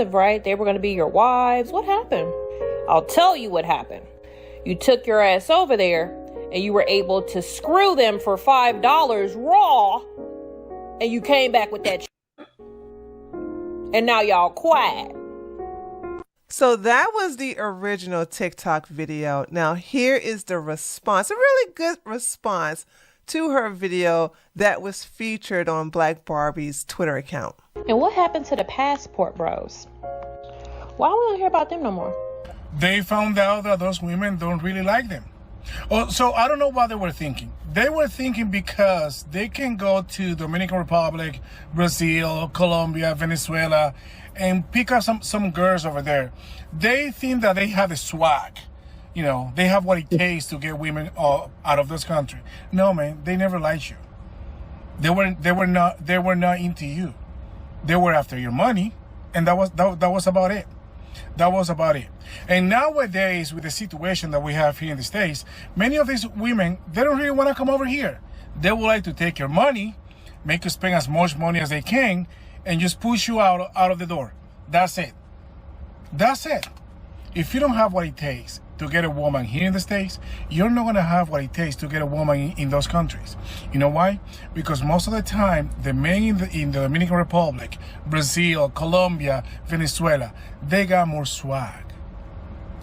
right? They were going to be your wives. What happened? I'll tell you what happened. You took your ass over there and you were able to screw them for $5 raw, and you came back with that and now y'all quiet. So that was the original TikTok video. Now here is the response, a really good response to her video that was featured on Black Barbie's Twitter account. And what happened to the passport bros? Why we don't hear about them no more? They found out that those women don't really like them. Oh, so I don't know what they were thinking. They were thinking because they can go to Dominican Republic, Brazil, Colombia, Venezuela, and pick up some girls over there. They think that they have the swag. You know, they have what it takes to get women out of this country. No, man, they never liked you. They were not into you. They were after your money, and that was about it. That was about it. And nowadays, with the situation that we have here in the States, many of these women, they don't really want to come over here. They would like to take your money, make you spend as much money as they can, and just push you out of the door. That's it. That's it. If you don't have what it takes to get a woman here in the States, you're not going to have what it takes to get a woman in those countries. You know why? Because most of the time, the men in the Dominican Republic, Brazil, Colombia, Venezuela, they got more swag.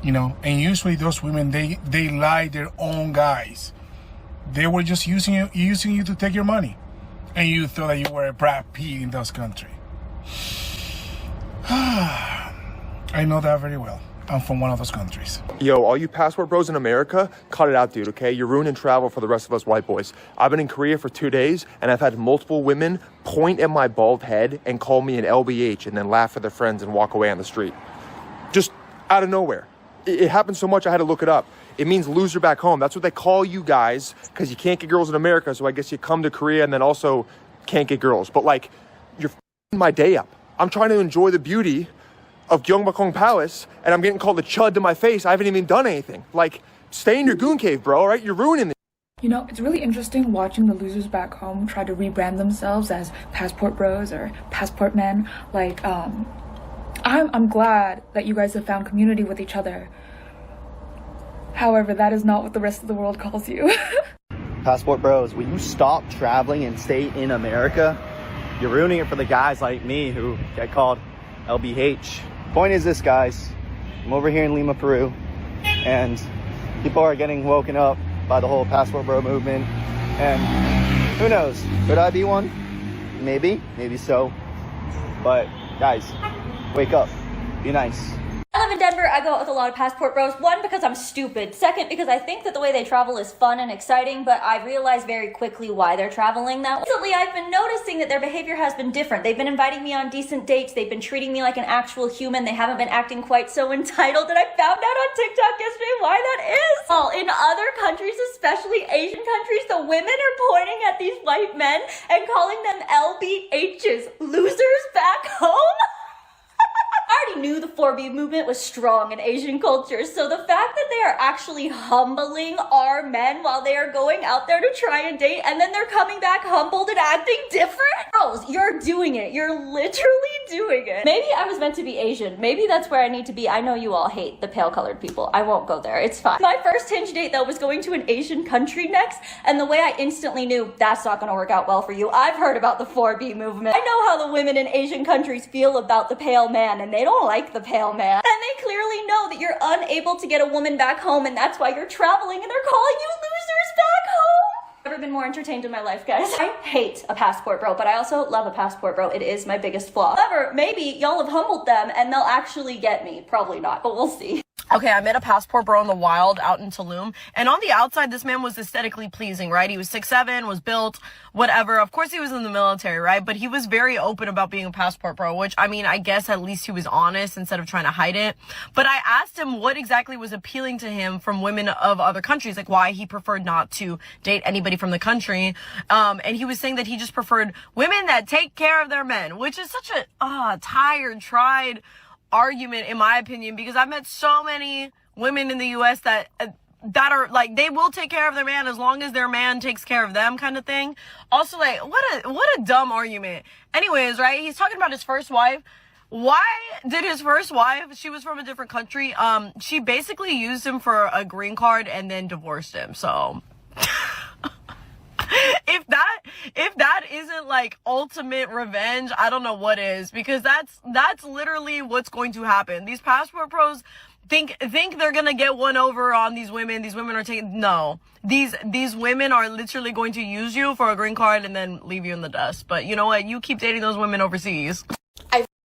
You know, and usually those women, they like their own guys. They were just using you to take your money. And you thought that you were a Brad Pitt in those countries. I know that very well. I'm from one of those countries. Yo, all you passport bros in America, cut it out, dude, okay? You're ruining travel for the rest of us white boys. I've been in Korea for 2 days, and I've had multiple women point at my bald head and call me an LBH and then laugh at their friends and walk away on the street. Just out of nowhere. It happened so much I had to look it up. It means loser back home. That's what they call you guys, because you can't get girls in America, so I guess you come to Korea and then also can't get girls. But, like, you're f***ing my day up. I'm trying to enjoy the beauty of Gyeongbokgung Palace, and I'm getting called a chud to my face. I haven't even done anything. Like, stay in your goon cave, bro, all right? You're ruining it. You know, it's really interesting watching the losers back home try to rebrand themselves as passport bros or passport men. Like, I'm glad that you guys have found community with each other. However, that is not what the rest of the world calls you. Passport bros, will you stop traveling and stay in America? You're ruining it for the guys like me who get called LBH. Point is this, guys. I'm over here in Lima, Peru, and people are getting woken up by the whole passport bro movement. And who knows? Could I be one? Maybe so. But guys, wake up. Be nice. I live in Denver. I go out with a lot of passport bros. One, because I'm stupid. Second, because I think that the way they travel is fun and exciting, but I realize very quickly why they're traveling that way. Recently, I've been noticing that their behavior has been different. They've been inviting me on decent dates. They've been treating me like an actual human. They haven't been acting quite so entitled, and I found out on TikTok yesterday why that is. Well, in other countries, especially Asian countries, the women are pointing at these white men and calling them LBHs, losers back home. I already knew the 4B movement was strong in Asian culture, so the fact that they are actually humbling our men while they are going out there to try and date, and then they're coming back humbled and acting different? Girls, you're doing it. You're literally doing it. Maybe I was meant to be Asian. Maybe that's where I need to be. I know you all hate the pale colored people. I won't go there. It's fine. My first Hinge date, though, was going to an Asian country next, and the way I instantly knew that's not going to work out well for you. I've heard about the 4B movement. I know how the women in Asian countries feel about the pale man, and they don't like the pale man. And they clearly know that you're unable to get a woman back home, and that's why you're traveling, and they're calling you losers back home. I've never been more entertained in my life, guys. I hate a passport bro, but I also love a passport bro. It is my biggest flaw. However, maybe y'all have humbled them and they'll actually get me. Probably not, but we'll see. Okay, I met a passport bro in the wild out in Tulum, and on the outside, this man was aesthetically pleasing, right? He was 6'7", was built, whatever. Of course, he was in the military, right? But he was very open about being a passport bro, which, I mean, I guess at least he was honest instead of trying to hide it. But I asked him what exactly was appealing to him from women of other countries, like why he preferred not to date anybody from the country. And he was saying that he just preferred women that take care of their men, which is such a tried argument in my opinion, because I've met so many women in the US that are like, they will take care of their man as long as their man takes care of them, kind of thing. Also, like, what a dumb argument. Anyways, right, he's talking about his first wife. Why did his first wife, she was from a different country, she basically used him for a green card and then divorced him. So if that isn't like ultimate revenge, I don't know what is, because that's literally what's going to happen. These passport pros think they're gonna get one over on these women. These women are taking, no, these women are literally going to use you for a green card and then leave you in the dust. But you know what? You keep dating those women overseas.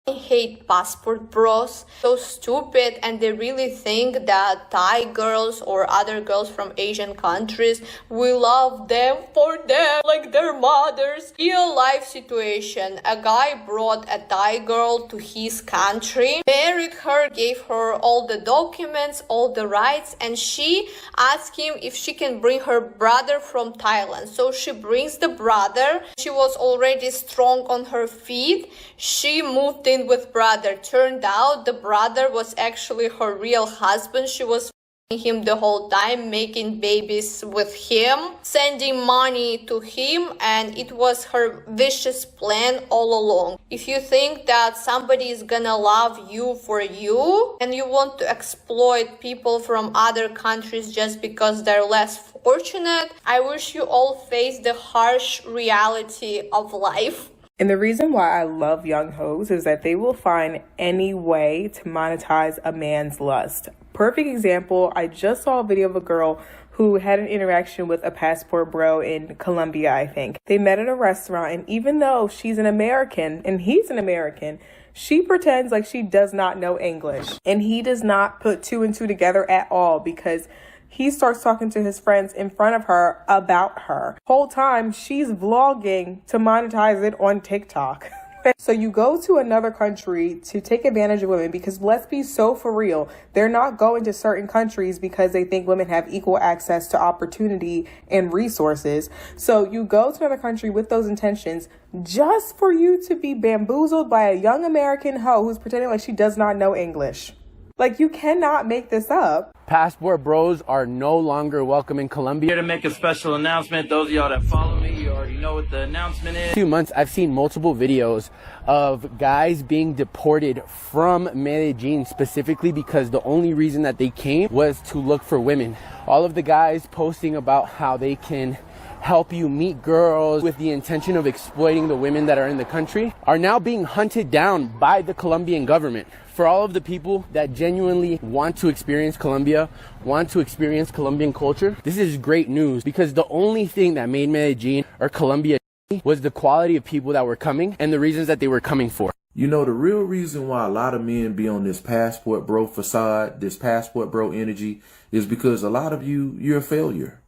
I hate passport bros. So stupid, and they really think that Thai girls or other girls from Asian countries, we love them for them like their mothers. Real life situation. A guy brought a Thai girl to his country, married her, gave her all the documents, all the rights, and she asked him if she can bring her brother from Thailand. So she brings the brother. She was already strong on her feet. She moved in with brother. Turned out the brother was actually her real husband. She was him the whole time, making babies with him, sending money to him, and it was her vicious plan all along. If you think that somebody is gonna love you for you and you want to exploit people from other countries just because they're less fortunate, I wish you all face the harsh reality of life. And the reason why I love young hoes is that they will find any way to monetize a man's lust. Perfect example, I just saw a video of a girl who had an interaction with a passport bro in Colombia, I think. They met at a restaurant, and even though she's an American and he's an American, she pretends like she does not know English. And he does not put two and two together at all, because he starts talking to his friends in front of her about her. Whole time, she's vlogging to monetize it on TikTok. So you go to another country to take advantage of women, because let's be so for real, they're not going to certain countries because they think women have equal access to opportunity and resources. So you go to another country with those intentions just for you to be bamboozled by a young American hoe who's pretending like she does not know English. Like, you cannot make this up. Passport bros are no longer welcome in Colombia. Here to make a special announcement. Those of y'all that follow me, you already know what the announcement is. 2 months, I've seen multiple videos of guys being deported from Medellin specifically because the only reason that they came was to look for women. All of the guys posting about how they can help you meet girls with the intention of exploiting the women that are in the country are now being hunted down by the Colombian government. For all of the people that genuinely want to experience Colombia, want to experience Colombian culture, this is great news, because the only thing that made Medellin or Colombia was the quality of people that were coming and the reasons that they were coming for. You know, the real reason why a lot of men be on this passport bro facade, this passport bro energy, is because a lot of you're a failure.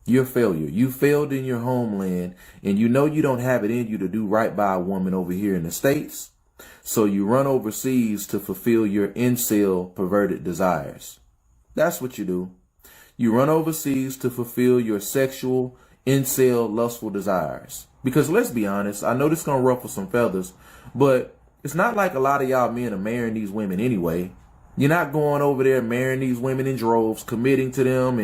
You're a failure. You failed in your homeland, and you know you don't have it in you to do right by a woman over here in the States. So you run overseas to fulfill your incel perverted desires. That's what you do. You run overseas to fulfill your sexual, incel, lustful desires. Because let's be honest, I know this is going to ruffle some feathers, but it's not like a lot of y'all men are marrying these women anyway. You're not going over there marrying these women in droves, committing to them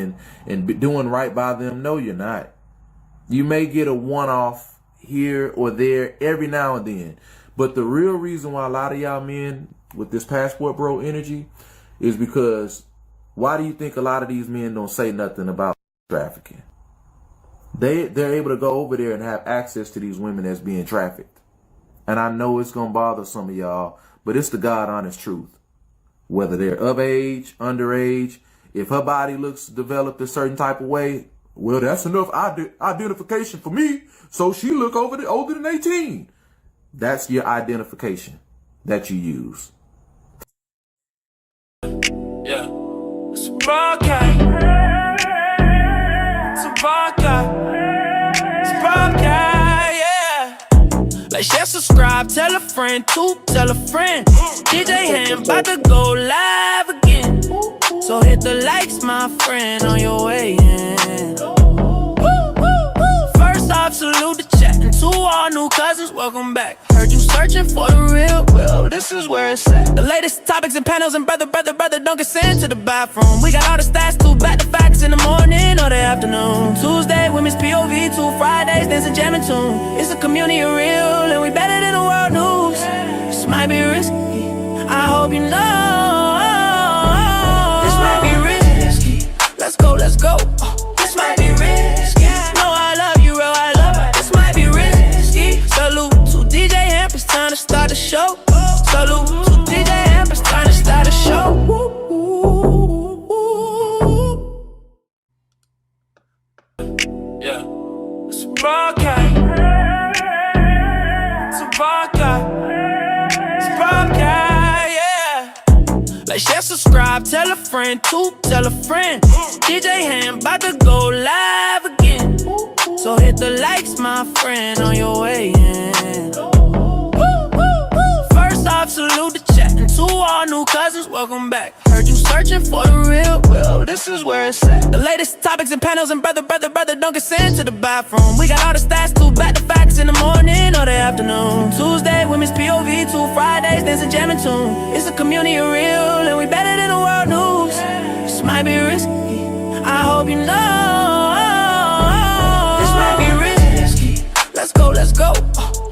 and doing right by them. No, you're not. You may get a one-off here or there every now and then. But the real reason why a lot of y'all men with this passport bro energy is because why do you think a lot of these men don't say nothing about trafficking? They're able to go over there and have access to these women that's being trafficked. And I know it's going to bother some of y'all, but it's the God honest truth. Whether they're of age, underage, if her body looks developed a certain type of way, well, that's enough identification for me. So she look older than 18. That's your identification that you use. Yeah. It's a podcast. It's a podcast. It's a podcast, yeah. Like, share, subscribe, tell a friend, tell a friend. DJ Ham about to go live again. So hit the likes, my friend, on your way in. First off, salute the chat. And to all new cousins, welcome back. Heard you searching for the real, well, this is where it's at. The latest topics and panels, and brother, don't get sent to the bathroom. We got all the stats, too, back to facts in the morning or the afternoon. Tuesday, women's POV, 2 Fridays, dancing, jamming tune. It's a community of real, and we better than the world news. might be risky. I hope you know this might be risky. Let's go, let's go. This might be risky. No, I love you, real, I love it. This might be risky. Salute to DJ Hamp, it's time to start the show. Salute to DJ Hamp, it's time to start the show. Yeah, it's a broadcast. It's a broadcast. It's a broadcast, yeah. Like, share, subscribe, tell a friend, to tell a friend. DJ Ham about to go live again. So hit the likes, my friend, on your way in. First off, salute the chat. And to all new cousins, welcome back. Heard you searching for the real, well, this is where it's at. The latest topics and panels, and brother, don't get sent to the bathroom. We got all the stats, too, back to facts in the morning or the afternoon. Tuesday, women's POV, 2 Fridays, dance and jamming tune. It's a community of real, and we better than the world news. This might be risky, I hope you know. This might be risky, let's go, let's go.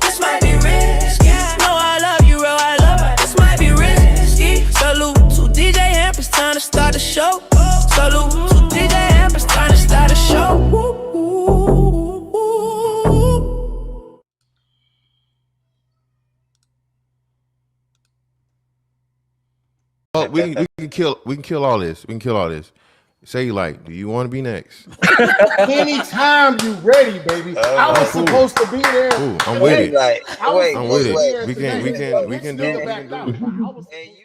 This might be risky, no, I love you, real, I love it. This might be risky. Salute to DJ Hamp, it's time to start the show. Salute to DJ Hamp, it's time to start the show. Oh, we can kill all this. We can kill all this. Say like, do you want to be next? Anytime you ready, baby. I was supposed to be there. Ooh, I'm with it. I'm with it. We can do it.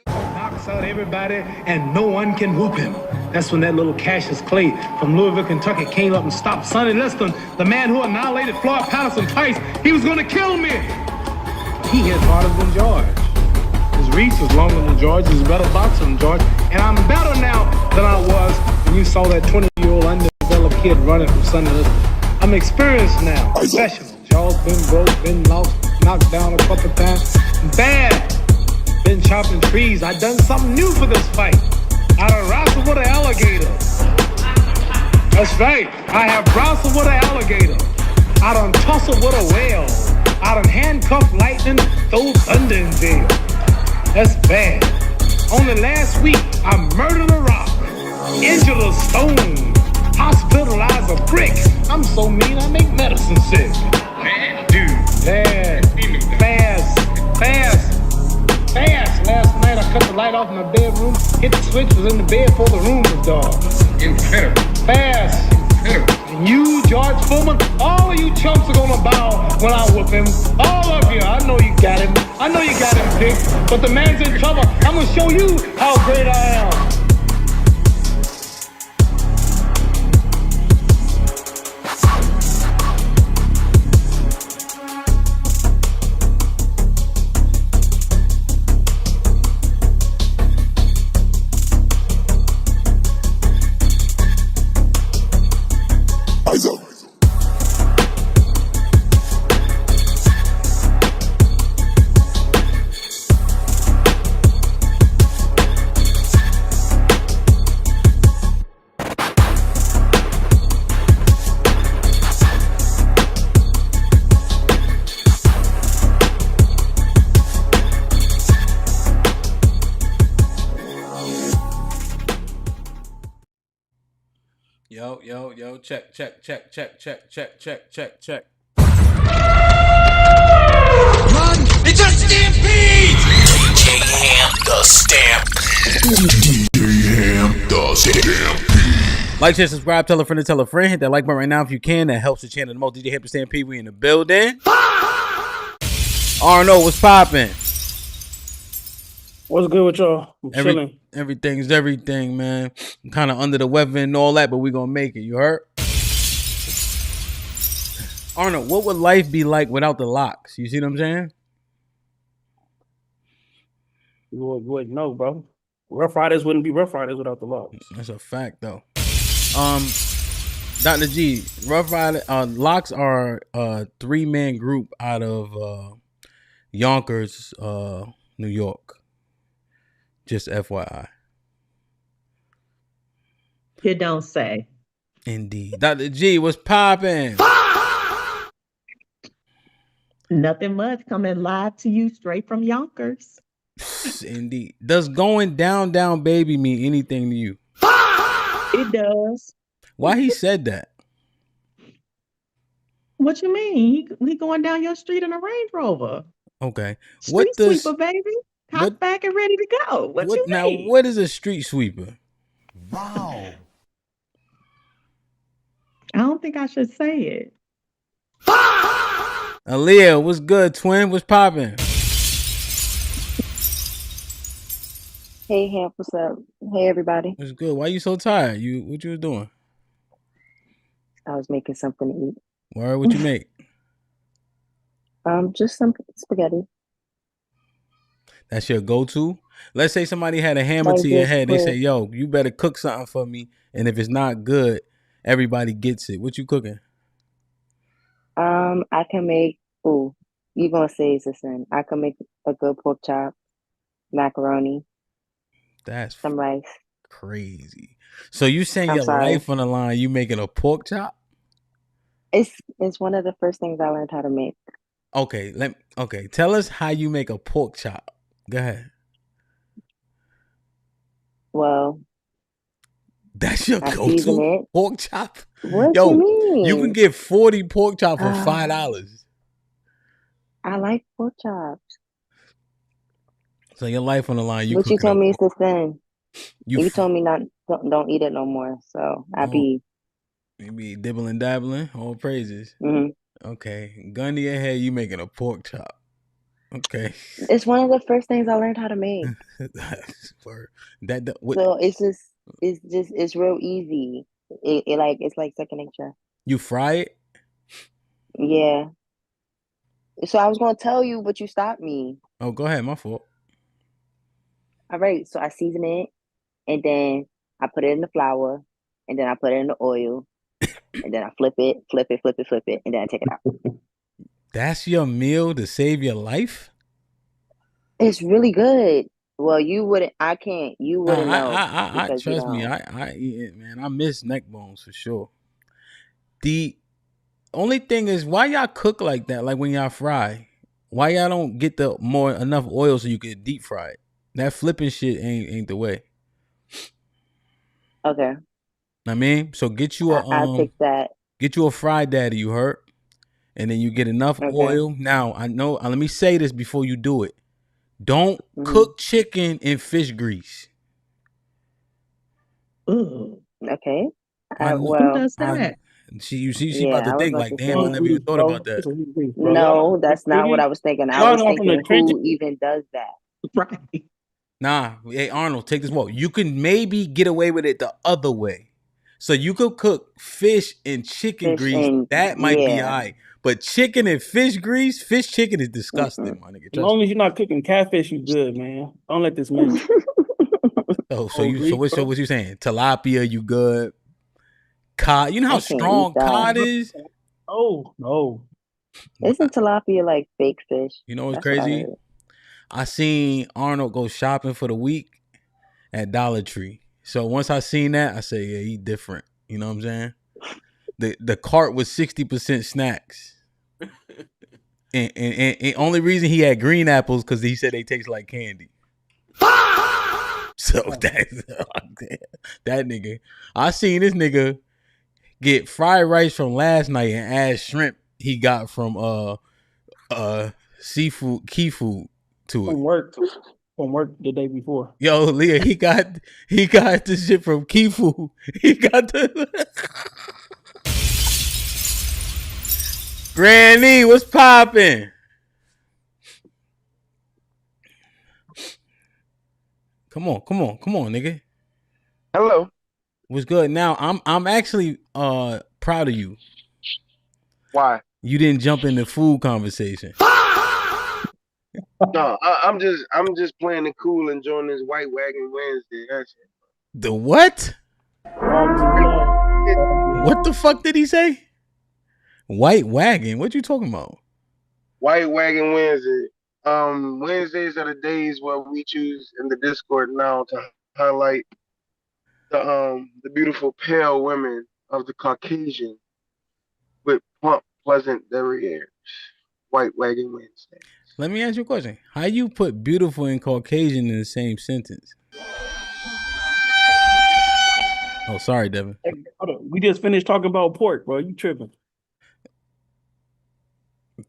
Knocks out everybody and no one can whoop him. That's when that little Cassius Clay from Louisville, Kentucky came up and stopped Sonny Liston, the man who annihilated Floyd Patterson twice. He was going to kill me. He hit harder than George. His reach is longer than George. He's a better boxer than George. And I'm better now than I was when you saw that 20-year-old undeveloped kid running from Sonny Liston. I'm experienced now, professional. Jaw's been broke, been lost, knocked down a couple times. Bad. Been chopping trees. I done something new for this fight. I done wrestled with an alligator. That's right. I have wrestled with an alligator. I done tussled with a whale. I done handcuffed lightning, throw thunder in jail. That's bad. Only last week, I murdered a rock, injured a stone, hospitalized a brick. I'm so mean, I make medicine sick. Man, dude. Fast. Last night, I cut the light off in my bedroom, hit the switch, was in the bed before the room was dark. Incredible. Fast. Incredible. And you, George Foreman, all of you chumps are gonna bow when I whoop him. All of you. I know you got him. I know you got him picked. But the man's in trouble. I'm gonna show you how great I am. Yo, check. Run! It's a stampede! DJ Ham the Stampede. DJ Ham the Stampede. Like, share, subscribe, tell a friend to tell a friend. Hit that like button right now if you can. That helps the channel the most. DJ Ham the Stampede, we in the building. Arno, what's popping? What's good with y'all? I'm chilling. Everything's everything, man. I'm kind of under the weather and all that, but we gonna make it. You heard? Arnold, what would life be like without the locks? You see what I'm saying? You wouldn't know, bro. Rough Riders wouldn't be Rough Riders without the locks. That's a fact, though. Dr. G, Rough Rider, locks are a 3-man group out of Yonkers, New York. Just FYI. You don't say. Indeed. Dr. G, what's popping? Nothing much. Coming live to you straight from Yonkers. Indeed. Does going down baby mean anything to you? It does. Why he said that? What you mean? He going down your street in a Range Rover. Okay. Street sweeper, baby. Hop back and ready to go. What you now mean? what is a street sweeper? Wow. I don't think I should say it. Aaliyah, what's good, twin? What's popping? Hey, Hamp, what's up? Hey, everybody. What's good? Why you so tired? What you was doing? I was making something to eat. Why? What you make? Just some spaghetti. That's your go-to? Let's say somebody had a hammer Like to your this head. They say, quick. yo, you better cook something for me. And if it's not good, everybody gets it. What you cooking? I can make, ooh, you gonna say it's a sin. I can make a good pork chop, macaroni, That's some rice. crazy. So you saying I'm your sorry. life on the line, you making a pork chop? It's one of the first things I learned how to make. Okay, tell us how you make a pork chop. Go ahead. Well, That's your I season go-to it. pork chop? What Yo, you mean? you can get 40 pork chop for $5. I like pork chops. So your life on the line, you But you cooking told up. me it's a sin. You You told me don't eat it no more. So I be You be dibbling dabbling, all praises. Mhm. Okay, gun to your head, you making a pork chop. Okay. It's one of the first things I learned how to make. Word. What, So it's real easy. It's like second nature. you fry it? Yeah. So I was gonna tell you, but you stopped me. Oh, go ahead, my fault. All right. So I season it, and then I put it in the flour, and then I put it in the oil, and then I flip it, and then I take it out. That's your meal to save your life? It's really good. Well, you wouldn't. I can't. You wouldn't know I because you trust me, don't. I eat it, man. I miss neck bones for sure. The only thing is, why y'all cook like that? Like when y'all fry, why y'all don't get enough oil so you can deep fry it? That flipping shit ain't the way. Okay. I mean, so get you I'll take that. get you a fry daddy, you heard? And then you get enough Okay. oil. Now I know. Let me say this before you do it. Don't Mhm. cook chicken in fish grease. Ooh. Okay. I know. Who does that? She Yeah, about to I was think about like, to damn, I say. never even thought about that. No, that's not what I was thinking. I was thinking, who even does that? Right. Nah, hey Arnold, take this walk. You can maybe get away with it the other way. So you could cook fish in chicken Fish grease. and That might be all yeah. right. But chicken and fish grease, fish chicken is disgusting, my nigga. As Trust long me. as you're not cooking catfish, you good, man. Don't let this man. Oh, Oh, Greek, bro. what you saying? Tilapia, you good? Cod, you know how I can't eat strong that. cod is? Oh no. Isn't tilapia like fake fish? You know what's That's what I crazy? heard. I seen Arnold go shopping for the week at Dollar Tree. So once I seen that, I say, yeah, he different. You know what I'm saying? The cart was 60% snacks. And only reason he had green apples because he said they taste like candy. So that's that nigga. I seen this nigga get fried rice from last night and add shrimp he got from seafood key food to it. From work the day before. Yo, Leah, he got this shit from Key Food. He got the Granny, what's popping? Come on, nigga. Hello. What's good? Now I'm actually proud of you. Why? You didn't jump in the food conversation. No, I'm just playing it cool, enjoying this White Wagon Wednesday. That's it. The what? What the fuck did he say? White wagon? What you talking about? White Wagon Wednesday. Wednesdays are the days where we choose in the Discord now to highlight the beautiful pale women of the Caucasian with plump, pleasant derrieres. White Wagon Wednesday. Let me ask you a question. How you put beautiful and Caucasian in the same sentence? Oh, sorry, Devin. Hey, hold on. We just finished talking about pork, bro. You tripping?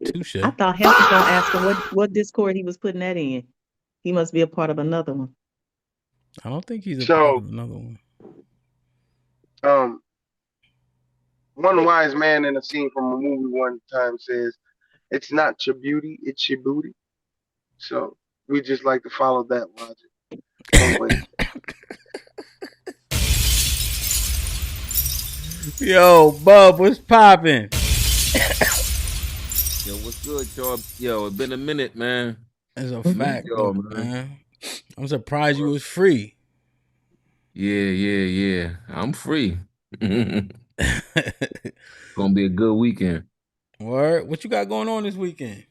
Touche. I thought Hemp was gonna ask him what Discord he was putting that in. He must be a part of another one. I don't think he's a part of another one. One wise man in a scene from a movie one time says, "It's not your beauty, it's your booty." So we just like to follow that logic. Yo, Bub, what's poppin'? Yo, what's good, y'all? Yo, it's been a minute, man. That's a fact, though, man. I'm surprised you was free. Yeah. I'm free. Gonna be a good weekend. Word. What you got going on this weekend?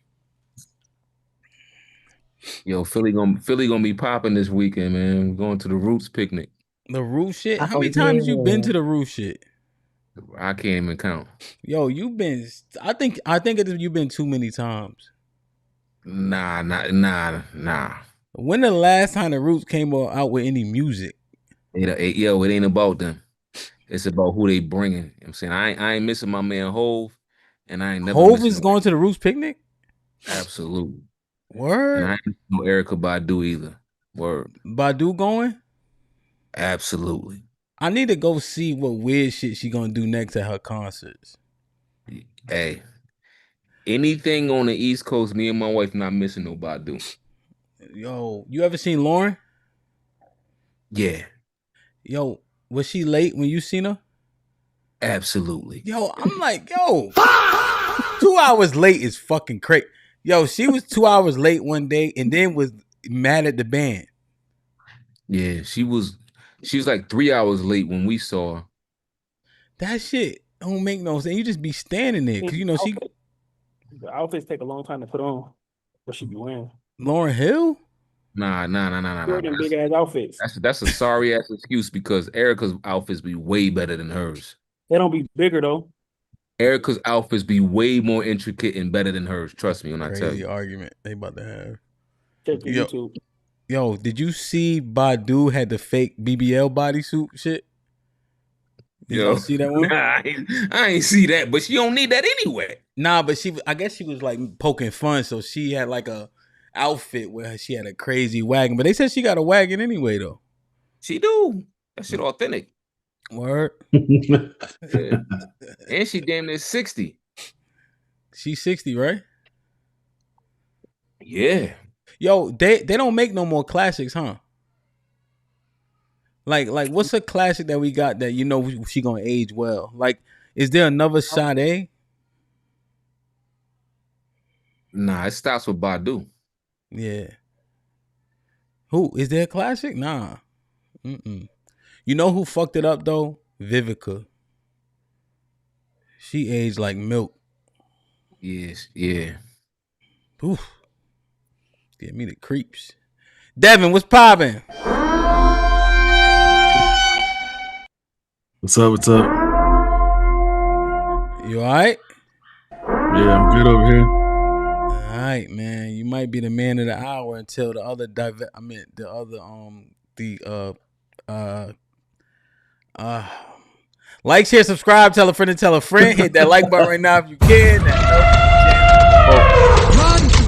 Yo, Philly gonna be popping this weekend, man. We're going to the Roots picnic. The Roots shit? How many times you been to the Roots shit? I can't even count. Yo, you've been. I think you've been too many times. Nah. When the last time the Roots came out with any music? Yo, it ain't about them. It's about who they bringing. You know what I'm saying I ain't missing my man Hove, and I ain't never. Hove is going to the Roots picnic. Absolutely. Word. And I ain't no Erykah Badu either. Word. Badu going? Absolutely. I need to go see what weird shit she gonna do next at her concerts. Hey, anything on the East Coast, me and my wife not missing no Badu. Yo, you ever seen Lauren? Yeah. Yo, was she late when you seen her? Absolutely. Yo, I'm like, yo, 2 hours late is fucking crazy. Yo, she was 2 hours late one day and then was mad at the band. Yeah, she was like 3 hours late when we saw her. That shit don't make no sense. You just be standing there because the outfits take a long time to put on. What she be wearing? Lauren Hill? Nah. Wearing big ass outfits. That's a sorry ass excuse because Erica's outfits be way better than hers. They don't be bigger though. Erica's outfits be way more intricate and better than hers. Trust me when I tell Crazy you. argument they about to have. Check your YouTube. Yo, did you see Badu had the fake BBL bodysuit shit? Did y'all see that one? Nah, I ain't see that, but she don't need that anyway. Nah, but I guess she was like poking fun, so she had like a outfit where she had a crazy wagon. But they said she got a wagon anyway, though. She do. That shit authentic. Word. Yeah. And she damn near 60. She's 60, right? Yeah. Yo, they don't make no more classics, huh? Like what's a classic that we got that you know she gonna age well? Like, is there another Sade? Nah, it stops with Badu. Yeah. Who is there a classic? Nah. You know who fucked it up though? Vivica. She aged like milk. Yes, yeah. Oof. Give me the creeps. Devin, what's poppin'? What's up? You alright? Yeah, I'm good over here. Alright, man. You might be the man of the hour until the other like, share, subscribe, tell a friend to tell a friend. Hit that like button right now if you can. Run!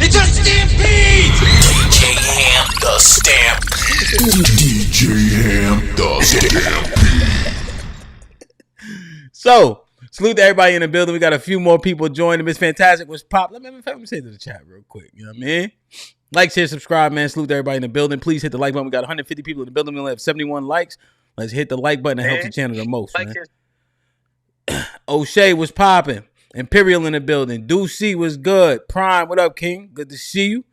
It's a stampede! DJ Ham the Stampede. DJ Ham the Stampede. So, salute to everybody in the building. We got a few more people joining. It's fantastic. What's pop? Let me say to the chat real quick. You know what I mean? Like, share, subscribe, man. Salute to everybody in the building. Please hit the like button. We got 150 people in the building. We only have 71 likes. Let's hit the like button. It helps the channel the most, man. O'Shea was popping. Imperial in the building. Deucey was good. Prime, what up, King? Good to see you.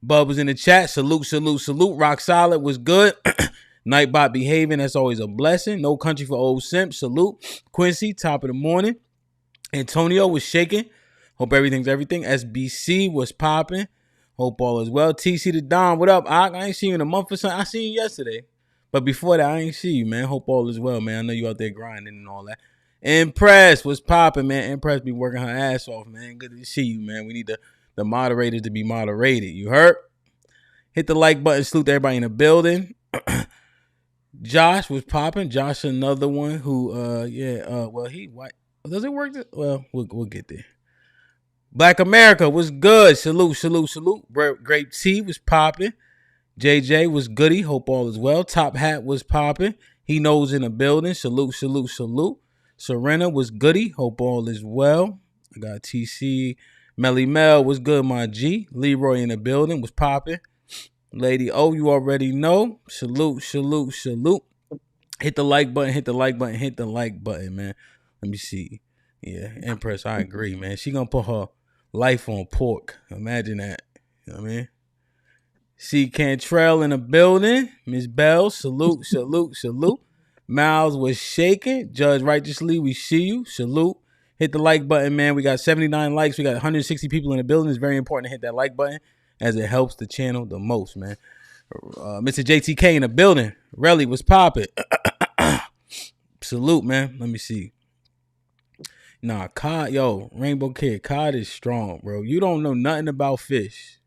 Bub was in the chat. Salute. Rock Solid was good. Nightbot behaving. That's always a blessing. No Country for Old Simp. Salute. Quincy, top of the morning. Antonio was shaking. Hope everything's everything. SBC was popping. Hope all is well. TC the Don, what up? I ain't seen you in a month or something. I seen you yesterday. But before that, I ain't see you, man. Hope all is well, man. I know you out there grinding and all that. Impress was popping, man. Impress be working her ass off, man. Good to see you, man. We need to the moderators to be moderated. You heard? Hit the like button. Salute to everybody in the building. Josh was popping. Josh, another one who, well, he white. Does it work? Well, we'll get there. Black America was good. Salute. Grape T was popping. JJ was goody. Hope all is well. Top Hat was popping. He knows in the building. Salute. Serena was goody. Hope all is well. I got TC. Melly Mel was good, my G. Leroy in the building was popping. Lady O, you already know. Salute. Hit the like button, man. Let me see. Yeah, Empress, I agree, man. She gonna put her life on pork. Imagine that. You know what I mean? C. Cantrell in the building. Miss Bell, salute. Miles was shaking. Judge Righteously, we see you. Salute. Hit the like button, man. We got 79 likes. We got 160 people in the building. It's very important to hit that like button as it helps the channel the most, man. Mr. JTK in the building. Relly was popping. Salute, man. Let me see. Nah, cod, Rainbow Kid, cod is strong, bro. You don't know nothing about fish.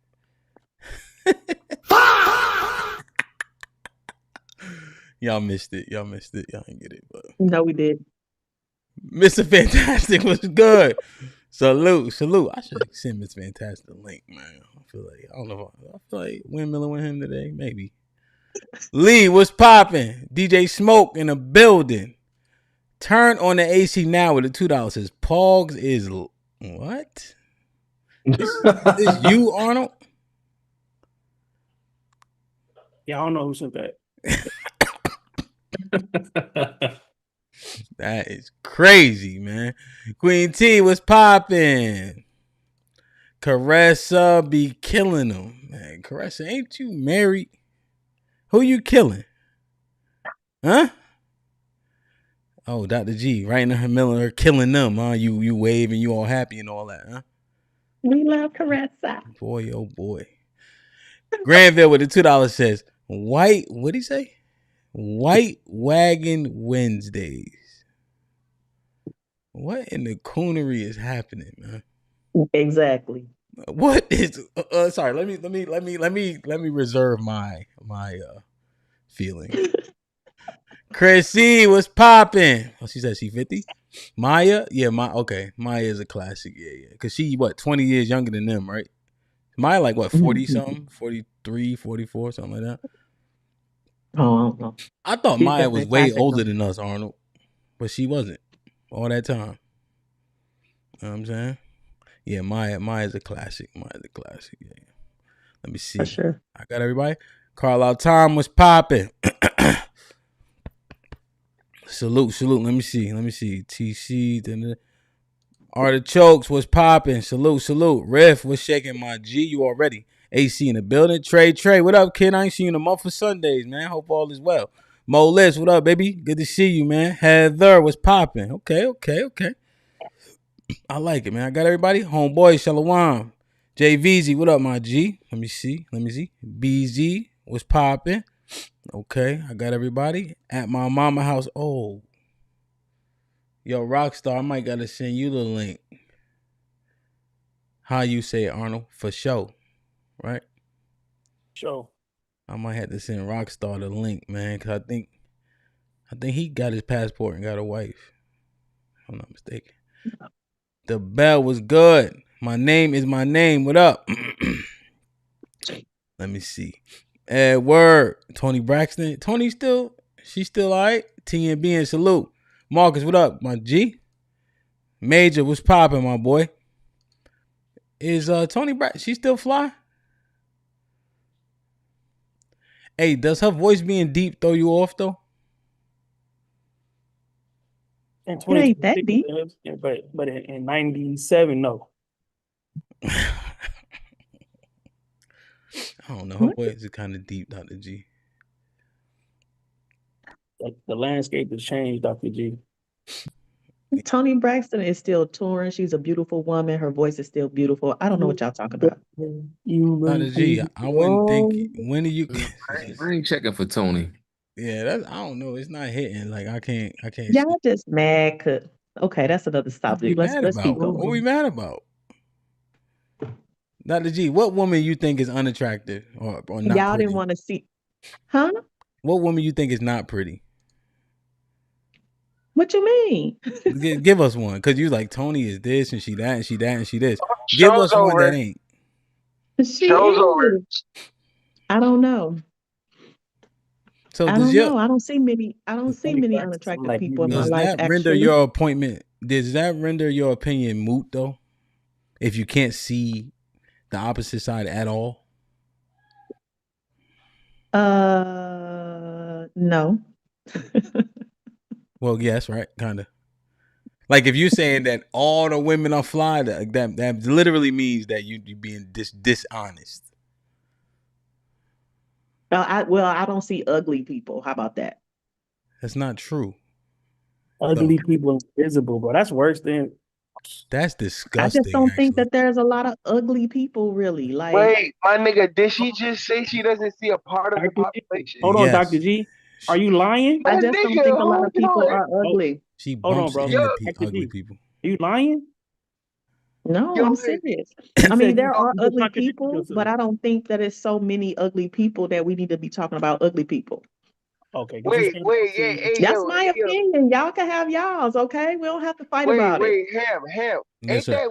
Y'all missed it. Y'all didn't get it, but No, we did. Mr. Fantastic was good. Salute. I should send Mr. Fantastic a link, man. I feel like windmilling with him today. Maybe. Lee was popping. DJ Smoke in the building. Turn on the AC now with the $2. Says Pogs is what? Is you, Arnold? Yeah, I don't know who sent that. That is crazy, man. Queen T was popping. Caressa be killing them. Man, Caressa, ain't you married? Who you killing? Huh? Oh, Dr. G, right in her Miller killing them, huh? You waving, you all happy and all that, huh? We love Caressa. Boy, oh boy. Granville with the $2 says, what'd he say? White Wagon Wednesdays. What in the coonery is happening, man? Exactly. What is sorry, let me reserve my feeling. Chrissy was popping. Oh, she said she 50. Maya, yeah, Maya is a classic, yeah. Cause she 20 years younger than them, right? Maya like what 40 something, 43, 44, something like that. Oh, I don't know. I thought She's Maya was definitely way classic, older though. than us, Arnold, but she wasn't all that time. You know what I'm saying? Yeah, Maya's a classic. Yeah. Let me see. For sure. I got everybody. Carlisle Tom was popping. Salute. Let me see. TC. Artichokes was popping. Salute. Riff was shaking my G. You already. AC in the building. Trey. What up, kid? I ain't seen you in a month for Sundays, man. Hope all is well. Mo Liz, what up, baby? Good to see you, man. Heather was popping. Okay. I like it, man. I got everybody. Homeboy, Shalom. JVZ, what up, my G? Let me see. BZ was popping. Okay, I got everybody. At my mama house. Oh. Yo, Rockstar, I might gotta send you the link. How you say it, Arnold? For show. Right? Show. I might have to send Rockstar the link, man. Cause I think he got his passport and got a wife. If I'm not mistaken. The bell was good. My name is my name. What up? Let me see. Edward. Tony Braxton. She's still all right. TNB and salute. Marcus, what up, my G? Major, what's popping, my boy? Is Tony Braxton, she still fly? Hey, does her voice being deep throw you off, though? In It ain't that deep. But in 97, no. I don't know. Her voice is kind of deep, Dr. G. The landscape has changed, Dr. G. Toni Braxton is still touring. She's a beautiful woman. Her voice is still beautiful. I don't know what y'all talking about. Dr. G, I wouldn't think. When do you? I ain't checking for Tony. Yeah, I don't know. It's not hitting. Like I can't. Y'all just mad. Okay, that's another What we subject. Let's mad keep about? going. What we mad about? Dr. G, what woman you think is unattractive or not Y'all didn't pretty? want to see, huh? What woman you think is not pretty? What you mean? Give us one, because you like Tony is this and she that and she that and she this. Give Show's us one that over. ain't. She Show's over. is. I don't know. So I does don't your know. I don't see many. I don't see Tony many Braxton sound unattractive like you people in be my does life. that render Actually, your appointment? Does that render your opinion moot though? If you can't see the opposite side at all? no. Well, yes, right, kind of. Like if you're saying that all the women are fly, that literally means that you being dishonest. I don't see ugly people. How about that? That's not true. ugly people invisible, bro. That's worse than That's I just disgusting, don't think actually. that there's a lot of ugly people, really. Like, Wait, my nigga, did she just say she doesn't see a part of the Dr. G. population? Hold on, Dr. Yes. G. Are you lying? I My just don't nigga, think a lot hold of people on. are Oh, ugly. She hold on, bumps bro. Yo, into Dr. ugly G. people. Are you lying? No, yo, I'm serious. You I mean, said there are you just ugly contradicted people, but yourself. I don't think that it's so many ugly people that we need to be talking about ugly people. Okay, because you saying yeah, saying- hey, That's yo, my opinion. Y'all can have y'all's, okay? We don't have to fight about it. Ham. Yes, sir.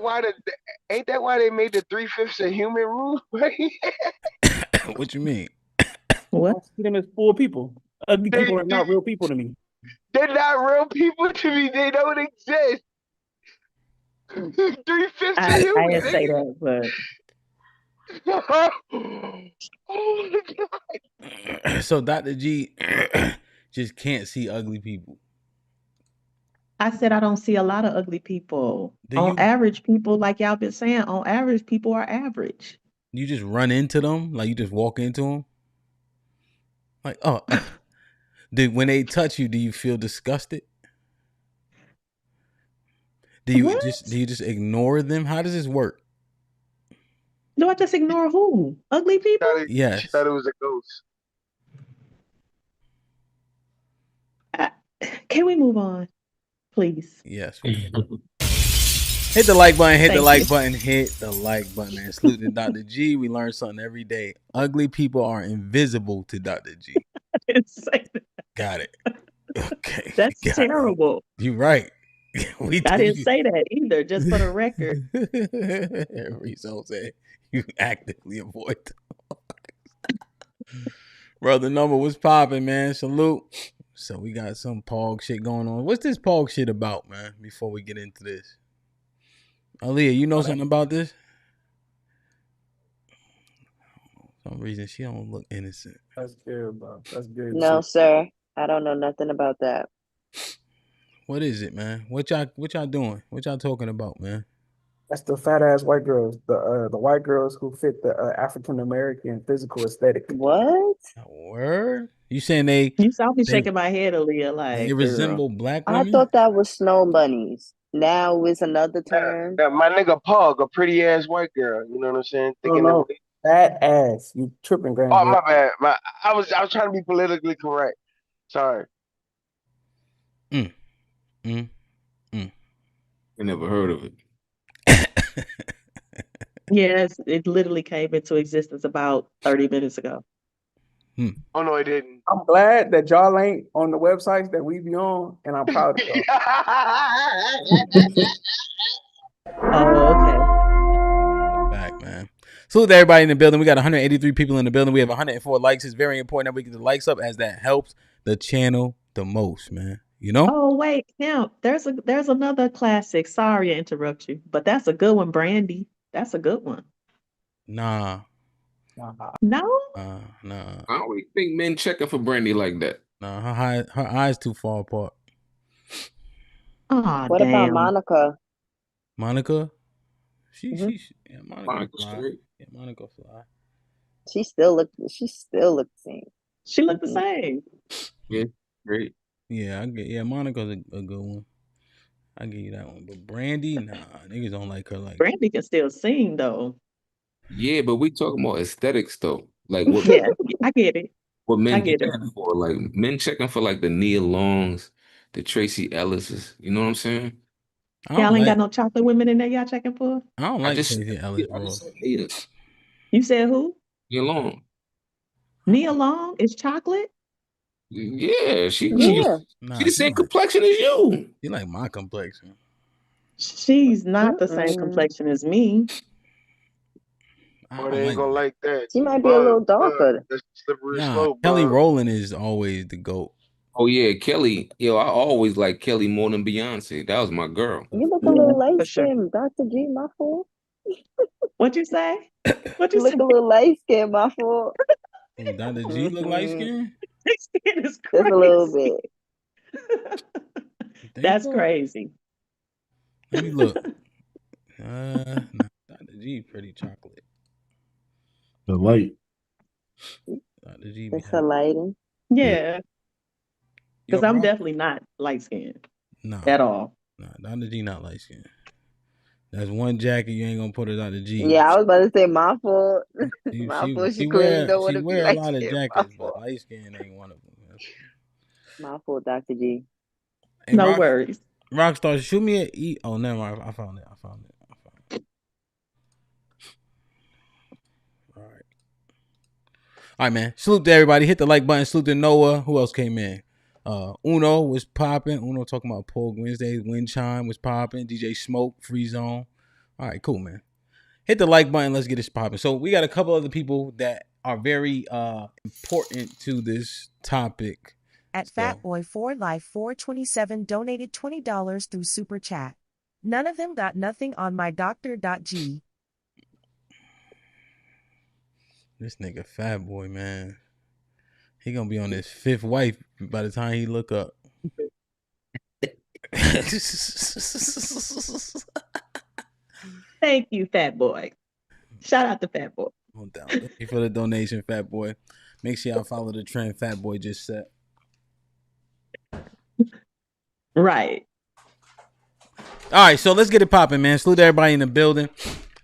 Ain't that why they made the 3/5 of human rule? Right? What you mean? What? I see them as full people. Ugly They, people are not real people to me. they're not real people to me. They don't exist. 3/5 of I human. didn't say that, but Oh my God. So Dr. G just can't see ugly people. I said I don't see a lot of ugly people. Do On you average, people, like y'all been saying, on average, people are average. just run into them? Like you just walk into them? Like, when they touch you, do you feel disgusted? Do you What? just ignore them? How does this work? Do I just ignore who? Ugly people? She Yes. thought it was a ghost. Can we move on, please? Yes. Hit the like button, hit the Thank like you. button, hit the like button, man. Salute to Dr. G. We learn something every day. Ugly people are invisible to Dr. G. I didn't say that. Got it. Okay. That's Got terrible. it. You right. I didn't say that either, just for the record. Rizzo said you actively avoid them. Brother Number was popping, man. Salute. So we got some pog shit going on. What's this pog shit about, man? Before we get into this. Aaliyah, you know something about this? For some reason she don't look innocent. That's good, bro. That's good. No, sir. I don't know nothing about that. What is it, man? What y'all doing? What y'all talking about, man? That's the fat ass white girls, the white girls who fit the African American physical aesthetic. What? Word? You saying they You saw me shaking my head, Aaliyah, they like, resemble black I women? thought that was snow bunnies. Now it's another term. My nigga Pug, a pretty ass white girl. You know what I'm saying? No, no, fat ass. You tripping, Grand? Oh, my bad. I was trying to be politically correct. Sorry. I never heard of it. yes, it literally came into existence about 30 minutes ago. Oh no, it didn't. I'm glad that y'all ain't on the websites that we be on, and I'm proud of y'all. Oh, okay. Back, man. Salute to everybody in the building. We got 183 people in the building. We have 104 likes. It's very important that we get the likes up, as that helps the channel the most, man. You know? Oh, wait, Hemp. There's another classic. Sorry to interrupt you, but that's a good one, Brandy. That's a good one. Nah. No? Nah. I don't really think men checking for Brandy like that. Nah, her eyes too far apart. Oh, What damn. about Monica? Monica? She Monica fly. Yeah, Monica fly. She still look the same. She looked the same. Yeah, great. Yeah, Monica's a good one. I give you that one. But Brandy, nah, niggas don't like her like Brandy can still sing though. Yeah, but we talking about aesthetics though. Like what Yeah, I get it. what I men get it. checking for. Like men checking for like the Nia Longs, the Tracy Ellises. You know what I'm saying? I don't Y'all ain't like got no chocolate women in there y'all checking for? I don't I like just Stacey Ellis, I bro. just said haters. You said who? Get along. Nia Long is chocolate? Yeah, Yeah. she Nah, the she same like complexion as you. my complexion. She's not the same Mm-mm. complexion as me. I Or don't they ain't like gonna like that. She might be a Bug, little darker. that's slippery nah. slope, Kelly bug. Rowland is always the GOAT. Oh yeah, Kelly. Yo, I always like Kelly more than Beyonce. That was my girl. You look a Yeah, little light for sure. skinned, Dr. G, my fault. What'd you say? What'd You you look say? a little light skinned, my fault. Ooh, Dr. G look light Mm-hmm. skin? This kid is Just a little crazy. bit. You think That's so? crazy. Let me look. Nah, Dr. G pretty chocolate. The light. Dr. G be It's a having lighting. Yeah, yo, because I'm Rock. definitely not light skinned Nah, at all. Dr. G not light skin. That's one jacket you ain't gonna put it Dr. G. Yeah, I was about to say my fault. She My she fault. She she clearly wear don't want she to be wear a light lot of skinned. My jackets, but fault. light skin ain't one of them. My fault, Dr. G. Hey, No worries. Rockstar, shoot me an E. Oh, never mind. I found it. All right, man. Salute to everybody. Hit the like button. Salute to Noah. Who else came in? Uno was popping. Uno talking about Pogue Wednesdays. Wind Chime was popping. DJ Smoke, Free Zone. All right, cool, man. Hit the like button. Let's get this popping. So we got a couple other people that are very important to this topic. At Fatboy 4 Life 427 donated $20 through Super Chat. None of them got nothing on my Dr.G. This nigga Fatboy, man. He gonna be on his fifth wife by the time he look up. Thank you, Fat Boy. Shout out to Fat Boy. No doubt. Thank you for the donation, Fat Boy. Make sure y'all follow the trend Fat Boy just set. Right. All right, so let's get it popping, man. Salute to everybody in the building.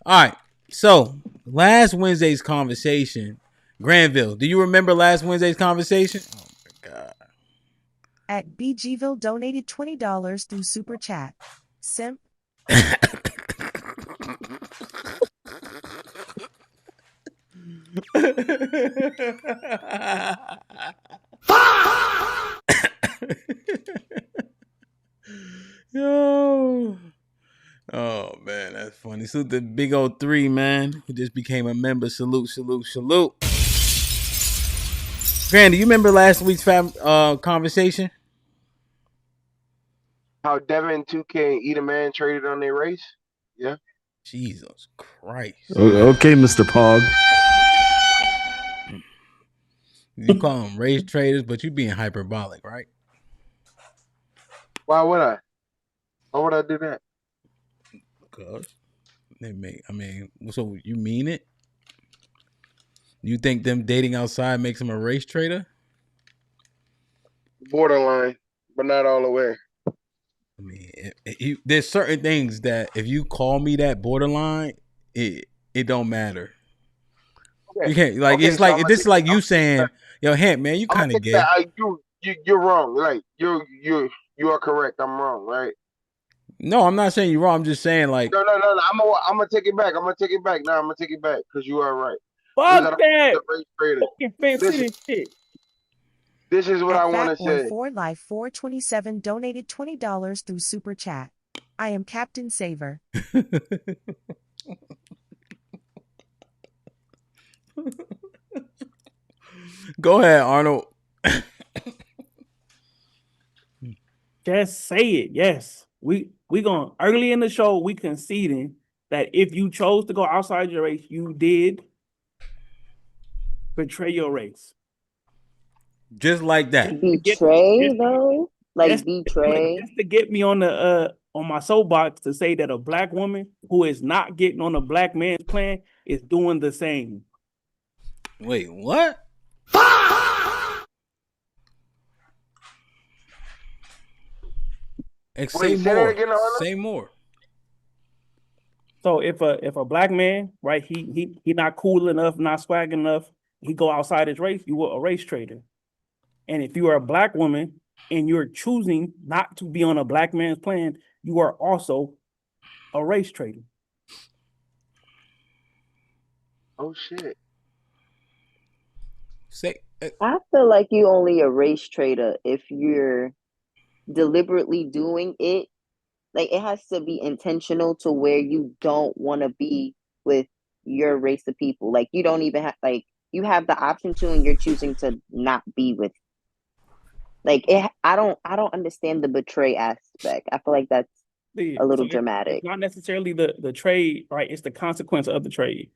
All right, so last Wednesday's conversation, Granville. Do you remember last Wednesday's conversation? Oh my God. At BGville donated $20 through Super Chat. Simp. Yo. Oh man, that's funny. Salute the big old 3, man, who just became a member. Salute. Granny, you remember last week's conversation? How Devin 2K and Eat a Man traded on their race? Yeah. Jesus Christ. Okay, Mr. Pog. You call them race traders, but you being hyperbolic, right? Why would I? Why would I do that? Because they make. I mean, so you mean it? You think them dating outside makes them a race trader? Borderline, but not all the way. I mean, there's certain things that if you call me that borderline, it don't matter. Okay. You can't like Okay, it's so like this is like you saying, "Yo, Hamp, man, you kind of gay." You're wrong. Like you are correct. I'm wrong. Right? No, I'm not saying you're wrong. I'm just saying like No. I'm gonna take it back. No, I'm gonna take it back because you are right. Fuck that. This is what At I want to Fatboy say. 4 Life 427 donated $20 through Super Chat. I am Captain Saver. Go ahead, Arnold. Just say it. Yes. We going early in the show, we conceding that if you chose to go outside your race, you did betray your race. Just like that. Betray though? Like betray? Just to get me on the on my soapbox to say that a black woman who is not getting on a black man's plan is doing the same. Wait, what? Say more. Say more. So if a black man, right, he not cool enough, not swag enough, he go outside his race, you are a race trader. And if you are a black woman and you're choosing not to be on a black man's plan, you are also a race traitor. Oh shit. Say, I feel like you only a race trader if you're deliberately doing it. Like it has to be intentional to where you don't want to be with your race of people. Like you don't even have like you have the option to and you're choosing to not be with like it I don't understand the betray aspect. I feel like that's Yeah, a so little it's dramatic. not necessarily the trade, right? It's the consequence of the trade.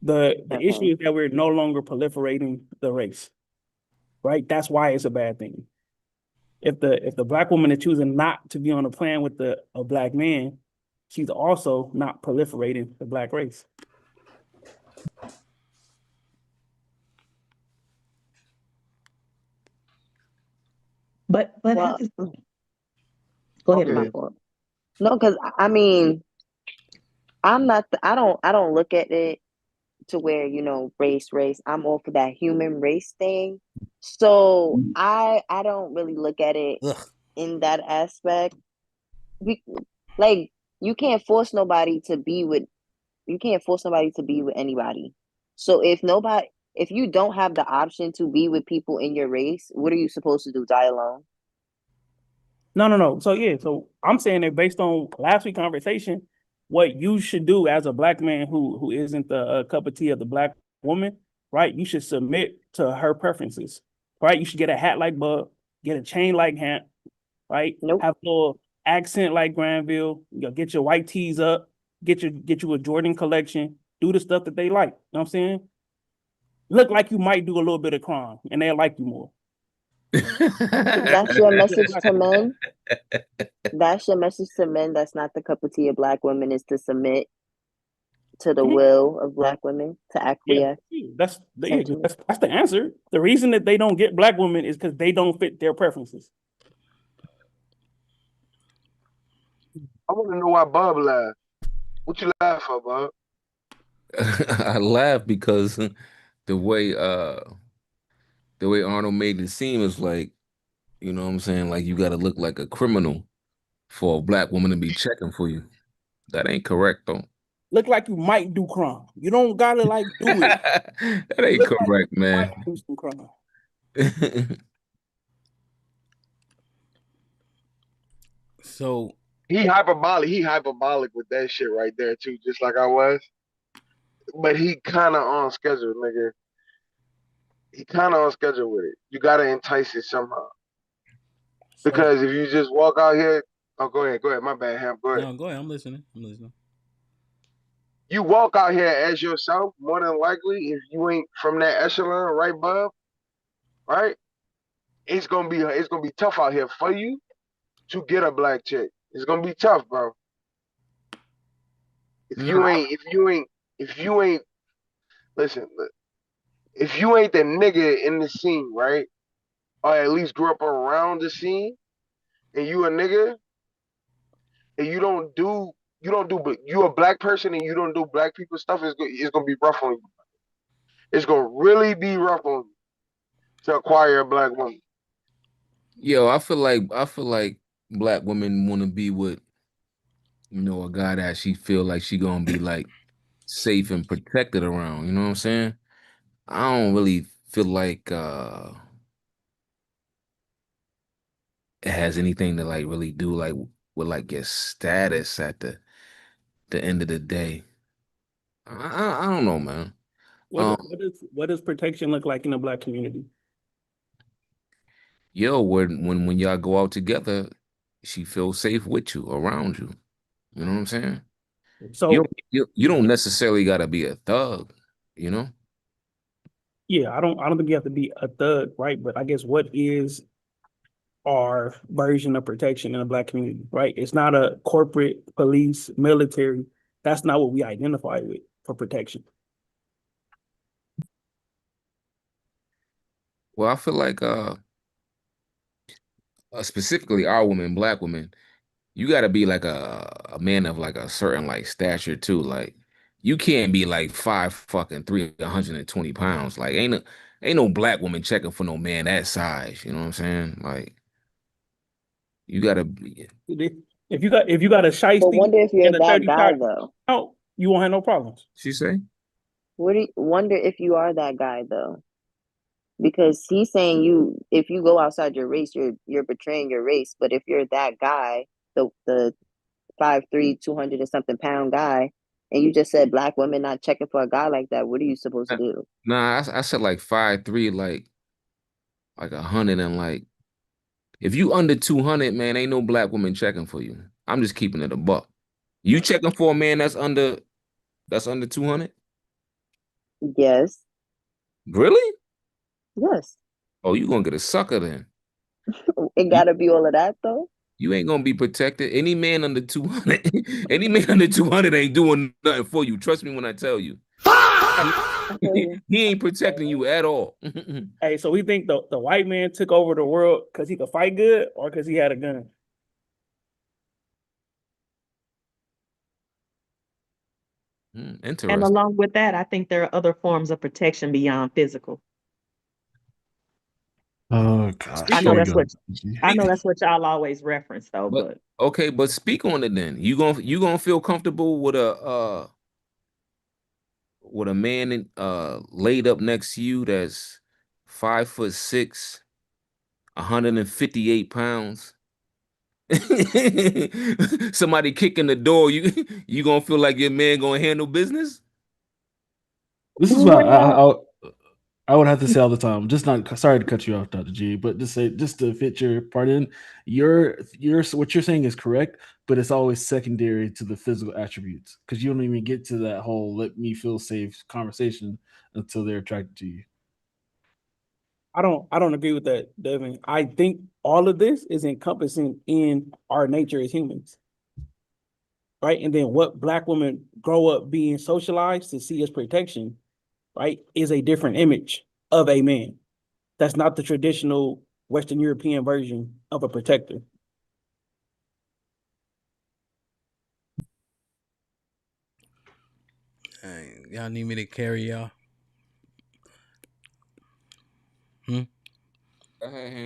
The issue Okay. is that we're no longer proliferating the race, right? That's why it's a bad thing. If the black woman is choosing not to be on a plan with a black man, she's also not proliferating the black race. But Well, go ahead, my Amaya. fault. No, because I mean, I don't look at it to where, race. I'm all for that human race thing. So I don't really look at it ugh. in that aspect. We like you can't force nobody to be with you can't force nobody to be with anybody. So if you don't have the option to be with people in your race, what are you supposed to do? Die alone? No. So yeah, so I'm saying that based on last week's conversation, what you should do as a black man who isn't the cup of tea of the black woman, right? You should submit to her preferences, right? You should get a hat like Bub, get a chain like Hamp, right? Nope. Have a little accent like Granville. Get your white tees up, get you a Jordan collection, do the stuff that they like. You know what I'm saying? Look like you might do a little bit of crime, and they'll like you more. That's your message to men. That's your message to men. That's not the cup of tea of black women is to submit to the will of black women, to Yeah, acquiesce. Essentially. that's the answer. The reason that they don't get black women is because they don't fit their preferences. I want to know why Bob laughed. What you laugh for, Bob? I laugh because the way uh the way Arnold made it seem is like, you know what I'm saying? Like you gotta look like a criminal for a black woman to be checking for you. That ain't correct though. Look like you might do crime. You don't gotta like do it. That ain't Look like correct, you man. might do some crime. So He hyperbolic. He hyperbolic with that shit right there too, just like I was. But he kind of on schedule, nigga. He kind of on schedule with it. You gotta entice it somehow. Because if you just walk out here, oh, go ahead. My bad, Ham. Go ahead. No, go ahead. I'm listening. You walk out here as yourself, more than likely, if you ain't from that echelon, right, Bob? Right? It's gonna be tough out here for you to get a black chick. It's gonna be tough, bro. If you ain't listen, if you ain't the nigga in the scene, right? Or at least grew up around the scene, and you a nigga, and you a black person and you don't do black people stuff, it's gonna be rough on you. It's gonna really be rough on you to acquire a black woman. Yo, I feel like black women want to be with, a guy that she feel like she gonna be like safe and protected around. You know what I'm saying? I don't really feel like it has anything to like really do like with like your status at the end of the day. I don't know, man. What does protection look like in the black community? Yo, when y'all go out together, she feels safe with you, around you. You know what I'm saying? So You don't necessarily gotta be a thug, you know? yeah, I don't think you have to be a thug, right? But I guess what is our version of protection in the black community, right? It's not a corporate, police, military. That's not what we identify with for protection. Well, I feel like specifically our women, black women, you gotta be like a man of like a certain like stature too. Like you can't be like 120 pounds. Like ain't no black woman checking for no man that size. You know what I'm saying? Like you gotta be. If you got a But shiesty wonder if you're and a that 30 guy shot though. out, you won't have no problems. She say? Wonder if you are that guy though. Because he's saying if you go outside your race, you're betraying your race. But if you're that guy, the 5'3", 200 and something pound guy, and you just said black women not checking for a guy like that, what are you supposed to do? Nah, I said like 5'3", like 100 and like if you under 200, man, ain't no black woman checking for you. I'm just keeping it a buck. You checking for a man that's under 200? Yes. Really? Yes. Oh, you gonna get a sucker then. It gotta be all of that though. You ain't gonna be protected. Any man under 200, any man under 200 ain't doing nothing for you. Trust me when I tell you. He ain't protecting you at all. Hey, so we think the white man took over the world because he could fight good or because he had a gun? And Interesting. along with that, I think there are other forms of protection beyond physical. Oh gosh, I know here we that's go. what y'all always reference though, but Okay, but speak on it then. You gonna feel comfortable with a man laid up next to you that's 5'6", 158 pounds. Somebody kicking the door, you gonna feel like your man gonna handle business? This is what I would have to say all the time. Just not sorry to cut you off, Dr. G, but just to fit your part in, your what you're saying is correct, but it's always secondary to the physical attributes because you don't even get to that whole "let me feel safe" conversation until they're attracted to you. I don't agree with that, Devin. I think all of this is encompassing in our nature as humans. Right. And then what black women grow up being socialized to see as protection, right, is a different image of a man. That's not the traditional Western European version of a protector. Y'all need me to carry y'all?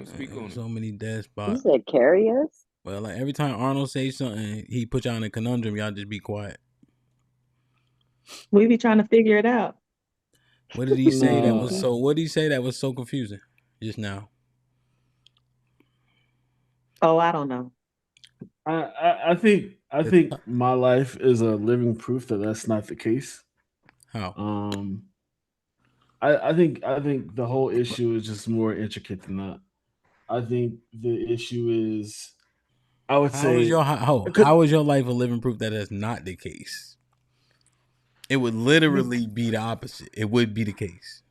Speak on it. So many dead You spots. said carry us? Well, like every time Arnold says something, he put y'all in a conundrum. Y'all just be quiet. we be trying to figure it out. What did he say that was No. so? What did he say that was so confusing just now? Oh, I don't know. I think my life is a living proof that that's not the case. How? I think the whole issue is just more intricate than that. I think the issue is, I would How is say, how is your life a living proof that that's not the case? It would literally be the opposite. It would be the case.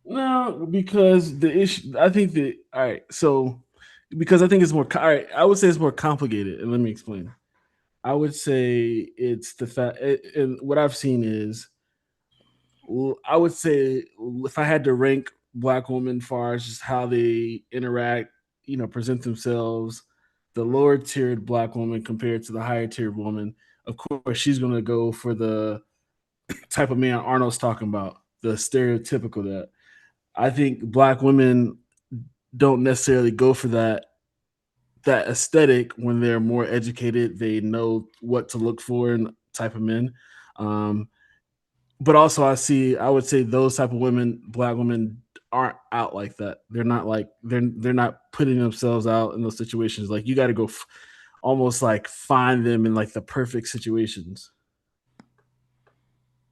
no, because the issue. I think that all right. So because I think it's more. All right, I would say it's more complicated, and let me explain. I would say it's the fact, and what I've seen is, I would say if I had to rank black women far as just how they interact, present themselves, the lower tiered black woman compared to the higher tiered woman, of course, she's going to go for the type of man Arnold's talking about, the stereotypical that. I think black women don't necessarily go for that aesthetic when they're more educated. They know what to look for in type of men. But also I would say those type of women, black women, aren't out like that. They're not like they're not putting themselves out in those situations. Like you got to go almost like find them in like the perfect situations.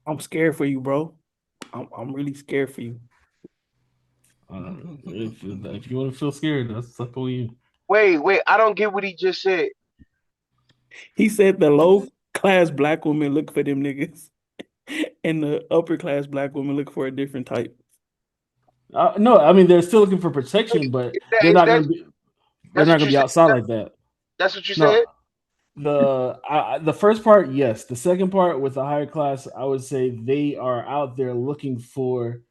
I'm scared for you, bro. I'm really scared for you. If you want to feel scared, that's up on you. Wait, I don't get what he just said. He said the low class black women look for them niggas, and the upper class black women look for a different type. No, I mean they're still looking for protection, but they're not going to be. They're That's not what going to you be said? outside like that. That's what you No, said? the first part, yes. The second part with the higher class, I would say they are out there looking for,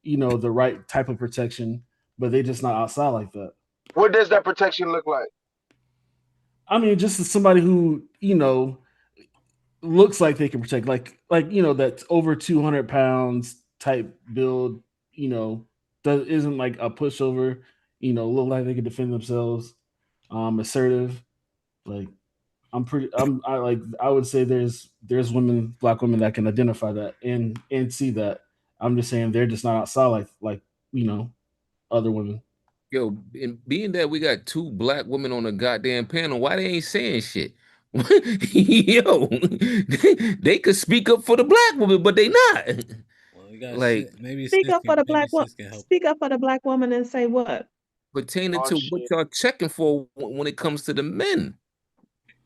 the right type of protection, but they just not outside like that. What does that protection look like? I mean, just as somebody who looks like they can protect, like that's over 200 pounds type build, that isn't like a pushover, look like they can defend themselves, assertive. Like I would say there's black women that can identify that and see that. I'm just saying they're just not outside like other women. Yo, and being that we got two black women on the goddamn panel, why they ain't saying shit? Yo, they could speak up for the black woman, but they not. Well, you got Like maybe Speak up for the maybe black woman. sis can help. Speak up for the black woman and say what? pertaining Oh to what shit. y'all checking for when it comes to the men.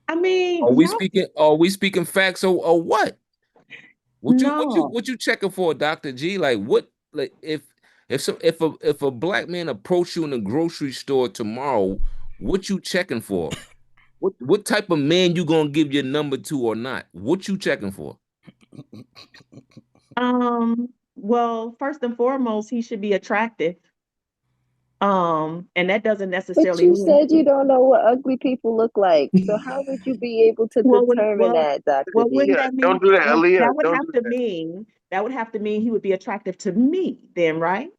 I mean, Are we y'all speaking? Are we speaking facts or what? no. What you checking for, Dr. G? Like what? Like if a black man approach you in the grocery store tomorrow, what you checking for? What type of man you gonna give your number to or not? What you checking for? Well, first and foremost, he should be attractive. And that doesn't But necessarily you mean said you don't know what ugly people look like. So how would you be able to well, determine that, Dr. wouldn't G? Yeah, that mean don't do that, Aaliyah. that would Don't have do to that. mean he would be attractive to me then, right?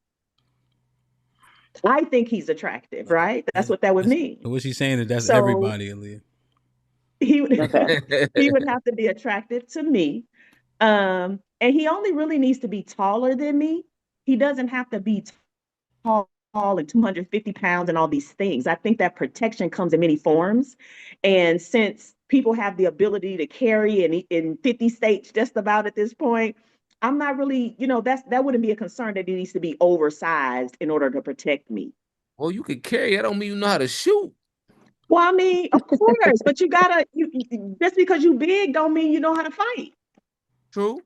I think he's attractive, right? That's what that would mean. What she's saying is that's So everybody, Aaliyah. he would Okay. he would have to be attractive to me. And he only really needs to be taller than me. He doesn't have to be tall and 250 pounds and all these things. I think that protection comes in many forms. And since people have the ability to carry in 50 states just about at this point, I'm not really, that wouldn't be a concern that he needs to be oversized in order to protect me. Well, you can carry. I don't mean you know how to shoot. Well, I mean, of course, but you gotta, just because you big don't mean you know how to fight. True.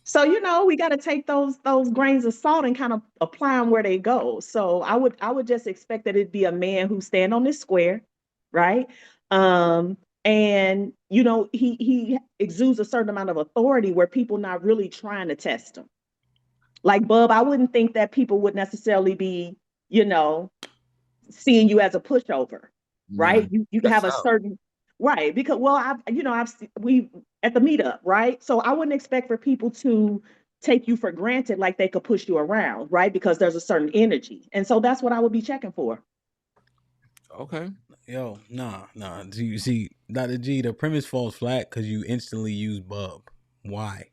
So we got to take those grains of salt and kind of apply them where they go. So I would just expect that it'd be a man who stand on this square, right? And he exudes a certain amount of authority where people not really trying to test him. Like Bub, I wouldn't think that people would necessarily be, seeing you as a pushover, Nah, right? You have that's a out. certain right because we at the meetup, right? So I wouldn't expect for people to take you for granted like they could push you around, right? Because there's a certain energy, and so that's what I would be checking for. Okay. Yo, nah. You see, Dr. G, the premise falls flat because you instantly use Bub. Why?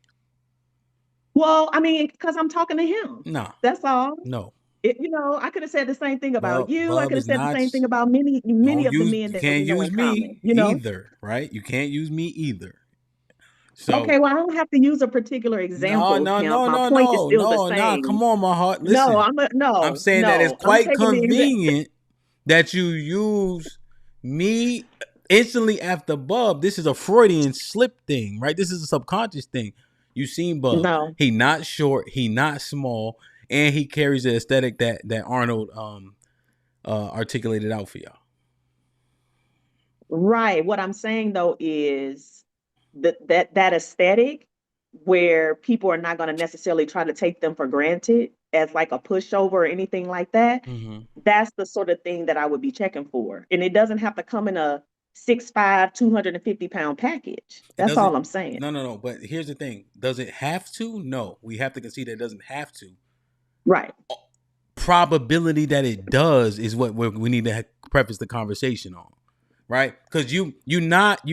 Well, I mean, because I'm talking to him. Nah. That's all. No. I could have said the same thing about you. I Bub could have is said the not. same thing about many of the men You that we can't know in use me common. either, right? You can't use me either. So Okay, well, I don't have to use a particular no, example, no, Kemp. no, My no, point is no, still the no, nah. same. Come on, my heart. No, Listen, I'm saying that it's I'm quite taking the convenient that you use me instantly after Bub. This is a Freudian slip thing, right? This is a subconscious thing. You seen Bub. No. He not short, he not small, and he carries the aesthetic that Arnold articulated out for y'all. Right. What I'm saying though is that aesthetic where people are not going to necessarily try to take them for granted as like a pushover or anything like that. Mm-hmm. That's the sort of thing that I would be checking for. And it doesn't have to come in a 6'5", 250-pound package. That's all I'm saying. No. But here's the thing. Does it have to? No. We have to concede that it doesn't have to. Right. Probability that it does is what we need to preface the conversation on. Right? Because you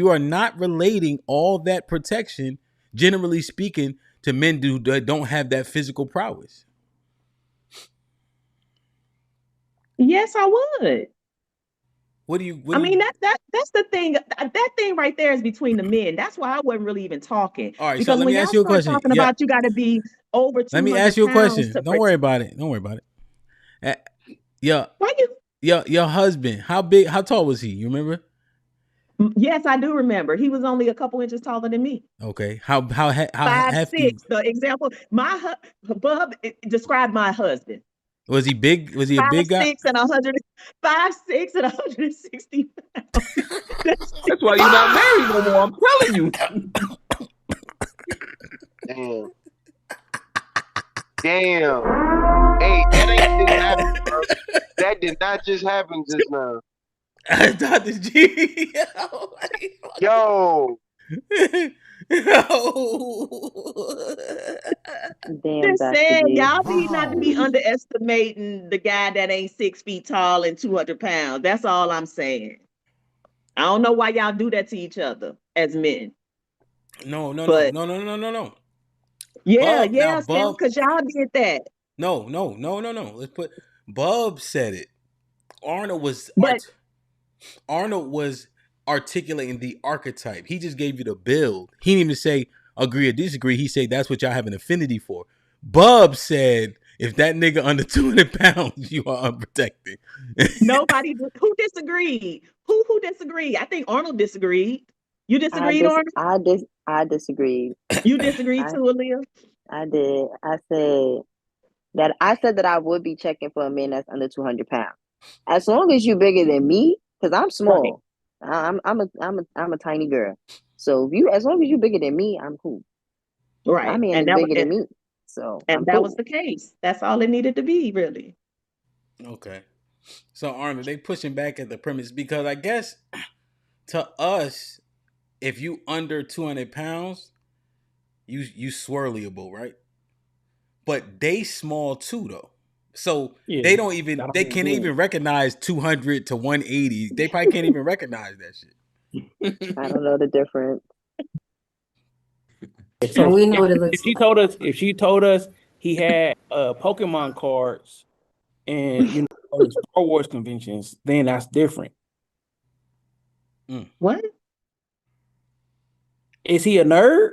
are not relating all that protection, generally speaking, to men that don't have that physical prowess. Yes, I would. I mean, that's the thing. That thing right there is between the men. That's why I wasn't really even talking. All right, so because let when me y'all ask you a start question. talking about you got to be over 200 Let me ask you a pounds question. to Don't worry about it. Your husband, how tall was he? You remember? Yes, I do remember. He was only a couple inches taller than me. Okay. How 5'6". The example, Bub described my husband. Was he big? Was he a big guy? 5'6" and 160 pounds. That's why you're not married no more. I'm telling you. Damn. Hey, that ain't just happened, bro. That did not just happen just now. Dr. G. Yo. Damn, Just Dr. saying, G. y'all need not to be underestimating the guy that ain't 6 feet tall and 200 pounds. That's all I'm saying. I don't know why y'all do that to each other as men. No. But yeah, Now Sam, Bub. because y'all did that. No. Let's put Bub said it. Arnold was But Arnold was articulating the archetype. He just gave you the build. He didn't even say agree or disagree. He said that's what y'all have an affinity for. Bub said if that nigga under 200 pounds, you are unprotected. nobody who disagreed. Who disagreed? I think Arnold disagreed. You disagreed, Arnold? I disagreed. You disagreed I too, Aaliyah? I did. I said that I would be checking for a man that's under 200 pounds. As long as you bigger than me, because I'm Right. small. I'm a tiny girl. So as long as you bigger than me, I'm cool. My Right. man And is that was bigger than me. So I'm that was cool. the case. That's all it needed to be, really. Okay. So Arnold, they pushing back at the premise because I guess to us, if you under 200 pounds, you swirlyable, right? But they small too though. So Yeah, they can't good. even recognize 200 to 180. They probably can't even recognize that shit. I don't know the difference. So we know what it if looks she like. told us he had Pokemon cards and Star Wars conventions, then that's different. What? Is he a nerd?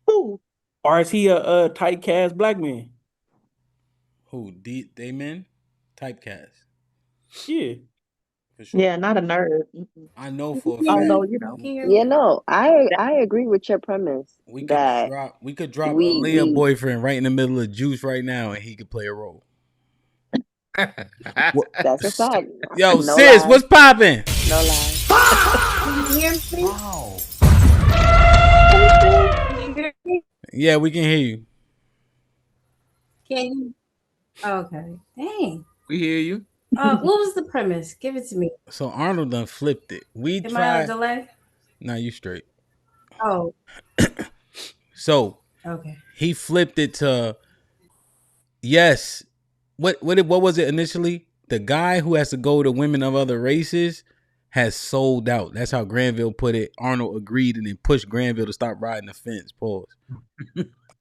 Who? Or is he a tight cast black man? Who? They men? Typecast. Yeah. For sure. Yeah, not a nerd. I know for a fact. Although, Yeah, no, I agree with your premise We could that drop a Leah boyfriend right in the middle of Juice right now and he could play a role. that's a fact. Yo, No sis, lie. what's popping? No lie. Can you hear me? Wow. Can you hear me? Yeah, we can hear you. Can you? Okay. Dang. We hear you. What was the premise? Give it to me. So Arnold done flipped it. We Am I on a tried. delay? Nah, you straight. Oh, So okay. he flipped it to yes. What was it initially? The guy who has to go to women of other races has sold out. That's how Granville put it. Arnold agreed and then pushed Granville to stop riding the fence. Pause.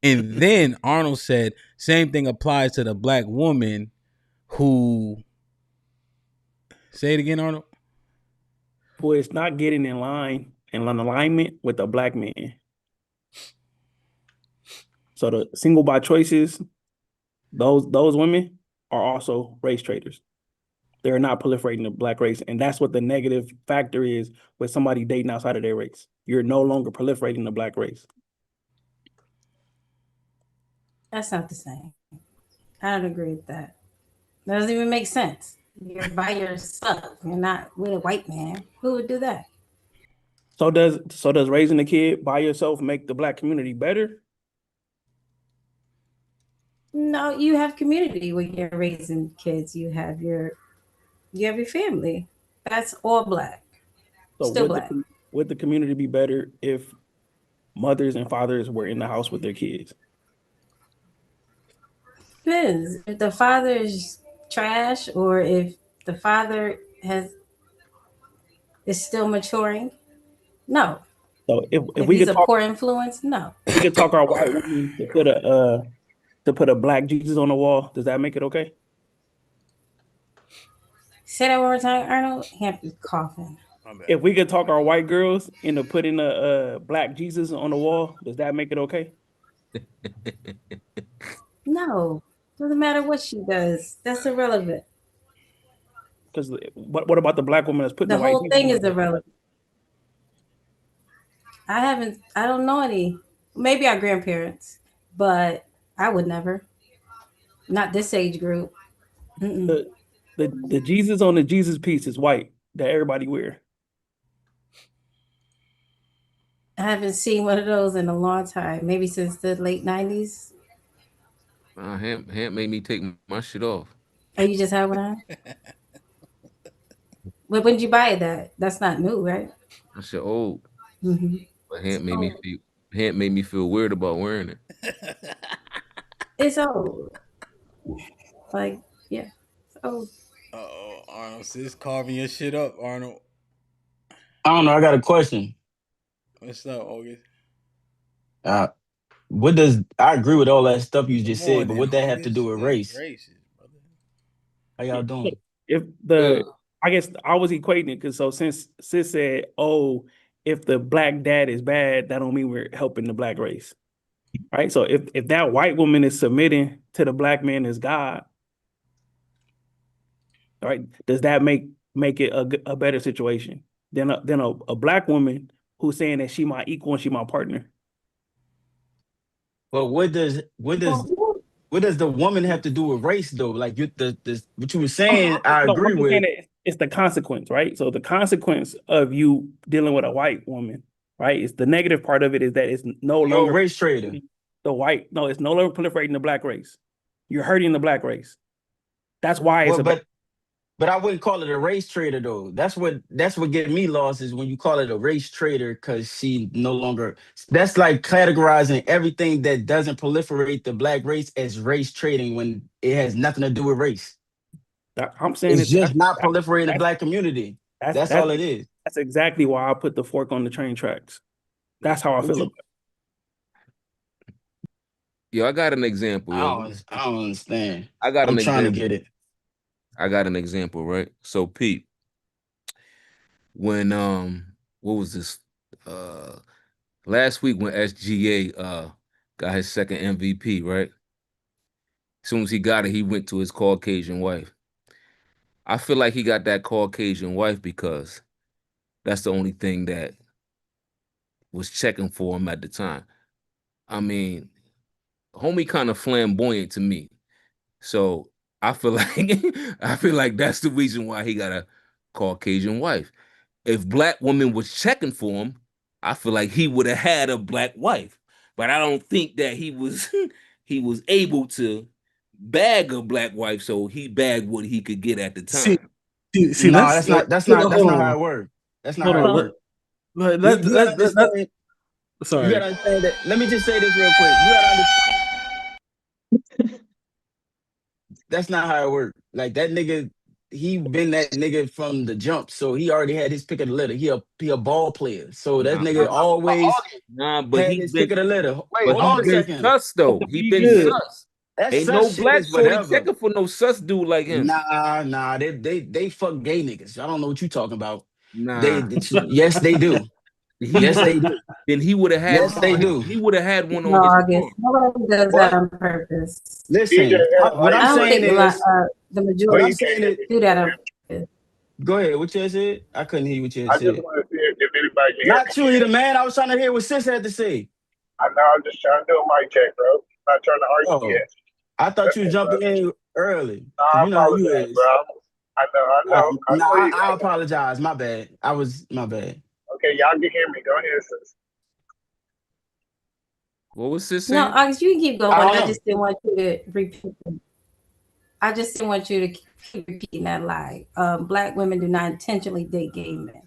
And then Arnold said, same thing applies to the black woman who say it again, Arnold. Who is not getting in line and in alignment with the black man. So the single by choices, those women are also race traders. They're not proliferating the black race. And that's what the negative factor is with somebody dating outside of their race. You're no longer proliferating the black race. That's not the same. I don't agree with that. That doesn't even make sense. You're by yourself. You're not with a white man. Who would do that? So does raising a kid by yourself make the black community better? No, you have community when you're raising kids. You have your family. That's all black. So Still black. would the community be better if mothers and fathers were in the house with their kids? Depends. If the father is trash or if the father is still maturing, no. So if If we he's could a talk, poor influence, no. we could talk our white women to put a black Jesus on the wall. Does that make it okay? Say that one more time, Arnold. Hamp is coughing. If we could talk our white girls into putting a black Jesus on the wall, does that make it okay? No. Doesn't matter what she does. That's irrelevant. Because what about the black woman that's putting The the white whole Jesus thing on is the wall? irrelevant. I don't know any. Maybe our grandparents, but I would never. Not this age group. The Jesus on the Jesus piece is white that everybody wear. I haven't seen one of those in a long time. Maybe since the late 90s. Hamp made me take my shit off. Oh, you just have one on? When did you buy that? That's not new, right? That shit old. Mm-hmm. But Hamp made me feel weird about wearing it. It's old. Like, yeah. It's old. Uh-oh, Arnold, sis carving your shit up, Arnold. I don't know. I got a question. What's up, August? What does I agree with all that stuff you just Come said, on but then, what that have to do August. with That's race? racist, brother. How y'all doing? If I guess I was equating it because since sis said, "Oh, if the black dad is bad, that don't mean we're helping the black race." Right. So if that white woman is submitting to the black man as God, right, does that make it a better situation than a black woman who's saying that she my equal and she my partner? But what does the woman have to do with race though? Like what you were saying, I No, agree I'm just saying with. that it's the consequence, right? So the consequence of you dealing with a white woman, right? It's the negative part of it is that it's no You're a longer race trader. it's no longer proliferating the black race. You're hurting the black race. That's why it's Well, but I wouldn't call it a race trader though. That's what get me lost is when you call it a race trader because she no longer. That's like categorizing everything that doesn't proliferate the black race as race trading when it has nothing to do with race. I'm saying It's just not proliferating the black community. That's all it is. That's exactly why I put the fork on the train tracks. That's how I feel about it. Yo, I got an example, yo. I don't understand. I'm trying to get it. I got an example, right? So Pete, when what was this? Last week when SGA got his second MVP, right? As soon as he got it, he went to his Caucasian wife. I feel like he got that Caucasian wife because that's the only thing that was checking for him at the time. I mean, homie kind of flamboyant to me. So I feel like that's the reason why he got a Caucasian wife. If black woman was checking for him, I feel like he would have had a black wife. But I don't think that he was he was able to bag a black wife, so he bagged what he could get at the time. See, No, that's that's not how it works. That's not how it works. You gotta understand. Sorry. You gotta understand that. Let me just say this real quick. You gotta understand. That's not how it works. Like that nigga, he been that nigga from the jump, so he already had his pick of the litter. He a ball player, so that nigga always but had he his been, pick of the litter. but Hold on he a been second. sus though. He been good. sus. That Ain't sus no shit black is shorty whatever. checking for no sus dude like him. Nah, they fuck gay niggas. I don't know what you talking about. Nah. Yes, they do. Yes, they do. Then he would have had. Yes, they do. He would have had one No, on his August. arm. Nobody does that on purpose. Listen, what I'm I don't saying think is, the what majority I'm saying is, do that on purpose. go ahead. What you said? I couldn't hear what you I just said. want to see if anybody can hear Not me. you either, man. I was trying to hear what sis had to say. I know I'm just trying to do a mic check, bro. I'm not trying to argue yet. I thought you was jumping in early. No, I You know how you apologize, is. bro. I know. I apologize. My bad. My bad. Okay, y'all can hear me. Go ahead, sis. What was this No, saying? August, you can keep going. I I know. just didn't want you to repeat it. I just didn't want you to keep repeating that lie. Black women do not intentionally date gay men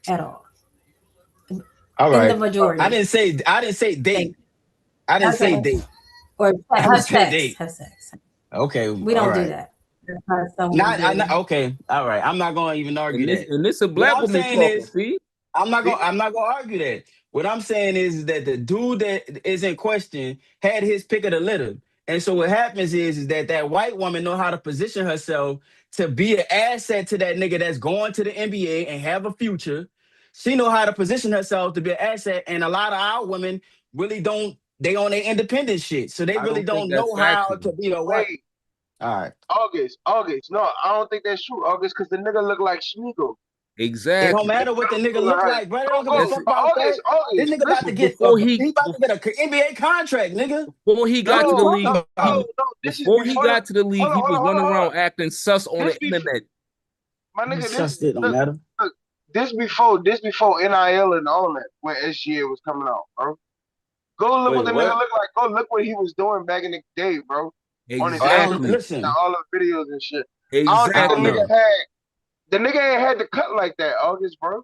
at all. All In right. the majority. I didn't say date. I didn't say date. Or I have didn't say sex. date. Have sex. Okay. We don't do that. That's not something we do. Okay. All right. I'm not going to even argue that. And this a What black I'm woman saying talking, is, see? I'm not going to argue that. What I'm saying is that the dude that is in question had his pick of the litter. And so what happens is that white woman know how to position herself to be an asset to that nigga that's going to the NBA and have a future. She know how to position herself to be an asset, and a lot of our women really don't. They on their independent shit, so they really don't know how to be a white. Wait, All right. August. No, I don't think that's true, August, because the nigga look like Schmeagle. It don't Exactly. matter what the nigga look like, bro. They don't give a fuck about that. This nigga about to listen, get he about to get an NBA contract, nigga. Before he got to the league, before he got to the league, he was running around acting sus on the internet. My nigga, sus it don't matter. This before NIL and all that when SGA was coming out, bro. Go look what the nigga look like. Go look what he was doing back in the day, bro. On his Exactly. all the videos and shit. Exactly. I don't think the nigga ain't had the cut like that, August, bro.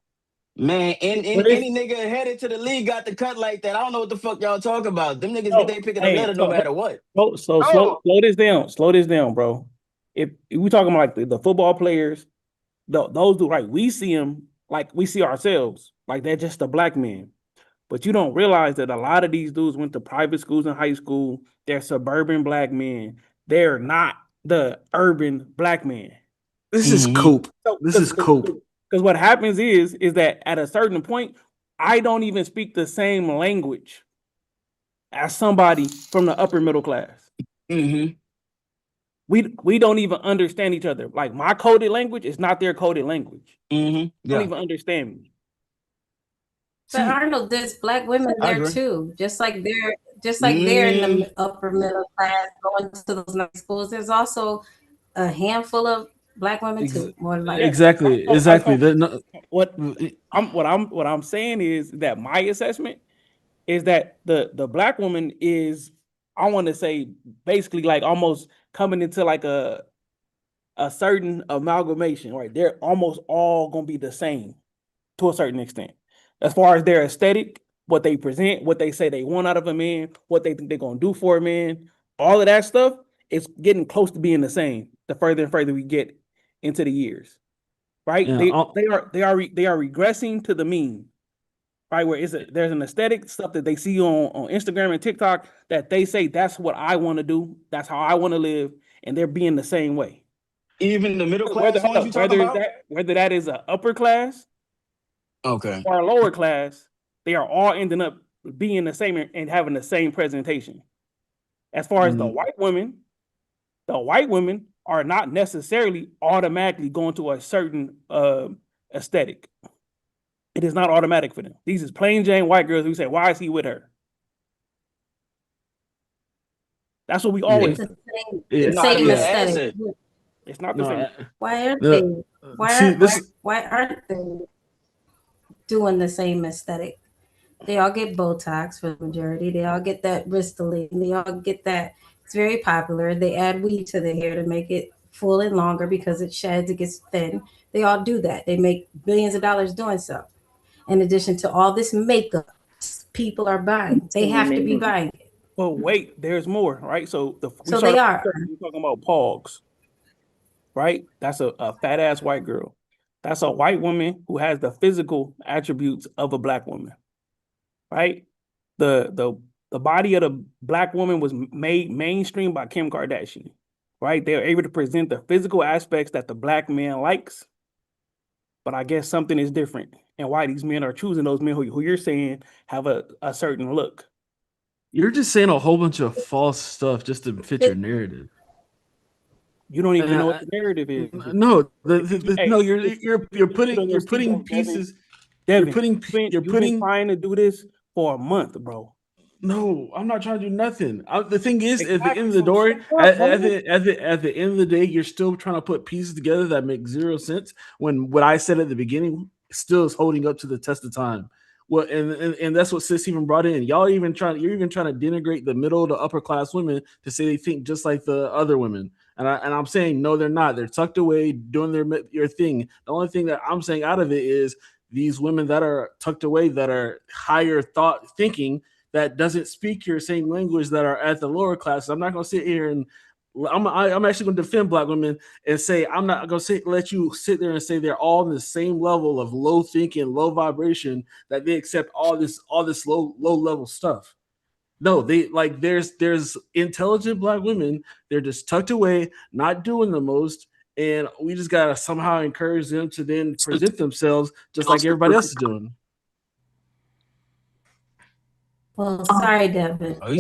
Man, any nigga headed to the league got the cut like that. I don't know what the fuck y'all talking about. Them niggas get they pick of the litter no matter what. Slow this down. Slow this down, bro. If we talking about like the football players, those do right. We see them like we see ourselves, like they're just a black man. But you don't realize that a lot of these dudes went to private schools in high school. They're suburban black men. They're not the urban black man. This is cope. So, This is cope. Because what happens is that at a certain point, I don't even speak the same language as somebody from the upper middle class. We don't even understand each other. Like my coded language is not their coded language. Don't even understand me. But Arnold, there's black women there too. Just like they're in the upper middle class going to those nice schools. There's also a handful of black women too. More like Exactly. What I'm saying is that my assessment is that the black woman is, I want to say, basically like almost coming into like a certain amalgamation, right? They're almost all gonna be the same to a certain extent, as far as their aesthetic, what they present, what they say they want out of a man, what they think they're gonna do for a man. All of that stuff is getting close to being the same. The further and further we get into the years, right? Yeah, they are regressing to the mean, right? Where there's an aesthetic stuff that they see on Instagram and TikTok that they say that's what I want to do, that's how I want to live, and they're being the same way. Even the middle class ones you talking about? Whether that is an upper class, okay, or a lower class, they are all ending up being the same and having the same presentation. As far as the white women are not necessarily automatically going to a certain aesthetic. It is not automatic for them. These is plain Jane white girls who say, "Why is he with her?" That's what we always. The same aesthetic. It's not the same. Why aren't they? Why aren't they doing the same aesthetic? They all get Botox for the majority. They all get that Bristolene. They all get that. It's very popular. They add weave to the hair to make it full and longer because it sheds, it gets thin. They all do that. They make billions of dollars doing so. In addition to all this makeup, people are buying. They have to be buying it. Well, wait, there's more, right? So we're talking about Pogs, right? That's a fat ass white girl. That's a white woman who has the physical attributes of a black woman, right? The body of the black woman was made mainstream by Kim Kardashian, right? They're able to present the physical aspects that the black man likes, but I guess something is different, and why these men are choosing those men who you're saying have a certain look. You're just saying a whole bunch of false stuff just to fit your narrative. You don't even know what the narrative is. No, you're putting pieces. Devin, you've been trying to do this for a month, bro. No, I'm not trying to do nothing. The thing is, at the end of the door, at the end of the day, you're still trying to put pieces together that make zero sense. When what I said at the beginning still is holding up to the test of time. Well, and that's what Sis even brought in. You're even trying to denigrate the middle to upper class women to say they think just like the other women. And I'm saying no, they're not. They're tucked away doing their thing. The only thing that I'm saying out of it is these women that are tucked away, that are higher thought thinking, that doesn't speak your same language, that are at the lower classes. I'm not going to sit here and I'm actually going to defend black women and say I'm not going to let you sit there and say they're all in the same level of low thinking, low vibration, that they accept all this low level stuff. No, there's intelligent black women. They're just tucked away, not doing the most, and we just gotta somehow encourage them to then present themselves just like everybody else is doing. Well, sorry, Devin, but I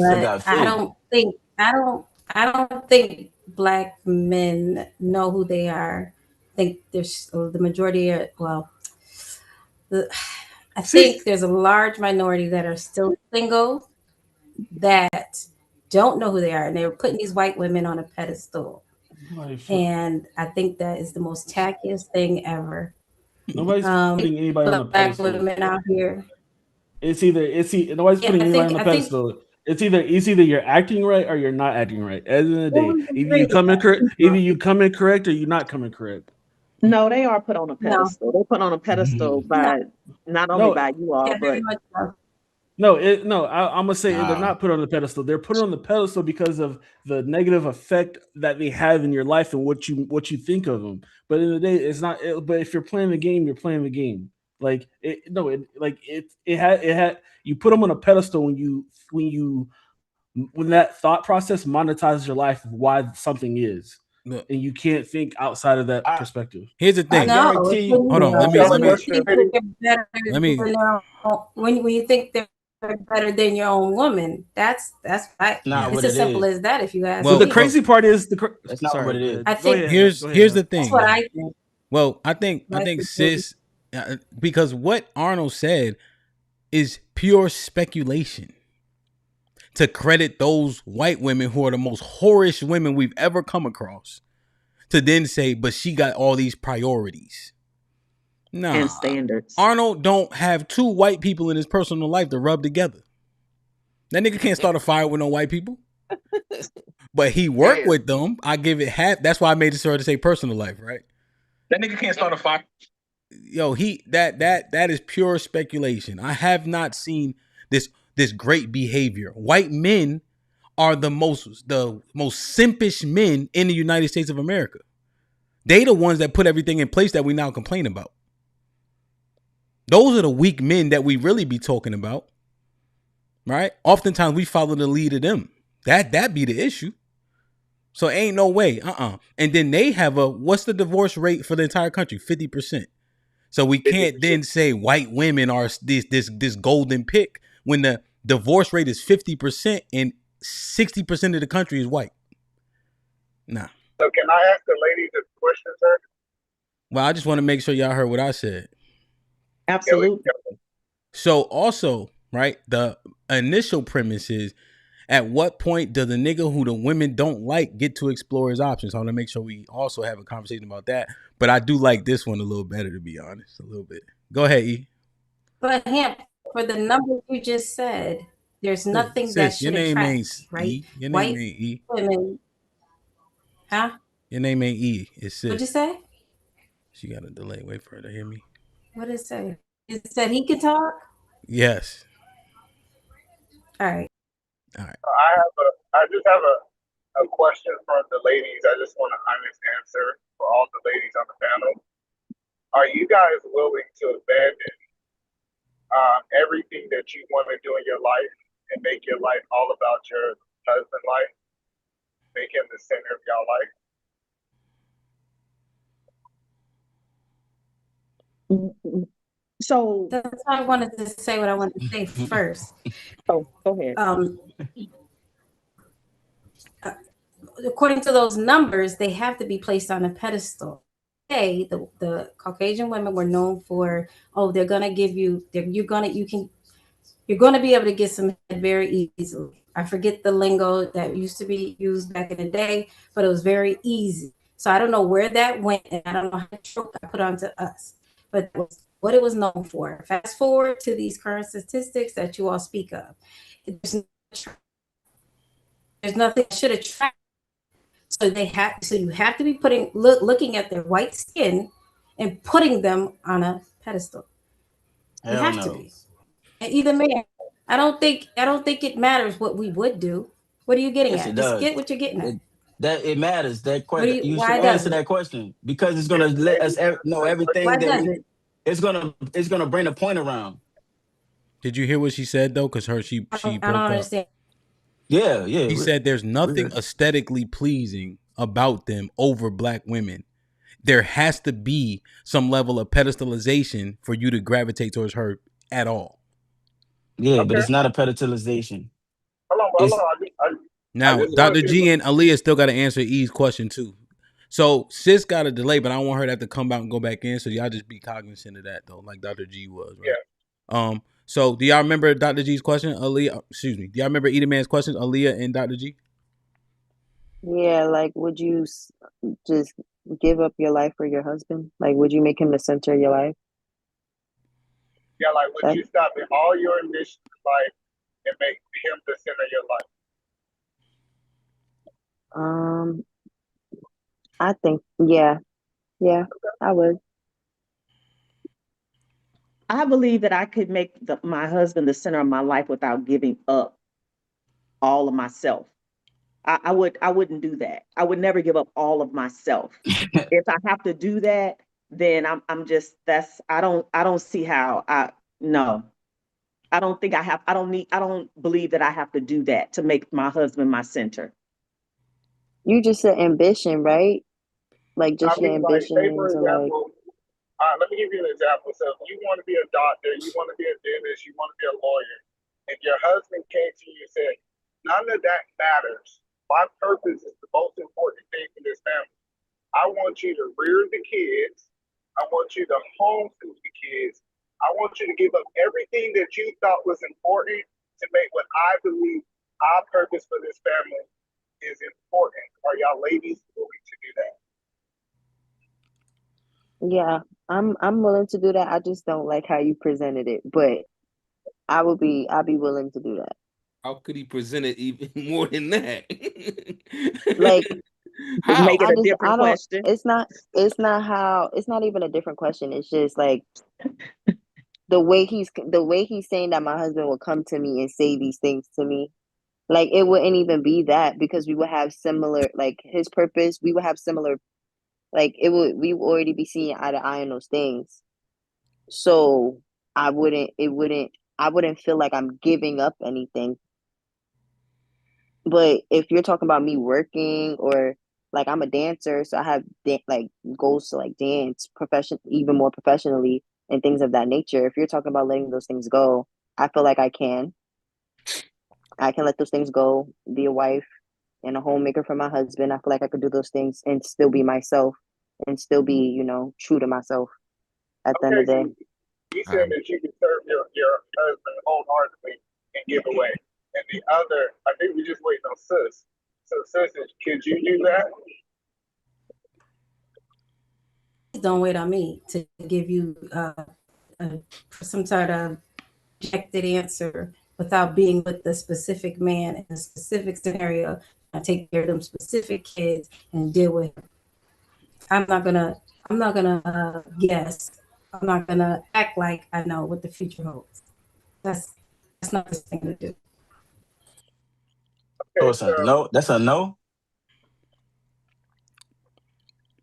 don't think black men know who they are. I think there's the majority are, I think there's a large minority that are still single that don't know who they are, and they're putting these white women on a pedestal. And I think that is the most tackiest thing ever. Nobody's putting anybody on a pedestal. Black women out here. Nobody's putting anybody on a pedestal. It's either you're acting right or you're not acting right. At the end of the day, either you come in correct or you're not coming correct. No, they are put on a pedestal. They're put on a pedestal by not only by you all, but I'm gonna say they're not put on the pedestal. They're put on the pedestal because of the negative effect that they have in your life and what you think of them. But in the day, it's not. But if you're playing the game, you're playing the game. Like it had you put them on a pedestal when that thought process monetizes your life of why something is, Look, and you can't think outside of that perspective. here's the I thing. No, guarantee you. Hold on. when you think they're better Let than me. their own, when you think they're better than your own woman, that's right. Not Yeah. what It's as it simple is. as that. If you ask Well, the me, crazy part is That's not what sorry. it Go is. ahead. I Go think ahead. Here's Go ahead. here's the Hemp. that's thing what though. I think. Well, I think Right? sis, because what Arnold said is pure speculation to credit those white women who are the most whorish women we've ever come across to then say, but she got all these priorities. Nah, and standards. Arnold don't have two white people in his personal life to rub together. That nigga can't start a fire with no white people. But he worked with them. I give it half. That's why I made sure to say personal life, right? That nigga can't start a fire. Yo, that is pure speculation. I have not seen this great behavior. White men are the most simpish men in the United States of America. They the ones that put everything in place that we now complain about. Those are the weak men that we really be talking about, right? Oftentimes we follow the lead of them. That be the issue. So ain't no way, And then they have what's the divorce rate for the entire country? 50%. So we can't then say white women are this golden pick when the divorce rate is 50% and 60% of the country is white. Nah. So can I ask the ladies a question, sir? Well, I just want to make sure y'all heard what I said. Absolutely. So also, right, the initial premise is at what point does the nigga who the women don't like get to explore his options? I want to make sure we also have a conversation about that. But I do like this one a little better, to be honest, a little bit. Go ahead, E. But him, for the number you just said, there's nothing that Sis, your should name attract, ain't right? E. Your name White ain't E. women, huh? Your name ain't E. It's Sis. What'd you say? She got a delay. Wait for her to hear me. What did it say? It said he could talk. Yes. All right. I just have a question from the ladies. I just want an honest answer for all the ladies on the panel. Are you guys willing to abandon everything that you want to do in your life and make your life all about your husband life? Make him the center of your life? So that's why I wanted to say what I wanted to say first. Oh, go ahead. According to those numbers, they have to be placed on a pedestal. Hey, the Caucasian women were known for, they're gonna give you, you're gonna be able to get some head very easily. I forget the lingo that used to be used back in the day, but it was very easy. So I don't know where that went, and I don't know how much trope I put onto us, but that was what it was known for. Fast forward to these current statistics that you all speak of. There's nothing that should attract. So you have to be looking at their white skin and putting them on a pedestal. You have to be. And either man. I don't think it matters what we would do. What are you getting Yes, at? it Just does. get what you're getting at. That it matters. That question. You should why does answer that question because it's gonna let us know everything Why that does we. It's gonna bring a point around. Did you hear what she said though? Because she I broke don't up. understand. Yeah. He said there's nothing aesthetically pleasing about them over black women. There has to be some level of pedestalization for you to gravitate towards her at all. Yeah, but it's not a pedestalization. Hold on. Now, Dr. G and Aaliyah still got to answer E's question too. So sis got a delay, but I don't want her to have to come out and go back in. So y'all just be cognizant of that though, like Dr. G was, right? Yeah. So do y'all remember Dr. G's question? Aaliyah, excuse me. Do y'all remember Edie Man's questions? Aaliyah and Dr. G? Yeah, like would you just give up your life for your husband? Like would you make him the center of your life? Yeah, like would you stop in all your initiatives in life and make him the center of your life? I think yeah, I would. I believe that I could make my husband the center of my life without giving up all of myself. I wouldn't do that. I would never give up all of myself. If I have to do that, then I'm just I don't see how no. I don't believe that I have to do that to make my husband my center. You just said ambition, right? Like I just your mean, like, say for ambition to like. example, let me give you an example. So, if you want to be a doctor, you want to be a dentist, you want to be a lawyer, and your husband came to you and said, "None of that matters. My purpose is the most important thing for this family. I want you to rear the kids. I want you to homeschool the kids. I want you to give up everything that you thought was important to make what I believe our purpose for this family is important. Are y'all ladies willing to do that?" Yeah, I'm willing to do that. I just don't like how you presented it, but I'll be willing to do that. How could he present it even more than that? Like Make How? it a I different don't question. it's not even a different question. It's just like the way he's saying that my husband will come to me and say these things to me. Like it wouldn't even be that because we would have similar like his purpose, we would have similar like we would already be seeing eye to eye on those things. So I wouldn't feel like I'm giving up anything. But if you're talking about me working or like I'm a dancer, so I have like goals to like dance even more professionally and things of that nature. If you're talking about letting those things go, I feel like I can let those things go, be a wife and a homemaker for my husband. I feel like I could do those things and still be myself and still be, true to myself at the end Okay, of the so day. you said that you can serve your husband wholeheartedly and give away. And the other, I think we just waiting on sis. So sis, could you do that? Don't wait on me to give you some sort of projected answer without being with the specific man in a specific scenario. I take care of them specific kids and deal with them. I'm not gonna guess. I'm not gonna act like I know what the future holds. That's not the thing to do. So Okay, it's a no. That's a no.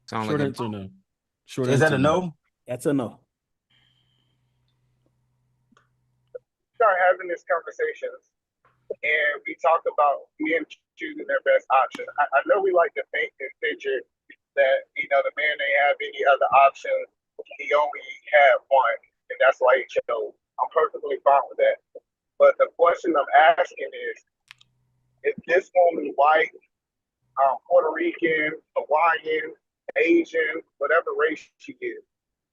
Sound Short like a answer, no. Short Is that answer, a no. no? That's a no. start having these conversations and we talk about men choosing their best option. I know we like to paint this picture that, the man ain't have any other option. He only had one, and that's why he chose. I'm perfectly fine with that. But the question I'm asking is this woman white, Puerto Rican, Hawaiian, Asian, whatever race she is,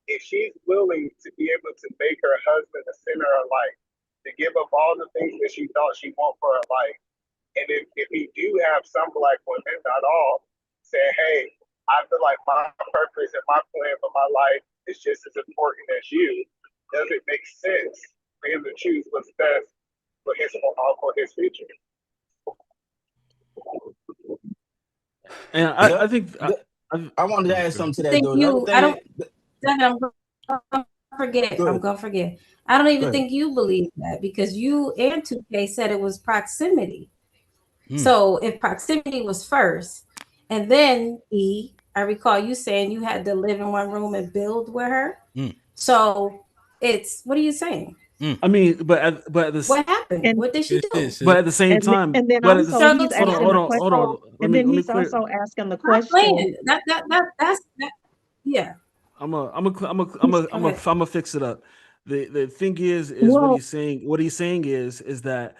if she's willing to be able to make her husband the center of her life, to give up all the things that she thought she want for her life, and if we do have some black women, not all, say, hey, I feel like my purpose and my plan for my life is just as important as you, does it make sense for him to choose what's best for his future? And I think I wanted to add something to that Think though. The other you? I thing, don't. I'm gonna forget. I'm gonna forget. I don't even think you believe that because you and 2K said it was proximity. So if proximity was first, and then I recall you saying you had to live in one room and build with her. So it's what are you saying? I mean, but this, What happened? And What did she do? but at the same time, and then but at this, also he's Struggle to asking get the hold question. on. Let And me then let me he's clear. also asking the not question. playing. That yeah. I'm a fix it up. The thing is Well, what he's saying is that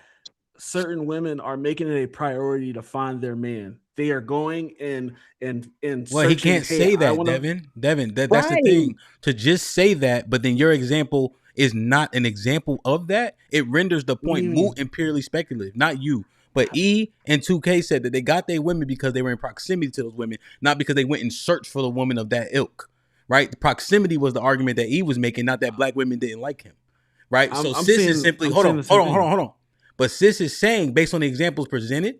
certain women are making it a priority to find their man. They are going and Well, he searching. can't Hey, say I that, want to. Devin. Devin, that's the right. thing. To just say that, but then your example is not an example of that. It renders the What do point you moot mean? and purely speculative. Not you, but E and 2K said that they got their women because they were in proximity to those women, not because they went and searched for the woman of that ilk. Right? The proximity was the argument that E was making, not that black women didn't like him. Right? So I'm sis is saying simply I'm saying the same thing. hold on. But sis is saying, based on the examples presented,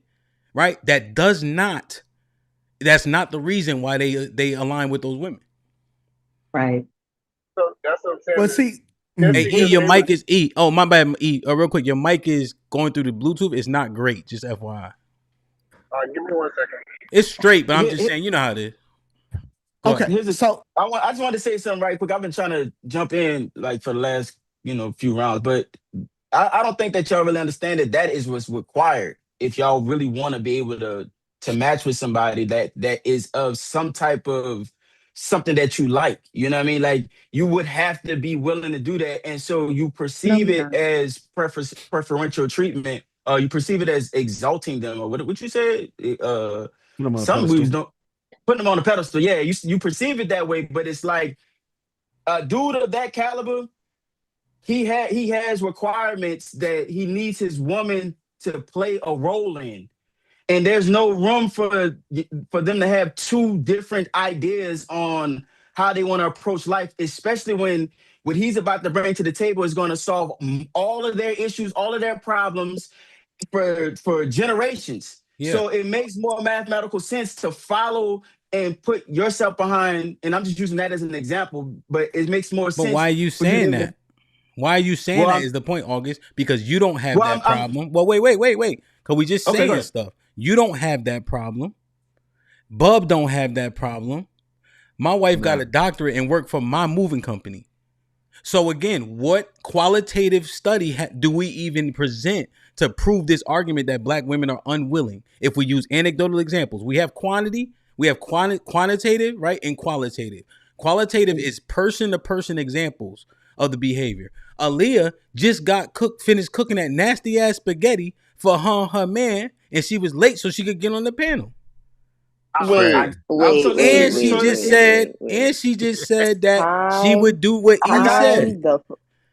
right, that's not the reason why they align with those women. Right. So that's what I'm saying. Well, see, Hey, E, your mic is E. Oh, my bad, E. Real quick, your mic is going through the Bluetooth. It's not great, just FYI. Give me 1 second. It's straight, but I'm just saying, you know how it is. Okay, I just wanted to say something right quick. I've been trying to jump in like for the last few rounds, but I don't think that y'all really understand that is what's required if y'all really want to be able to match with somebody that is of some type of something that you like. You know what I mean? Like you would have to be willing to do that, and so you perceive it as preferential treatment. You perceive it as exalting them, or what you said? Some we don't. Putting them on a pedestal, yeah, you perceive it that way, but it's like a dude of that caliber, he has requirements that he needs his woman to play a role in, and there's no room for them to have two different ideas on how they want to approach life, especially when what he's about to bring to the table is going to solve all of their issues, all of their problems for generations. Yeah. So it makes more mathematical sense to follow and put yourself behind, and I'm just using that as an example, but it makes more sense. But why are you saying that? Why are you saying that is the point, August? Because you don't have that problem. Well, wait. Because we just saying stuff. You don't have that problem. Bub don't have that problem. My wife got a doctorate and worked for my moving company. So again, what qualitative study do we even present to prove this argument that black women are unwilling? If we use anecdotal examples, we have quantity, we have quantitative, right, and qualitative. Qualitative is person-to-person examples of the behavior. Aaliyah just finished cooking that nasty ass spaghetti for her man, and she was late so she could get on the panel. And she just said that she would do what he said.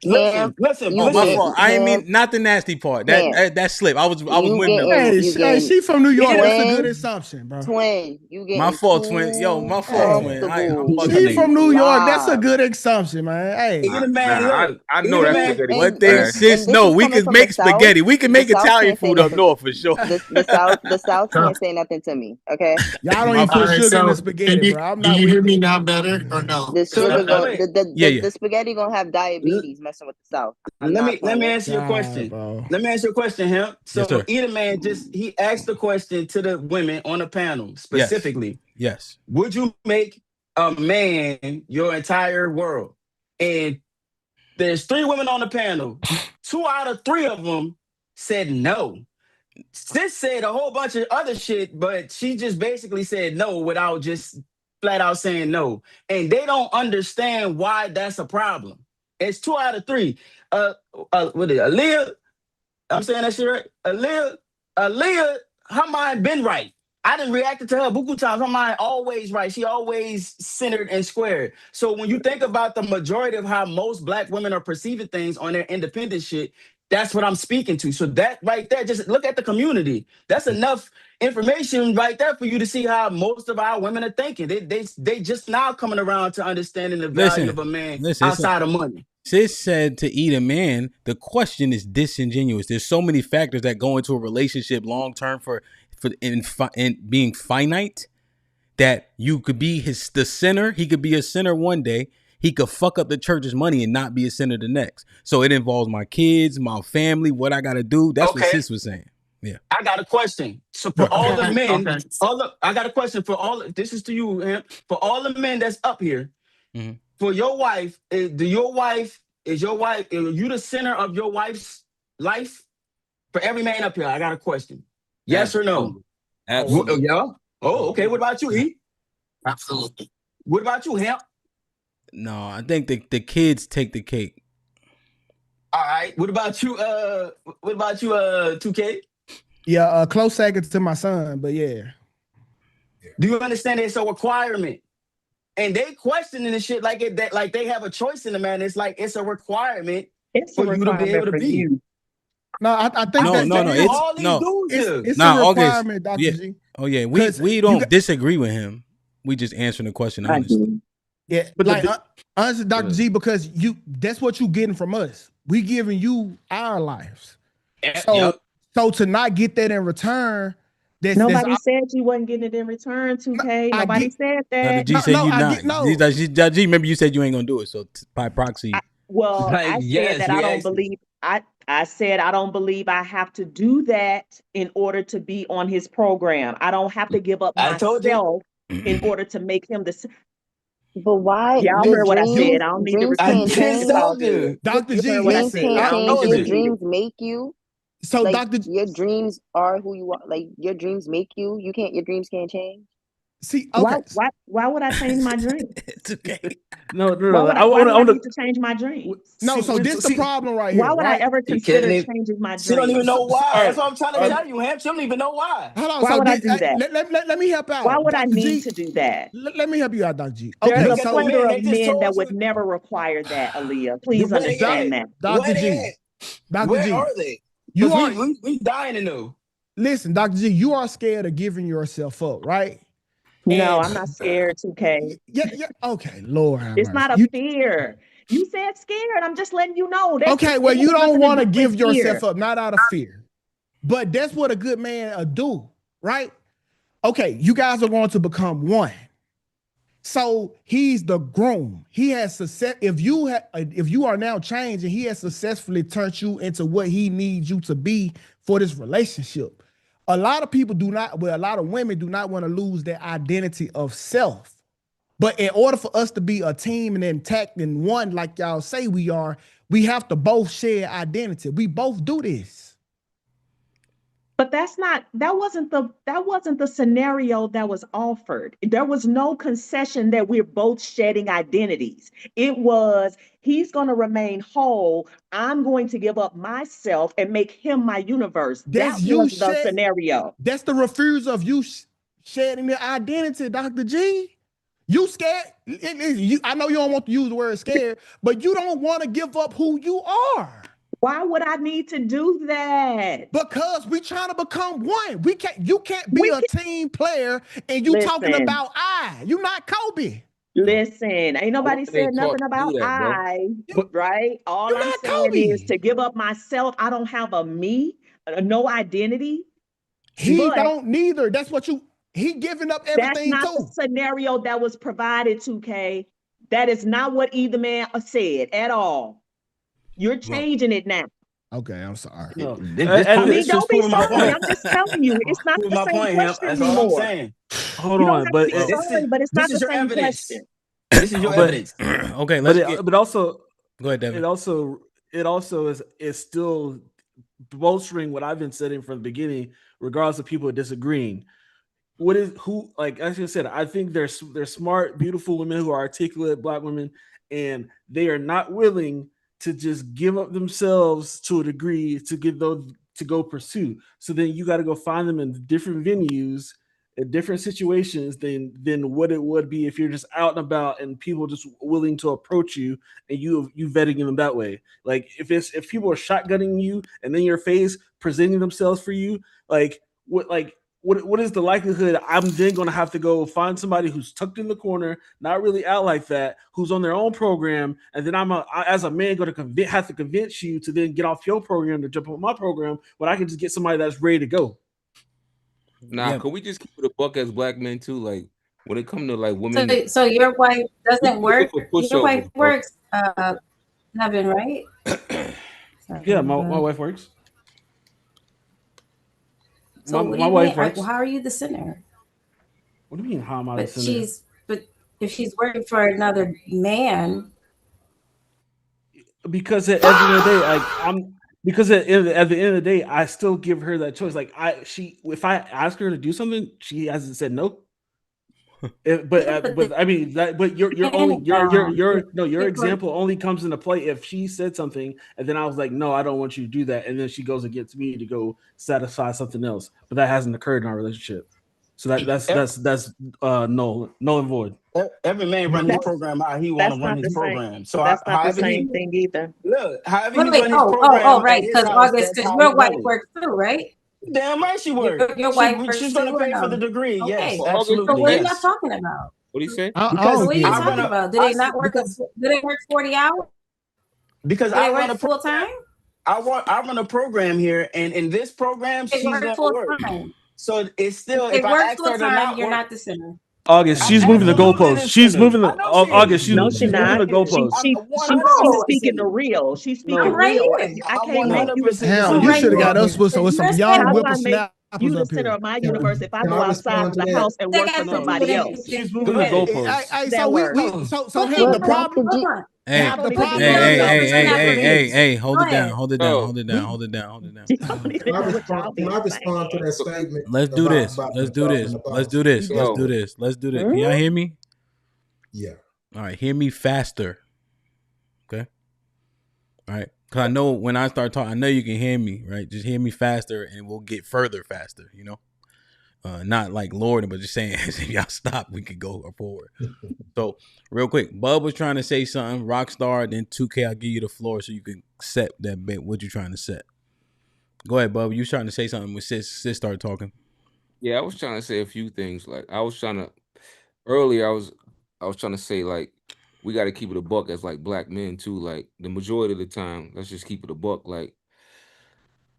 Listen. Oh, my fault. I ain't mean not the nasty part. That slip. I was windmill. Hey, she from New York. That's a good assumption, bro. Twin, you get my fault, twin. Yo, my fault, twin. She from New York. That's a good assumption, man. Hey, I know that's spaghetti. One thing, sis, no, we can make spaghetti. We can make Italian food up north for sure. The South can't say nothing to me. Okay, y'all don't even put sugar in the spaghetti, bro. Do you hear me now better or no? The sugar, the spaghetti gonna have diabetes. Messing with the South. Let me answer your question. Let me answer your question, Hemp. So Eatman he asked the question to the women on the panel specifically. Yes. Would you make a man your entire world? And there's 3 women on the panel. 2 out of 3 of them said no. Sis said a whole bunch of other shit, but she just basically said no without just flat out saying no. And they don't understand why that's a problem. It's 2 out of 3. What is it? Aaliyah? I'm saying that shit right. Aaliyah, her mind been right. I done reacted to her beaucoup times. Her mind always right. She always centered and squared. So when you think about the majority of how most black women are perceiving things on their independent shit, that's what I'm speaking to. So that right there, just look at the community. That's enough information right there for you to see how most of our women are thinking. They just now coming around to understanding the value of a man outside of money. Sis said to eat a man, the question is disingenuous. There's so many factors that go into a relationship long term for being finite that you could be the sinner. He could be a sinner one day. He could fuck up the church's money and not be a sinner the next. So it involves my kids, my family, what I got to do. That's what sis was saying. Yeah. I got a question. So for all the men, I got a question for all. This is to you, Hemp. For all the men that's up here. Mm-hmm. For your wife, are you the center of your wife's life? For every man up here, I got a question. Yes or no? Absolutely. Yeah. Oh, okay. What about you, E? Absolutely. What about you, Hemp? No, I think the kids take the cake. All right. What about you, 2K? Yeah, close second to my son, but yeah. Do you understand it's a requirement? And they questioning the shit like they have a choice in the man. It's like it's a requirement for you to be able to be. You. No, I think it's a requirement, Dr. G. Oh yeah, we don't disagree with him. We just answering the question honestly. Yeah, but like honestly, Dr. G, because that's what you getting from us. We giving you our lives. So to not get that in return. Nobody said you wasn't getting it in return, 2K. Nobody said that. G said you not. G, remember you said you ain't gonna do it. So by proxy. I said that I don't believe. I said I don't believe I have to do that in order to be on his program. I don't have to give up myself in order to make him the. But why Y'all your heard what I said. dreams I don't need to dreams repeat can't it. It's change? all good. Dr. You G, heard what I Dreams said. listen. can't I don't need change. to Your repeat it. dreams make you. So Like Dr. your dreams are who you are. Like your dreams make you. You can't. Your dreams can't change. See, okay. Why would I change my dreams? It's okay. No. Why would I need to change my dreams? No, so this the problem right here, Why would I right? ever He couldn't consider even, changing my she don't even dreams? know why. all That's right, what I'm trying to tell you, Ham. She don't even know why. Hold on. Why So would I do that? let me help out. Why would I Dr. need G, to do that? let me help you out, Dr. G. There's Okay, a Look at the so men. plethora They of just men that told would you. never require that, Aaliyah. You Please better understand that. Dr. Where they G, at? Dr. Where G, are they? you Because are we dying to know. listen, Dr. G, you are scared of giving yourself up, right? No, And I'm not scared, 2K. yeah. Okay, Lord have It's mercy. not a fear. You said scared. I'm just letting you know. It You has don't nothing to want to do with give yourself fear. up, not out of fear. But that's what a good man do, right? Okay, you guys are going to become one. So he's the groom. He has success. If you are now changed and he has successfully turned you into what he needs you to be for this relationship. A lot of people a lot of women do not want to lose their identity of self. But in order for us to be a team and intact and one, like y'all say we are, we have to both share identity. We both do this. But that wasn't the scenario that was offered. There was no concession that we're both shedding identities. It was he's going to remain whole. I'm going to give up myself and make him my universe. That was the scenario. That's the refusal of you shedding the identity, Dr. G. You scared. I know you don't want to use the word scared, but you don't want to give up who you are. Why would I need to do that? Because we trying to become one. You can't be a team player and you talking about I. You not Kobe. Listen, ain't nobody said nothing about right? All I'm saying is to give up myself. I don't have a me, no identity. He don't neither. That's what he giving up everything That's not the scenario that was provided, 2K. That is not what either man said at all. You're changing it now. Okay, I'm sorry. No. Don't be sorry. I'm just telling you, it's not the same question That's anymore. all I'm saying. Hold on, but it's not the your same evidence. question. This is your evidence. Okay, but also go ahead, Devin. It also is still bolstering what I've been saying from the beginning, regardless of people disagreeing. Like as I said, I think they're smart, beautiful women who are articulate, Black women, and they are not willing to just give up themselves to a degree to get those to go pursue. So then you got to go find them in different venues, in different situations than what it would be if you're just out and about and people just willing to approach you and you vetting them that way. Like if people are shotgunning you and then your face presenting themselves for you, what is the likelihood I'm then going to have to go find somebody who's tucked in the corner, not really out like that, who's on their own program, and then as a man going to have to convince you to then get off your program to jump on my program when I can just get somebody that's ready to go. Nah, could we just keep it a buck as Black men too? Like when it comes to like women. So your wife doesn't work. Your wife bro. works, Nevin, right? Yeah, my wife works. So my wife works. How are you the sinner? What do you mean? How am I the sinner? But if she's working for another man, because at the end of the day, because at the end of the day, I still give her that choice. Like if I ask her to do something, she hasn't said no. But I mean your example only comes into play if she said something and then I was like, no, I don't want you to do that, and then she goes against me to go satisfy something else. But that hasn't occurred in our relationship, so that's null and void. Every man run his program how he want to run his program. So that's not the same thing either. Look, however he run his program. Right, because August, because your wife works too, right? Damn right she works. Your wife works she's too, going to pay for the degree. Okay. Yes, absolutely. So what are you not talking about? What do you say? What are you talking about? Do they not work? Do they work 40 hours? Because I run a full time. I run a program here, and in this program, she's going to work. So it's still if I ask her to not you're not the sinner. August, she's moving the goalposts. She's moving the August. She's moving the goalposts. She's speaking the real. She's speaking real. I can't make you. Hell, you should have got us with some young whippersnap. You the up center here. of my universe if I Can go I outside respond of to the that? house and work for somebody else. She's moving the Hey, goalposts. So him the problem. Hey, Have the hey, problem. hey, hold it down, hold it down, So hold it down, hold it down, hold it down. Can I respond to that statement? Let's do this. about Let's them do this. dropping the Let's bottles? do this. Let's So- do this. Let's do this. Can y'all hear me? Yeah. All right, hear me faster. Okay. All right, because I know when I start talking, I know you can hear me, right? Just hear me faster, and we'll get further faster. You know, not like Lord, but just saying if y'all stop, we could go forward. So real quick, Bub was trying to say something. Rockstar, then 2K. I'll give you the floor so you can set that bit. What you trying to set? Go ahead, Bub. You trying to say something when sis started talking? Yeah, I was trying to say a few things. Like I was trying to earlier. I was trying to say like we got to keep it a buck as like black men too. Like the majority of the time, let's just keep it a buck. Like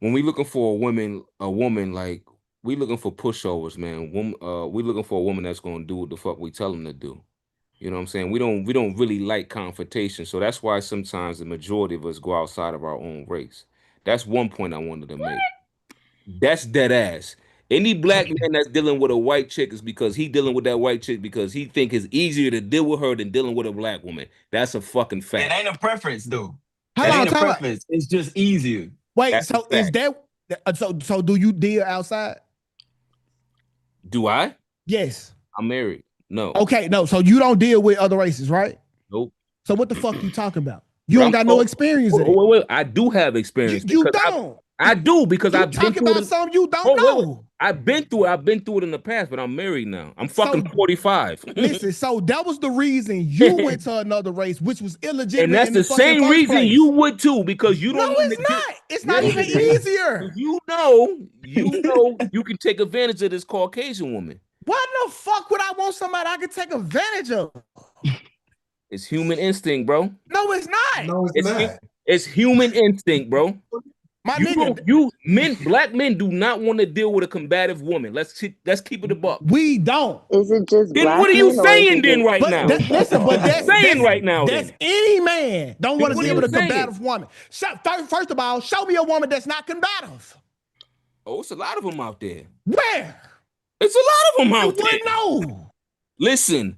when we looking for a woman like we looking for pushovers, man. We looking for a woman that's gonna do what the fuck we tell them to do. You know what I'm saying? We don't really like confrontation, so that's why sometimes the majority of us go outside of our own race. That's one point I wanted to make. That's dead ass. Any black man that's dealing with a white chick is because he dealing with that white chick because he think it's easier to deal with her than dealing with a black woman. That's a fucking fact. It ain't a preference though. Hold It on, ain't a time out. preference. It's just easier. Wait, That's a so is fact. that so do you deal outside? Do I? Yes. I'm married. No. Okay, no. So you don't deal with other races, right? Nope. So what the fuck you talking about? You But don't got no experience in it. Wait. I do have experience. You because don't. I do because You I've been talk through about it. something you don't Wait. know. I've been through it. I've been through it in the past, but I'm married now. I'm fucking 45. Listen, so that was the reason you went to another race, which was illegitimate. And that's in the fucking same first reason place. you would too, because you don't. No, want it's to not. It's not even it is. easier. You know you can take advantage of this Caucasian woman. Why the fuck would I want somebody I could take advantage of? It's human instinct, bro. No, it's not. No, it's not. It's human instinct, bro. My nigga, Black men do not want to deal with a combative woman. Let's keep it a buck. We don't. Is it just Then black what are you men or is saying it then just- right now? Listen, but that's right now. That's Then any man don't want to what deal are with a you saying? combative woman. First of all, show me a woman that's not combative. Oh, it's a lot of them out there. Where? It's a lot of them You out there. wouldn't know. Listen.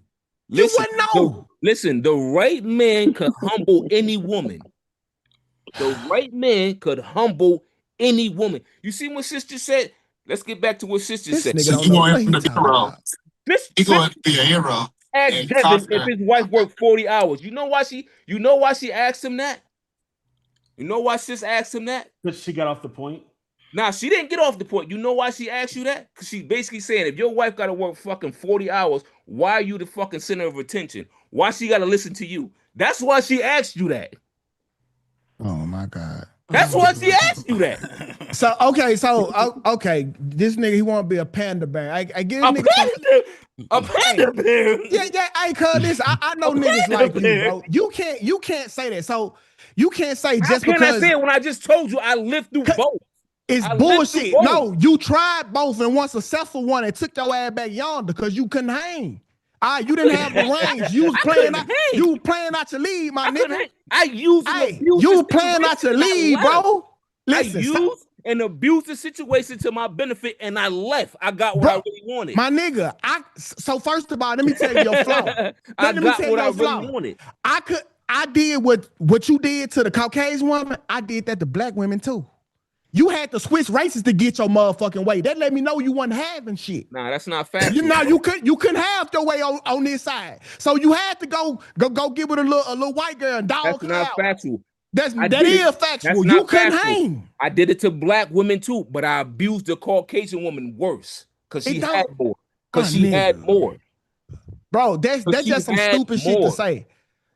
You wouldn't know. Listen, the right man could humble any woman. The right man could humble any woman. You see what sister said? Let's get back to what sister said. So you want him to be a hero. He going to be a hero. Ask and Devin conquer. if his wife worked 40 hours. You know why she asked him that? You know why sis asked him that? Because she got off the point. Nah, she didn't get off the point. You know why she asked you that? Because she's basically saying if your wife got to work fucking 40 hours, why are you the fucking center of attention? Why she got to listen to you? That's why she asked you that. Oh my God. That's why she asked you that. So okay, this nigga he want to be a panda bear. I get a panda bear. Yeah. Hey, cuz this I know niggas like you, bro. You can't say that. So you can't say just How can because I say it when I just told you I lived through both? it's bullshit. No, you tried both and one successful one and took your ass back yonder because you couldn't hang. You didn't have the range. You was playing out your lead, my nigga. You was playing out your lead, bro. Listen, I used an abusive situation to my benefit and I left. I got what I really wanted. My nigga, so first of all, let me tell you your flaw. I got what I really wanted. I did what you did to the Caucasian woman, I did that to black women too. You had to switch races to get your motherfucking way. That let me know you wasn't having shit. Nah, that's not factual. You couldn't have your way on this side. So you had to go get with a little white girl and dog. That's not factual. That is factual. You couldn't hang. I did it to black women too, but I abused the Caucasian woman worse because she had more. Because she had more. Bro, that's just some stupid shit to say.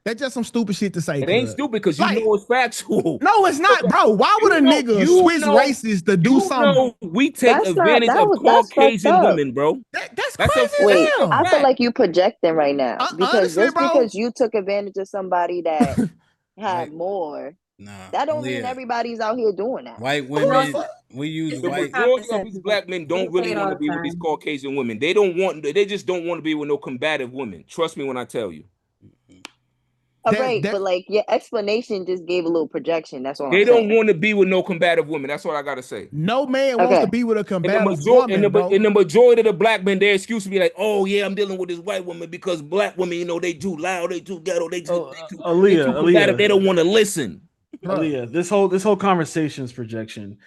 That's just some stupid shit to say. It ain't stupid because you know it's factual. No, it's not, bro. Why would a nigga switch races to do something? We take advantage of Caucasian women, bro. That's crazy. Wait, I feel like you projecting right now because honestly, because you took advantage of somebody that had more. That don't mean everybody's out here doing that. White women, we use the white. majority of these black men don't really want to be with these Caucasian women. They just don't want to be with no combative women. Trust me when I tell you. Right, but like your explanation just gave a little projection. That's all They I'm don't saying. want to be with no combative women. That's what I gotta say. No man wants to be with a combative woman, bro. In the majority of the black men, their excuse to be like, "Oh yeah, I'm dealing with this white woman because black women, you know, they too loud, they too ghetto, they too combative. They don't want to listen." Aaliyah, this whole conversation is projection.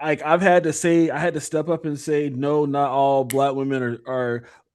I had to step up and say no, not all black women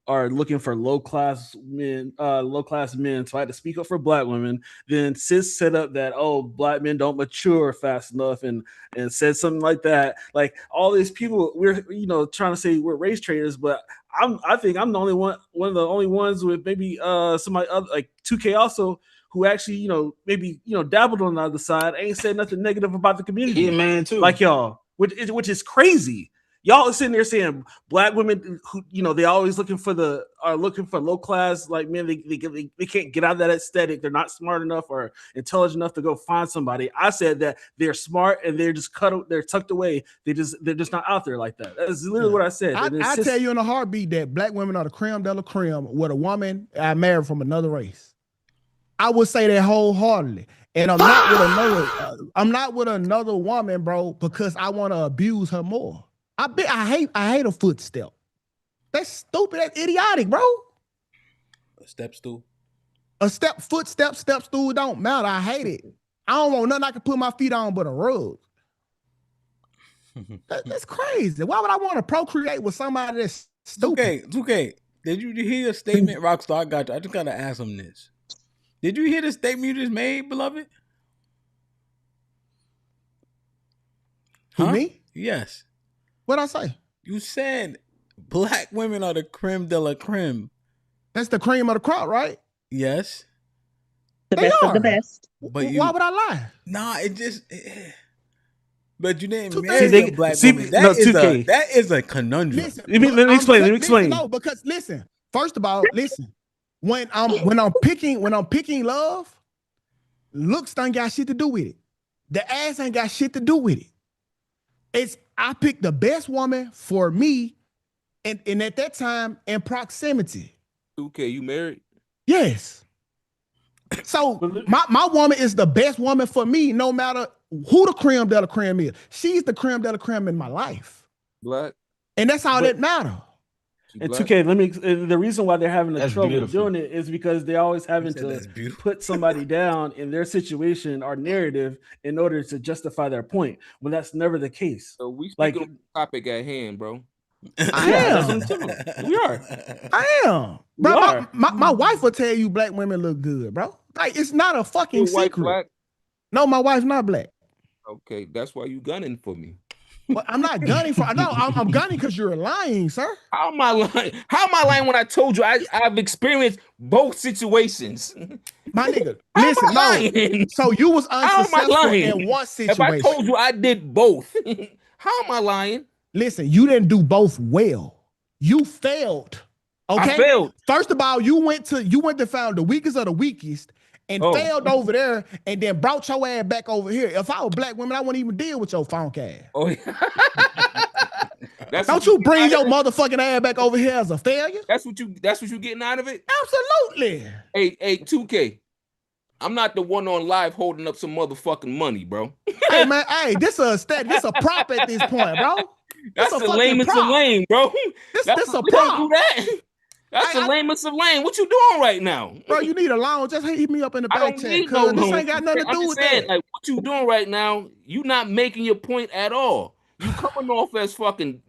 are looking for low class men. So I had to speak up for black women. Then sis set up that black men don't mature fast enough and said something like that. Like all these people, we're trying to say we're race traders, but I think I'm the only one of the only ones with maybe somebody other like 2K also who actually, maybe, dabbled on the other side, ain't said nothing negative about the community. Yeah, man, too. Like y'all, which is crazy. Y'all are sitting there saying black women who, they always looking for low class, like men, they can't get out of that aesthetic. They're not smart enough or intelligent enough to go find somebody. I said that they're smart and they're just they're tucked away. They're just not out there like that. That's literally what I said. I tell you in a heartbeat that black women are the creme de la creme with a woman I married from another race. I would say that wholeheartedly. And I'm not with another woman, bro, because I want to abuse her more. I hate a footstep. That's stupid. That's idiotic, bro. A step stool. Footstep, step stool don't matter. I hate it. I don't want nothing I can put my feet on but a rug. That's crazy. Why would I want to procreate with somebody that's stupid? 2K, did you hear your statement, Rockstar? I got you. I just gotta ask him this. Did you hear the statement you just made, beloved? Who, me? Yes. What'd I say? You said black women are the creme de la creme. That's the cream of the crop, right? Yes. The best of the best. But why would I lie? Nah, but you didn't marry a black woman. That is a conundrum. Listen, let me explain. No, because listen. First of all, listen. When I'm picking love, looks ain't got shit to do with it. The ass ain't got shit to do with it. I picked the best woman for me, and at that time in proximity. 2K, you married? Yes. So my woman is the best woman for me, no matter who the creme de la creme is. She's the creme de la creme in my life. Black. And that's all that matters. And 2K, the reason why they're having trouble doing it is because they're always having to put somebody down in their situation or narrative in order to justify their point, when that's never the case. So we speak on the topic at hand, bro. I am. We are. I am. Bro, my wife will tell you black women look good, bro. Like, it's not a fucking secret. Black? No, my wife's not black. Okay, that's why you gunning for me. Well, I'm not gunning for. No, I'm gunning because you're lying, sir. How am I lying? How am I lying when I told you I've experienced both situations? My nigga, listen, no. So you was unsuccessful in one situation. If I told you I did both, how am I lying? Listen, you didn't do both well. You failed. Okay. I failed. First of all, you went to find the weakest of the weakest and failed over there, and then brought your ass back over here. If I was black women, I wouldn't even deal with your funk ass. Oh, yeah. Don't you bring your motherfucking ass back over here as a failure? That's what you getting out of it? Absolutely. Hey, 2K. I'm not the one on live holding up some motherfucking money, bro. Hey man, this a prop at this point, bro. That's the lamest of lame, bro. This a prop. That's the lamest of lame. What you doing right now? Bro, you need a loan. Just hit me up in the back chat. This ain't got nothing to do with that. Like, what you doing right now, you not making your point at all. You coming off as fucking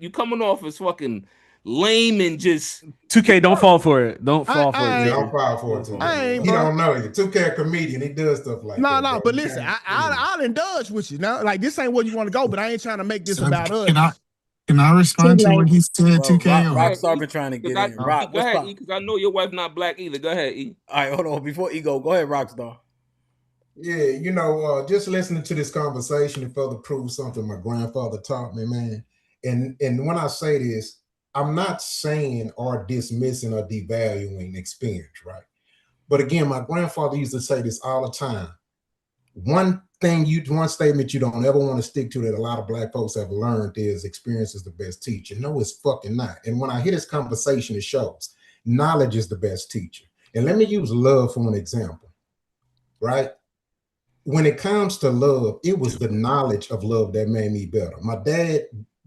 lame and just 2K, don't fall for it. Don't fall for it. Don't fall for it. He don't know you. 2K a comedian. He does stuff like that. No, but listen, I'll indulge with you. Now, like, this ain't where you want to go, but I ain't trying to make this about us. Can I respond to what he said, 2K? Rockstar been trying to get in. Rock, go ahead, E, because I know your wife not black either. Go ahead, E. All right, hold on. Before E go ahead, Rockstar. Yeah, just listening to this conversation and further prove something my grandfather taught me, man. And when I say this, I'm not saying or dismissing or devaluing experience, right? But again, my grandfather used to say this all the time. One statement you don't ever want to stick to that a lot of black folks have learned is experience is the best teacher. No, it's fucking not. And when I hear this conversation, it shows knowledge is the best teacher. And let me use love for an example, right? When it comes to love, it was the knowledge of love that made me better. My dad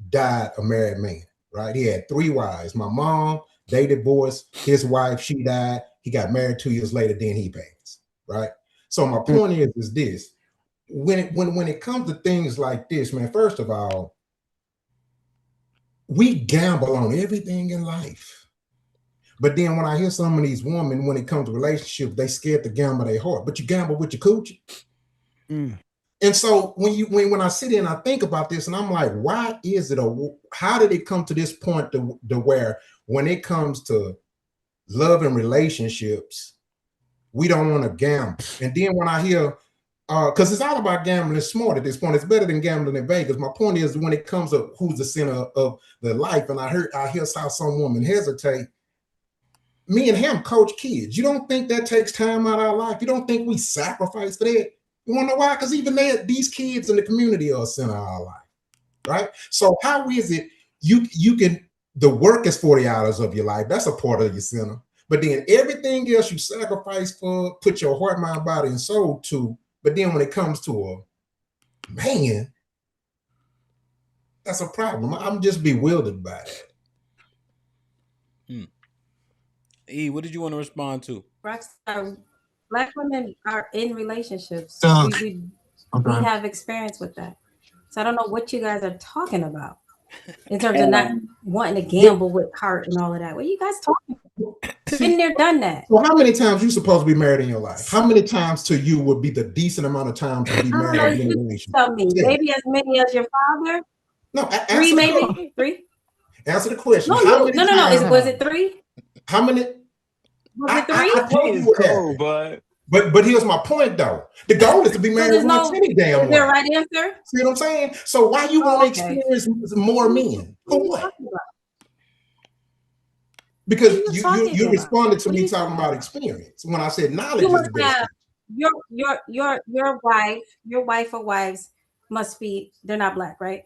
died a married man, right? He had 3 wives. My mom, they divorced. His wife, she died. He got married 2 years later, then he passed, right? So my point is this. When it comes to things like this, man, first of all, we gamble on everything in life. But then when I hear some of these women, when it comes to relationships, they scared to gamble their heart. But you gamble with your coochie. And so when I sit here and I think about this, and I'm like, why is it, how did it come to this point to where when it comes to love and relationships, we don't want to gamble? And then when I hear, because it's all about gambling smart at this point, it's better than gambling in Vegas. My point is, when it comes to who's the center of the life, and I hear how some women hesitate. Me and him coach kids. You don't think that takes time out of our life? You don't think we sacrifice for that? You want to know why? Because even these kids in the community are a center of our life, right? So how is it you can, the work is 40 hours of your life. That's a part of your center. But then everything else you sacrifice for, put your heart, mind, body, and soul to. But then when it comes to a man, that's a problem. I'm just bewildered by that. E, what did you want to respond to? Rockstar, Black women are in relationships. We have experience with that. So I don't know what you guys are talking about in terms of not wanting to gamble with heart and all of that. What are you guys talking about? Been there, done that. Well, how many times you supposed to be married in your life? How many times to you would be the decent amount of time to be married in a relationship? Tell me, maybe as many as your father? No, 3 maybe? 3? Answer the question. No. Was it 3? How many? Was it 3? I told you that. But here's my point, though. The goal is to be married once any damn way. Is there a right answer? See what I'm saying? So why you want to experience more men? For what? Because you responded to me talking about experience when I said knowledge is the best. Your wife or wives must be, they're not Black, right?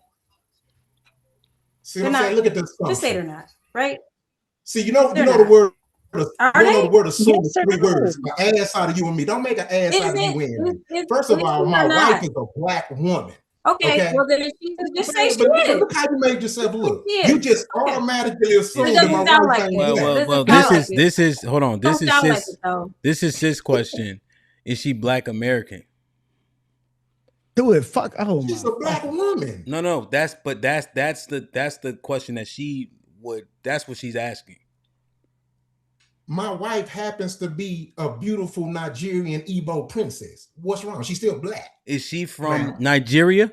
See what I'm saying? Look at this. Just say they're not, right? See, you know the word. The word assume is 3 words. An ass out of you and me. Don't make an ass out of you and me. First of all, my wife is a Black woman. Okay, well then she just say she is. Look how you made yourself look. You just automatically assume that my wife ain't Well, this is hold on. This is sis question. Is she Black American? Do it. Fuck. Oh, she's a Black woman. No. That's the question that she would. That's what she's asking. My wife happens to be a beautiful Nigerian Igbo princess. What's wrong? She's still Black. Is she from Nigeria?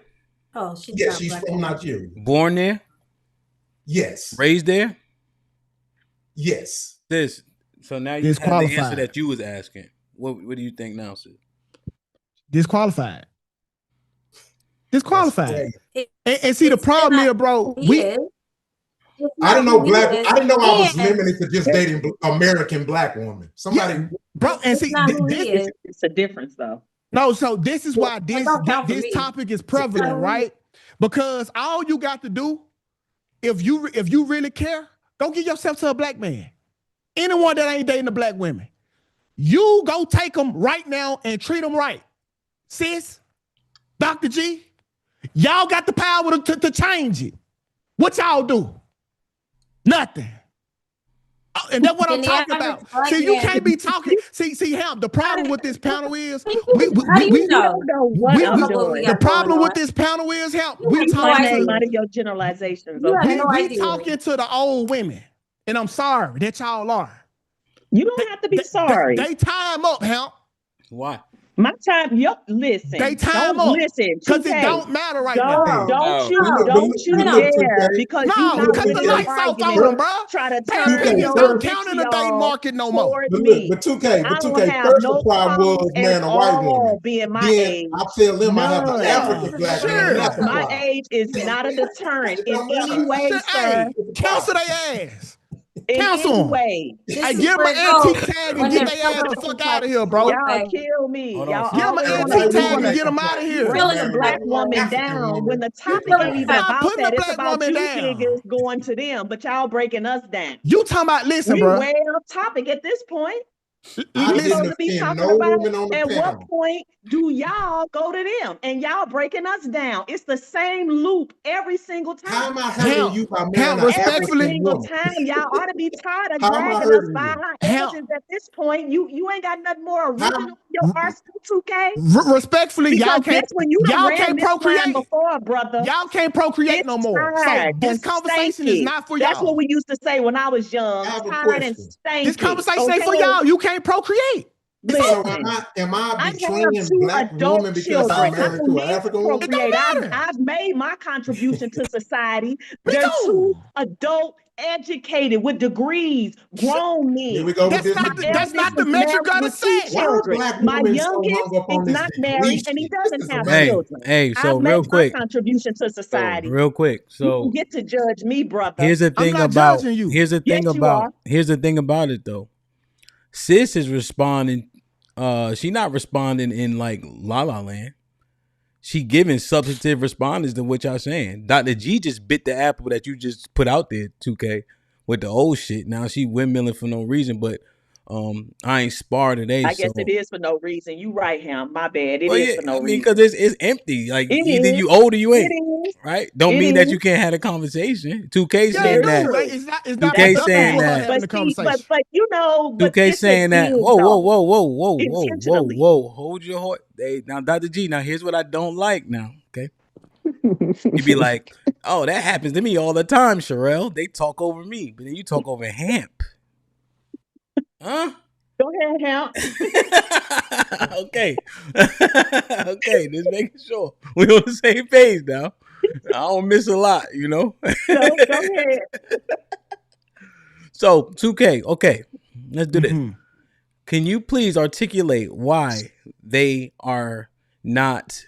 Oh, she's from Nigeria. Born there? Yes. Raised there? Yes. So now you have the answer that you was asking. What do you think now, sis? Disqualified. And see, the problem here, bro. I didn't know I was limited to just dating American Black women. Somebody, bro, and see, it's a difference though. No, so this is why this topic is prevalent, right? Because all you got to do, if you really care, go give yourself to a Black man. Anyone that ain't dating a Black woman, you go take them right now and treat them right. Sis, Dr. G, y'all got the power to change it. What y'all do? Nothing. And that's what I'm talking about. See, you can't be talking. See, Hamp, the problem with this panel is the problem with this panel is, Hamp, we talking out of your generalizations. We talking to the old women, and I'm sorry that y'all are. You don't have to be sorry. They time up, Hamp. Why? My time, listen. They time up. Listen, because it don't matter right now. Don't you dare, because you cut the lights off on them, bro. Try to turn your don't count in the day market no more. But 2K, first the problem was man, a white woman. Being my age, I tell them I have an African Black man. My age is not a deterrent in any way, sir. Cancel their ass. Cancel them. I give them an antique tag and get their ass the fuck out of here, bro. Y'all kill me. Y'all give them an antique tag and get them out of here. Pulling a Black woman down when the topic ain't even about that. It's about you niggas going to them, but y'all breaking us down. You talking about, listen, we bro. way off topic at this point. I We didn't supposed to be offend talking no about woman on the at what panel. point do y'all go to them and y'all breaking us down? It's the same loop every single time. How am I hurting you by marrying an Every respectfully, African single woman? time, y'all ought to be tired of How am I dragging us hurting by you? our edges. At this point, you ain't got nothing more original in your arsenal, 2K. Respectfully, Because this one you done ran this line procreate. before, brother. Y'all can't procreate It's no more. So tired this and conversation is stanky. not for That's what y'all. we used to say when I was young. I have a Tired and question. This stanky. conversation ain't for Okay. y'all. You can't procreate. So Listen, am I I have betraying two black adult woman because I'm children. I married don't to an need to African woman? It don't procreate. matter. I've made my contribution to society. Me They're too. two adult, educated with degrees, grown Here we men. go with That's this My not again. that's eldest not the is metric married of the with two sex. Why are children. black My women so youngest hung up is on this not degree married and he shit? This doesn't is have amazing. children. So I've made real my quick, contribution to society. real quick. You don't So get to judge me, brother. here's the I'm thing not about judging you. here's the thing Yes, you about are. here's the thing about it though. Sis is responding. She not responding in like La La Land. She giving substantive responses to what y'all saying. Dr. G just bit the apple that you just put out there, 2K, with the old shit. Now she windmilling for no reason, but I ain't spar today, I guess it so is for no reason. You right, Ham. My bad. It well, is yeah, for no I mean, reason. because it's empty. Like It either is. you old or you It ain't, is. right? Don't It mean that is. you can't have a conversation. 2K Yeah, it saying Very that. do. true. It's not That's 2K a productive saying for fact. her that. having But the see, conversation. but you know, but 2K this it saying that. is Whoa, whoa, though. whoa, whoa, whoa, whoa, whoa, Intentionally. whoa. Hold your horse. Hey, now, Dr. G, now here's what I don't like now. Okay. You be like, oh, that happens to me all the time, Sherelle. They talk over me, but then you talk over Hamp. Huh? Go ahead, Ham. Okay. Okay, just making sure we on the same page now. I don't miss a lot, you know? No, go ahead. So, 2K, okay, let's do this. Mm-hmm. Can you please articulate why they are not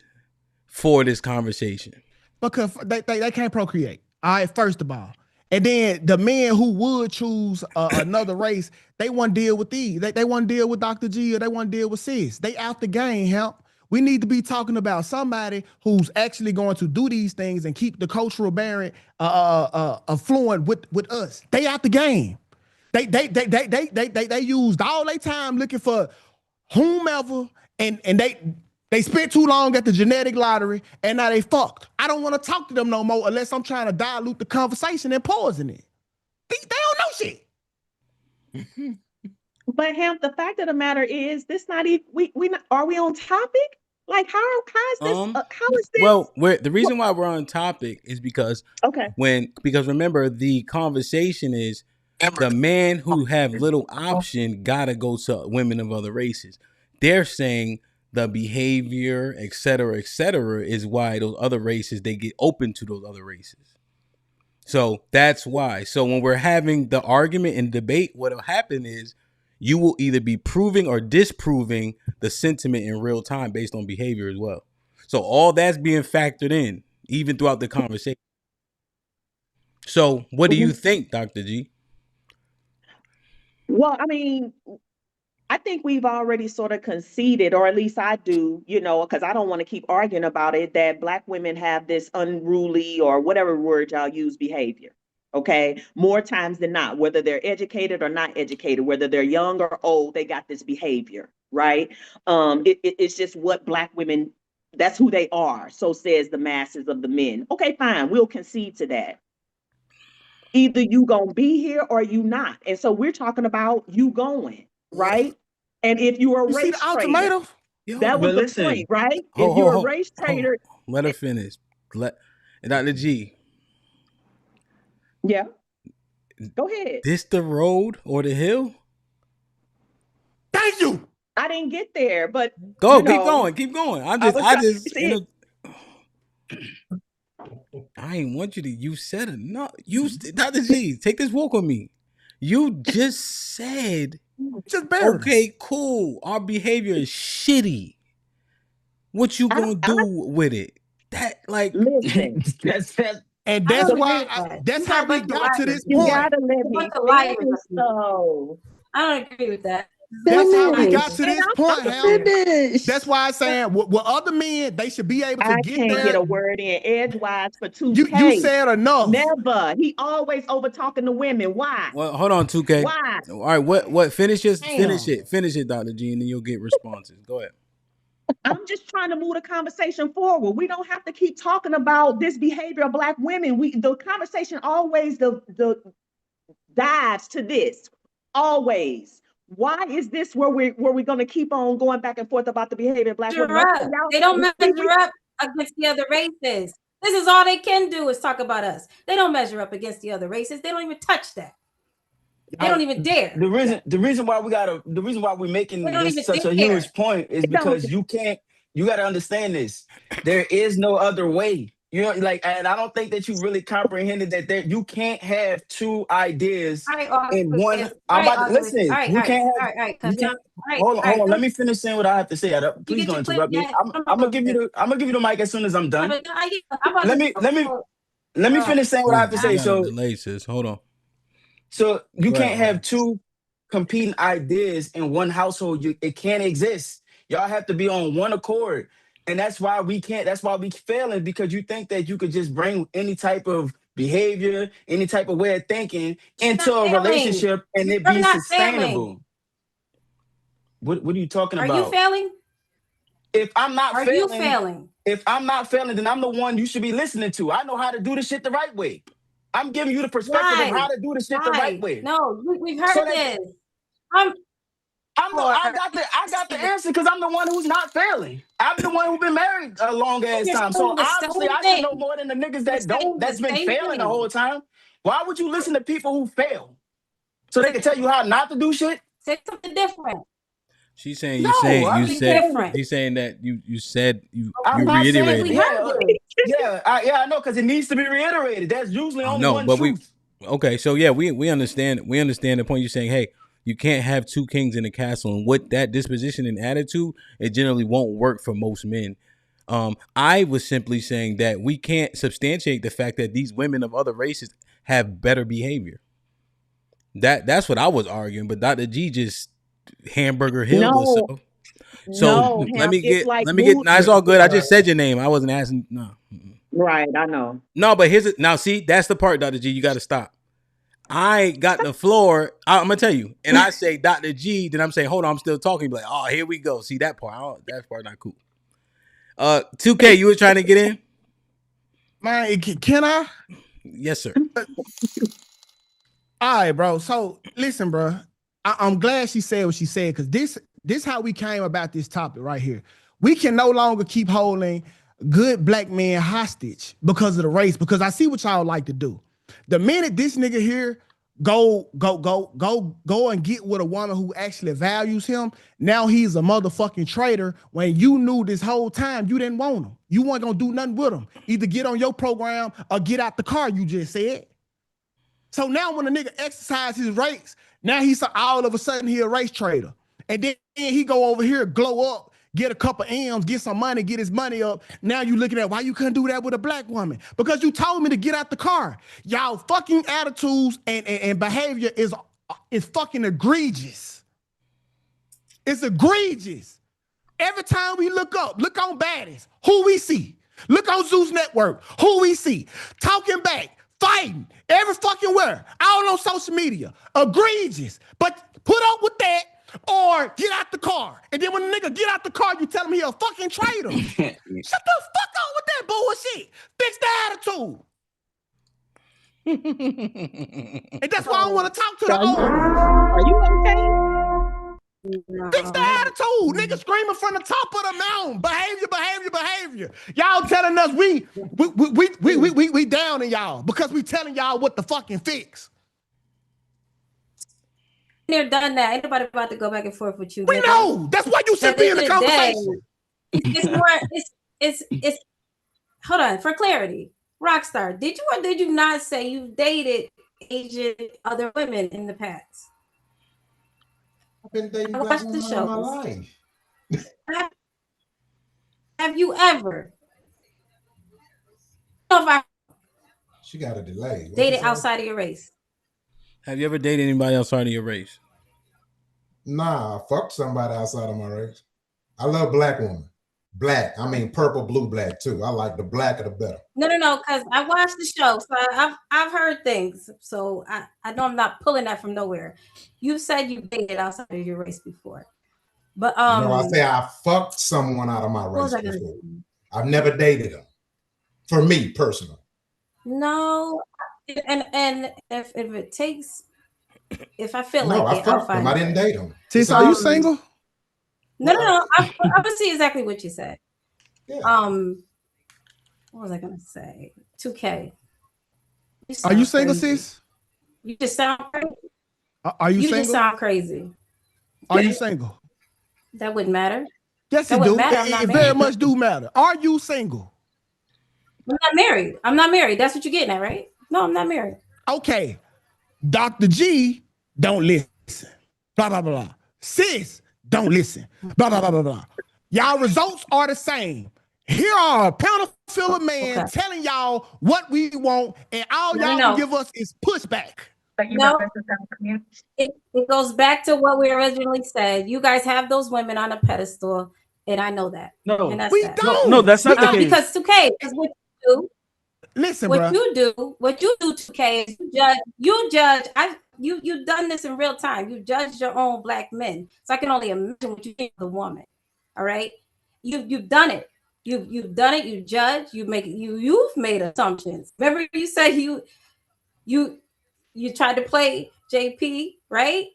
for this conversation? Because they can't procreate. All right, first of all. And then the men who would choose another race, they want to deal with these. They want to deal with Dr. G or they want to deal with sis. They out the game, help. We need to be talking about somebody who's actually going to do these things and keep the cultural barrier affluent with us. They out the game. They used all their time looking for whomever, and they spent too long at the genetic lottery, and now they fucked. I don't want to talk to them no more unless I'm trying to dilute the conversation and poison it. They don't know shit. But Ham, the fact of the matter is, this not even we not, are we on topic? Like how is this? How is this? Well, the reason why we're on topic is because Okay. because remember the conversation is the man who have little option gotta go to women of other races. They're saying the behavior, et cetera, is why those other races they get open to those other races. So that's why. So when we're having the argument and debate, what'll happen is you will either be proving or disproving the sentiment in real time based on behavior as well. So all that's being factored in even throughout the conversation. So what do you think, Dr. G? Well, I mean, I think we've already sort of conceded, or at least I do, you know, because I don't want to keep arguing about it, that Black women have this unruly or whatever word y'all use behavior. Okay. More times than not, whether they're educated or not educated, whether they're young or old, they got this behavior, right? It's just what Black women, that's who they are. So says the masses of the men. Okay, fine. We'll concede to that. Either you gonna be here or you not. And so we're talking about you going, right? And if you're a You see the race trader, ultimatum? that was But the listen, point, right? If you're a race trader, Let her finish. Dr. G. Yeah. Go ahead. This the road or the hill? Thank you. I didn't get there, but Go, you know, keep going. I ain't want you to. You said enough. Dr. G, take this walk with me. You just said, okay, cool. Our behavior is shitty. What you gonna do with it? That like listen. And I that's don't why agree with that. that's You got how a we bunch of got to liars. this You point. gotta let A bunch me of liars. finish though. I don't agree with that. That's how we got to And this I'm point, supposed Ham. That's why I'm saying with other men, they should be able to I get can't get there. a word in edgewise for You 2K. said enough. Never. He always over talking to women. Why? Well, hold on, 2K. Why? All right, what? Finish it, Damn. finish it, Dr. G, and then you'll get responses. Go ahead. I'm just trying to move the conversation forward. We don't have to keep talking about this behavior of Black women. The conversation always the dives to this. Always. Why is this where we're going to keep on going back and forth about the behavior of Black women? They don't measure up against the other races. This is all they can do is talk about us. They don't measure up against the other races. They don't even touch that. They don't even dare. The reason why we're making this such a dare. huge point is because you got to understand this. There is no other way. You know, like, and I don't think that you really comprehended that you can't have two ideas in one. I'm about to listen. You can't have. Hold on. Let me finish saying what I have to say. Please don't interrupt me. I'm gonna give you the mic as soon as I'm done. Let me finish saying what I have to say. So, delay, sis. Hold on. So you can't have two competing ideas in one household. It can't exist. Y'all have to be on one accord. And that's why we can't, that's why we failing, because you think that you could just bring any type of behavior, any type of way of thinking into a relationship and it be sustainable. What are you talking about? Are you failing? If I'm not Are failing, you failing? If I'm not failing, then I'm the one you should be listening to. I know how to do this shit the right way. I'm giving you the perspective of how to do the shit the right way. No, we've heard this. I got the answer because I'm the one who's not failing. I'm the one who's been married a long ass time. So obviously I should know more than the niggas that's been failing the whole time. Why would you listen to people who fail? So they can tell you how not to do shit? Say something different. She's saying he's saying that you said you reiterated. I know, because it needs to be reiterated. That's usually only one truth. Okay, so yeah, we understand the point. You're saying, hey, you can't have two kings in the castle, and with that disposition and attitude, it generally won't work for most men. I was simply saying that we can't substantiate the fact that these women of other races have better behavior. That's what I was arguing, but Dr. G just Hamburger Hill. So let me get. No, it's all good. I just said your name. I wasn't asking. No. Right, I know. No, but now see, that's the part, Dr. G. You got to stop. I got the floor. I'm gonna tell you, and I say Dr. G. Then I'm saying, hold on, I'm still talking. Be like, oh, here we go. See that part? That part not cool. 2K, you were trying to get in. Man, can I? Yes, sir. All right, bro. So listen, bro. I'm glad she said what she said, because this how we came about this topic right here. We can no longer keep holding good Black men hostage because of the race, because I see what y'all like to do. The minute this nigga here go and get with a woman who actually values him, now he's a motherfucking traitor, when you knew this whole time you didn't want him. You weren't gonna do nothing with him. Either get on your program or get out the car, you just said. So now when a nigga exercise his race, now he's all of a sudden he a race trader. And then he go over here, glow up, get a couple M's, get some money, get his money up. Now you looking at why you couldn't do that with a Black woman? Because you told me to get out the car. Y'all fucking attitudes and behavior is fucking egregious. It's egregious. Every time we look up, look on Baddies, who we see? Look on Zeus Network, who we see? Talking back, fighting, every fucking where, all on social media. Egregious. But put up with that or get out the car. And then when the nigga get out the car, you tell him he a fucking traitor. Shut the fuck up with that bullshit. Fix the attitude. And that's why I want to talk to the owners. Are you okay? Fix the attitude. Nigga screaming from the top of the mountain. Behavior. Y'all telling us we down in y'all because we telling y'all what the fucking fix. They're done that. Ain't nobody about to go back and forth with you. We know. That's why you should be in the conversation. It's more. It's. Hold on, for clarity, Rockstar. Did you or did you not say you've dated Asian other women in the past? I've been dating I watched the show. My life. Have you ever? She got a delay. Dated outside of your race. Have you ever dated anybody outside of your race? Nah, fuck somebody outside of my race. I love black women. Black, I mean purple, blue, black too. I like the blacker the better. No, because I watched the show, so I've heard things. So I know I'm not pulling that from nowhere. You said you dated outside of your race before, but No, I say I fucked someone out of my race before. I've never dated them. For me personally. No, and if it takes, if I feel No, like I it, I'll fucked them. find I a didn't way. date them. Sis, are you single? No. I'm gonna see exactly what you said. Yeah. What was I gonna say? 2K. Are you single, crazy. sis? You just sound crazy. Are you You single? just sound crazy. Are you single? That wouldn't matter. Yes, That it wouldn't do. matter. I'm not It married. very much do matter. Are you single? I'm not married. I'm not married. That's what you're getting at, right? No, I'm not married. Okay. Dr. G, don't listen. Blah, blah, blah, blah. Sis, don't listen. Blah, blah, blah, blah, blah. Y'all results are the same. Here are a panel full of men telling y'all what we want, and all y'all can give us is pushback. No, it goes back to what we originally said. You guys have those women on a pedestal, and I know that. No, and that's we that. don't. No, that's not the case. Because 2K is what you do. Listen, what bro. you do, 2K, is you judge. You've done this in real time. You judged your own black men. So I can only imagine what you think of the woman. All right. You've done it. You've done it. You judge. You've made assumptions. Remember you said you tried to play JP, right?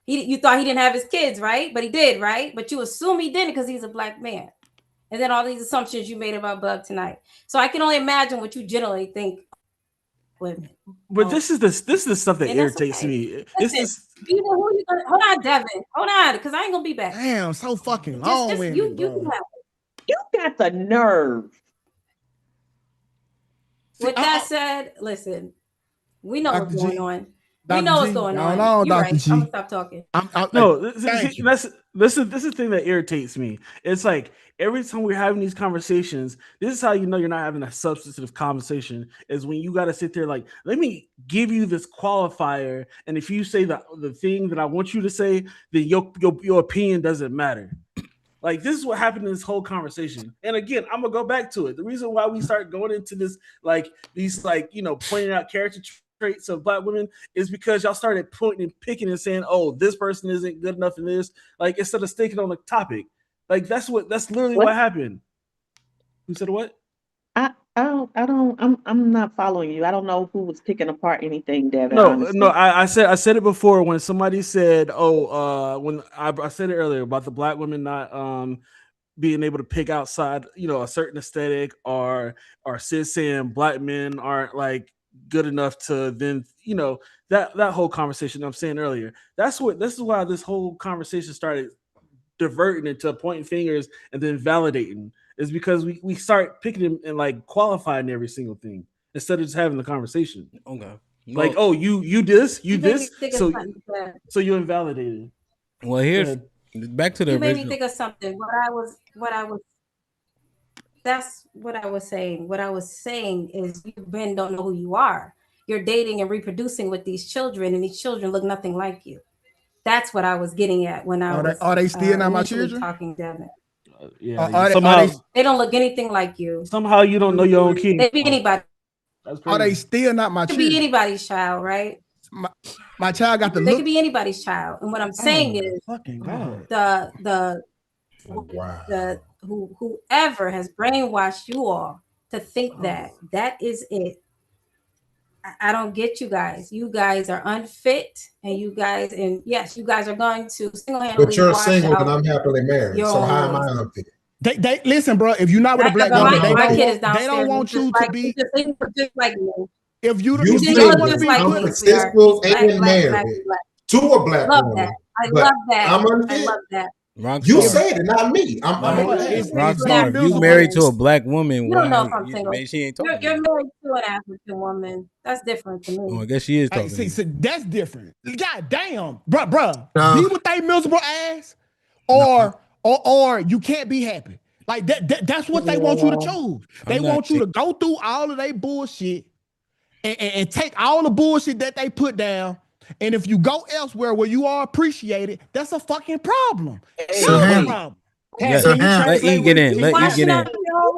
You thought he didn't have his kids, right? But he did, right? But you assume he didn't because he's a black man. And then all these assumptions you made about Bug tonight. So I can only imagine what you generally think women. But this is the stuff that irritates me. Hold on, Devin. Hold on, because I ain't gonna be back. Damn, so fucking long with me, bro. You got the nerve. With that said, listen, we know what's going on. We know what's going on. You're Dr. right. G. I'm gonna stop talking. No, this is the thing that irritates me. It's like every time we're having these conversations, this is how you know you're not having a substantive conversation. Is when you got to sit there like, let me give you this qualifier, and if you say the thing that I want you to say, then your opinion doesn't matter. Like this is what happened in this whole conversation. And again, I'm gonna go back to it. The reason why we start going into this, like these, like pointing out character traits of black women is because y'all started pointing and picking and saying, "Oh, this person isn't good enough in this." Like instead of sticking on the topic, like that's literally what happened. Who said what? I'm not following you. I don't know who was picking apart anything, Devin. No, honestly. I said it before when somebody said, when I said it earlier about the black women not being able to pick outside, a certain aesthetic, or sis saying black men aren't like good enough to then, that whole conversation I'm saying earlier. This is why this whole conversation started diverting into pointing fingers and then validating, is because we start picking and like qualifying every single thing instead of just having the conversation. Okay. Like, Well, you this, you this, so you invalidated. Well, here's back to the you made original. me think of something. That's what I was saying. What I was saying is you men don't know who you are. You're dating and reproducing with these children, and these children look nothing like you. That's what I was getting at when I was are they still not my initially children? talking, Devin. Somehow they don't look anything like you. Somehow you don't know your own kids. They be anybody. Are they still not my They could children? be anybody's child, right? My child got the They look. could be anybody's child. And what I'm saying is fucking God. Whoever has brainwashed you all to think that is it. I don't get you guys. You guys are unfit, and you guys are going to single-handedly. But you're single and I'm happily married. So how am I unfit? They listen, bro. If you're not with a black woman, they don't want you to be. Just like me. If you You don't want to be I'm successful and married to a black woman. I love that. I'm unfit. I love that. You said it, not me. Rockstar, if you married to a black woman, you don't know if I'm single. Maybe she ain't talking. You're married to an African woman. That's different to me. Oh, I guess she is talking. See, that's different. God damn, bruh. Be with that miserable ass, or you can't be happy. Like that's what they want you to choose. They want you to go through all of their bullshit and take all the bullshit that they put down And if you go elsewhere where you are appreciated, that's a fucking problem. So Huge Ham, problem. yeah, Can you let E translate get what in. Let E get in.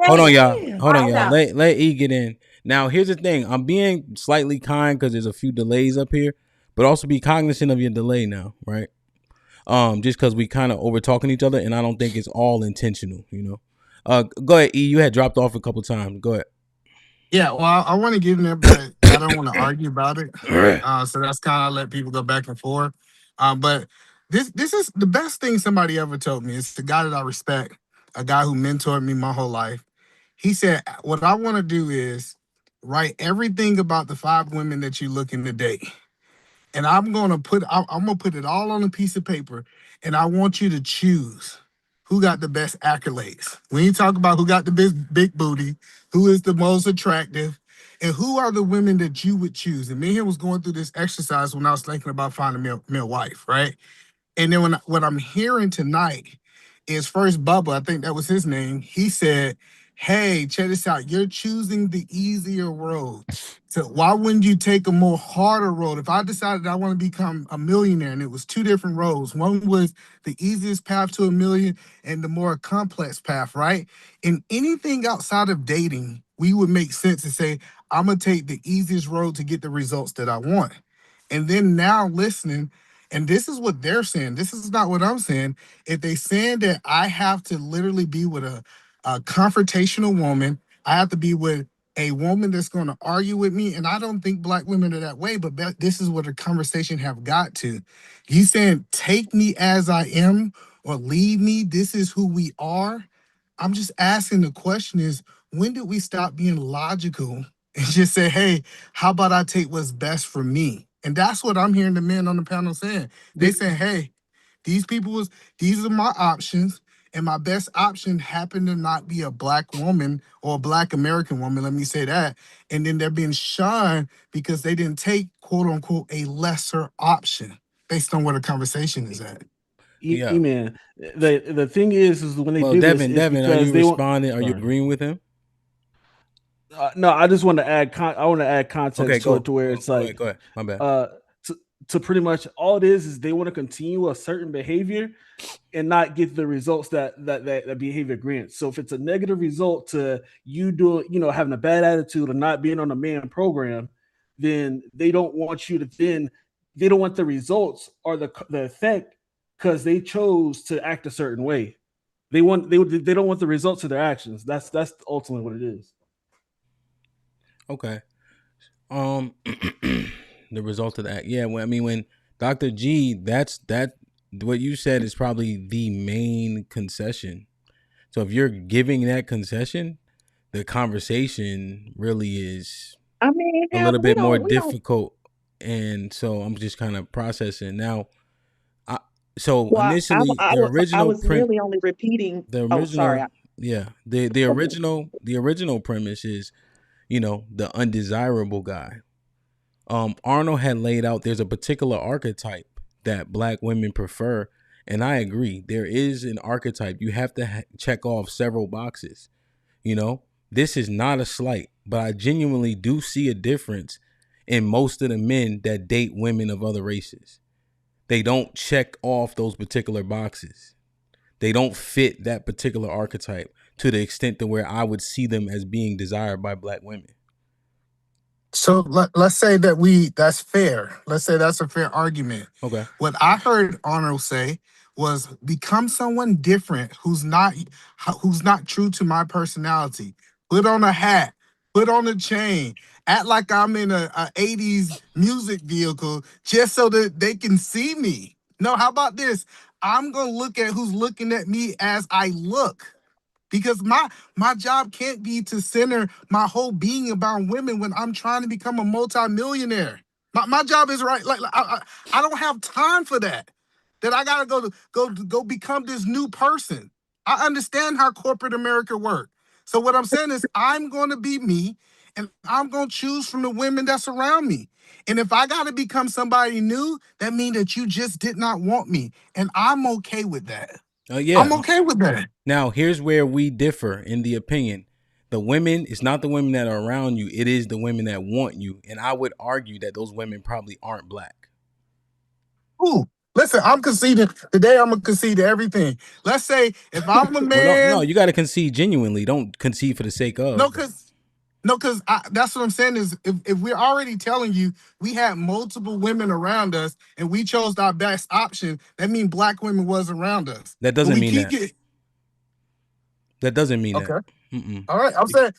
Hold on, y'all. Hold on, y'all. Let E get in. Now, here's the thing. I'm being slightly kind because there's a few delays up here, but also be cognizant of your delay now, right? Just because we kind of over talking each other, and I don't think it's all intentional, you know. Go ahead, E. You had dropped off a couple times. Go ahead. Yeah, well, I want to get in there, but I don't want to argue about it. So that's kind of let people go back and forth. But this is the best thing somebody ever told me. It's the guy that I respect, a guy who mentored me my whole life. He said, "What I want to do is write everything about the 5 women that you're looking to date, and I'm gonna put it all on a piece of paper, and I want you to choose who got the best accolades. When you talk about who got the big booty, who is the most attractive, and who are the women that you would choose." And me and him was going through this exercise when I was thinking about finding me a wife, right? And then what I'm hearing tonight is first Bubba, I think that was his name. He said, "Hey, check this out. You're choosing the easier road. So why wouldn't you take a more harder road? If I decided I want to become a millionaire and it was 2 different roads, one was the easiest path to a million and the more complex path, right? And anything outside of dating, we would make sense to say, I'm going to take the easiest road to get the results that I want." And then now listening, and this is what they're saying. This is not what I'm saying. If they saying that I have to literally be with a confrontational woman, I have to be with a woman that's going to argue with me. And I don't think Black women are that way, but this is what the conversation have got to. You saying take me as I am or leave me. This is who we are. I'm just asking, the question is, when did we stop being logical and just say, hey, how about I take what's best for me? And that's what I'm hearing the men on the panel saying. They saying, hey, these are my options, and my best option happened to not be a Black woman or a Black American woman, let me say that. And then they're being shunned because they didn't take, quote unquote, a lesser option based on where the conversation is at. Yeah. Man, the thing is when they Well, do Devin, this, it's Devin, are because you they want. responding? Are you Sorry. agreeing with him? No, I just want to add. I want to add context Okay, to it to where it's like, go ahead. My bad. To pretty much all it is they want to continue a certain behavior and not get the results that behavior grants. So if it's a negative result to you doing, having a bad attitude or not being on a man program, then they don't want you to. Then they don't want the results or the effect because they chose to act a certain way. They don't want the results of their actions. That's ultimately what it is. Okay. The result of that. Yeah, when Dr. G, that's what you said is probably the main concession. So if you're giving that concession, the conversation really is I mean, a little bit more we don't. difficult. And so I'm just kind of processing now. Well, Initially I the was I original was merely only repeating. the Oh, sorry. original yeah, the original premise is, the undesirable guy. Arnold had laid out there's a particular archetype that Black women prefer, and I agree. There is an archetype. You have to check off several boxes. This is not a slight, but I genuinely do see a difference in most of the men that date women of other races. They don't check off those particular boxes. They don't fit that particular archetype to the extent to where I would see them as being desired by Black women. So let's say that's fair. Let's say that's a fair argument. Okay. What I heard Arnold say was become someone different who's not true to my personality. Put on a hat, put on a chain, act like I'm in a 80s music vehicle just so that they can see me. No, how about this? I'm gonna look at who's looking at me as I look. Because my job can't be to center my whole being about women when I'm trying to become a multimillionaire. My job is right. Like I don't have time for that. That I gotta go become this new person. I understand how corporate America works. So what I'm saying is I'm gonna be me, and I'm gonna choose from the women that's around me. And if I gotta become somebody new, that means that you just did not want me, and I'm okay with that. Yeah. I'm okay with that. Now, here's where we differ in the opinion. The women, it's not the women that are around you. It is the women that want you. And I would argue that those women probably aren't Black. Ooh, listen, I'm conceding today. I'm gonna concede to everything. Let's say if I'm a Well, no, man, you got to concede genuinely. Don't concede for the sake of. no, because that's what I'm saying is if we're already telling you we had multiple women around us and we chose our best option, that means black women was around us. That But doesn't we mean keep that. getting That doesn't mean that. okay. Mm-mm. All right, I'm saying.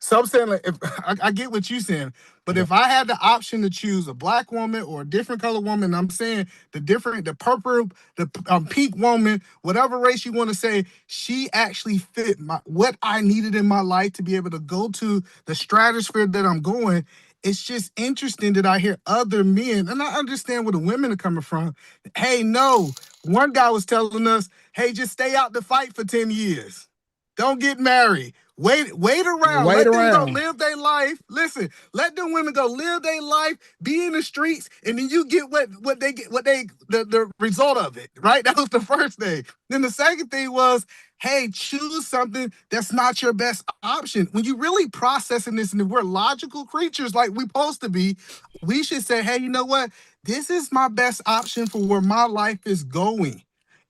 So I'm saying, like, if I get what you're saying, but if I had the option to choose a black woman or a different color woman, I'm saying the purple, the pink woman, whatever race you want to say, she actually fit what I needed in my life to be able to go to the stratosphere that I'm going. It's just interesting that I hear other men, and I understand where the women are coming from. Hey, no, one guy was telling us, hey, just stay out the fight for 10 years. Don't get married. Wait around. Wait Let them go around. live their life. Listen, let them women go live their life, be in the streets, and then you get what they get, the result of it, right? That was the first thing. Then the second thing was, hey, choose something that's not your best option. When you really processing this, and we're logical creatures like we're supposed to be, we should say, hey, you know what? This is my best option for where my life is going.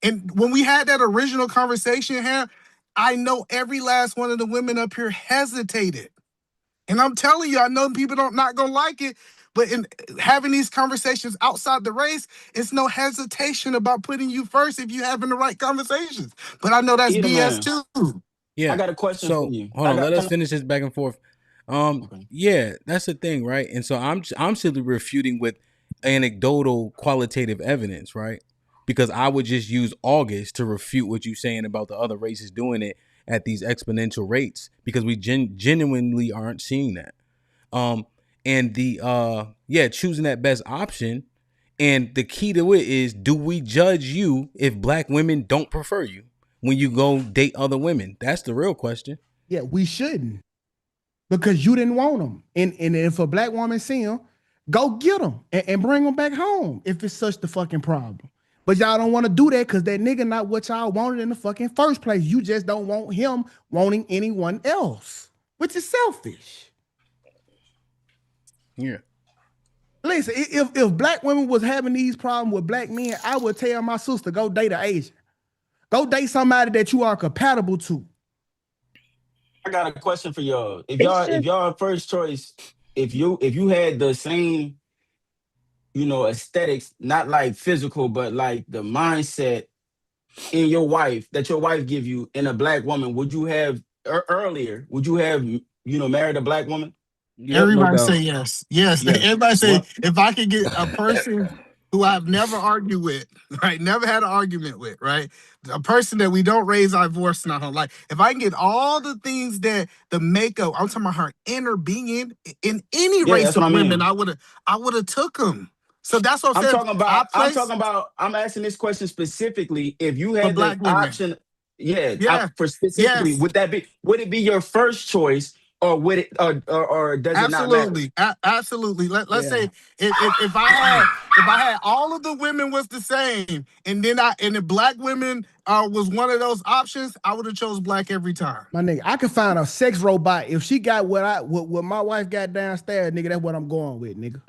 And when we had that original conversation here, I know every last one of the women up here hesitated. And I'm telling you, I know people not gonna like it, but in having these conversations outside the race, it's no hesitation about putting you first if you're having the right conversations. But I know that's Either BS man, too. I Yeah. got a question for So you. hold I on. got Let us can finish this back and forth. okay. Yeah, that's the thing, right? And so I'm simply refuting with anecdotal qualitative evidence, right? Because I would just use August to refute what you're saying about the other races doing it at these exponential rates because we genuinely aren't seeing that. And the choosing that best option, and the key to it is, do we judge you if black women don't prefer you when you go date other women? That's the real question. Yeah, we shouldn't. Because you didn't want them. And if a black woman see them, go get them and bring them back home if it's such the fucking problem. But y'all don't want to do that because that nigga not what y'all wanted in the fucking first place. You just don't want him wanting anyone else, which is selfish. Yeah. Listen, if black women was having these problems with black men, I would tell my sister, go date an Asian. Go date somebody that you are compatible to. I got a question for y'all. It's If just y'all first choice, if you had the same, aesthetics, not like physical, but like the mindset in your wife that your wife give you in a black woman, would you have earlier? Would you have married a black woman? Yep, no Everybody say doubt. yes. Yes. Yes. Everybody say What? if I could get a person who I've never argued with, right? Never had an argument with, right? A person that we don't raise our voice in our whole life. If I can get all the things that the makeup, I'm talking about her inner being in any Yeah, race that's what of I women, mean. I would have took them. So that's what I'm I'm saying. talking about. I I'm place talking about. I'm asking this question specifically. If you for had the black women. option, yeah, Yeah. for specifically, Yes. would it be your first choice, or would it, or does it not matter? Absolutely, absolutely. Let's Yeah. say if I had all of the women was the same, and then the black women was one of those options, I would have chose black every time. My nigga, I could find a sex robot. If she got what my wife got downstairs, nigga, that's what I'm going with, nigga.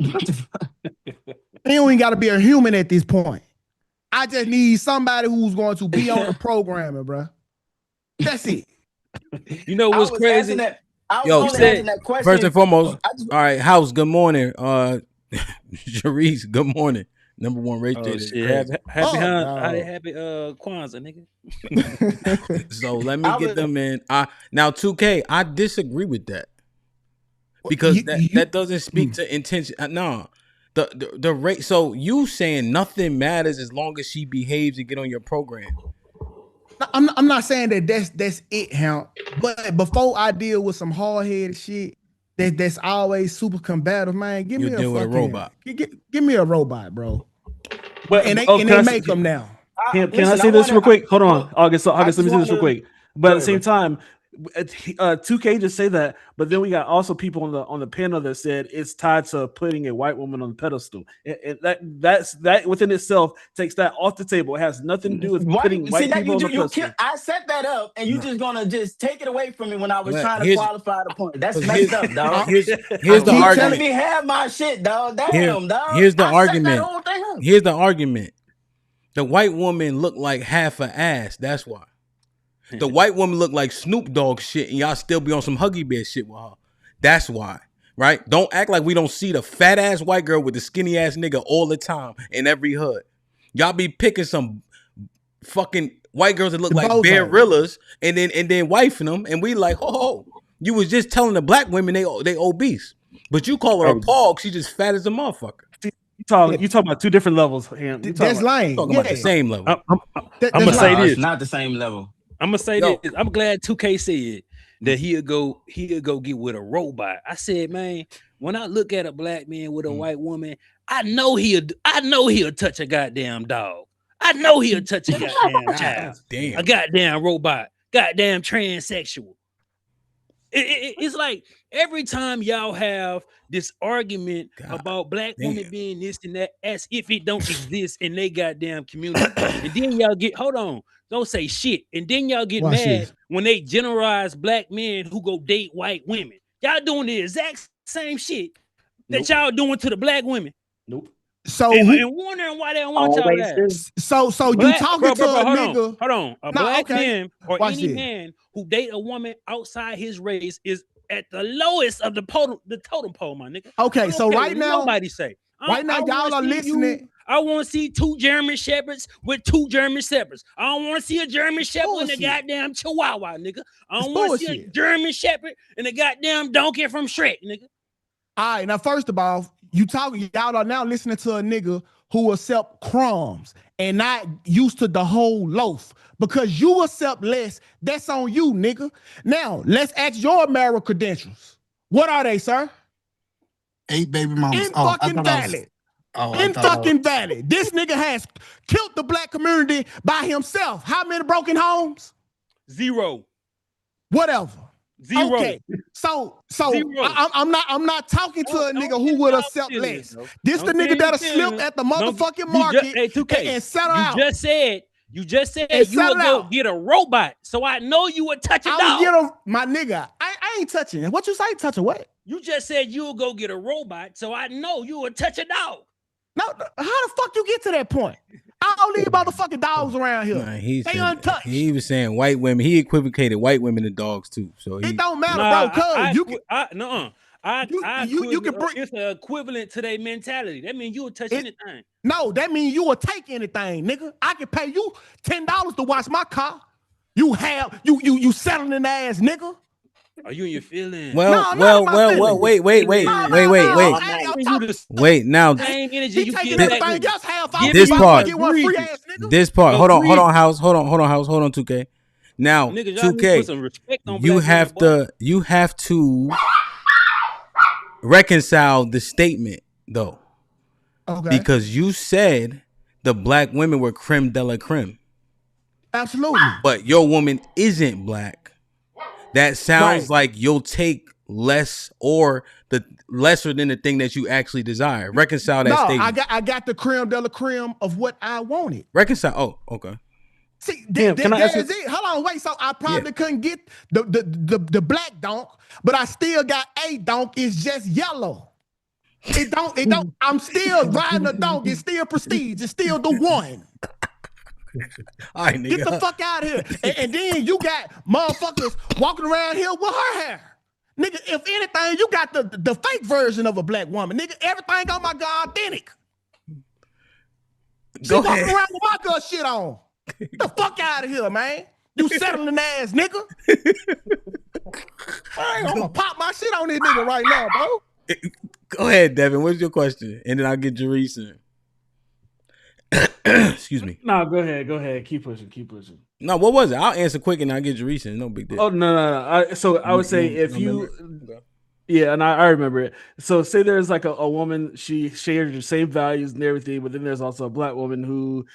He don't even got to be a human at this point. I just need somebody who's going to be on the programming, bro. That's it. You know I what's was asking crazy? that. I was Yo, only asking that first and question. foremost, I just, all right, House, good morning. Sharice, good morning. Number one race Oh trader is shit! crazy. Happy Fuck, happy Kwanzaa, nigga. So let me I get was. them in. Now 2K, I disagree with that because that you doesn't speak to intention. No, the rate. So you saying nothing matters as long as she behaves and get on your program. I'm not saying that's it, Hamp. But before I deal with some hard headed shit that's always super combative, man, give You me a deal with a fucking robot. give me a robot, bro. But And oh, they can make them now. can I Listen, say I this want real to. quick? Hold on, Well, August. I August, let just me say want this real to. quick. But Go at the ahead, same bro. time, 2K just say that, but then we got also people on the panel that said it's tied to putting a white woman on the pedestal. And that within itself takes that off the table. It has nothing to do with putting white people on the pedestal. I set that up, and you just gonna just take it away from me when I was But trying to qualify the point. That's messed up, dog. Here's the argument. Let me have my shit, dog. Damn, dog. Here's the I argument. Set that whole thing up. Here's the argument. The white woman looked like half an ass. That's why. The white woman looked like Snoop Dogg shit, and y'all still be on some Huggy Bear shit with her. That's why. Right? Don't act like we don't see the fat ass white girl with the skinny ass nigga all the time in every hood. Y'all be picking some fucking white girls that look like Bearillas and then wifing them, and we like, oh, you was just telling the black women they obese, but you call her a pog. She just fat as a motherfucker. You talking about two different levels. That's lying. Talking about the same level. I'm gonna say this. It's not the same level. I'm gonna say this. I'm glad 2K said that he'll go get with a robot. I said, man, when I look at a black man with a white woman, I know he'll touch a goddamn dog. I know he'll touch a goddamn child. Damn. A goddamn robot. Goddamn transsexual. It's like every time y'all have this argument about black women being this and that, as if it don't exist in they goddamn community, and then y'all get don't say shit, and then y'all get mad when they generalize black men who go date white women. Y'all doing the exact same shit that y'all doing to the black women. Nope. So and wondering why they don't want y'all there. So you talking to a nigga? Hold on. A black man or any man who date a woman outside his race is at the lowest of the totem pole, my nigga. Okay, so right now, nobody say. Right now, y'all are listening. I want to see two German Shepherds with two German Shepherds. I don't want to see a German Shepherd and a goddamn Chihuahua, nigga. I don't want to see a German Shepherd and a goddamn donkey from Shrek, nigga. All right, now first of all, y'all are now listening to a nigga who accept crumbs and not used to the whole loaf. Because you accept less, that's on you, nigga. Now, let's ask your marital credentials. What are they, sir? 8 baby mamas. In fucking valid. Valid. This nigga has killed the black community by himself. How many broken homes? 0. Whatever. 0. Okay. So I'm not talking to a nigga who would accept less. This the nigga that'll slip at the motherfucking market and settle out. You just said you would go get a robot, so I know you would touch a dog. I would get my nigga. I ain't touching it. What you say? Touch a what? You just said you would go get a robot, so I know you would touch a dog. No, how the fuck you get to that point? I don't leave motherfucking dogs around here. They untouched. He was saying white women. He equivocated white women and dogs too. So it don't matter, bro. Cause you can. It's the equivalent to their mentality. That means you will touch anything. No, that means you will take anything, nigga. I can pay you $10 to wash my car. You settling ass, nigga. Are you in your feelings? Well, wait. Wait, now this part. Hold on, House. Hold on, 2K. Now, 2K, you have to reconcile the statement though. Okay. Because you said the black women were creme de la creme. Absolutely. But your woman isn't black. That sounds like you'll take less or the lesser than the thing that you actually desire. Reconcile that statement. I got the creme de la creme of what I wanted. Reconcile. Oh, okay. See, there's it. Hold on, wait. So I probably couldn't get the black donk, but I still got a donk. It's just yellow. It don't. I'm still riding a donk. It's still prestige. It's still the one. All right, nigga. Get the fuck out of here. And then you got motherfuckers walking around here with her hair. Nigga, if anything, you got the fake version of a black woman. Nigga, everything on my god authentic. She walking around with my girl shit on. Get the fuck out of here, man. You settling ass, nigga. I'm gonna pop my shit on this nigga right now, bro. Go ahead, Devin. What's your question? And then I'll get Jerice in. Excuse me. No, go ahead. Keep pushing. No, what was it? I'll answer quick and I'll get Jerice in. No big deal. Oh, no. I would say if you... Yeah, and I remember it. So say there's like a woman, she shares the same values and everything, but then there's also a black woman who,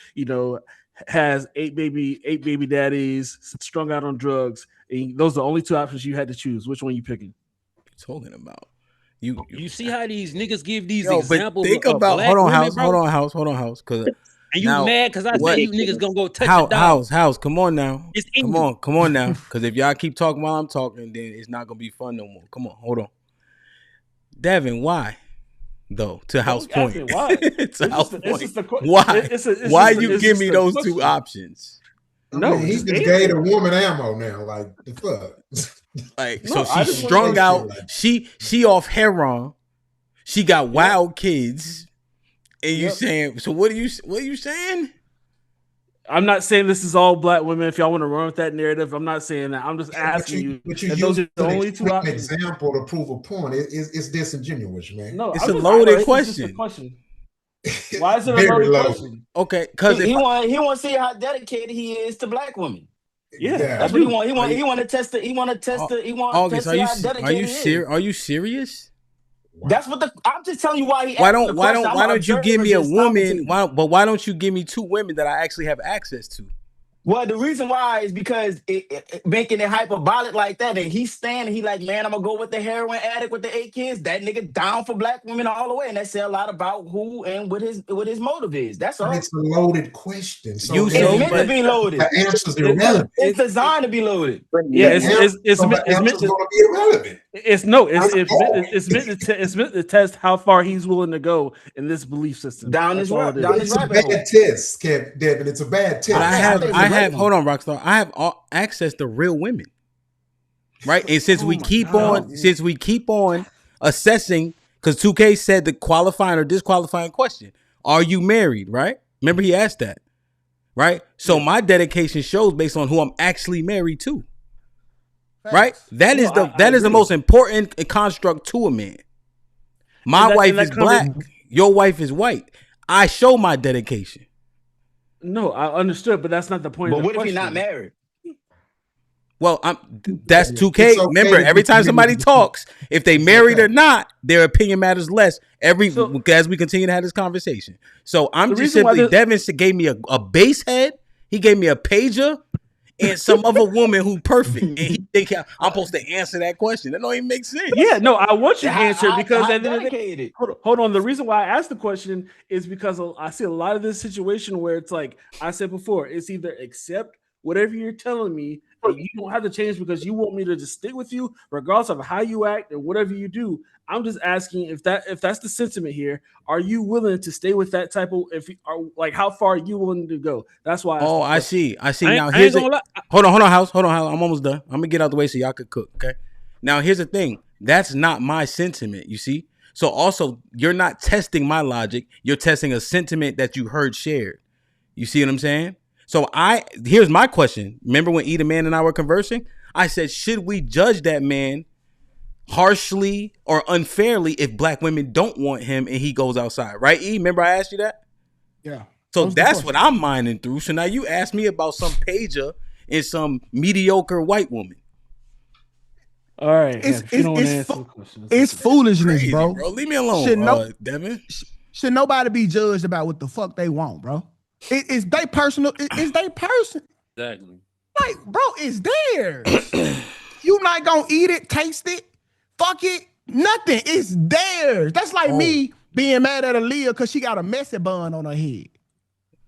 has eight baby daddies, strung out on drugs, and those are the only two options you had to choose. Which one you picking? Talking about you see how these niggas give these Yo, but examples think of about black women, bro? hold on, house. Cause And you now mad because I say what? you niggas gonna go touch a dog? House, come on now, It's in come you. on now. Cause if y'all keep talking while I'm talking, then it's not gonna be fun no more. Come on, hold on, Devin. Why though? To House point. Why? To House point. Why? Why you give me those two options? No, he just gave the woman ammo now. Like the fuck. Like so, she's strung out. She off heroin. She got wild kids. And you saying so? What are you saying? I'm not saying this is all black women. If y'all want to run with that narrative, I'm not saying that. I'm just asking you. But you those use are the an only two options. example to prove a point. It's disingenuous, man. No, it's a loaded question. Why is it a loaded question? Okay, because he want to see how dedicated he is to black women. Yeah, that's what he want. He want to test it. He want to test it. He want to test how dedicated he is. Are you serious? That's what I'm just telling you why he. Why don't you give me a woman? Why don't you give me two women that I actually have access to? Well, the reason why is because it making it hyperbolic like that, and he's standing, he like, man, I'm gonna go with the heroin addict with the 8 kids. That nigga down for black women all the way, and that say a lot about who and what his motive is. That's all. It's a loaded question. So it's meant to be loaded. The answer's irrelevant. It's designed to be loaded. Yeah, it's meant to be irrelevant. It's meant to test how far he's willing to go in this belief system. It's a bad test, Devin. It's a bad test. But I have hold on, Rockstar. I have access to real women, right? And since we keep on assessing, because 2K said the qualifying or disqualifying question, are you married? Right? Remember he asked that, right? So my dedication shows based on who I'm actually married to. Right? That is the most important construct to a man. My wife is black. Your wife is white. I show my dedication. No, I understood, but that's not the point. But what if he's not married? Well, that's 2K. Remember, every time somebody talks, if they married or not, their opinion matters less. As we continue to have this conversation. So I'm just simply Devin gave me a base head. He gave me a pager. And some other woman who perfect, and he think I'm supposed to answer that question. That don't even make sense. Yeah, no, I want you to answer it because dedicated. Hold on. The reason why I asked the question is because I see a lot of this situation where it's like I said before, it's either accept whatever you're telling me, and you don't have to change because you want me to just stick with you, regardless of how you act and whatever you do. I'm just asking if that's the sentiment here. Are you willing to stay with that type of? How far are you willing to go? That's why. I see. Now here's hold on, house. I'm almost done. I'm gonna get out the way so y'all could cook. Okay. Now here's the thing. That's not my sentiment. You see. So also, you're not testing my logic. You're testing a sentiment that you heard shared. You see what I'm saying? So here's my question. Remember when Eda Man and I were conversing? I said, should we judge that man harshly or unfairly if black women don't want him and he goes outside? Right, E? Remember I asked you that? Yeah. So that's what I'm mining through. So now you ask me about some pager and some mediocre white woman. All right. It's foolishness, crazy, bro. Leave me alone, Devin. Should nobody be judged about what the fuck they want, bro? It's they personal. It's they person. Exactly. Like, bro, it's theirs. You not gonna eat it, taste it, fuck it, nothing. It's theirs. That's like me being mad at Aaliyah because she got a messy bun on her head.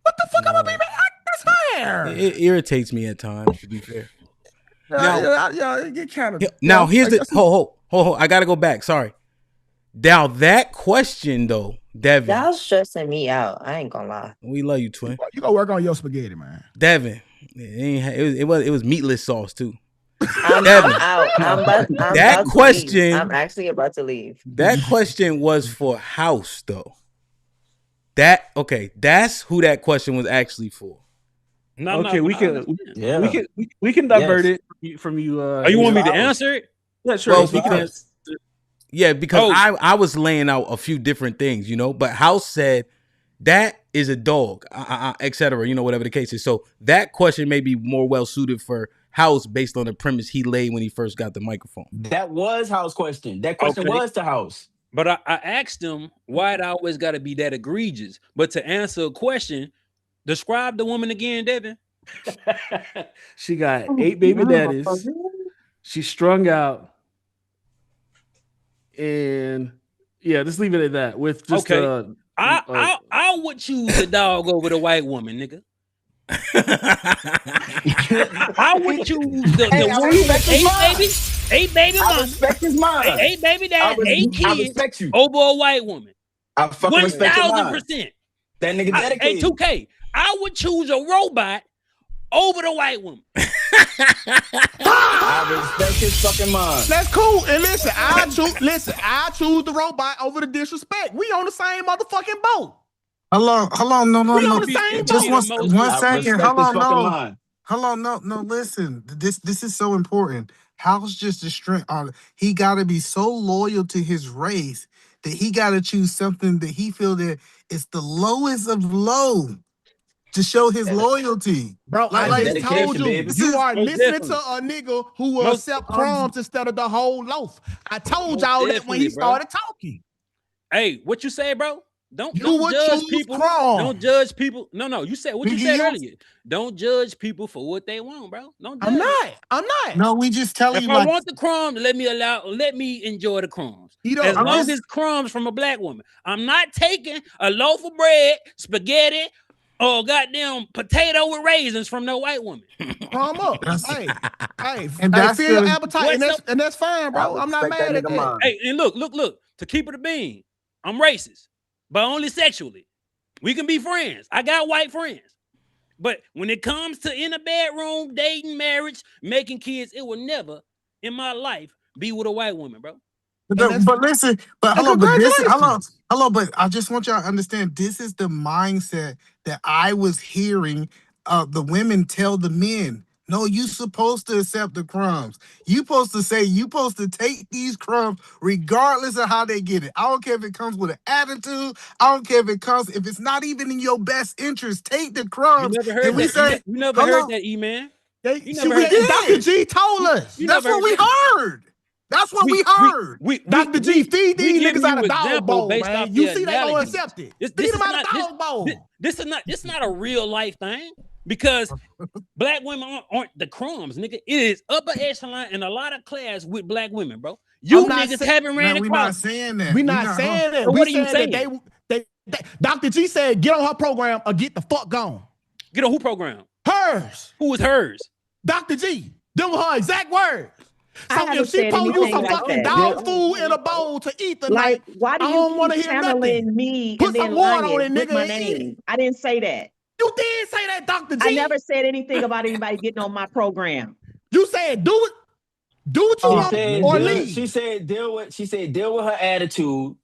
What the fuck am I be mad? That's her. It irritates me at times, to be fair. Now here's the hold. I gotta go back. Sorry. Now that question though, Devin, y'all stressing me out. I ain't gonna lie. We love you, twin. You gotta work on your spaghetti, man. Devin, it was meatless sauce too. I'm out. That question. I'm actually about to leave. That question was for House though. That's who that question was actually for. We can divert it from you. You want me to answer it? Yeah, sure. Well, because I was laying out a few different things, but House said that is a dog, etc. Whatever the case is. So that question may be more well suited for House based on the premise he laid when he first got the microphone. That was House question. That question was to House. But I asked him why it always got to be that egregious. But to answer a question, Describe the woman again, Devin. She got 8 baby daddies. She's strung out. And yeah, just leave it at that. With just I would choose the dog over the white woman, nigga. I would choose the woman with 8 baby I mama, respect his mind. 8 baby dad, 8 kids over a white woman. I fucking respect your mind. 1000%. That nigga dedicated. Hey, 2K. I would choose a robot over the white woman. I respect his fucking mind. That's cool. And listen, I choose the robot over the disrespect. We on the same motherfucking boat. Hello, no. Just one second. Hello, no. Listen, this is so important. How's just a strength? He got to be so loyal to his race that he got to choose something that he feel that is the lowest of low to show his loyalty. Bro, I just told you, you are listening to a nigga who will accept crumbs instead of the whole loaf. I told y'all that when he started talking. Hey, what you say, bro? Don't would judge choose people. crumbs. Don't judge people. No. You said what you said earlier. Don't judge people for what they want, bro. Don't judge. I'm not. No, we just telling if you. I want the crumbs, let me enjoy the crumbs. As long as crumbs from a black woman. I'm not taking a loaf of bread, spaghetti, or goddamn potato with raisins from no white woman. Crumb up. Hey, feel your appetite, and that's fine, bro. I'm not mad at that. Hey, and look. To keep it a bean, I'm racist, but only sexually. We can be friends. I got white friends. But when it comes to in a bedroom, dating, marriage, making kids, it will never in my life be with a white woman, bro. But listen, but I just want y'all to understand, this is the mindset that I was hearing the women tell the men. No, you supposed to accept the crumbs. You supposed to take these crumbs regardless of how they get it. I don't care if it comes with an attitude. I don't care if it's not even in your best interest. Take the crumbs. You never heard that. You never heard that, E-Man. Dr. G told us. That's what we heard. That's what we heard. Dr. G, feed these niggas out of dog bowl, man. You see they gonna accept it. Feed them out of dog bowl. It's not a real life thing because black women aren't the crumbs, nigga. It is upper echelon and a lot of class with black women, bro. You niggas haven't ran across. We're not saying that. We're not saying that. What are you saying? Dr. G said, get on her program or get the fuck gone. Get on who program? Hers. Who is hers? Dr. G. Them were her exact words. So if she said told you some anything fucking like dog food in a bowl to eat tonight, why do I you don't want to keep hear channeling nothing. me Put and some then water on it, with nigga. my name? I didn't say that. You did say that, Dr. G. I never said anything about anybody getting on my program. You said do what you want or leave. She said deal with her attitude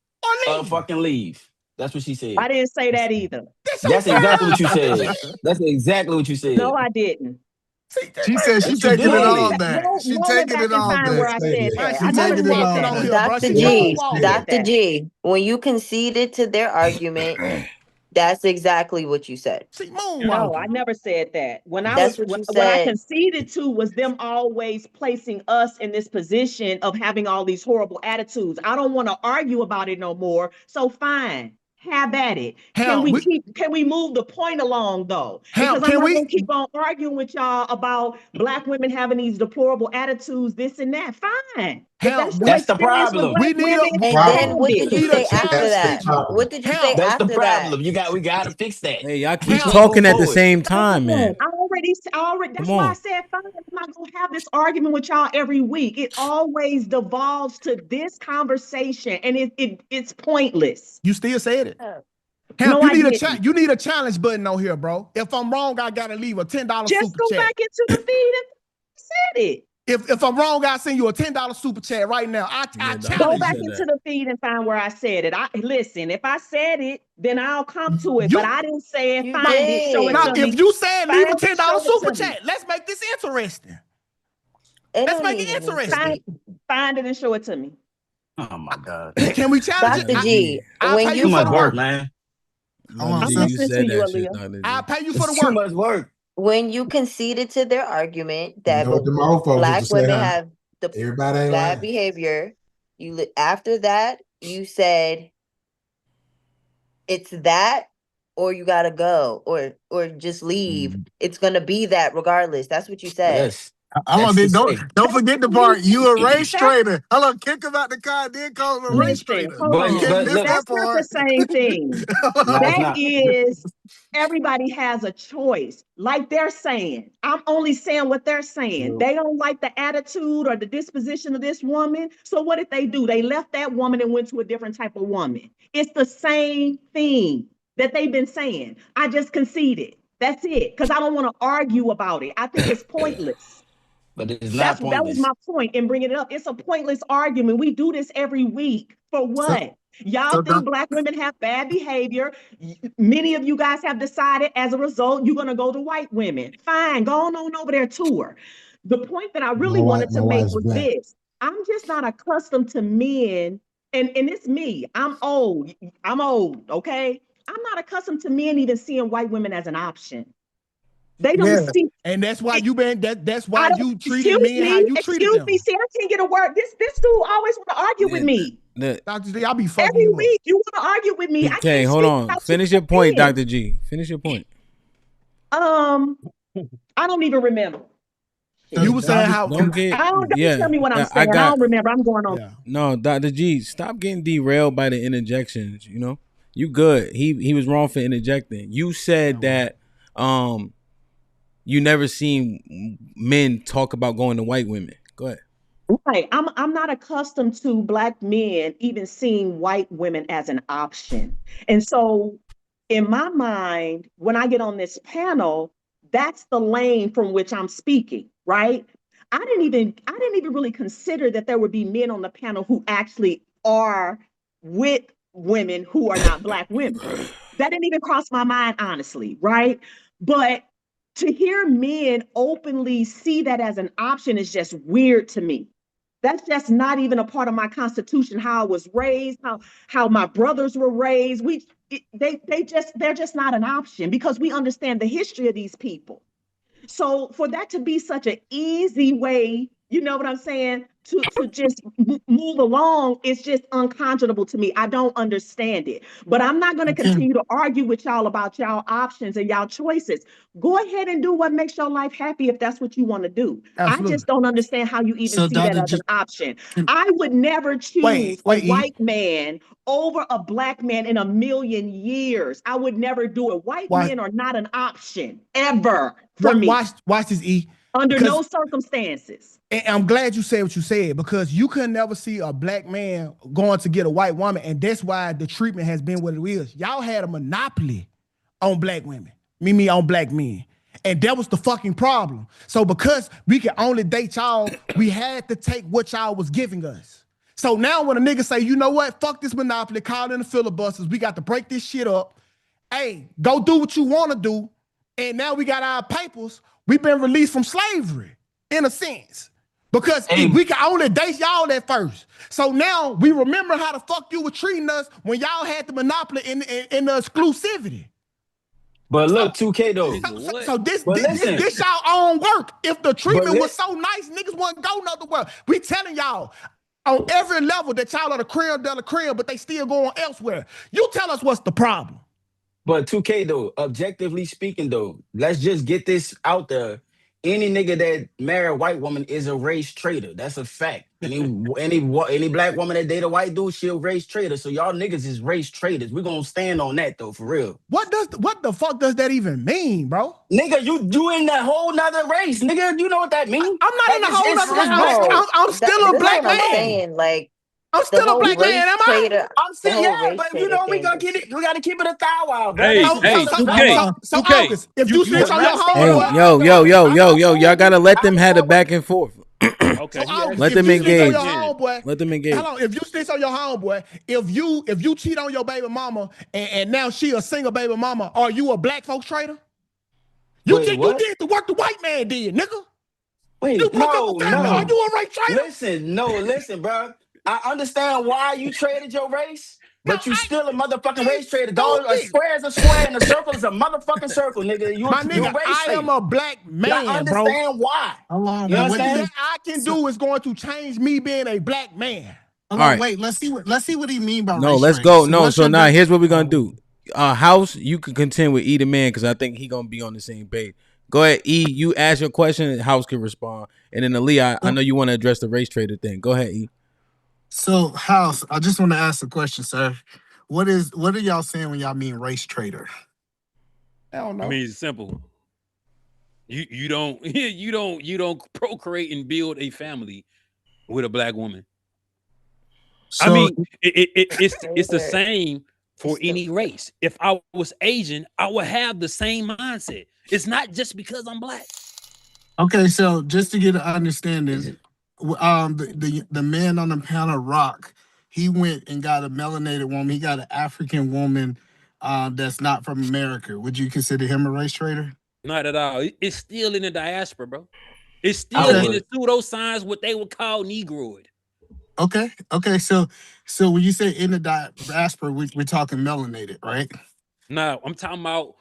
or fucking leave. That's what she said. I didn't say that either. That's exactly what you said. That's exactly what you said. No, I didn't. She said she's taking it all back. She's taking it all back. Where I said that. She's taking it all back. Dr. G, when you conceded to their argument, that's exactly what you said. No, I never said that. What I conceded to was them always placing us in this position of having all these horrible attitudes. I don't want to argue about it no more. So fine. Have at it. Can we move the point along though? Because I'm not gonna keep on arguing with y'all about black women having these deplorable attitudes, this and that. Fine. That's the problem. And then what did you say after that? What did you say That's after the problem. We gotta fix that. Hey, y'all keep talking at the same time, man. I already. That's why I said, fine. I'm not gonna have this argument with y'all every week. It always devolves to this conversation, and it's pointless. You still said it. No, you need a challenge button on here, bro. If I'm wrong, I gotta leave a $10 super chat. Just go back into the feed and said it. If I'm wrong, I send you a $10 super chat right now. I challenge go back into the feed and find where I said it. Listen, if I said it, then I'll come to it. But I didn't say it. Find it. Show it to me. If you said leave a $10 super chat, let's make this interesting. Let's make it interesting. Find it and show it to me. Oh my God. Can we challenge Dr. G, when too much work, man. I'm listening to you, Aaliyah. I'll pay you for the work. Too much work. When you conceded to their argument that black women have the bad behavior, after that you said it's that or you gotta go, or just leave. It's gonna be that regardless. That's what you said. Yes. Hold on, don't forget the part. You a race That's trader. Hold on, kick him out the car, then call him a race Listen, trader. hold You on. can't But miss look, that That's not the part. same thing. no, it's That not. is, everybody has a choice. Like they're saying, I'm only saying what they're saying. True. They don't like the attitude or the disposition of this woman. So what did they do? They left that woman and went to a different type of woman. It's the same thing that they've been saying. I just conceded. That's it. Because I don't want to argue about it. I think it's pointless. But it's not That was pointless. my point in bringing it up. It's a pointless argument. We do this every week for So, what? Y'all so think Black women have bad behavior. Many of you guys have decided as a result you're going to go to white women. Fine, go on over there tour. The point that I really wanted My to make wife's was black. this. I'm just not accustomed to men, and it's me. I'm old. Okay? I'm not accustomed to men even seeing white women as an option. They don't Yeah. see. And that's why you been that's why I don't. you treated Excuse men how me. you treated Excuse them. me. See, I can't get a word. This dude always want to argue with me. Dr. D, I'll be fucking Every you up. week you want to argue with me. I Okay, can't hold speak on. without you Finish your stepping point, in. Dr. G. Finish your point. I don't even remember. You were saying how Don't get Don't yeah. tell me what I'm I saying. I got don't remember. I'm going on. no, Dr. G. Stop getting derailed by the interjections. You know, you good. He was wrong for interjecting. You said that you never seen men talk about going to white women. Go ahead. Right. I'm not accustomed to Black men even seeing white women as an option. And so in my mind, when I get on this panel, that's the lane from which I'm speaking, right? I didn't even really consider that there would be men on the panel who actually are with women who are not Black women. That didn't even cross my mind, honestly, right? But to hear men openly see that as an option is just weird to me. That's just not even a part of my constitution, how I was raised, how my brothers were raised. They're just not an option because we understand the history of these people. So for that to be such an easy way, you know what I'm saying, to just move along, it's just unconscionable to me. I don't understand it. But I'm not going to continue to argue with y'all about y'all options and y'all choices. Go ahead and do what makes your life happy if that's what you want to do. I Absolutely. just don't understand how you even So see that Dr. as an G, option. I would never choose a Wait, E. white man over a Black man in a million years. I would never do it. White Why? men are not an option ever for me Watch this, E. under Because no circumstances. and I'm glad you said what you said because you could never see a Black man going to get a white woman, and that's why the treatment has been what it is. Y'all had a monopoly on Black women, me on Black men. And that was the fucking problem. So because we could only date y'all, we had to take what y'all was giving us. So now when a nigga say, you know what, fuck this monopoly, call in the filibusters, we got to break this shit up. Hey, go do what you want to do. And now we got our papers. We've been released from slavery, in a sense. Because we can only date y'all at first. So now we remember how the fuck you were treating us when y'all had the monopoly in the exclusivity. But look, 2K though. So But listen, this y'all own work. If the treatment But was so nice, niggas wouldn't go nowhere. We telling y'all on every level that y'all are the creme de la creme, but they still going elsewhere. You tell us what's the problem. But 2K though, objectively speaking though, let's just get this out there. Any nigga that marry a white woman is a race traitor. That's a fact. Any Black woman that date a white dude, she a race traitor. So y'all niggas is race traitors. We gonna stand on that though, for real. What the fuck does that even mean, bro? Nigga, you in that whole nother race, nigga. You know what that means? I'm not in a whole nother race. No, I'm still a Black what I'm man. saying. Like I'm the still a whole Black race man, am I? trader, I'm the saying, whole yeah, race but you trader know we thing gonna is. get it. We gotta keep it a thou wow, bro. Hey, That's hey, just a 2K, fact. So 2K. August, if you snitch You on your not Hey, homeboy, y'all gotta let them have it back and forth. okay. so August, Let if them you snitch on engage. your homeboy, Let them engage. hold on, if you snitch on your homeboy, if you cheat on your baby mama and now she a single baby mama, are you a Black folks traitor? You Wait, did what? the work the white man did, nigga. You Wait, broke up a family. Are you a race traitor? listen, bro. I understand why you traded your race, No, but you still a motherfucking it's race trader, dog. A stupid. square is a square, and a circle is a motherfucking circle, nigga. My You nigga, a race I am trader. a Black I man, bro. understand why. Hold on, You man. Nothing understand? that I can do is going to change me being a Black man. Hold on, wait. Let's see what he mean by No, race let's trade. go. So No, what's so your now here's what we're gonna do. House, you can contend with E the man because I think he gonna be on the same page. Go ahead, E. You ask your question, and House can respond. And then Ali, I know you want to address the race trader thing. Go ahead, E. So, House, I just want to ask a question, sir. What are y'all saying when y'all mean race trader? I don't know. I mean, it's simple. You don't you don't procreate and build a family with a black woman. So, I mean, it's the same for any race. If I was Asian, I would have the same mindset. It's not just because I'm black. okay, so just to get an understanding, the man on the panel, Rock, he went and got a melanated woman. He got an African woman that's not from America. Would you consider him a race trader? Not at all. It's still in the diaspora, bro. It's I still in would. the pseudoscience, what they would call Negroid. Okay. So when you say in the diaspora, we're talking melanated, right? Now, I'm talking about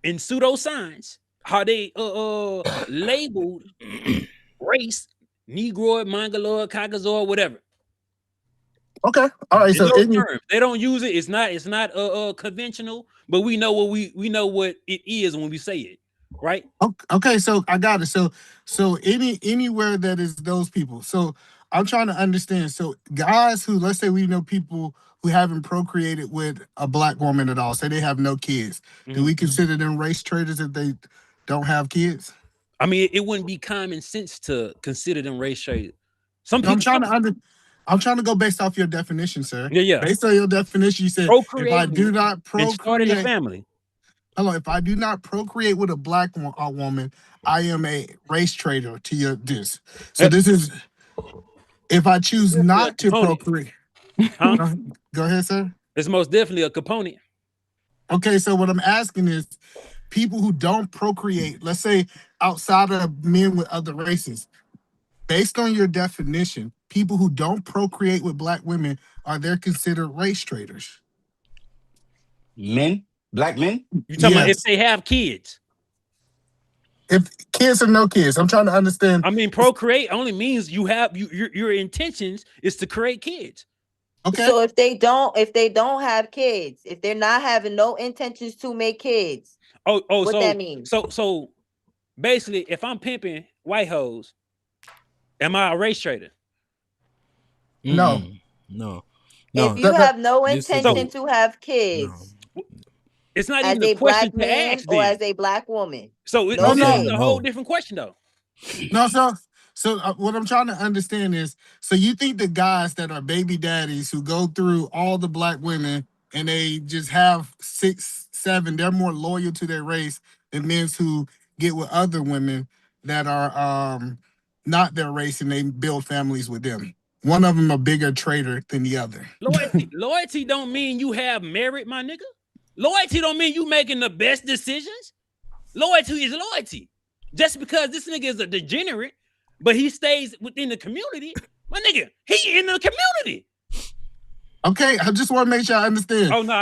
in pseudoscience, how they labeled race, Negroid, Mongoloid, Caucasoid, whatever. Okay. All right. It's So those terms. They don't use it. It's not conventional, but we know what we know what it is when we say it, right? okay, so I got it. So anywhere that is those people. So I'm trying to understand. So guys who, let's say we know people who haven't procreated with a black woman at all, say they have no kids. Do we consider them race traders if they don't have kids? I mean, it wouldn't be common sense to consider them race traders. Some No, people. I'm trying to go based off your definition, sir. Yeah. Based on your definition, you said if I do not and starting a procreate, family. hello, if I do not procreate with a black woman, I am a race trader to your this. So this is if I choose not to procreate. Huh? Go ahead, sir. It's most definitely a component. Okay, so what I'm asking is people who don't procreate, let's say outside of men with other races, based on your definition, people who don't procreate with black women, are they considered race traders? Men? Black men? You talking about if they have kids? If kids or no kids, I'm trying to understand. I mean, procreate only means you have your intentions is to create kids. Okay. So if they don't have kids, if they're not having no intentions to make kids, what so that means? So basically, if I'm pimping white hoes, am I a race trader? No. If you have no intention to have kids, it's not as even a a question black man to ask. or then. as a black woman. So this is a whole different question, though. No, so what I'm trying to understand is, so you think the guys that are baby daddies who go through all the black women and they just have 6, 7, they're more loyal to their race than men who get with other women that are not their race and they build families with them. One of them a bigger trader than the other. Loyalty don't mean you have merit, my nigga. Loyalty don't mean you making the best decisions. Loyalty is loyalty. Just because this nigga is a degenerate, but he stays within the community, my nigga, he in the community. Okay, I just want to make sure I understand. Oh no,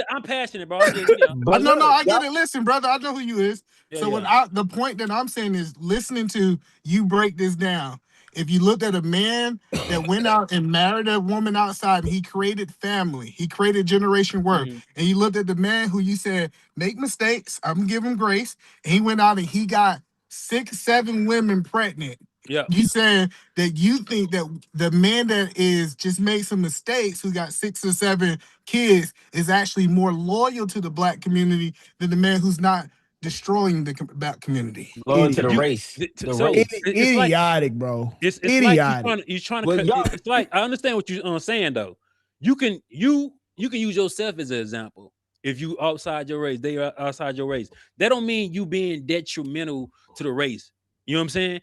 I'm passionate, bro. I get it. Listen, brother, I know who you is. The point that I'm saying is listening to you break this down. If you looked at a man that went out and married a woman outside and he created family, he created generation work, and you looked at the man who you said make mistakes, I'm gonna give him grace, and he went out and he got 6, 7 women pregnant. Yeah. You said that you think that the man that is just made some mistakes, who got 6 or 7 kids, is actually more loyal to the black community than the man who's not destroying the black community. Loyal to the race. Idiotic, bro. It's idiotic. like you're trying to. It's like I understand what you're saying though. You can use yourself as an example. If you outside your race, they are outside your race. That don't mean you being detrimental to the race. You know what I'm saying?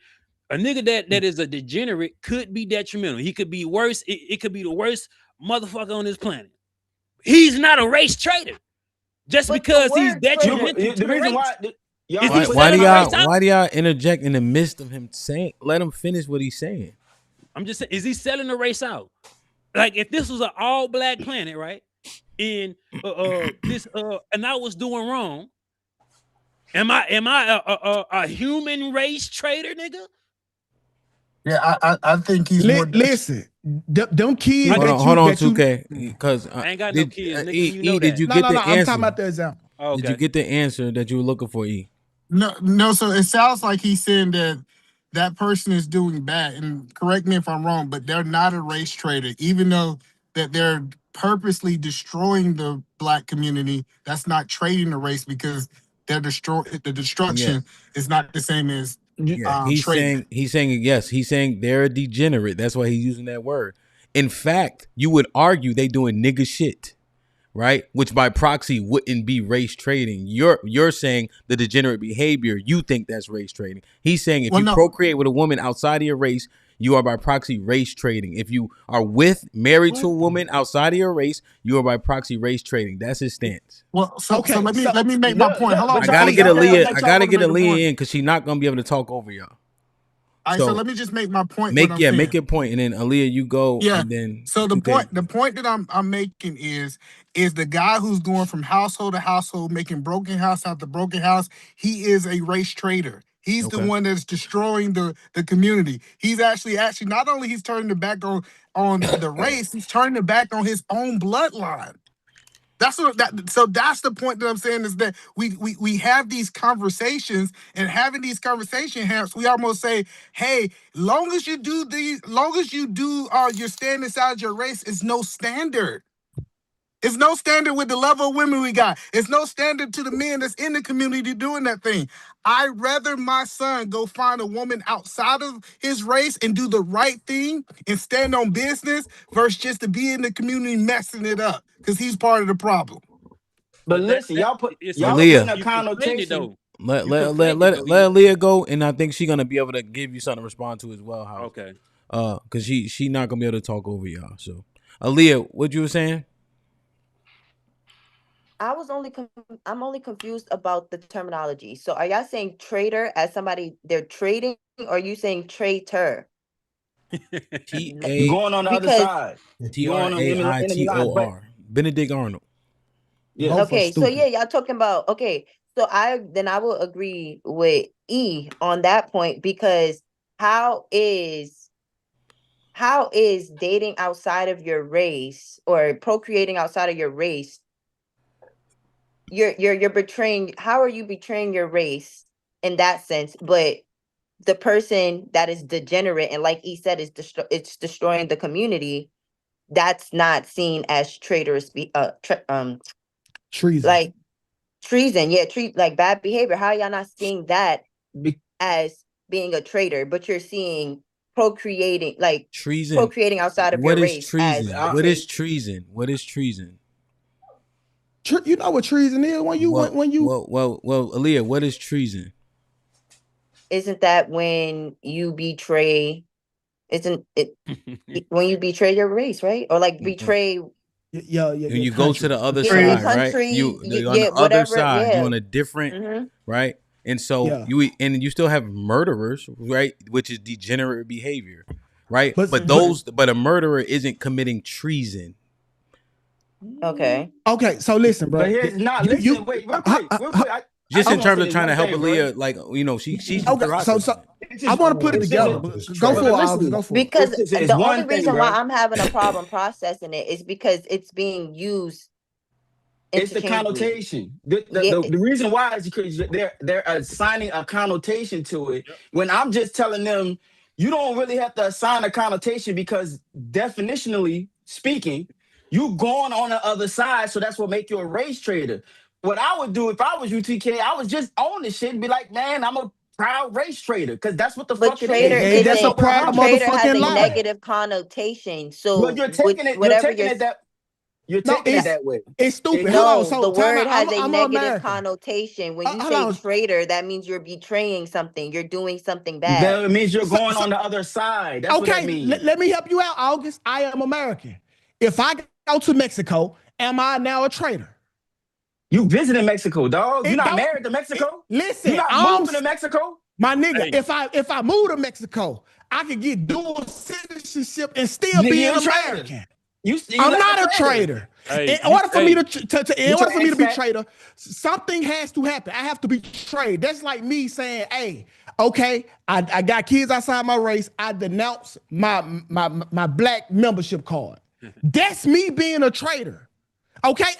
A nigga that is a degenerate could be detrimental. He could be worse. It could be the worst motherfucker on this planet. He's not a race trader. Just because he's detrimental to the reason race. Why do y'all interject in the midst of him saying? Let him finish what he's saying. I'm just saying, is he selling the race out? Like if this was an all black planet, right? And and I was doing wrong. Am I a human race trader, nigga? Yeah, I think he's more. Listen, Them kids Hold that on, hold on, that you 2K, because I ain't got no kids, nigga. You know Did that. you no, get no, the no. I'm answer? talking about the example. Oh, Did you okay. get the answer that you were looking for, E? No. So it sounds like he's saying that that person is doing bad. And correct me if I'm wrong, but they're not a race trader, even though that they're purposely destroying the black community. That's not trading the race because they're the Yeah. destruction is not the same as Yeah, he's trading. saying yes. He's saying they're a degenerate. That's why he's using that word. In fact, you would argue they doing nigga shit, right? Which by proxy wouldn't be race trading. You're saying the degenerate behavior. You think that's race trading. He's saying if Well, you no. procreate with a woman outside of your race, you are by proxy race trading. If you are married to a woman outside of your race, you are by proxy race trading. That's his stance. Well, so Okay, let me make my point. Hold on. I gotta get Y'all Aaliyah. let I y'all gotta wanna get make a point. Aaliyah in because she's not gonna be able to talk over y'all. All right, so let me just make my point. Make what I'm saying. make your point, and then Aaliyah, you go, Yeah. and then So the 2K. point that I'm making is the guy who's going from household to household, making broken house after broken house. He is a race trader. He's the Okay. one that's destroying the community. He's actually not only he's turning the back on the race, he's turning the back on his own bloodline. So that's the point that I'm saying is that we have these conversations, and having these conversation Hamps, we almost say, hey, long as you do you're standing inside your race, it's no standard. It's no standard with the level of women we got. It's no standard to the men that's in the community doing that thing. I'd rather my son go find a woman outside of his race and do the right thing and stand on business versus just to be in the community messing it up because he's part of the problem. But But listen, that y'all putting Aaliyah, a you conflating it connotation. though. let You let let conflating it let though. let Aaliyah go, and I think she's gonna be able to give you something to respond to as well, House. Okay. Because she not gonna be able to talk over y'all. So, Aaliyah, what you were saying? I'm only confused about the terminology. So are y'all saying trader as somebody they're trading, or are you saying traitor? Going on the other Because side. Going on enemy lines. But TRAITOR. Benedict Arnold. yeah. Both are okay, so yeah, stupid. y'all talking about so I will agree with E on that point because how is dating outside of your race or procreating outside of your race you're betraying how are you betraying your race in that sense, but the person that is degenerate and like E said is it's destroying the community, that's not seen as traitorous Treason. like treason, yeah, like bad behavior. How y'all not seeing that as being a traitor, but you're seeing procreating Treason. procreating outside of your What is race as treason? What is treason? What is treason? You know what treason is when you Well, when you Aaliyah, what is treason? isn't that when you betray isn't it when you betray your race, right? Or like betray your When you go to country. the other your side, right? country, You're on yeah, the other whatever, side. You're yeah. on a different, right? And so Yeah. you still have murderers, right? Which is degenerate behavior, right? But But a murderer isn't committing treason. Okay. Okay, so listen, But bro. here's not listen, wait, real quick, real quick. I Just in just want to terms say of this trying to one help thing, bro. Aaliyah, like she's Okay, processing it. It's I just, want to put it it's together. just But a, go but for it, August. listen, Go for it. Because it's the only one thing, reason why bro. I'm having a problem processing it is because it's being used It's the interchangeably. connotation. The, the, Yeah. the, the reason why is because they're assigning a connotation to it. When I'm just telling them, you don't really have to assign a connotation because definitionally speaking, you going on the other side. So that's what make you a race trader. What I would do if I was UTK, I would just own this shit and be like, man, I'm a proud race trader because that's what the But fuck it is. trader It's Hey, keeping that's it a isn't proud 100. trader has motherfucking a lie. negative connotation. Well, So with you're whatever taking you're it that you're No, taking it that way. it's stupid. Hold on. no, the So time out. word has a I'm an negative American. connotation. When you Hold say on. traitor, that means you're betraying something. You're doing something bad. That means you're So, going so on the other side. That's what that okay, means. let me help you out, August. I am American. If I go to Mexico, am I now a traitor? You visiting Mexico, dog. You're It not don't married to Mexico. You're listen. not moving to Mexico. My nigga. Hey, If I move to Mexico, I could get dual citizenship and still Nigga, be you're an a traitor. American. I'm not a traitor. Hey, in order for me to be fat. traitor, something has to happen. I have to be betrayed. That's like me saying, "Hey, okay, I got kids outside my race. I denounce my black membership card." That's me being a traitor. Okay,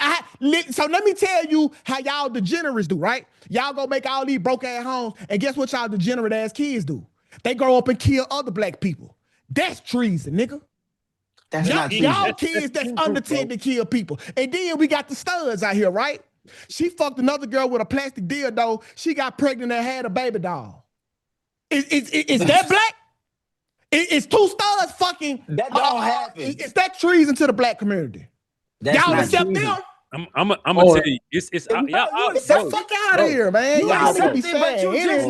so let me tell you how y'all degenerates do, right? Y'all go make all these broke ass homes, and guess what y'all degenerate ass kids do? They grow up and kill other black people. That's treason, nigga. That's not treason. Y'all kids that's under 10 to kill people. And then we got the studs out here, right? She fucked another girl with a plastic dildo. She got pregnant and had a baby doll. Is that black? It's two studs fucking. That don't happen. Is that treason to the black community? Y'all accept them? I'm gonna tell you, it's get the fuck out of here, man. You Y'all accept be it, but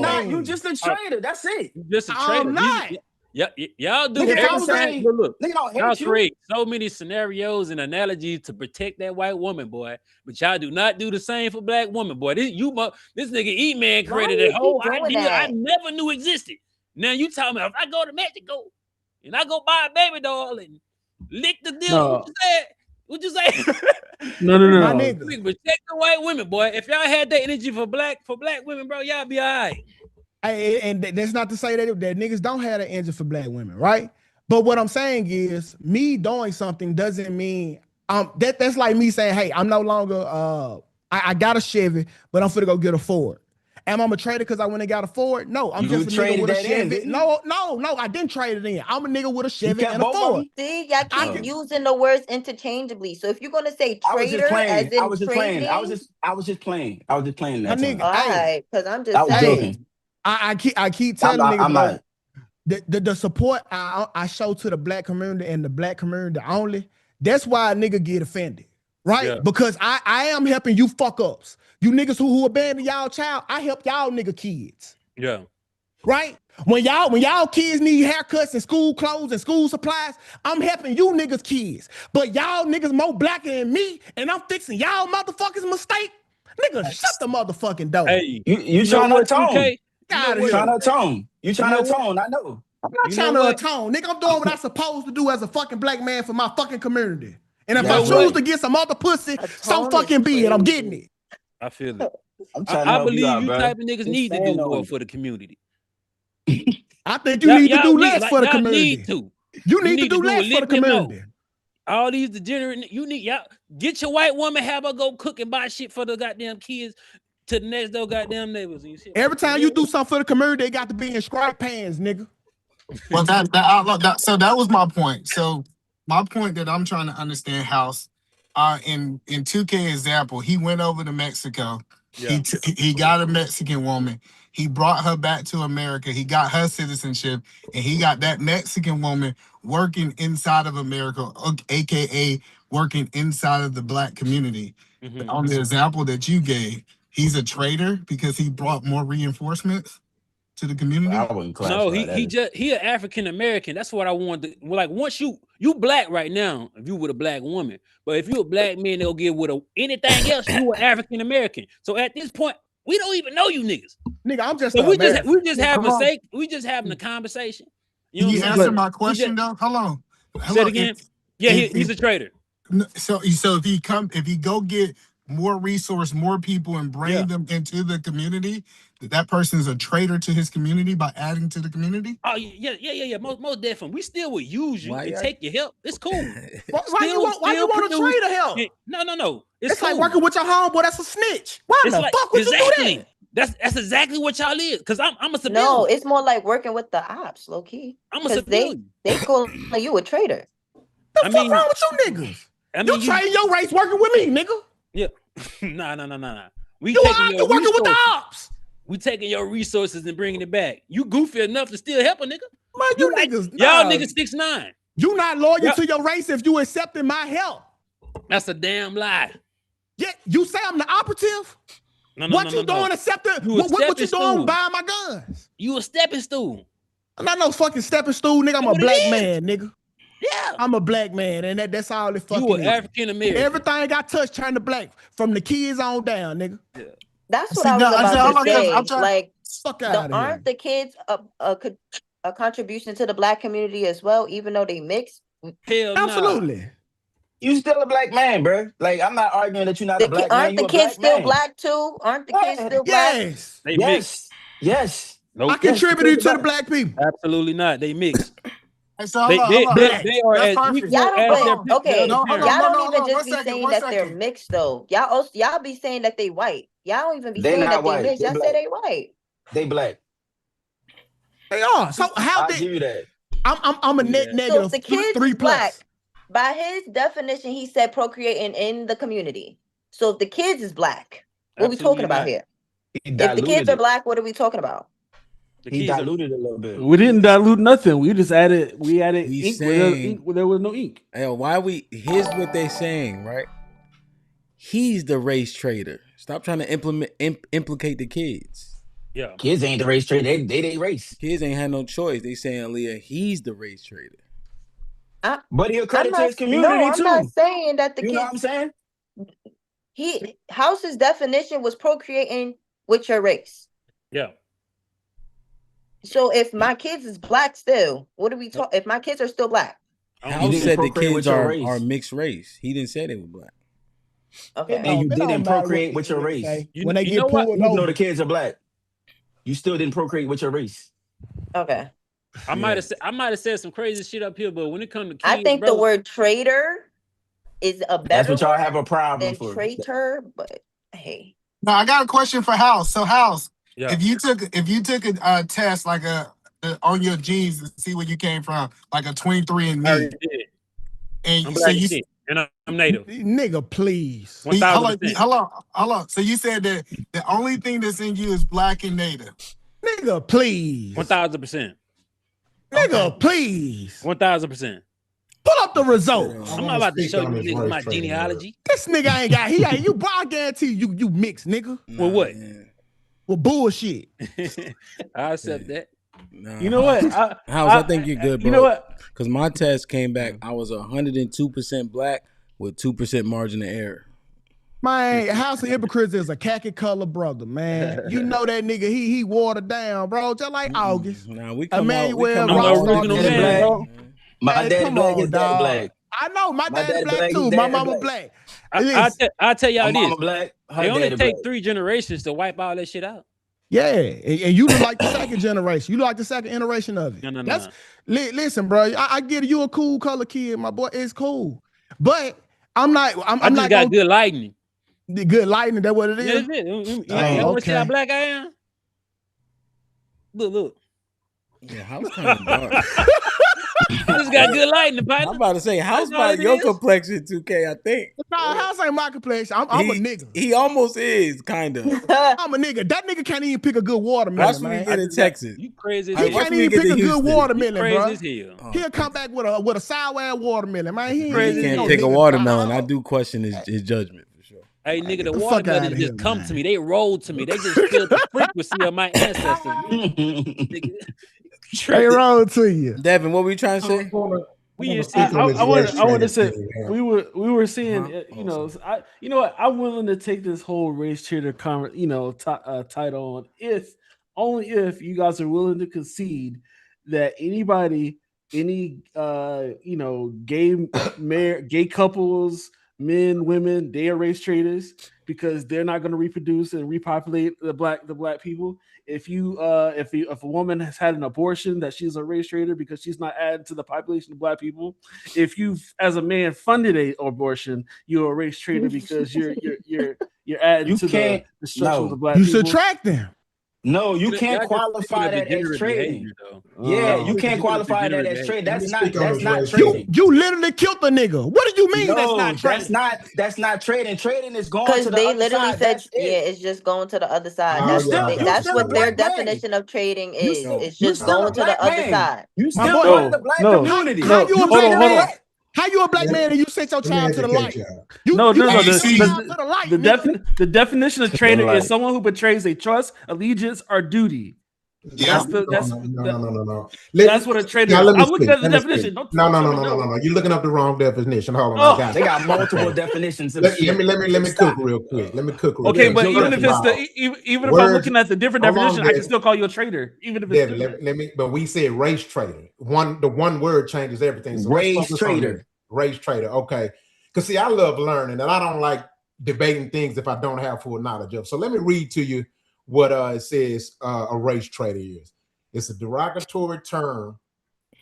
saying you just a traitor. That's it. You just a traitor. I'm not. Y'all do Nigga, everything. Look, nigga don't hate y'all you. create so many scenarios and analogies to protect that white woman, boy. But y'all do not do the same for black women, boy. This nigga E-Man created that whole idea I never knew existed. Now you tell me if I go to Mexico and I go buy a baby doll and lick the deal, what you say? No. My nigga. Protect the white women, boy. If y'all had that energy for black women, bro, y'all be all right. Hey, and that's not to say that niggas don't have an engine for black women, right? But what I'm saying is, me doing something doesn't mean that's like me saying, hey, I'm no longer I got a Chevy, but I'm finna go get a Ford. Am I a trader because I went and got a Ford? No, I'm just a nigga with a Chevy. No, I didn't trade it in. I'm a nigga with a Chevy and a Ford. See, y'all keep using the words interchangeably. So if you're gonna say trader as in I was just playing. I was just playing. That nigga, all right, because I'm just I was joking. I keep telling niggas the support I show to the black community and the black community only. That's why a nigga get offended, right? Yeah. Because I am helping you fuck ups. You niggas who abandon y'all child, I help y'all nigga kids. Yeah. Right? When y'all kids need haircuts and school clothes and school supplies, I'm helping you niggas kids. But y'all niggas more blacker than me, and I'm fixing y'all motherfuckers mistake. Nigga, shut the motherfucking door. Hey, you trying to atone? You trying to atone? You trying to atone? I know. I'm not trying to atone. Nigga, I'm doing what I'm supposed to do as a fucking black man for my fucking community. And if I choose to get some other pussy, so fucking be it. I'm getting it. I feel it. I believe you out, you bro. type of niggas need to do more for the community. I think you need to do less for the community. You need to do less for the community. All these degenerate, you need y'all get your white woman, have her go cook and buy shit for the goddamn kids to the next door goddamn neighbors and shit. Every time you do something for the community, they got to be in scrap pans, nigga. Well, so that was my point. So my point that I'm trying to understand, House, in 2K example, he went over to Mexico. Yeah. He got a Mexican woman. He brought her back to America. He got her citizenship, and he got that Mexican woman working inside of America, aka working inside of the black community. Mm-hmm. On the example that you gave, he's a traitor because he brought more reinforcements to the community. I wouldn't classify he an African American. That's what I wanted. Like once you black right now, if you with a black woman, but if you a black man, they'll get with anything else. You an African American. So at this point, we don't even know you niggas. Nigga, I'm just. So we just having a conversation. You know Can you answer my question though? Hello. Say it again. He's a traitor. So if he go get more resource, more people, and bring them into the community, that person is a traitor to his community by adding to the community. Oh yeah. Most definitely. We still would use you and take your help. It's cool. Why you want a traitor help? No. It's cool. Like working with your homeboy. That's a snitch. Why the fuck would you do that? That's exactly what y'all is. Because I'm a civilian. No, it's more like working with the ops, low key. I'm a civilian. They call you a traitor. The fuck wrong with you niggas? You trade your race working with me, nigga. Yeah. Nah. You working with the ops. We taking your resources and bringing it back. You goofy enough to still help a nigga? Man, you niggas. Y'all niggas 6'9". You not loyal to your race if you accepting my help. That's a damn lie. Yeah, you say I'm the operative? What you doing accepting? What you doing buying my guns? You a stepping stool. I'm not no fucking stepping stool, nigga. I'm a black man, nigga. Yeah. I'm a black man, and that's all it fucking is. You an African American. Everything I got touched turned to black from the kids on down, nigga. Yeah. That's what I was about to say. Like, aren't the kids a contribution to the black community as well, even though they mix? Hell absolutely. You still a black man, bro. Like, I'm not arguing that you're not a black man. Aren't You the a kids black still man. black too? Aren't the kids still black? Yes. They mix. Yes. Nope. I contributed to the black people. Absolutely not. They mix. Hey, so hold on. They are That's as perfect. equal Y'all don't, as Hold their, on. but their okay, other No, hold on. parents. y'all No, don't no, hold even on. just One be second. saying One that they're second. mixed though. Y'all be saying that they white. Y'all don't even be They saying not that they white. mixed. They Y'all say black. they white. They black. They are. So how I'll they? give you that. I'm a net So if negative the kids three is black, plus. by his definition, he said procreating in the community. So if the kids is black, what are we talking Absolutely about not. here? He If the kids diluted are it. black, what are we talking about? The He kids are. diluted it a little bit. We didn't dilute nothing. We just added He's ink where saying, there was no ink. hey, here's what they saying, right? He's the race trader. Stop trying to implicate the kids. Yeah. Kids ain't the race trader. They race. Kids ain't had no choice. They saying, Aaliyah, he's the race trader. But he'll I'm credit to not. his No, community I'm not too. saying that the You know kids. what I'm saying? House's definition was procreating with your race. Yeah. So if my kids is black still, what are we talking? If my kids are still black, House said the kids are mixed race. He didn't say they were black. okay, And you It didn't don't matter what procreate the with your kids race. say. You When they know get what? pulled Even though over, the kids are black, you still didn't procreate with your race. okay. I might have said some crazy shit up here, but when it comes to kids, I think the word traitor is a That's better what y'all word have a problem than for. traitor, but hey. Now I got a question for House. So House, Yeah. if you took a test like on your genes to see where you came from, like a 23 and I already me, did. and I'm so black you as shit, and I'm native. nigga, please. 1000%. hold on. So you said that the only thing that's in you is black and native. Nigga, please. 1000%. Nigga, please. 1000%. Pull up the results. I'm not about to show you niggas my genealogy. This nigga ain't got. He ain't. I guarantee you mixed, nigga. Well, what? Well, bullshit. I accept that. Nah, You know what? House, I think you're good, bro. You know what? Because my test came back, I was 102% black with 2% margin of error. Man, House of Hypocrites is a khaki color brother, man. You know that nigga, he watered down, bro, just like August. Nah, we come Emmanuel out. I'm Ross the original man, bro. My Hey, daddy come black, on, his daddy dog. black. I know my daddy daddy black black, his too. My daddy mama black. black. I tell y'all My this. mama black, her They only daddy take black. 3 generations to wipe all that shit out. Yeah, and you look like the second generation. You look like the second iteration of it. No. Listen, bro. I get it. You a cool color kid, my boy. It's cool, but I'm not. I'm I just not got gonna, good lightning. the good lightning. That what it Yeah, is. that's it. You Oh, want to see how okay. black I am? Look. Yeah, House kind of dark. I just got good lightning, partner. I'm about to say, House That's all about it your is. complexion, 2K, I think. Nah, House ain't my complexion. I'm a nigga. He almost is, kind of. I'm a nigga. That nigga can't even pick a good watermelon, Watch when man. we get in Texas. You crazy as He hell. Watch can't when we even get pick to a good Houston. watermelon, crazy bro. as hell. He'll come back with a sour ass watermelon, man. He He can't no pick a nigga. watermelon. I do question his judgment for sure. Hey, nigga, the Get the fuck watermelon outta just here, come man. to me. They roll to me. They just feel the frequency of my ancestors. Nigga, They roll to you. Devin, what were you trying to say? we in I season. want to say we were seeing Uh-huh. you know you know what, I'm willing to take this whole race trader title on if only if you guys are willing to concede that any gay couples, men, women, they are race traders because they're not going to reproduce and repopulate the black people. If a woman has had an abortion, that she's a race trader because she's not added to the population of black people. If you as a man funded a abortion, you're a race trader because you're adding You to can't. the destruction of the No, black You people. subtract them. no, you Y'all can't just speaking qualify of that as degenerate trading. behavior, though. Yeah, Y'all you can't speaking of qualify that degenerate as trade. behavior. Let me speak on this race Trading. You literally killed the nigga. What do you mean that's No, not trading? that's not trading. Trading is going to Because the they other literally side. said, That's yeah, it. it's just going to the other side. Oh, You That's still a what their black man. definition of trading You is. still It's you just still a going to the black other man. side. You My still boy, part of the black community. how you a You black still man? black. How you a black man and you sent your Let me child to the educate light? y'all. You No. sent your see, child to the light, nigga. The definition of trader Like, is someone who betrays a trust, allegiance, or duty. yeah. No. That's what a trader Now is. let me I'm looking speak. at the Let me speak. definition. Don't No. tell me no. You're looking up the wrong definition. Hold on, I Oh, got they you. got multiple Okay. definitions of Let shit. me cook real quick. okay, Yeah, but even geography. if it's even if I'm Words. looking at the different Hold on, definition, I can Devin. still call you a trader, even if it's Devin, different. let me. But we said race trader. The one word changes everything. So let's Race focus on this. trader. Race trader. Okay. Because see, I love learning, and I don't like debating things if I don't have full knowledge of. So let me read to you what it says a race traitor is. It's a derogatory term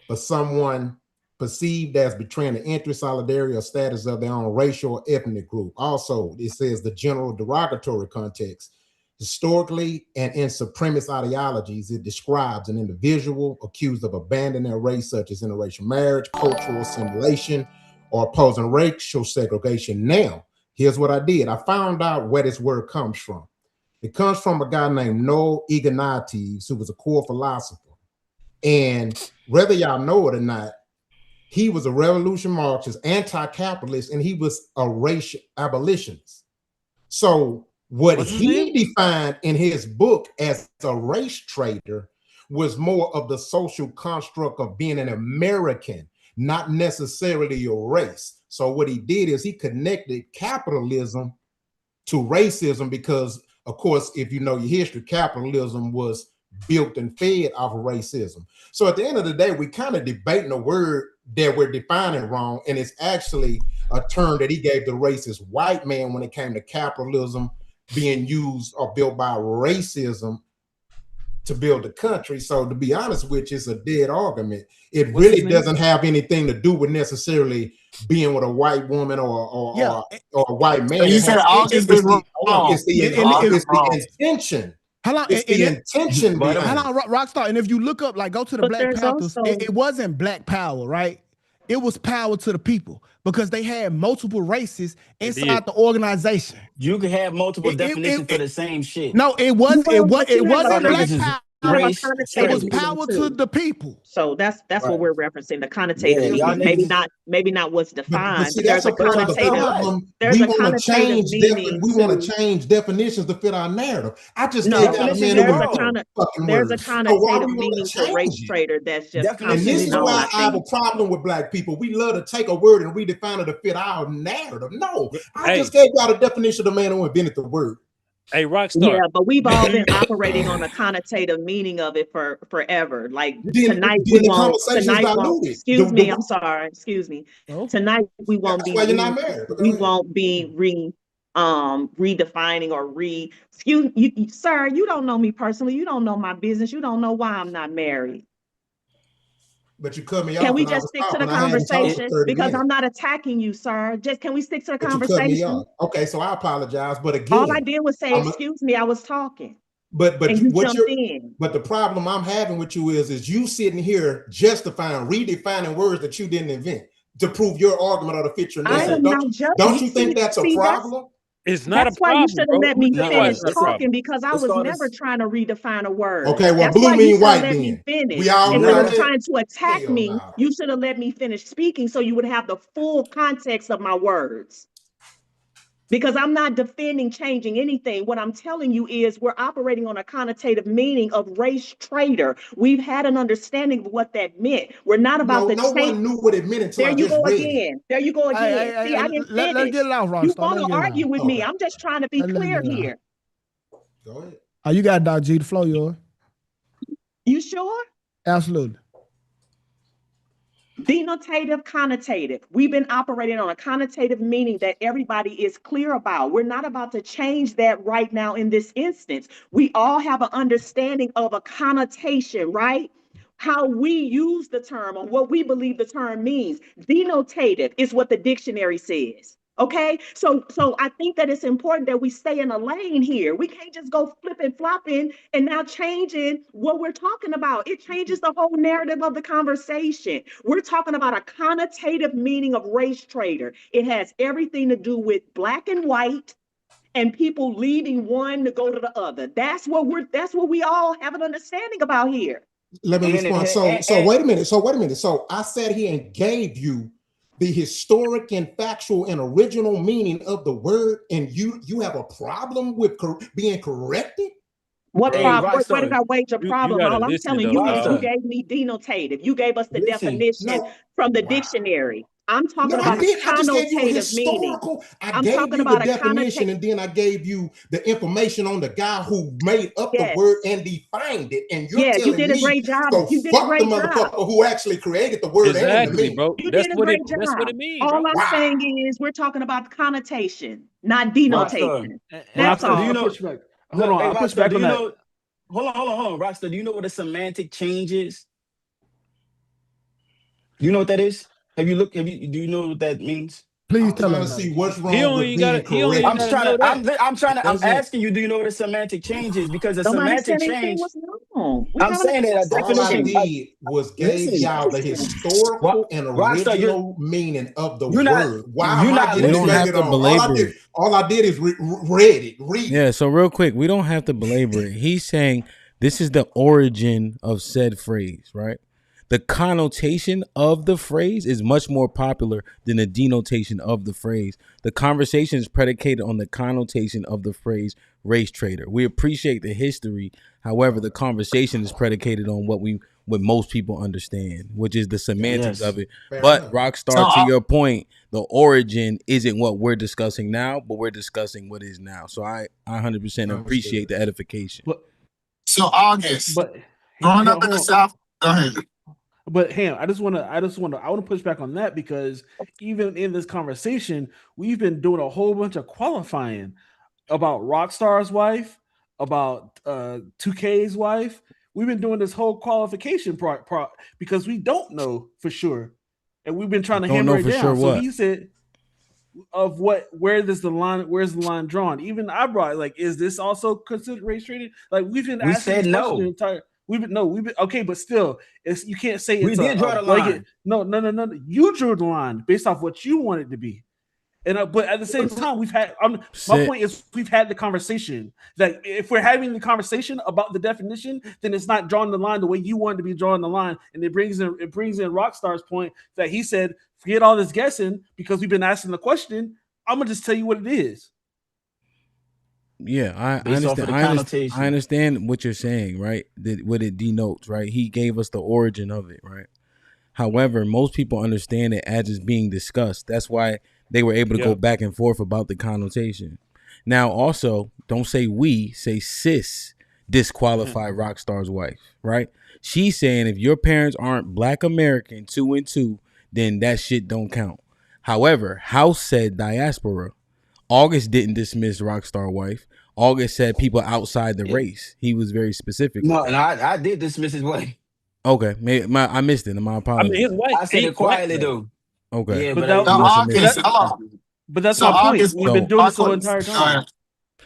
for someone perceived as betraying the interest, solidarity, or status of their own racial or ethnic group. Also, it says the general derogatory context. Historically and in supremacist ideologies, it describes an individual accused of abandoning their race, such as interracial marriage, cultural assimilation, or opposing racial segregation. Now, here's what I did. I found out where this word comes from. It comes from a guy named Noel Ignatius, who was a core philosopher. And whether y'all know it or not, he was a revolution Marxist, anti-capitalist, and he was a race abolitionist. So what he defined in his book as a race traitor was more of the social construct of being an American, not necessarily your race. So what he did is he connected capitalism to racism because, of course, if you know your history, capitalism was built and fed off of racism. So at the end of the day, we kind of debating a word that we're defining wrong, and it's actually a term that he gave the racist white man when it came to capitalism being used or built by racism to build the country. So to be honest with you, it's a dead argument. It really doesn't have anything to do with necessarily being with a white woman or a white man. So you said August is wrong. It's the intention. How long? It's the intention behind it. How long, Rockstar? And if you look up, like, go to the Black Panthers, it wasn't Black Power, right? It was power to the people because they had multiple races inside the organization. You can have multiple definitions for the same shit. No, it wasn't. It wasn't Black Power. Race, it was power to the people. So that's what we're referencing. The connotative meaning. Maybe not what's defined. But there's a connotative. There's a connotative meaning. We want to change definitions to fit our narrative. I just there's a connotative meaning to race traitor that's just. And this is why I have a problem with Black people. We love to take a word and redefine it to fit our narrative. No, I just gave y'all a definition of the man who invented the word. Hey, Rockstar. Yeah, but we've all been operating on the connotative meaning of it for forever. Like tonight we won't. Excuse me. I'm sorry. Excuse me. Tonight we won't be. We won't be redefining or excuse you, sir. You don't know me personally. You don't know my business. You don't know why I'm not married. But you cut me off. Can we just stick to the conversation? Because I'm not attacking you, sir. Just can we stick to the conversation? Okay, so I apologize. But again, all I did was say, excuse me, I was talking. But the problem I'm having with you is you sitting here justifying, redefining words that you didn't invent to prove your argument or to fit your narrative. Don't you think that's a problem? It's not That's a problem. Why you should have let me finish talking because I was never trying to redefine a word. Okay, well, blue mean white then. We all if you were trying to attack me, you should have let me finish speaking so you would have the full context of my words. Because I'm not defending changing anything. What I'm telling you is we're operating on a connotative meaning of race traitor. We've had an understanding of what that meant. We're not about the no one knew what it meant until there you go again. There you go again. See, I didn't finish. Let's get it out, Ross. You want to argue with me. I'm just trying to be clear here. Go ahead. Oh, you got Dr. G, the flow, yours. You sure? Absolutely. Denotative, connotative. We've been operating on a connotative meaning that everybody is clear about. We're not about to change that right now in this instance. We all have an understanding of a connotation, right? How we use the term or what we believe the term means. Denotative is what the dictionary says. Okay, so I think that it's important that we stay in a lane here. We can't just go flipping, flopping, and now changing what we're talking about. It changes the whole narrative of the conversation. We're talking about a connotative meaning of race traitor. It has everything to do with black and white and people leaving one to go to the other. That's what we all have an understanding about here. Let me respond. So wait a minute. So I sat here and gave you the historic and factual and original meaning of the word, and you have a problem with being corrected? What problem? Where did I wage a problem? All I'm telling you is you gave me denotative. You gave us the definition from the dictionary. I'm talking No, I about a did. I just gave you a connotative meaning. historical. I I'm gave talking you the about a definition, connotative. and then I gave you the information on the guy who made up the Yes. word and defined it. And you're Yeah, you telling did a me, great job. so You did a fuck the great job. motherfucker who actually created the word and the Exactly, meaning. bro. You That's did a what great that's what job. it means, All bro. I'm saying is we're talking about connotation, not Rockstar. denotation. That's Rockstar, do you all. know? push back. Hold Look, on, hey, I push Rockstar, back do on you that. know? Hold on. Rockstar, do you know what a semantic change is? Do you know what that is? Do you know what that means? Please I'm tell trying to us. see what's He wrong don't with even being gotta. He don't even I'm corrected. just gotta trying know to. that. I'm Doesn't. asking you. Do you know what a semantic change is? Because a Nobody semantic said anything change. was wrong. We're I'm having a saying that a All I definition. conversation. did was gave Listen, y'all the historical and Rockstar, original meaning of the you're not word. Why am you're I not getting We don't listening. have triggered to on? belabor it. All I did is read it. Yeah, so real quick, we don't have to belabor it. He's saying this is the origin of said phrase, right? The connotation of the phrase is much more popular than the denotation of the phrase. The conversation is predicated on the connotation of the phrase race trader. We appreciate the history. However, the conversation is predicated on what most people understand, which is the semantics Yes. of it. Fair But enough. Rockstar, to your point, the origin isn't what we're discussing now, but we're discussing what is now. So I 100% appreciate the edification. So August, But growing up in hold the on. South, go ahead. But Ham, I want to push back on that because even in this conversation, we've been doing a whole bunch of qualifying about Rockstar's wife, about 2K's wife. We've been doing this whole qualification because we don't know for sure, and we've been trying to Don't hammer know it for down. sure So what. he said, where's the line drawn? Even I brought like, is this also considered race trading? Like we've been We asking said this question the no. entire. We've been okay, but still, you can't say We it's did draw a the blanket. line. No. You drew the line based off what you want it to be. And but at the same time, we've had my point is we've had the conversation that if we're having the conversation about the definition, then it's not drawing the line the way you want to be drawing the line. And it brings in Rockstar's point that he said, forget all this guessing because we've been asking the question. I'm gonna just tell you what it is. Yeah, I Based off of understand. the I understand. connotation. I understand what you're saying, right? What it denotes, right? He gave us the origin of it, right? However, most people understand it as it's being discussed. That's why they were able to go back and forth about the connotation. Now, also, don't say we, say sis disqualify Rockstar's wife, right? She's saying if your parents aren't Black American 2 and 2, then that shit don't count. However, House said diaspora. August didn't dismiss Rockstar wife. August said people outside the race. He was very specific with No, and that. I did dismiss his wife. Okay, I missed it. My I apologies. mean, his wife I said it ain't black quietly though. though. Okay. Yeah, But but I that, didn't So dismiss August, it. hold on. but that's So my point. August, We've been doing this the whole August, entire go time. ahead.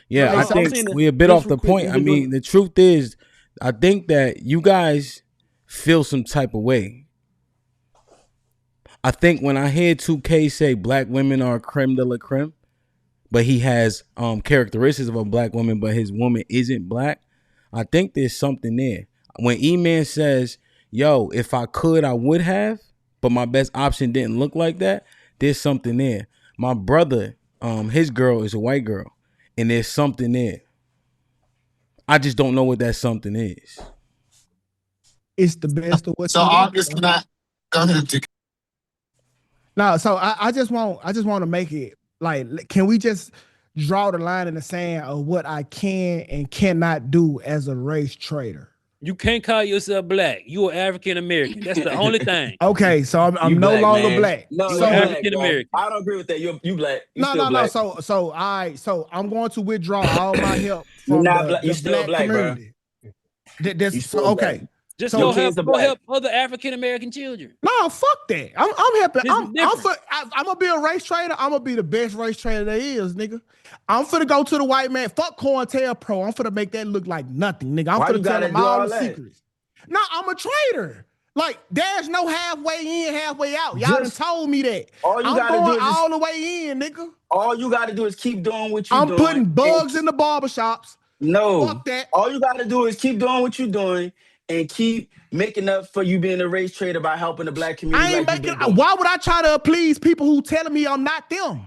Yeah, No, I I'm think saying that we're a bit just off the real quick, point. we've I been doing mean, the truth is, I think that you guys feel some type of way. I think when I hear 2K say black women are creme de la creme, but he has characteristics of a black woman, but his woman isn't black, I think there's something there. When E-Man says, yo, if I could, I would have, but my best option didn't look like that, there's something there. My brother, his girl is a white girl, and there's something there. I just don't know what that something is. It's the best of what So you got. August, can I go ahead? No, so I just want to make it like, can we just draw the line in the sand of what I can and cannot do as a race trader? You can't call yourself black. You are African American. That's the only thing. Okay, so I'm You no black, longer man. black. No, You So are you black, African bro. American. I don't agree with that. You black. You no. still black. So I'm going to withdraw all my help You're from not the, black. You the still black black, bro. community. You still black. Okay. Just So go Your help kids are black. other African American children. no, fuck that. I'm happy. This is different. I'm gonna be a race trader. I'm gonna be the best race trader there is, nigga. I'm finna go to the white man. Fuck COINTELPRO. I'm finna make that look like nothing, nigga. I'm Why you finna tell gotta them do all all the that? secrets. No, I'm a trader. Like, there's no halfway in, halfway out. Y'all done Just told me that. all you I'm gotta going do is all the way in, nigga. all you gotta do is keep doing what you I'm doing. putting And bugs in the barbershops. no, Fuck that. all you gotta do is keep doing what you're doing and keep making up for you being a race trader by helping the black community I ain't like you've making. been doing. Why would I try to please people who telling me I'm not them?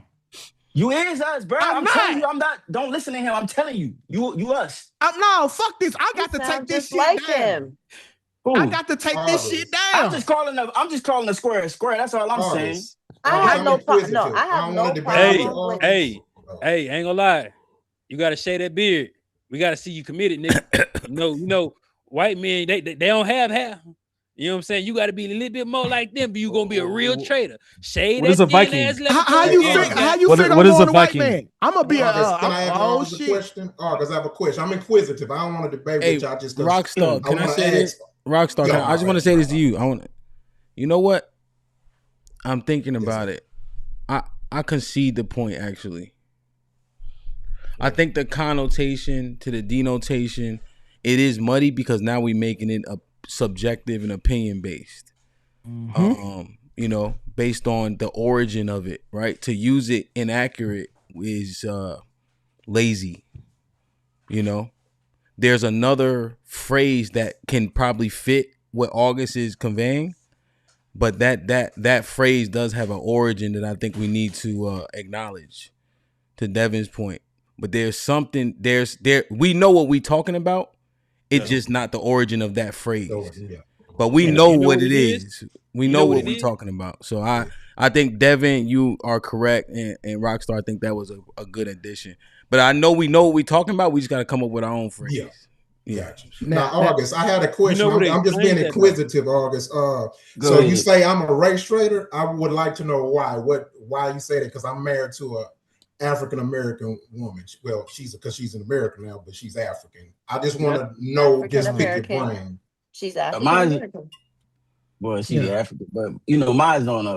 You is us, bro. I'm I'm telling not. you, I'm not. Don't listen to him. I'm telling you, you us. No, fuck this. I got to take sound this just shit like down. him. Who? I got to take this shit August. down. I'm just calling the square. That's all I'm saying. August. I have no problem. No, I have no problem with. Hey, ain't gonna lie. You gotta shave that beard. We gotta see you committed, nigga. White men, they don't have hair. You know what I'm saying? You got to be a little bit more like them, but you gonna be a real traitor. Shade What is a that thin Viking? ass How you figure What I'm is a going to white Viking? man? I'm gonna be Can I ask oh August a shit. question? August, I have a question. I'm inquisitive. I don't want to debate with y'all just because. Rockstar, can I say this? Rockstar, I just want to say this to you. You know what? I'm thinking about it. I concede the point actually. I think the connotation to the denotation, it is muddy because now we're making it a subjective and opinion based. Based on the origin of it, right? To use it inaccurate is lazy. There's another phrase that can probably fit what August is conveying, but that phrase does have an origin that I think we need to acknowledge. To Devin's point, but there's something we know what we're talking about. It's just not the origin of that phrase. But we know what it is. We know what we're talking about. So I think Devin, you are correct, and Rockstar, I think that was a good addition. But I know we know what we're talking about. We just got to come up with our own phrase. Yeah. Now, August, I had a question. I'm just being inquisitive, August. So you say I'm a race trader? I would like to know why. Why you say that? Because I'm married to a African American woman. Well, because she's an American now, but she's African. I just want to know, just pick your brain. She's African American. Well, she's African, but mine's on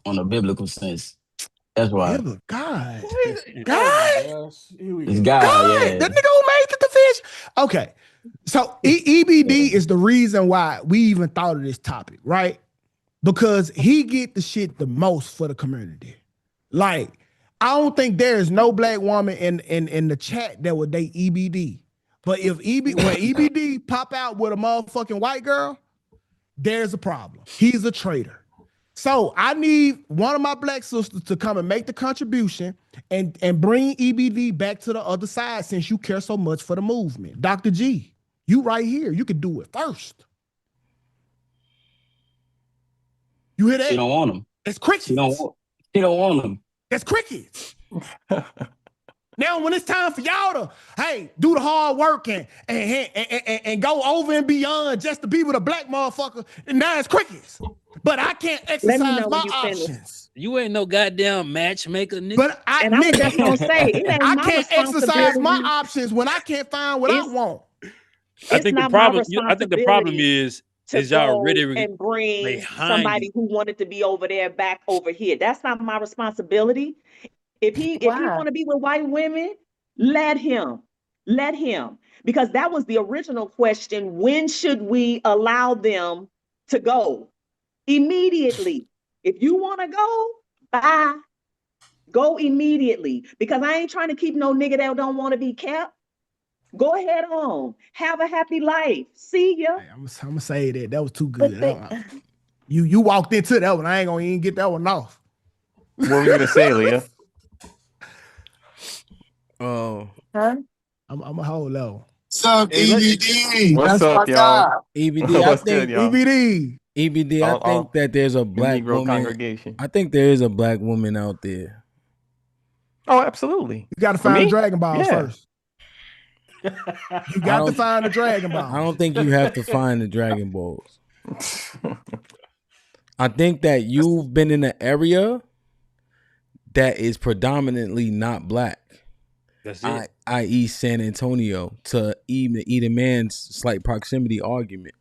a biblical sense. That's why. God. It's God, The nigga who made the fish. Okay. So EBD is the reason why we even thought of this topic, right? Because he get the shit the most for the community. Like, I don't think there is no black woman in the chat that would date EBD. But if when EBD pop out with a motherfucking white girl, there's a problem. He's a traitor. So I need one of my black sisters to come and make the contribution and bring EBD back to the other side since you care so much for the movement. Dr. G, you right here. You can do it first. You hear that? She don't want him. It's crickets. She don't want him. That's crickets. Now, when it's time for y'all to, do the hard work and go over and beyond just to be with a black motherfucker, and now it's crickets. But I can't exercise my options. You ain't no goddamn matchmaker, nigga. But I was just gonna say, it ain't I my can't exercise my responsibility. options when I can't find what I want. I think the problem is y'all ready and bring behind somebody who wanted to be over there back over here. That's not my responsibility. If he want to be with white women, let him. Because that was the original question. When should we allow them to go? Immediately. If you want to go, bye. Go immediately. Because I ain't trying to keep no nigga that don't want to be kept. Go ahead on. Have a happy life. See ya. I'm gonna say that. That was too good. You walked into that one. I ain't gonna even get that one off. What were you gonna say, Leah? Oh, I'm a whole low. What's up, EBD? What's up, y'all? EBD, What's good, y'all? EBD, I think that there's a black Negro woman. congregation. I think there is a black woman out there. Oh, absolutely. You got to find the Dragon Balls first. You got to find the Dragon Balls. I don't think you have to find the Dragon Balls. I think that you've been in an area that is predominantly not black. That's it. I.e. San Antonio, to even eat a man's slight proximity argument.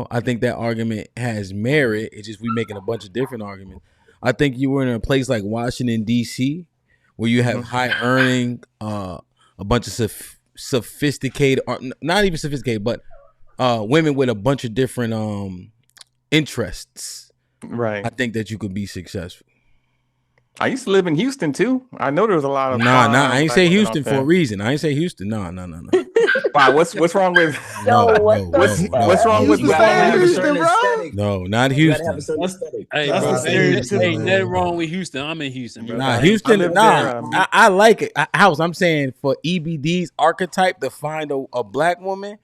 I think that argument has merit. It's just we making a bunch of different arguments. I think you were in a place like Washington, D.C., where you have high earning, a bunch of sophisticated, not even sophisticated, but women with a bunch of different interests. Right. I think that you could be successful. I used to live in Houston too. I know there was a lot of I ain't say Houston for a reason. I ain't say Houston. No. Wow, what's wrong with what's wrong with Houston, bro? No, not Houston. Hey, bro, ain't nothing wrong with Houston. I'm in Houston, bro. Nah, Houston. I like it. House. I'm saying for EBD's archetype to find a black woman,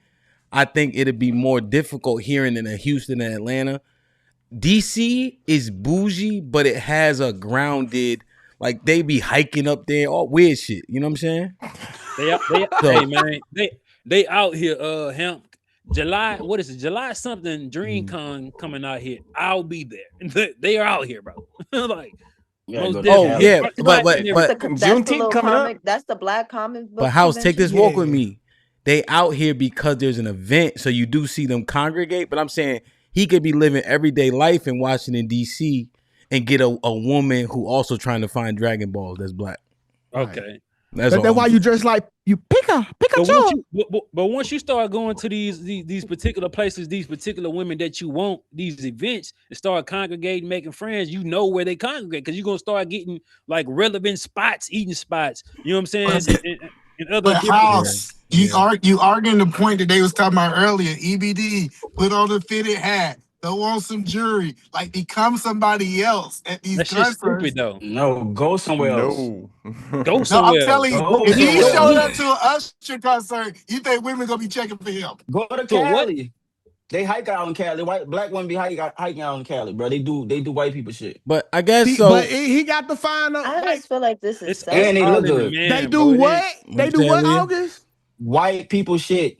I think it'd be more difficult here in a Houston and Atlanta. DC is bougie, but it has a grounded, like they be hiking up there, all weird shit. You know what I'm saying? Hey man, they out here. Hemp. July, what is it? July something. DreamCon coming out here. I'll be there. They are out here, bro. Like most definitely. Yeah, but that's the little comic. That's the black comic book. But House, take this walk with Yeah. me. They out here because there's an event, so you do see them congregate. But I'm saying he could be living everyday life in Washington D.C. and get a woman who also trying to find Dragon Balls that's black. Okay. That's why you dress like you pick a but once you start going to these particular places, these particular women that you want, these events, and start congregating, making friends, you know where they congregate because you're gonna start getting like relevant spots, eating spots. You know what I'm saying? And other But House, you arguing the point that they was talking about earlier. EBD, put on the fitted hat, throw on some jewelry, like become somebody else at these that shit's concerts. stupid though. No, go somewhere else. Go No, somewhere. I'm telling you, Go if he somewhere showed else. up to an Usher concert, you think women gonna be checking for him? Go to So what? Cali. They hike out in Cali. Black women be hiking out in Cali, bro. They do white people shit. But I guess so. But he got to find out. I just feel like this is And they look all in the good. man, They do bro. what? They do what, Leah? August? White people shit.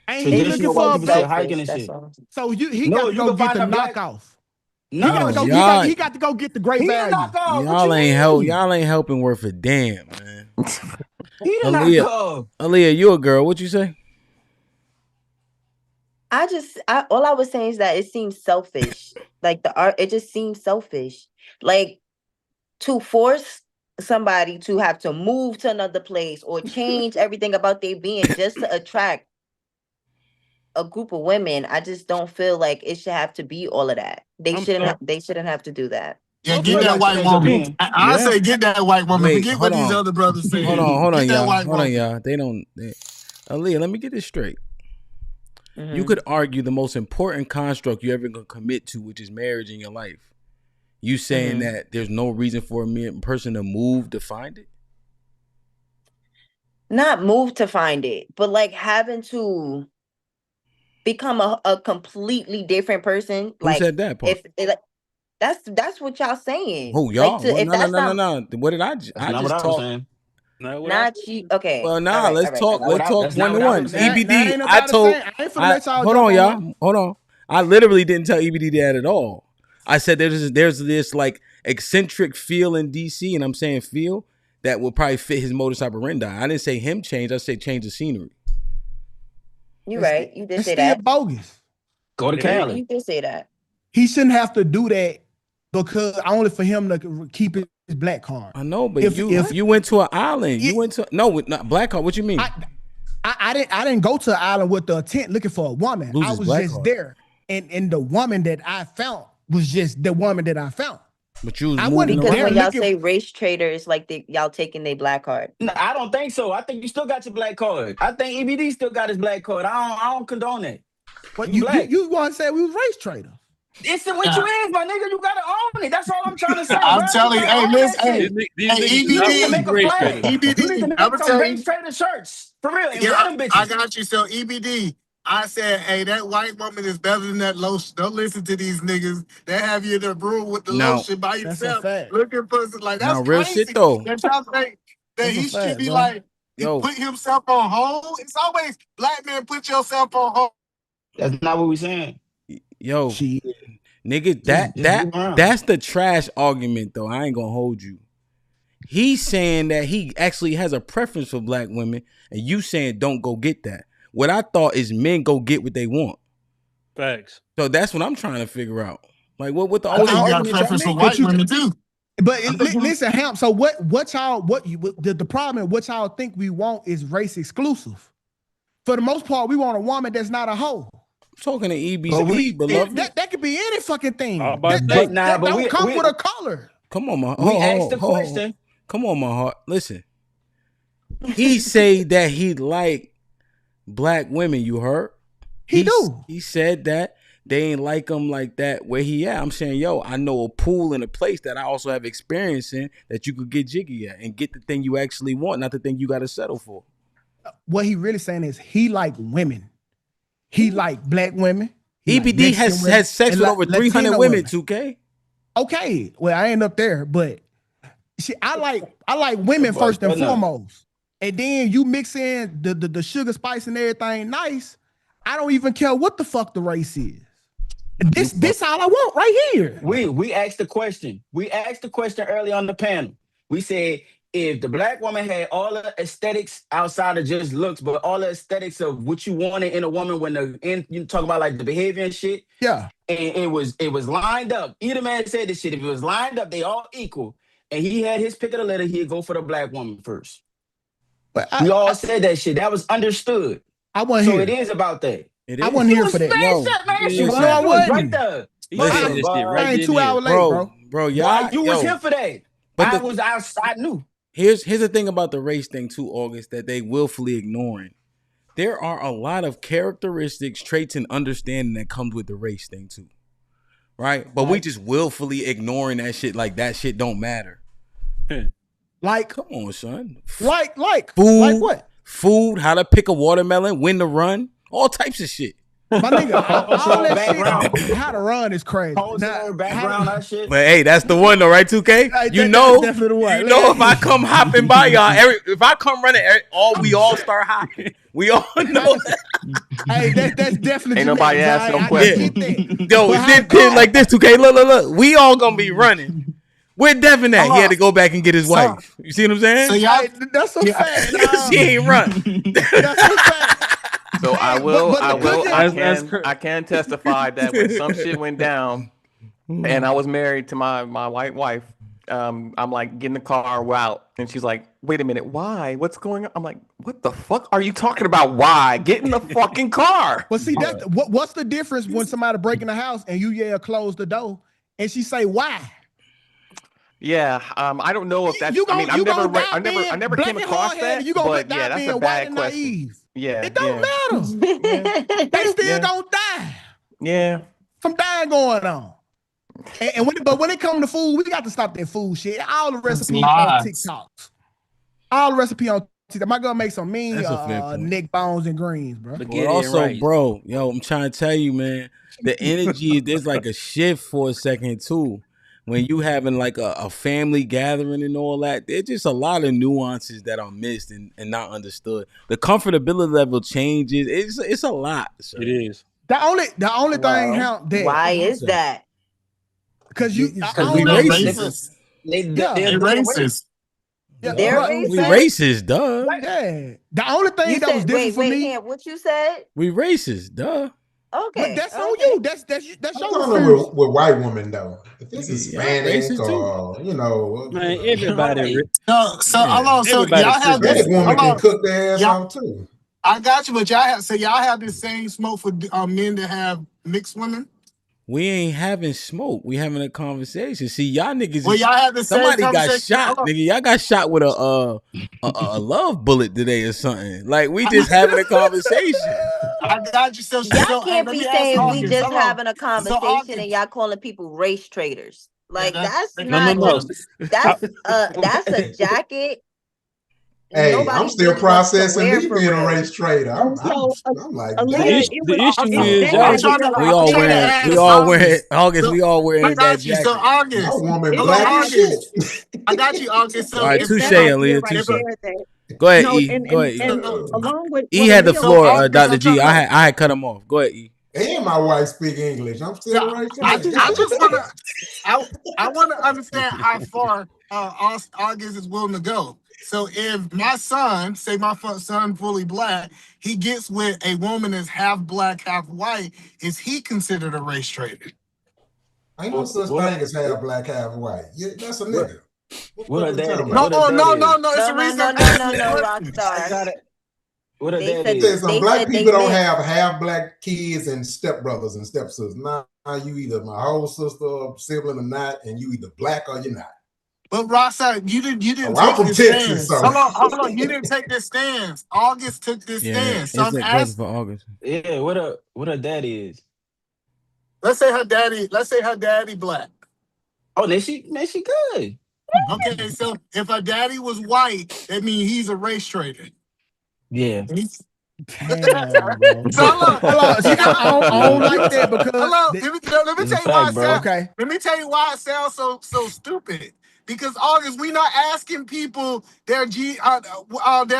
Ain't he looking Traditional for white a people shit, black? hiking and shit. So he No, got to you go can get find the a black. knockoff. No, He got to go get the great he value. the knockoff. Y'all What you ain't mean? y'all ain't helping worth a damn, man. He the knockoff. Aaliyah, you a girl. What you say? All I was saying is that it seems selfish. Like the art, it just seems selfish. Like to force somebody to have to move to another place or change everything about their being just to attract a group of women. I just don't feel like it should have to be all of that. They shouldn't have to do that. Yeah, get that white woman. I say get that white woman. Wait, Forget hold what these on. other brothers say. Hold on, Get that y'all. white Hold on, woman. y'all. Aaliyah, let me get this straight. Mm-hmm. You could argue the most important construct you ever gonna commit to, which is marriage in your life. You saying that there's no reason for a person to move to find it? Not move to find it, but like having to become a completely different person. Who Like said that part? That's what y'all saying. Who y'all? Like No. What did I? That's I not just what I was talked. saying. Not you. Okay. Well, nah. All right, Let's talk. all right. Let's talk That's one not to what I one. was saying. EBD. ain't I nobody told. saying- I ain't finna let y'all Hold jump on, on y'all. that. Hold on. I literally didn't tell EBD that at all. I said there's this like eccentric feel in DC, and I'm saying feel that would probably fit his modus operandi. I didn't say him change. I said change the scenery. You right. You did It's say still that. bogus. Go to Cali. You did say that. He shouldn't have to do that because only for him to keep his black card. I know, but If you went to an island. You went to not black card. What you mean? I didn't go to an island with the intent looking for a woman. Lose I his was black just card. there, and the woman that I found was just the woman that I found. But you was I moving wouldn't Because there when y'all looking. say race trader, it's like y'all taking their black card. No, I don't think so. I think you still got your black card. I think EBD still got his black card. I don't condone that. But You black. you want to say we was race trader? It's what you is, my nigga. You gotta own it. That's all I'm trying to say, bro. I'm telling you, hey, listen, hey, You need to make a flag. EBD, You need to I'm make some telling race you. trader shirts. For real. And Yeah, wear them I bitches. got you. So EBD, I said, hey, that white woman is better than that lotion. Don't listen to these niggas that have you in the room with the Now- lotion by That's a yourself, fact. looking for some, like that's Now, real crazy. shit, though. That y'all think that That's a he should fact, be bro. like Yo. put himself on hold. It's always black men put yourself on hold. That's not what we saying. Yo, She nigga, Just move around. that's the trash argument, though. I ain't gonna hold you. He's saying that he actually has a preference for black women, and you saying don't go get that. What I thought is men go get what they want. Facts. So that's what I'm trying to figure out. Like what the I only think you got a argument y'all preference for make? white women too. But listen, Hamp. So the problem? What y'all think we want is race exclusive. For the most part, we want a woman that's not a hoe. I'm talking to EBC, beloved. That could be any fucking thing. How about That that? don't come with a color. Come on, my We asked the question. Come on, my heart. Listen. He say that he like black women. You heard? He said that they ain't like him like that where he at. I'm saying, yo, I know a pool and a place that I also have experience in that you could get jiggy at and get the thing you actually want, not the thing you got to settle for. What he really saying is he like women. He like black women. EBD has sex with over 300 women. 2K. Okay, well I ain't up there, but I like women first and foremost, and then you mix in the sugar, spice, and everything nice. I don't even care what the fuck the race is. This all I want right here. We asked the question. We asked the question early on the panel. We said if the black woman had all the aesthetics outside of just looks, but all the aesthetics of what you wanted in a woman you talk about like the behavior and shit. Yeah. And it was lined up. Either man said this shit. If it was lined up, they all equal. And he had his pick of the litter, he'd go for the black woman first. But we all said that shit. That was understood. I wasn't here. So it is about that. I wasn't here for that. I wasn't right there. I ain't 2 hours late, bro. Bro, y'all. You was here for that. But I knew. Here's the thing about the race thing too, August, that they willfully ignoring. There are a lot of characteristics, traits, and understanding that comes with the race thing too. Right? But we just willfully ignoring that shit like that shit don't matter. Like, come on, son. Like food. Like what? Food, how to pick a watermelon, when to run, all types of shit. My nigga, all that shit, how to run is crazy. Background, that shit. But hey, that's the one though, right? 2K. You know if I come hopping by y'all, if I come running, we all start hopping. We all know that. Hey, that's definitely. Ain't nobody asked no question. Yo, it's been like this. 2K. Look. We all gonna be running. Where Devin at? He had to go back and get his wife. You see what I'm saying? So y'all, that's a fact. She ain't run. That's a fact. So I can testify that when some shit went down and I was married to my white wife, I'm like, get in the car, we're out. And she's like, wait a minute, why? What's going on? I'm like, what the fuck are you talking about? Why? Get in the fucking car. Well, see, what's the difference when somebody break in the house and you yell, close the door, and she say, why? Yeah, I don't know if that's. I mean, I never came across that. But yeah, that's a bad question. Yeah, it don't matter. They still gonna die. Yeah, some dying going on. But when it comes to food, we got to stop that food shit. All the recipes on TikTok. All the recipe on TikTok. My girl makes some mean neck bones and greens, bro. But also, bro, yo, I'm trying to tell you, man, the energy, there's like a shift for a second too. When you having like a family gathering and all that, there's just a lot of nuances that are missed and not understood. The comfortability level changes. It's a lot. So. It is. The only thing help that. Why is that? Because we racist. They're racist. Yeah, they're racist. We racist, duh. Yeah. The only thing that was different for me. What you said? We racist, duh. Okay, but that's on you. That's your with white women though. If this is Hispanic or man, everybody. So y'all have this woman can cook their ass off too. I got you, but y'all have this same smoke for men that have mixed women. We ain't having smoke. We having a conversation. See, y'all niggas. Well, y'all have the same somebody got conversation. shot, nigga. Y'all got shot with a love bullet today or something. Like we just having a conversation. I got you. So y'all can't be saying we just having a conversation and y'all calling people race traders. Like that's not. That's a jacket. Hey, I'm still processing me being a race trader. I'm like, the issue is we all wearing August. We all wearing that jacket. So August, I got you, August. So all right, touche, Aaliyah. Touche. Go ahead, E. Go ahead, E. Along with E had the floor, Dr. G. I had cut him off. Go ahead, E. And my wife speak English. I'm still a race trader. I want to understand how far August is willing to go. So if my son, say my son fully black, he gets with a woman that's half black, half white, is he considered a race trader? Ain't no such thing as half black, half white. Yeah, that's a nigga. No, it's a reason. No, Rockstar. What are that? Some black people don't have half black kids and stepbrothers and stepsisters. Now you either my whole sister or sibling or not, and you either black or you're not. But Rockstar, you didn't I'm take from this Texas, stance. so. Hold on. You didn't take this stance. August took this stance. So I'm asking for August. Yeah, what her dad is. Let's say her daddy black. Oh, then she good. Okay, so if her daddy was white, that means he's a race trader. Yeah. Damn, bro. So look, Hold on. See, I don't like that because hello. Let me tell It's you a why fact, it bro. sounds. okay. Let me tell you why it sounds so stupid. Because August, we not asking people their their DNA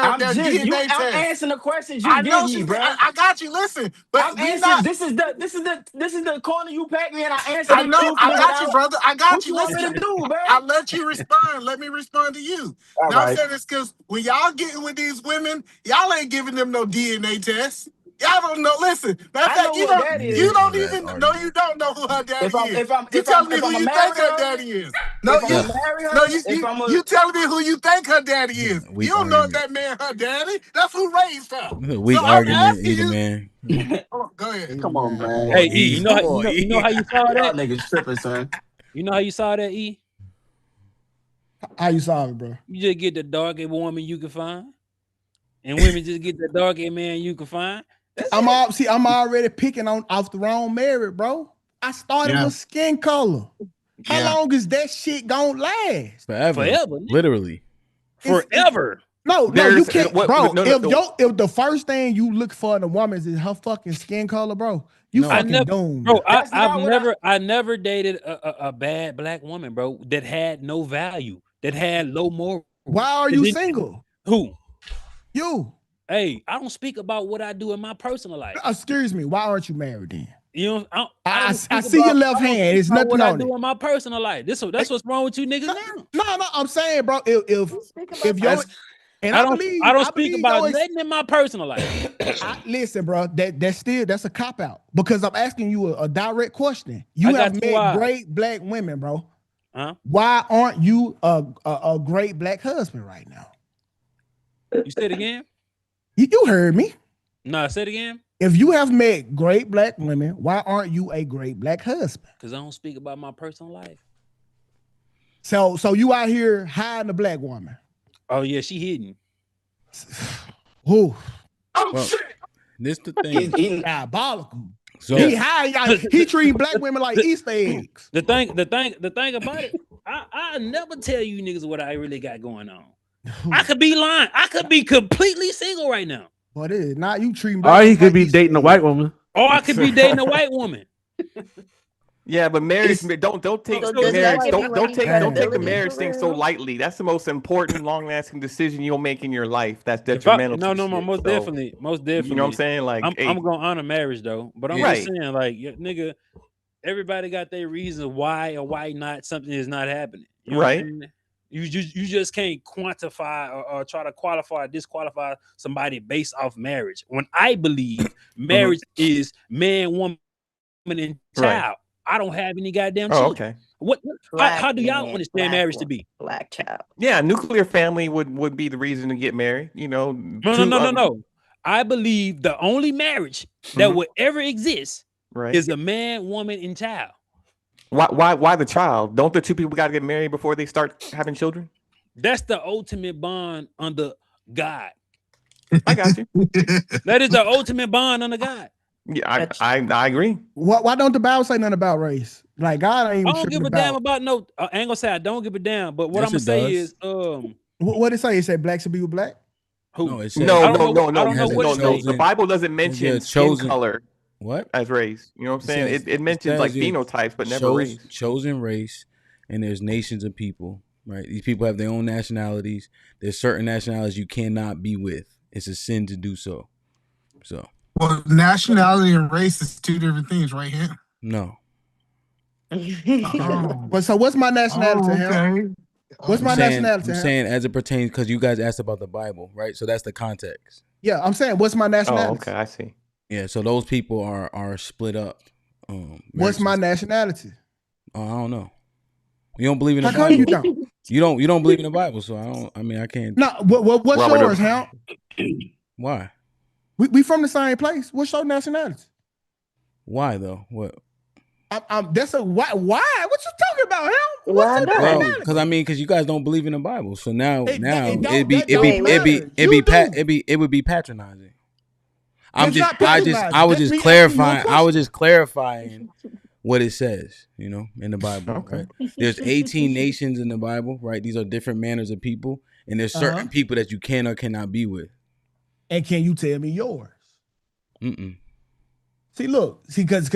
I'm test. answering the questions you I give know me, she. bro. I got you. Listen, but I'm we answering. not. This is the corner you packed me in. I answered I it know. I truthfully got you, without. brother. I got What you. you want me Listen, to do, bro? I let you respond. Let me respond to you. All Now I'm right. saying this because when y'all getting with these women, y'all ain't giving them no DNA test. Y'all don't know. Listen, matter of I fact, know who her daddy you is. don't even know. You don't know who her daddy If I'm is. if I'm You if I'm telling me if who I'm a you think marry her her, daddy is. No, if I'm you. a marry No, her, if I'm a you telling me who you think her daddy is. You Weak don't know if argument. that man her daddy. That's who raised her. So Weak I'm argument, asking either you. man. Oh, go ahead. come on, Come man. Hey on, E, E. you know Come how on, you know E. how you saw Y'all that? niggas tripping, son. You know how you saw that E? How you solve it, bro? You just get the darkest woman you can find, and women just get the darkest man you can find. That's it. I'm already picking on off the wrong merit, bro. I started Yeah. with skin color. How Yeah. long is that shit gonna last? Forever. Forever, nigga. Literally. It's Forever. no, you There's can't, what bro. no If the first thing you look for in a woman is her fucking skin color, bro, you No. I fucking never, doomed. bro. That's I've not what I. never dated a bad black woman, bro, that had no value, that had low morals. Why are And you then, single? who? You. Hey, I don't speak about what I do in my personal life. Excuse me. Why aren't you married then? You know, I see your left I don't hand. speak It's about nothing what I on it. do in my personal life. That's what's wrong with you niggas now. No. I'm saying, bro. If your That's, and I don't I speak believe about your nothing in my personal life. listen, bro. That's a cop out because I'm asking you a direct question. I You got have two met eyes. great black women, bro. Huh? Why aren't you a great black husband right now? You said again? You heard me. No, say it again. If you have met great black women, why aren't you a great black husband? Because I don't speak about my personal life. So you out here hiding a black woman. Oh yeah, she hidden. Who? Well, this the thing. Diabolical. So He treat black women like Easter eggs. The thing about it, I never tell you niggas what I really got going on. I could be lying. I could be completely single right now. But it is not you treating Or black he women could like be Easter dating a eggs. white woman. Or I could be dating a white woman. Yeah, but marriage don't take So does that marriage give you don't any take don't take the credibility marriage for thing so real? lightly. That's the most important, long lasting decision you'll make in your life. That's If I, detrimental to no, shit. most So, definitely. you know what I'm saying? Like, I'm hey, gonna honor marriage though, but I'm just right. saying, like, nigga, everybody got their reasons why or why not something is not happening. You know what I'm Right. saying? You just can't quantify or try to qualify or disqualify somebody based off marriage. When I believe marriage is man, woman, and Right. child, I don't have any goddamn Oh, children. okay. How do y'all understand marriage to be? Black child. Yeah, nuclear family would be the reason to get married. You know, No. I believe the only marriage that will ever exist Right. is a man, woman, and child. Why the child? Don't the two people got to get married before they start having children? That's the ultimate bond under God. I got you. That is the ultimate bond under God. Yeah, I agree. Why don't the Bible say nothing about race? Like God ain't I even don't tripping give a damn about. about no. I ain't gonna say I don't give a damn, but what Yes, I'm gonna it say does. is, What it say? It said black should be with black. who? No, it says No. I don't know has a what it say. The Bible doesn't mention skin chosen color what? as race. You know what I'm saying? says, It mentions like says you're phenotypes, but never race. chosen race, and there's nations of people, right? These people have their own nationalities. There's certain nationalities you cannot be with. It's a sin to do so. So, Well, nationality and race is two different things, right here. no. But so what's my nationality? Okay. What's my nationality? I'm saying as it pertains, because you guys asked about the Bible, right? So that's the context. Yeah, I'm saying what's my nationality? Oh, okay, I see. Yeah, so those people are split up. What's my nationality? I don't know. You don't believe in the How come Bible? you don't? You don't believe in the Bible, so I can't. No, what's yours, Hamp? Why? We from the same place. What's your nationality? Why though? What? That's a why? What you talking about, Hamp? Why not? Well, because you guys don't believe in the Bible, so now it would be patronizing. I was just clarifying what it says, in the Bible. Okay. Right? There's 18 nations in the Bible, right? These are different manners of people, and there's certain people that you can or cannot be with. And can you tell me yours? Mm-mm. See, because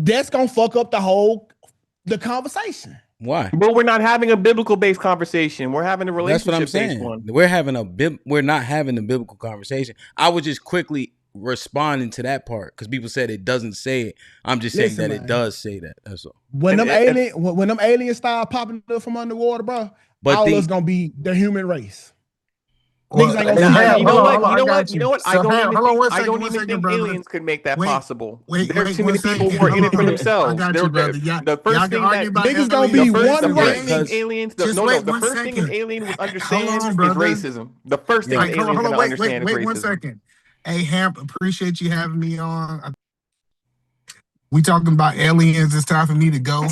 that's gonna fuck up the conversation. Why? Well, we're not having a biblical based conversation. We're having a That's what I'm relationship based saying. one. We're not having a biblical conversation. I was just quickly responding to that part because people said it doesn't say it. I'm just saying that it does say that. That's all. When them aliens start popping up from underwater, bro, But all us gonna be the human race. Well, Niggas ain't gonna Nah, see you know what? I got you. I So, don't even hold on think one second, brother. aliens could make that Wait, possible. Wait, There's too many one people second. who are Hold in it for on. themselves. I got you, brother. The first thing that niggas gonna be one race. The first thing an alien would understand is racism. The first thing an alien is going to understand is racism. Wait 1 second. Hey, Hamp, appreciate you having me on. We talking about aliens. It's time for me to go.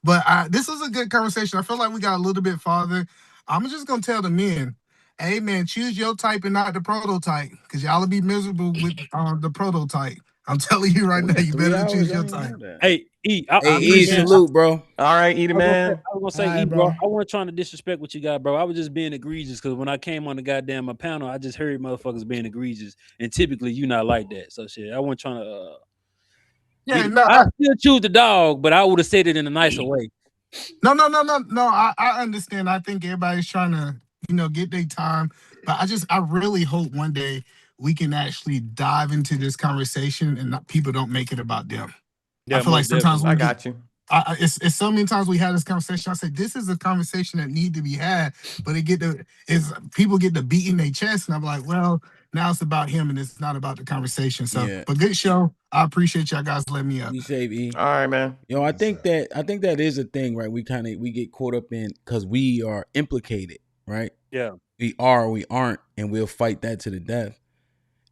But this was a good conversation. I feel like we got a little bit farther. I'm just gonna tell the men, hey man, choose your type and not the prototype, because y'all will be miserable with the prototype. I'm telling you right now, you better choose your type. Hey, E, salute, bro. All right, E, man. I was gonna say, E, bro, I wasn't trying to disrespect what you got, bro. I was just being egregious because when I came on the goddamn panel, I just heard motherfuckers being egregious, and typically you not like that. So shit, I wasn't trying to. I still choose the dog, but I would have said it in a nicer way. No. I understand. I think everybody's trying to, get their time. But I really hope one day we can actually dive into this conversation and people don't make it about them. Yeah, I feel like sometimes I got you. It's so many times we had this conversation. I said this is a conversation that need to be had, but people get to beating their chest, and I'm like, well, now it's about him, and it's not about the conversation. So, But good show. I appreciate y'all guys letting me up. Be safe, E. All right, man. Yo, I think that is a thing, right? We get caught up in because we are implicated, right? Yeah, we are, we aren't, and we'll fight that to the death.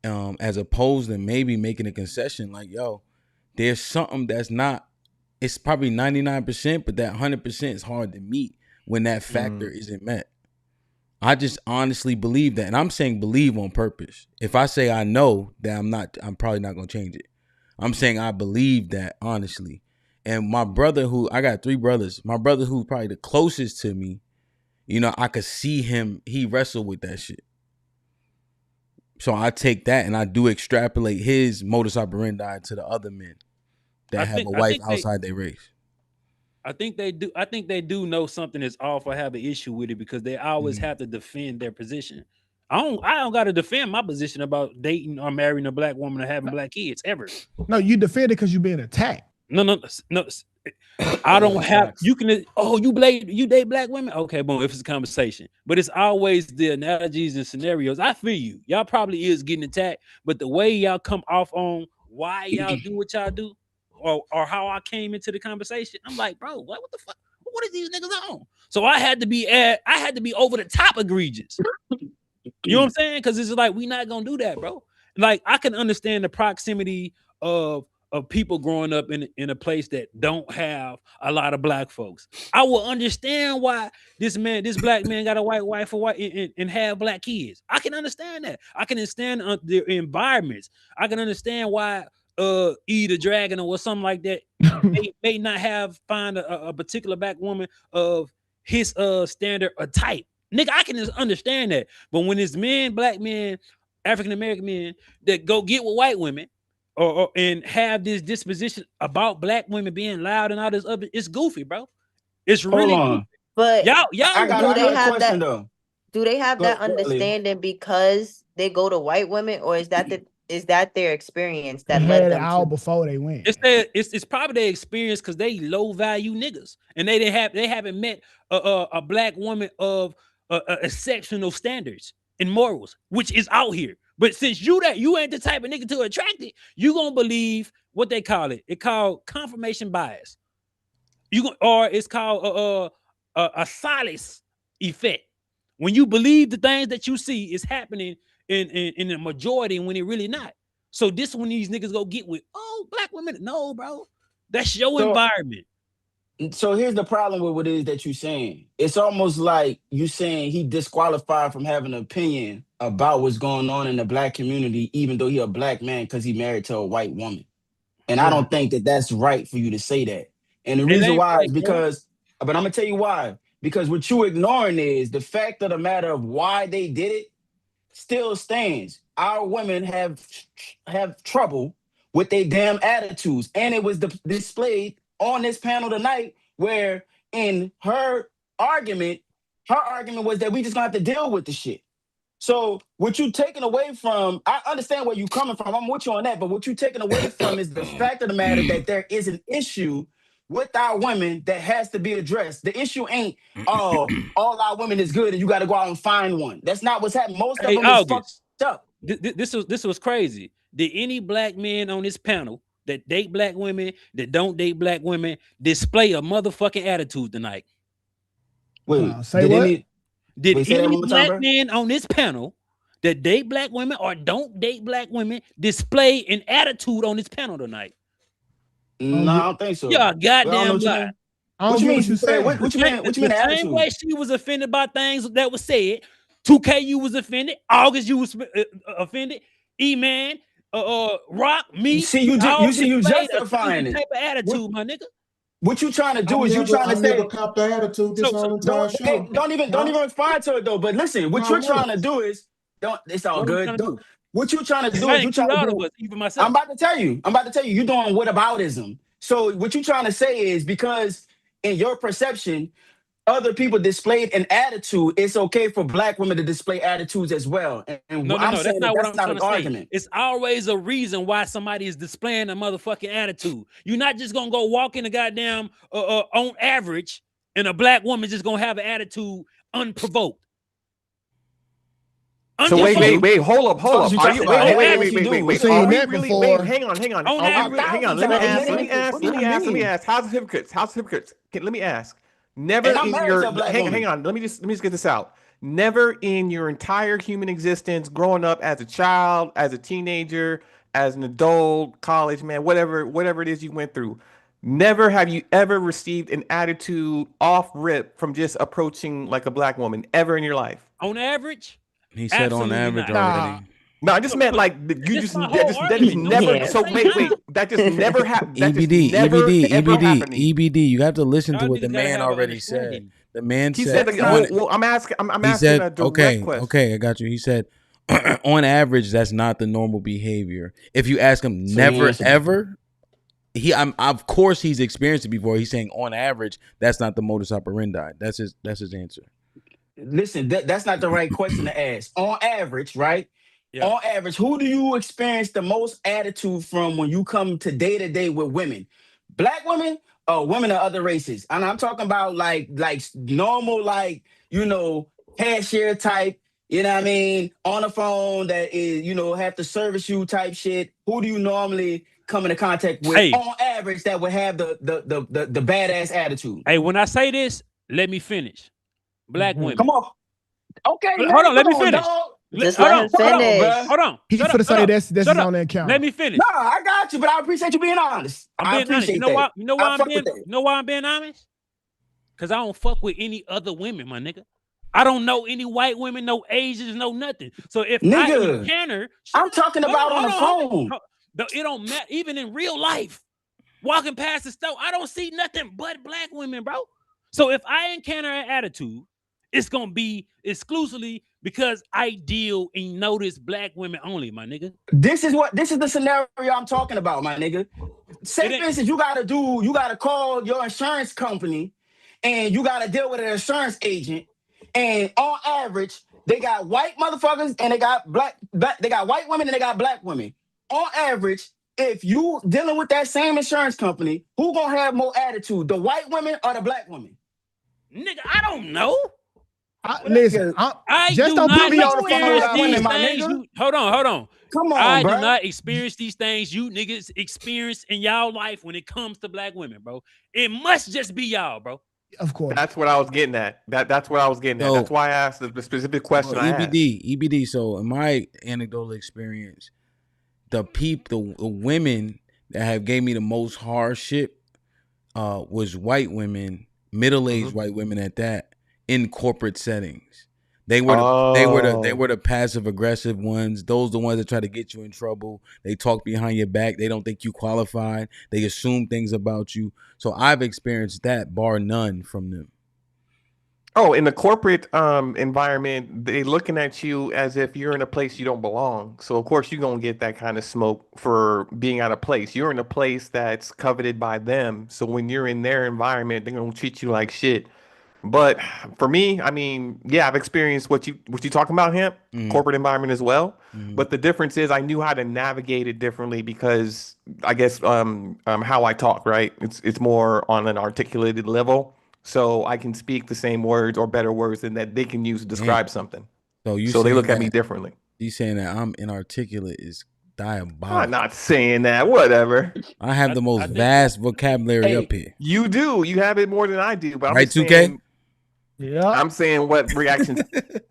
As opposed to maybe making a concession, like, yo, there's something that's not. It's probably 99%, but that 100% is hard to meet when that factor isn't met. I just honestly believe that. And I'm saying believe on purpose. If I say I know that I'm probably not going to change it. I'm saying I believe that honestly. And my brother I got 3 brothers. My brother who's probably the closest to me, I could see him, he wrestled with that shit. So I take that and I do extrapolate his modus operandi to the other men that have a wife outside their race. I think they do. I think they do know something is off or have an issue with it because they always have to defend their position. I don't got to defend my position about dating or marrying a black woman or having black kids ever. No, you defend it because you're being attacked. No. I don't have. You can. Oh, you date black women? Okay, boom. If it's a conversation, but it's always the analogies and scenarios. I feel you. Y'all probably is getting attacked, but the way y'all come off on why y'all do what y'all do. Or how I came into the conversation, I'm like, bro, what the fuck? What are these niggas on? So I had to be over the top egregious. You know what I'm saying? Because it's like we not gonna do that, bro. Like I can understand the proximity of people growing up in a place that don't have a lot of black folks. I will understand why this black man got a white wife and have black kids. I can understand that. I can understand their environments. I can understand why eat a dragon or something like that may not find a particular black woman of his standard or type. Nigga, I can just understand that. But when it's black men, African American men that go get with white women or and have this disposition about black women being loud and all this other, it's goofy, bro. It's really goofy. But y'all I got a question though. Do they have that understanding because they go to white women, or is that their experience that led them all to before they went? It's probably their experience because they low value niggas and they haven't met a black woman of exceptional standards and morals, which is out here. But since you ain't the type of nigga to attract it, you gonna believe what they call it. It called confirmation bias. Or it's called a solace effect. When you believe the things that you see is happening in the majority when it really not. So this when these niggas go get with, oh, black women. No, bro. That's your environment. So here's the problem with what it is that you're saying. It's almost like you saying he disqualified from having an opinion about what's going on in the black community, even though he a black man because he married to a white woman. And I don't think that that's right for you to say that. And the reason why is because, but I'm gonna tell you why. because what you ignoring is the fact of the matter of why they did it still stands. Our women have trouble with their damn attitudes, and it was displayed on this panel tonight, where in her argument was that we just gonna have to deal with the shit. So what you taking away from, I understand where you coming from. I'm with you on that, but what you taking away from is the fact of the matter that there is an issue with our women that has to be addressed. The issue ain't, oh, all our women is good and you got to go out and find one. That's not what's happening. Most of Hey, them is fucked August, up. this was crazy. Did any black men on this panel that date black women, that don't date black women, display a motherfucking attitude tonight? Wait, say what? Did Wait, say that any one more time, black bro? men on this panel that date black women or don't date black women display an attitude on this panel tonight? No, I don't think so. Yeah, I don't know goddamn what you lie. mean. What you mean? What you mean? What you mean? The same way Attitude? she was offended by things that was said. 2K, you was offended. August, you was offended. E-Man, Rock, me. See, We all you displayed a justifying certain it. type of attitude, my nigga. What you trying to do is you trying I to never say, copped the attitude this whole entire show. don't even respond to it though. But listen, what you're trying to do is it's all What we good. trying to do? What you trying to do I is you trying include to all do. of us, even myself. I'm about to tell you. You're doing whataboutism. So what you trying to say is because in your perception, other people displayed an attitude, it's okay for black women to display attitudes as well. And No, I'm that's saying that not what that's I'm not trying an to say. argument. It's always a reason why somebody is displaying a motherfucking attitude. You're not just gonna go walk in the goddamn on average, and a black woman just gonna have an attitude unprovoked. So wait, hold up. Are you Are we really? Wait, hang on. Are we? Hang on. Let me ask. How's hypocrites? Let me ask. Never And I'm in married your to a black hang woman. on. Let me just get this out. Never in your entire human existence, growing up as a child, as a teenager, as an adult, college man, whatever it is you went through. Never have you ever received an attitude off rip from just approaching like a black woman ever in your life. On average. He said on average already. No, I just meant like you just that just never. Yeah. So wait, that just never happened. EBD. You have to listen to what the man already said. The man said. I'm asking a direct question. Okay, I got you. He said, on average, that's not the normal behavior. If you ask him, never ever. Of course he's experienced it before. He's saying on average, that's not the modus operandi. That's his answer. Listen, that's not the right question to ask. On average, right? Yeah. On average, who do you experience the most attitude from when you come to day with women? Black women or women of other races? And I'm talking about like normal, cashier type, you know what I mean? On the phone that is, have to service you type shit. Who do you normally come into contact with on average that would have the badass attitude? Hey, when I say this, let me finish. Black women. Come on. Okay, man, hold on. Let me come on, finish. dog. Just let him finish. Hold on. He's gonna say this is on the account. Let me finish. No, I got you, but I appreciate you being honest. I'm being honest. You know why? You know why I'm being honest? Because I don't fuck with any other women, my nigga. I don't know any white women, no Asians, no nothing. So if I encounter, I'm talking about on the phone. It don't matter. Even in real life, walking past the store, I don't see nothing but black women, bro. So if I encounter an attitude, it's gonna be exclusively because I deal and notice black women only, my nigga. This is the scenario I'm talking about, my nigga. Say for instance, you gotta call your insurance company and you gotta deal with an insurance agent. And on average, they got white motherfuckers and they got black they got white women and they got black women. On average, if you dealing with that same insurance company, who gonna have more attitude, the white women or the black women? Nigga, I don't know. Listen, just don't put me on the phone. Hold on. Come on, I bro. do not experience these things you niggas experience in y'all life when it comes to black women, bro. It must just be y'all, bro. Of course. That's what I was getting at. That's what I was getting at. That's why I asked the specific question. EBD. So in my anecdotal experience, the women that have gave me the most hardship was white women, middle-aged white women at that, in corporate settings. They were the passive aggressive ones. Those the ones that try to get you in trouble. They talk behind your back. They don't think you qualified. They assume things about you. So I've experienced that bar none from them. Oh, in the corporate environment, they looking at you as if you're in a place you don't belong. So of course you're gonna get that kind of smoke for being out of place. You're in a place that's coveted by them. So when you're in their environment, they're gonna treat you like shit. But for me, I mean, yeah, I've experienced what you talking about, hemp, corporate environment as well. But the difference is I knew how to navigate it differently because I guess how I talk, right? It's more on an articulated level. So I can speak the same words or better words than that they can use to describe something. So you So they saying look at me that differently. you saying that I'm inarticulate is diabolical. I'm not saying that. Whatever. I have the most vast vocabulary Hey, up here. you do. You have it more than I do. But I'm Right, just 2K? saying. Yeah. I'm saying what reactions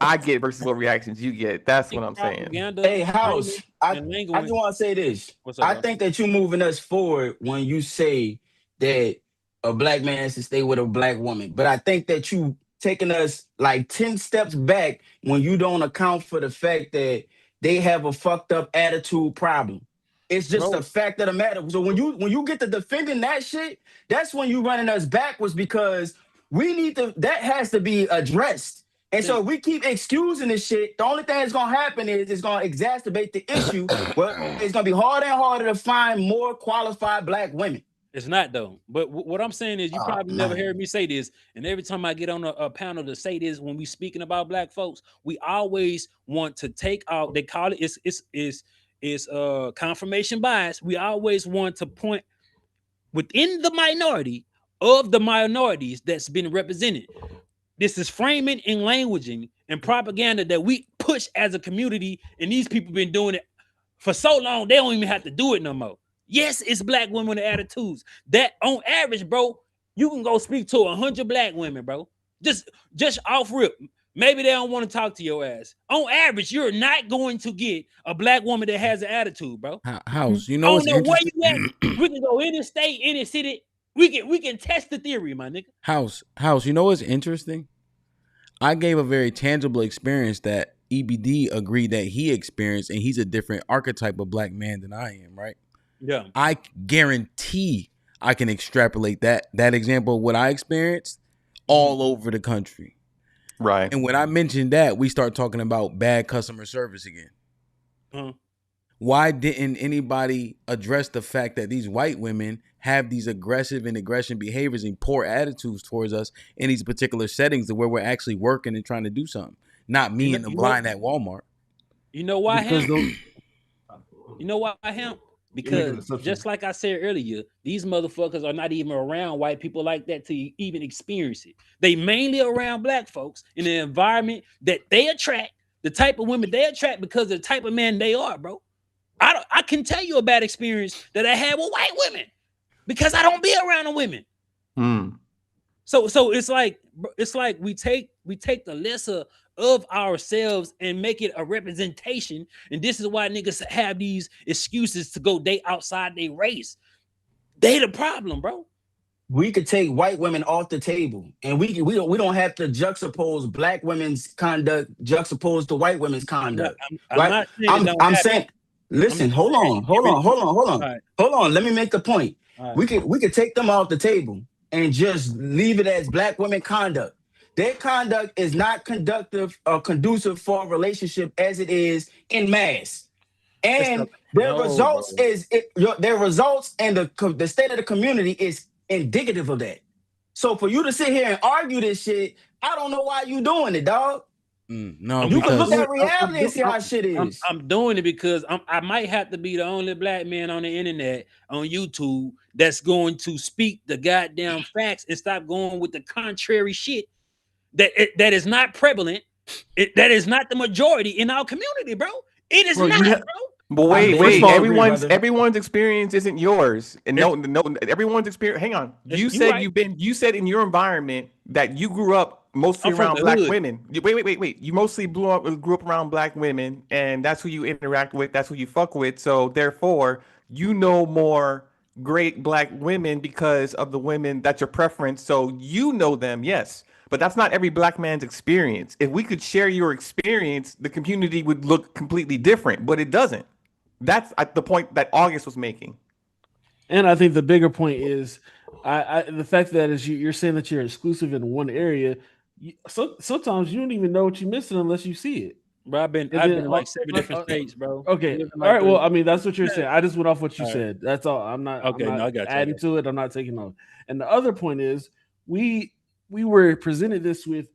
I get versus what reactions you get. That's what I'm saying. Hey, House, I just want to say this. What's up, I bro? think that you're moving us forward when you say that a black man has to stay with a black woman. But I think that you taking us like 10 steps back when you don't account for the fact that they have a fucked up attitude problem. It's just a fact of the matter. So when you get to defending that shit, that's when you running us backwards because we need to that has to be addressed. And so if we keep excusing this shit, the only thing that's gonna happen is it's gonna exacerbate the issue. Well, it's gonna be harder and harder to find more qualified black women. It's not though. But what I'm saying is, you probably never heard me say this. And every time I get on a panel to say this, when we speaking about black folks, we always want to take out. They call it it's confirmation bias. We always want to point within the minority of the minorities that's been represented. This is framing and languaging and propaganda that we push as a community, and these people been doing it for so long they don't even have to do it no more. Yes, it's black women with attitudes. That on average, bro, you can go speak to 100 black women, bro. Just off rip. Maybe they don't want to talk to your ass. On average, you're not going to get a black woman that has an attitude, bro. House, you know I what's don't know where interesting? you at. We can go any state, any city. We can test the theory, my nigga. House, you know what's interesting? I gave a very tangible experience that EBD agreed that he experienced, and he's a different archetype of black man than I am, right? Yeah. I guarantee I can extrapolate that example of what I experienced all over the country. Right. And when I mentioned that, we start talking about bad customer service again. Uh-huh. Why didn't anybody address the fact that these white women have these aggressive and aggression behaviors and poor attitudes towards us in these particular settings where we're actually working and trying to do something, not me in the blind at Walmart? You know why, Because him? You know why, him? Because just like I said earlier, these motherfuckers are not even around white people like that to even experience it. They mainly around black folks in the environment that they attract, the type of women they attract because of the type of man they are, bro. I can tell you a bad experience that I had with white women because I don't be around the women. So it's like we take the lesser of ourselves and make it a representation, and this is why niggas have these excuses to go date outside their race. They the problem, bro. We could take white women off the table, and we don't have to juxtapose black women's conduct juxtaposed to white women's conduct. I'm saying, listen, hold on. Let me make the point. We could take them off the table and just leave it as black women conduct. Their conduct is not conductive or conducive for a relationship as it is in mass. And their results and the state of the community is indicative of that. So for you to sit here and argue this shit, I don't know why you doing it, dog. No, you can look at reality and see how shit is. I'm doing it because I might have to be the only black man on the internet on YouTube that's going to speak the goddamn facts and stop going with the contrary shit that is not prevalent. That is not the majority in our community, bro. It is not, bro. But wait, everyone's experience isn't yours, and no, everyone's experience. Hang on, you said in your environment that you grew up mostly around black women. Wait. You mostly grew up around black women, and that's who you interact with. That's who you fuck with. So therefore, you know more great black women because of the women that's your preference. So you know them, yes. But that's not every black man's experience. If we could share your experience, the community would look completely different, but it doesn't. That's the point that August was making. And I think the bigger point is the fact that you're saying that you're exclusive in one area, sometimes you don't even know what you're missing unless you see it. Bro, I've been in like 7 different states, bro. Okay, Living all like right. Well, 30. I mean, that's what you're saying. I just went off what you All right. said. That's all. I'm Okay, not no, I got you. adding to it. I'm not taking off. And the other point is, we were presented this with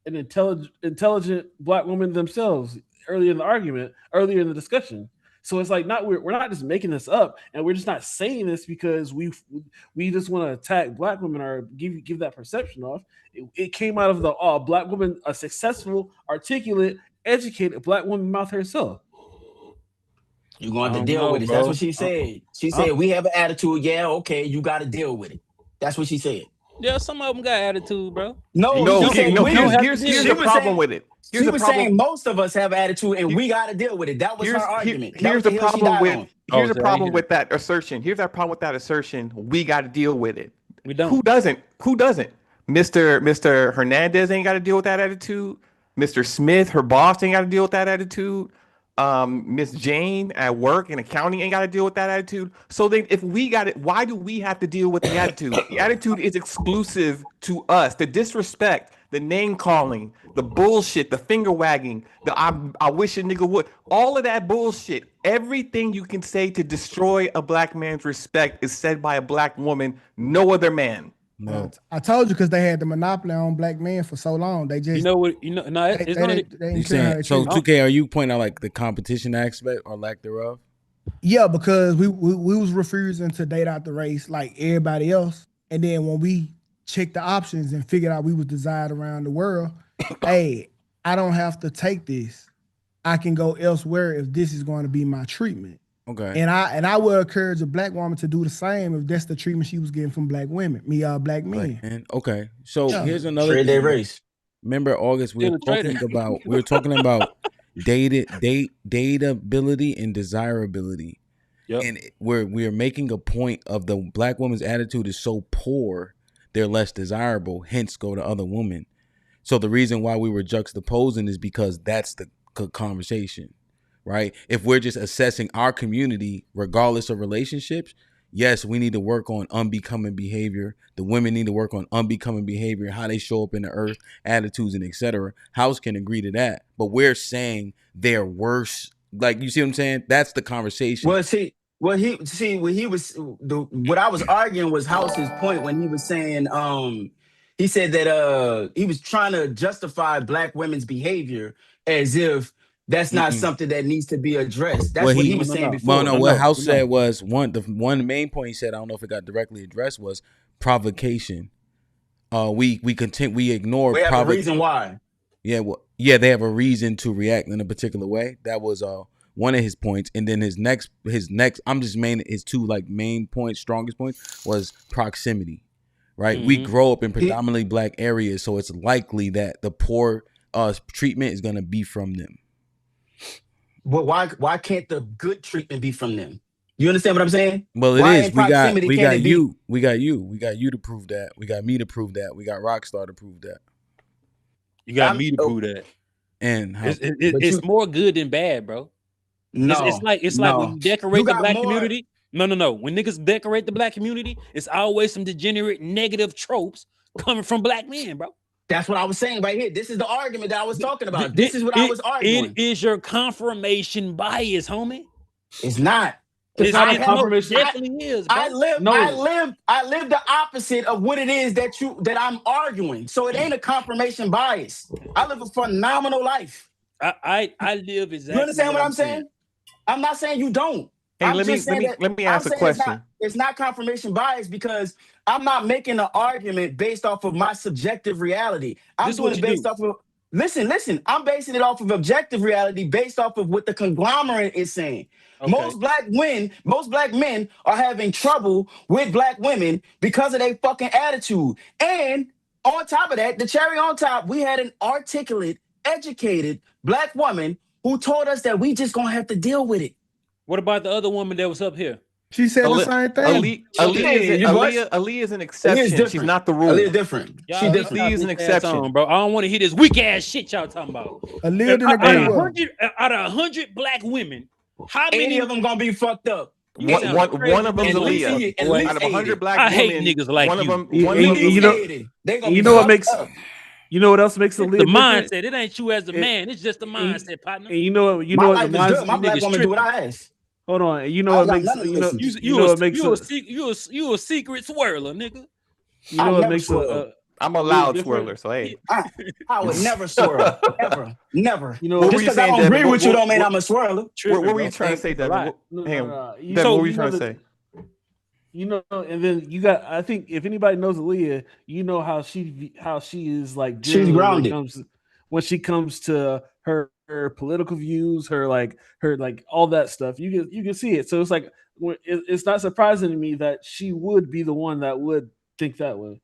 an intelligent black woman themselves earlier in the argument, earlier in the discussion. So it's like we're not just making this up, and we're just not saying this because we just want to attack black women or give that perception off. It came out of the black woman, a successful, articulate, educated black woman mouth herself. You're going to have to deal with it. That's what she said. She said, we have an attitude. Yeah, okay, you got to deal with it. That's what she said. Yeah, some of them got attitude, bro. No, here's the problem with it. She was saying most of us have attitude and we got to deal with it. That was her argument. Here's the problem with that assertion. Here's our problem with that assertion. We got to deal with it. We don't. Who doesn't? Mr. Hernandez ain't got to deal with that attitude. Mr. Smith, her boss, ain't got to deal with that attitude. Miss Jane at work and accounting ain't got to deal with that attitude. So then if we got it, why do we have to deal with the attitude? The attitude is exclusive to us. The disrespect, the name calling, the bullshit, the finger wagging, the I wish a nigga would, all of that bullshit, everything you can say to destroy a black man's respect is said by a black woman, no other man. No, I told you because they had the monopoly on black men for so long. They just no, it's so 2K. Are you pointing out like the competition aspect or lack thereof? Yeah, because we was refusing to date out the race like everybody else, and then when we checked the options and figured out we was desired around the world, hey, I don't have to take this. I can go elsewhere if this is going to be my treatment. Okay. And I would encourage a black woman to do the same if that's the treatment she was getting from black women, black men. Okay. So here's another trade their race. Remember August, we were talking about dateability and desirability. Yep. And we're making a point of the black woman's attitude is so poor, they're less desirable, hence go to other women. So the reason why we were juxtaposing is because that's the conversation. Right? If we're just assessing our community, regardless of relationships, yes, we need to work on unbecoming behavior. The women need to work on unbecoming behavior, how they show up in the earth, attitudes, and etc. House can agree to that, but we're saying they're worse. Like, you see what I'm saying? That's the conversation. Well, what I was arguing was House's point when he was saying, he said that he was trying to justify black women's behavior as if that's not something that needs to be addressed. That's what he was saying before. What House said was the main point he said, I don't know if it got directly addressed, was provocation. We ignore. We have a reason why. Yeah, they have a reason to react in a particular way. That was one of his points, and then his next his two like main points, strongest points was proximity. Right, we grow up in predominantly black areas, so it's likely that the poor treatment is going to be from them. But why can't the good treatment be from them? You understand what I'm saying? Well, it is. We got you. We got you to prove that. We got me to prove that. We got Rockstar to prove that. You got me to prove that. And it's more good than bad, bro. No, it's like when you decorate the black community. No. When niggas decorate the black community, it's always some degenerate negative tropes coming from black men, bro. That's what I was saying right here. This is the argument that I was talking about. This is what I was arguing. It is your confirmation bias, homie. It's not. It's not a confirmation. It definitely is, bro. I live the opposite of what it is that I'm arguing. So it ain't a confirmation bias. I live a phenomenal life. I live exactly. You understand what I'm saying? I'm not saying you don't. Hey, let me ask a question. It's not confirmation bias because I'm not making an argument based off of my subjective reality. I'm doing it based off of listen. I'm basing it off of objective reality based off of what the conglomerate is saying. Okay. Most black men are having trouble with black women because of their fucking attitude. And on top of that, the cherry on top, we had an articulate, educated black woman who told us that we just gonna have to deal with it. What about the other woman that was up here? She said the same thing. Aaliyah is an exception. She's not the rule. Aaliyah different. She is an exception, bro. I don't want to hear this weak ass shit y'all talking about. Aaliyah didn't agree. Out of 100 black women, how many of them gonna be fucked up? One of them is Aaliyah. Out of 100 black women, I hate niggas like one you. of them. You know what makes You know what else makes It's Aaliyah the different? mindset. It ain't you as a man. It's just the mindset, partner. And you know My what the life is good. My mindset. black Niggas woman do what tripping. I ask. Hold on. And you know I what got makes none of the missions. you know what makes you a secret swirler, nigga. you I know what never makes swirl. I'm a Aaliyah loud different. swirler, so hey. I would never swirl. Ever. Never. You know, What were Just you because I saying, don't agree Devin? with you don't mean I'm a swirler. What Tripping, were bro. you trying to say, It's a Devin? lot. Devin, what were you You trying know to say? you know, and then you got. I think if anybody knows Aaliyah, you know how she is like She's generally grounded. when she comes to her political views, her like all that stuff. You can see it. So it's like it's not surprising to me that she would be the one that would think that way.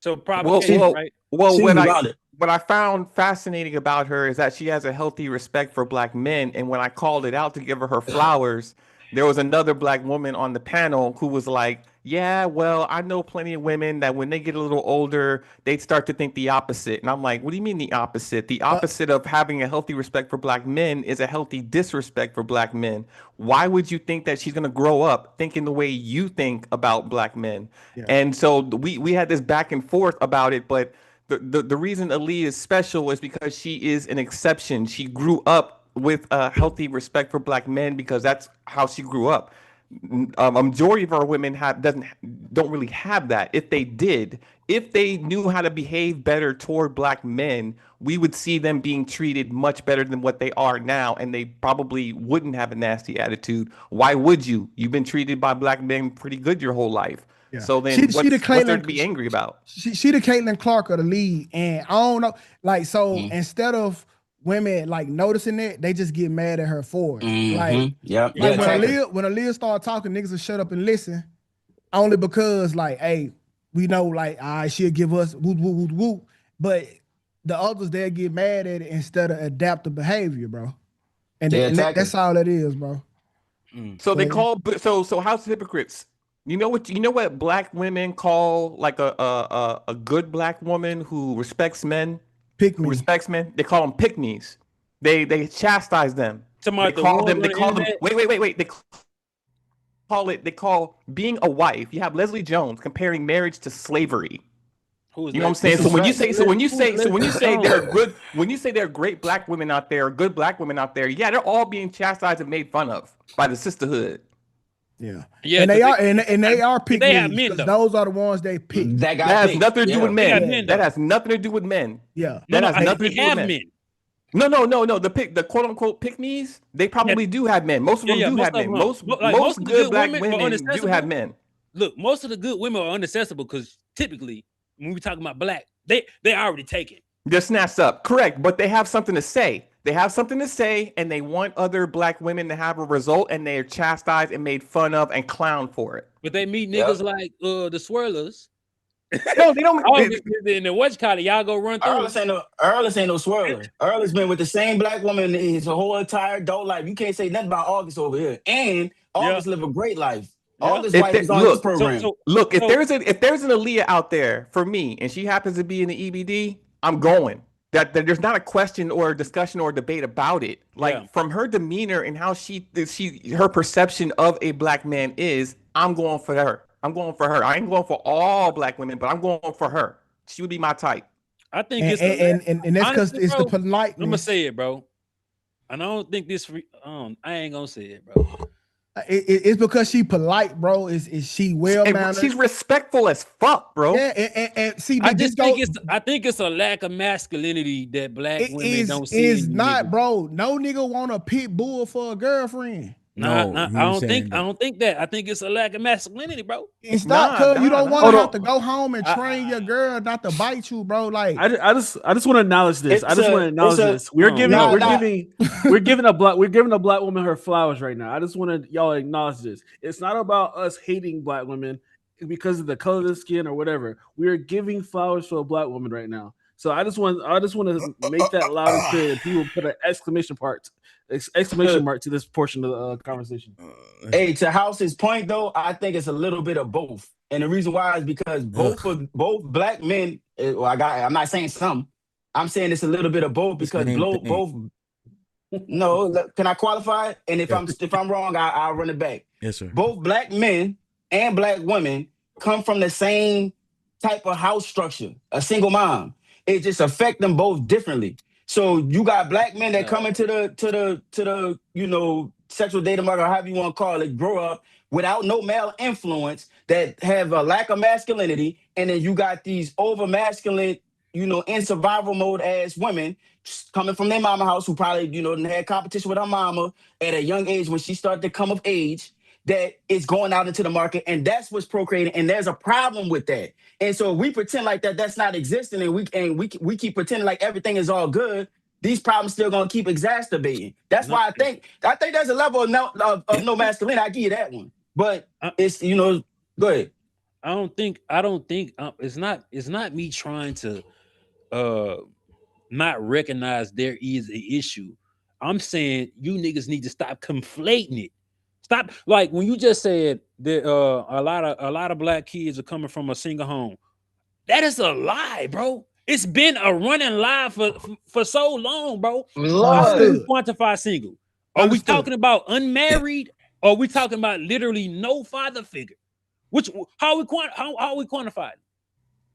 So Well, provocation, well, right? well. She's grounded. What I found fascinating about her is that she has a healthy respect for black men. And when I called it out to give her flowers, there was another black woman on the panel who was like, "Yeah, well, I know plenty of women that when they get a little older, they start to think the opposite." And I'm like, "What do you mean the opposite? The opposite of having a healthy respect for black men is a healthy disrespect for black men. Why would you think that she's gonna grow up thinking the way you think about black men?" And so we had this back and forth about it, but the reason Ali is special is because she is an exception. She grew up with a healthy respect for black men because that's how she grew up. A majority of our women don't really have that. If they did, if they knew how to behave better toward black men, we would see them being treated much better than what they are now, and they probably wouldn't have a nasty attitude. Why would you? You've been treated by black men pretty good your whole life. Yeah. So then She the what's there to Caitlin, be angry about? she the Caitlin Clark of the league, and I don't know. Like, so instead of women like noticing it, they just get mad at her for it. Like, Yep. like when Aaliyah start talking, niggas will shut up and listen, only because like, hey, we know like, all right, she'll give us whoop whoop whoop whoop, but the others they'll get mad at it instead of adaptive behavior, bro. And, that's all it is, bro. So they call so House of Hypocrites. You know what black women call like a good black woman who respects men? Who respects men? They call them pick-me's. They chastise them. They call them wait. They call being a wife. You have Leslie Jones comparing marriage to slavery. You know what I'm saying? So when you say there are great black women out there, good black women out there, yeah, they're all being chastised and made fun of by the sisterhood. Yeah, and they are pick they have men, those are the ones they pick. That has nothing to do with men. That has nothing to do with men. Yeah, that has nothing to do with men. No. The quote unquote pick me's, they probably do have men. Most of them do have men. Most good black women do have men. Look, most of the good women are unaccessible because typically when we talking about black, they already taken. They're snatched up, correct? But they have something to say. They have something to say, and they want other black women to have a result, and they are chastised and made fun of and clowned for it. But they meet niggas like the swirlers. No, they don't. In the watch collar, y'all go run through. Earl's ain't no swirler. Earl has been with the same black woman his whole entire adult life. You can't say nothing about August over here. And August live a great life. August wife is on this program. If there's an Aaliyah out there for me, and she happens to be in the EBD, I'm going. That there's not a question or a discussion or a debate about it. Like from her demeanor and how her perception of a black man is, I'm going for her. I ain't going for all black women, but I'm going for her. She would be my type. I think and that's because it's the politeness. I'm gonna say it, bro. And I don't think this. I ain't gonna say it, bro. It's because she polite, bro. Is she well mannered? She's respectful as fuck, bro. Yeah, and see, I think it's a lack of masculinity that black women don't see. It's not, bro. No nigga want a pit bull for a girlfriend. No, I don't think that. I think it's a lack of masculinity, bro. It's not because you don't want to have to go home and train your girl not to bite you, bro. Like I just want to acknowledge this. We're giving a black woman her flowers right now. I just want to y'all acknowledge this. It's not about us hating black women because of the color of the skin or whatever. We are giving flowers to a black woman right now. So I just want to make that loud and clear. And people put an exclamation mark to this portion of the conversation. Hey, to House's point though, I think it's a little bit of both, and the reason why is because both black men. I'm not saying some. I'm saying it's a little bit of both because both. No, can I qualify it? And if I'm wrong, I'll run it back. Yes, sir. Both black men and black women come from the same type of house structure, a single mom. it just affect them both differently. So you got black men that come into the you know, sexual data market, or however you want to call it, grow up without no male influence, that have a lack of masculinity, and then you got these over masculine, you know, in survival mode as women coming from their mama house, who probably, you know, had competition with her mama at a young age when she started to come of age, that is going out into the market, and that's what's procreating, and there's a problem with that. And so we pretend like that's not existing, and we keep pretending like everything is all good. These problems still gonna keep exacerbating. That's why I think there's a level of no masculinity. I give you that one, but it's, you know, go ahead. I don't think it's not me trying to not recognize there is an issue. I'm saying you niggas need to stop conflating it. Stop, like when you just said that a lot of black kids are coming from a single home. That is a lie, bro. It's been a running lie for so long, bro. How do we quantify single? Are we talking about unmarried, or are we talking about literally no father figure? How are we quantifying?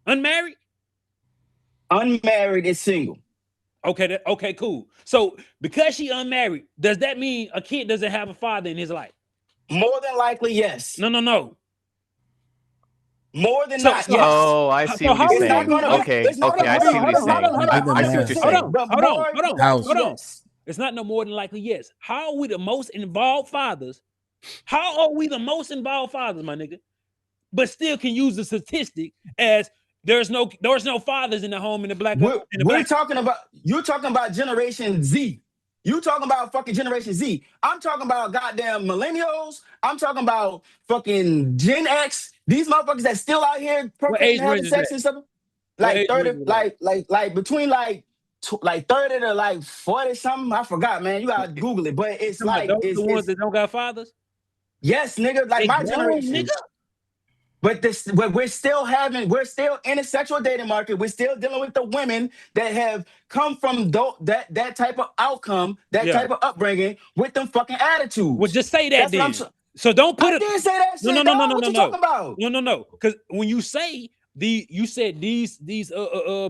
Unmarried? Unmarried is single. Okay, okay, cool. So because she unmarried, does that mean a kid doesn't have a father in his life? More than likely, yes. No. More than not, yes. Oh, I see what you're saying. Okay, I see what you're saying. I see what you're saying. Hold on. It's not no more than likely, yes. How are we the most involved fathers? How are we the most involved fathers, my nigga? But still can use the statistic as there's no fathers in the home in the black. You're talking about Generation Z. You talking about fucking Generation Z. I'm talking about goddamn millennials. I'm talking about fucking Gen X. These motherfuckers that still out here procreating, having sex and stuff. Like 30, like between like 30 to like 40 something. I forgot, man. You gotta Google it. But it's like those the ones that don't got fathers. Yes, nigga. Like my generation. Nigga. But we're still in a sexual dating market. We're still dealing with the women that have come from that type of outcome, type of upbringing with them fucking attitudes. Well, just say that then. So don't put I didn't say that shit. No. What you talking about? No. Because when you say you said these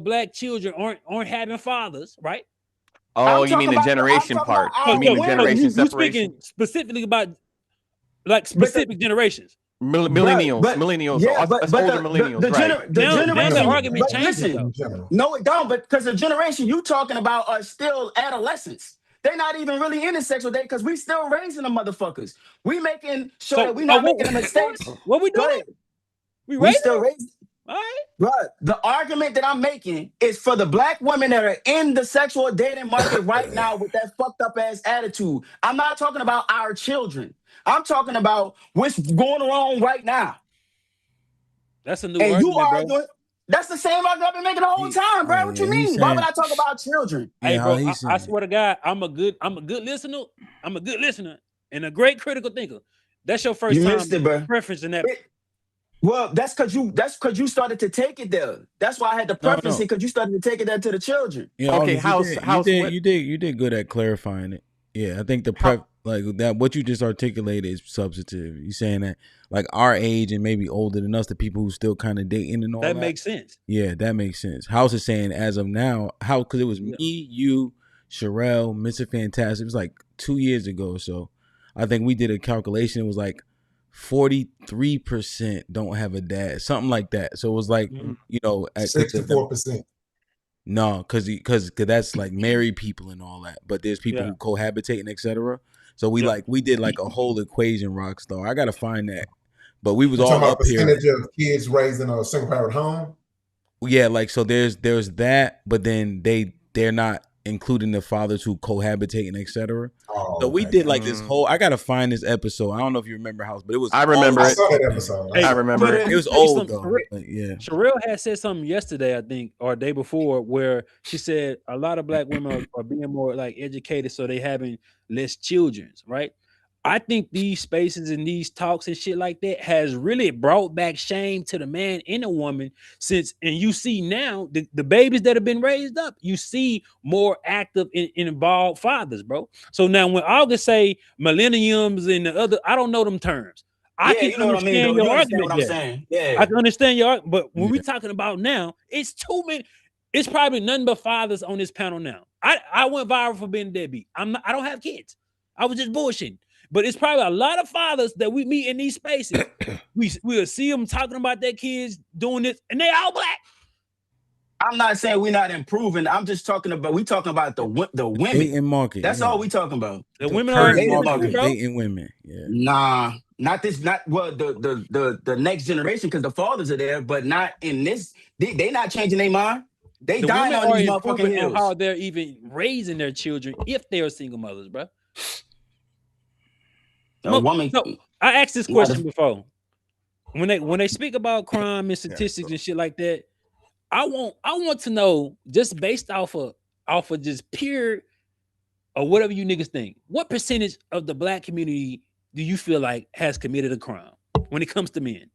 black children aren't having fathers, right? Oh, you mean the generation part? You mean the generation separation? You speaking specifically about like specific generations. Millennials, yeah, older millennials, right? The argument changes. No, it don't. But because the generation you talking about are still adolescents. They're not even really in the sexual date because we still raising them motherfuckers. We making sure that we not making mistakes. What we doing? We still raising. All right. But the argument that I'm making is for the black women that are in the sexual dating market right now with that fucked up ass attitude. I'm not talking about our children. I'm talking about what's going on right now. That's a new argument, bro. That's the same argument I've been making the whole time, bro. What you mean? Why would I talk about children? Hey, bro, I swear to God, I'm a good listener. I'm a good listener and a great critical thinker. That's your first time preference in that. Well, that's because you started to take it there. That's why I had to preference it, because you started to take it there to the children. Yeah, okay, you did good at clarifying it. Yeah, I think like that what you just articulated is substantive. You saying that like our age and maybe older than us, the people who still kind of dating and all that. That makes sense. Yeah, that makes sense. House is saying as of now, because it was me, you, Sherelle, Mr. Fantastic. It was like 2 years ago. So I think we did a calculation. It was like 43% don't have a dad, something like that. So it was like, you know, at 64%. No, because that's like married people and all that. But there's people who cohabitate and etc. So we did like a whole equation, Rockstar. I gotta find that. But we was all talking up about percentage here. of kids raised in a single parent home. Yeah, like so there's that, but then they're not including the fathers who cohabitate and etc. So we did like this whole. I gotta find this episode. I don't know if you remember House, but it was. I remember it. I saw that episode. I remember it. It was old though. Yeah. Sherelle had said something yesterday, I think, or day before, where she said a lot of black women are being more like educated, so they having less children, right? I think these spaces and these talks and shit like that has really brought back shame to the man and the woman and you see now the babies that have been raised up, you see more active and involved fathers, bro. So now when August say millenniums and the other, I don't know them terms. I can understand your argument. What I'm saying. Yeah. I can understand your argument, but when we're talking about now, it's too many. It's probably nothing but fathers on this panel now. I went viral for being a deadbeat. I don't have kids. I was just bullshitting. But it's probably a lot of fathers that we meet in these spaces. We'll see them talking about their kids doing this, and they all black. I'm not saying we're not improving. I'm just talking about the women. Dating market. That's all we talking about. The women are dating market. Dating women. Yeah. Nah, not this. Not well. The next generation, because the fathers are there, but not in this. They not changing their mind. They The dying women on are these motherfucking improving on hills. how they're even raising their children if they are single mothers, bro. A woman. No, I asked this question before. When they speak about crime and statistics and shit like that, I want to know, just based off of just pure or whatever you niggas think, what percentage of the black community do you feel like has committed a crime when it comes to men?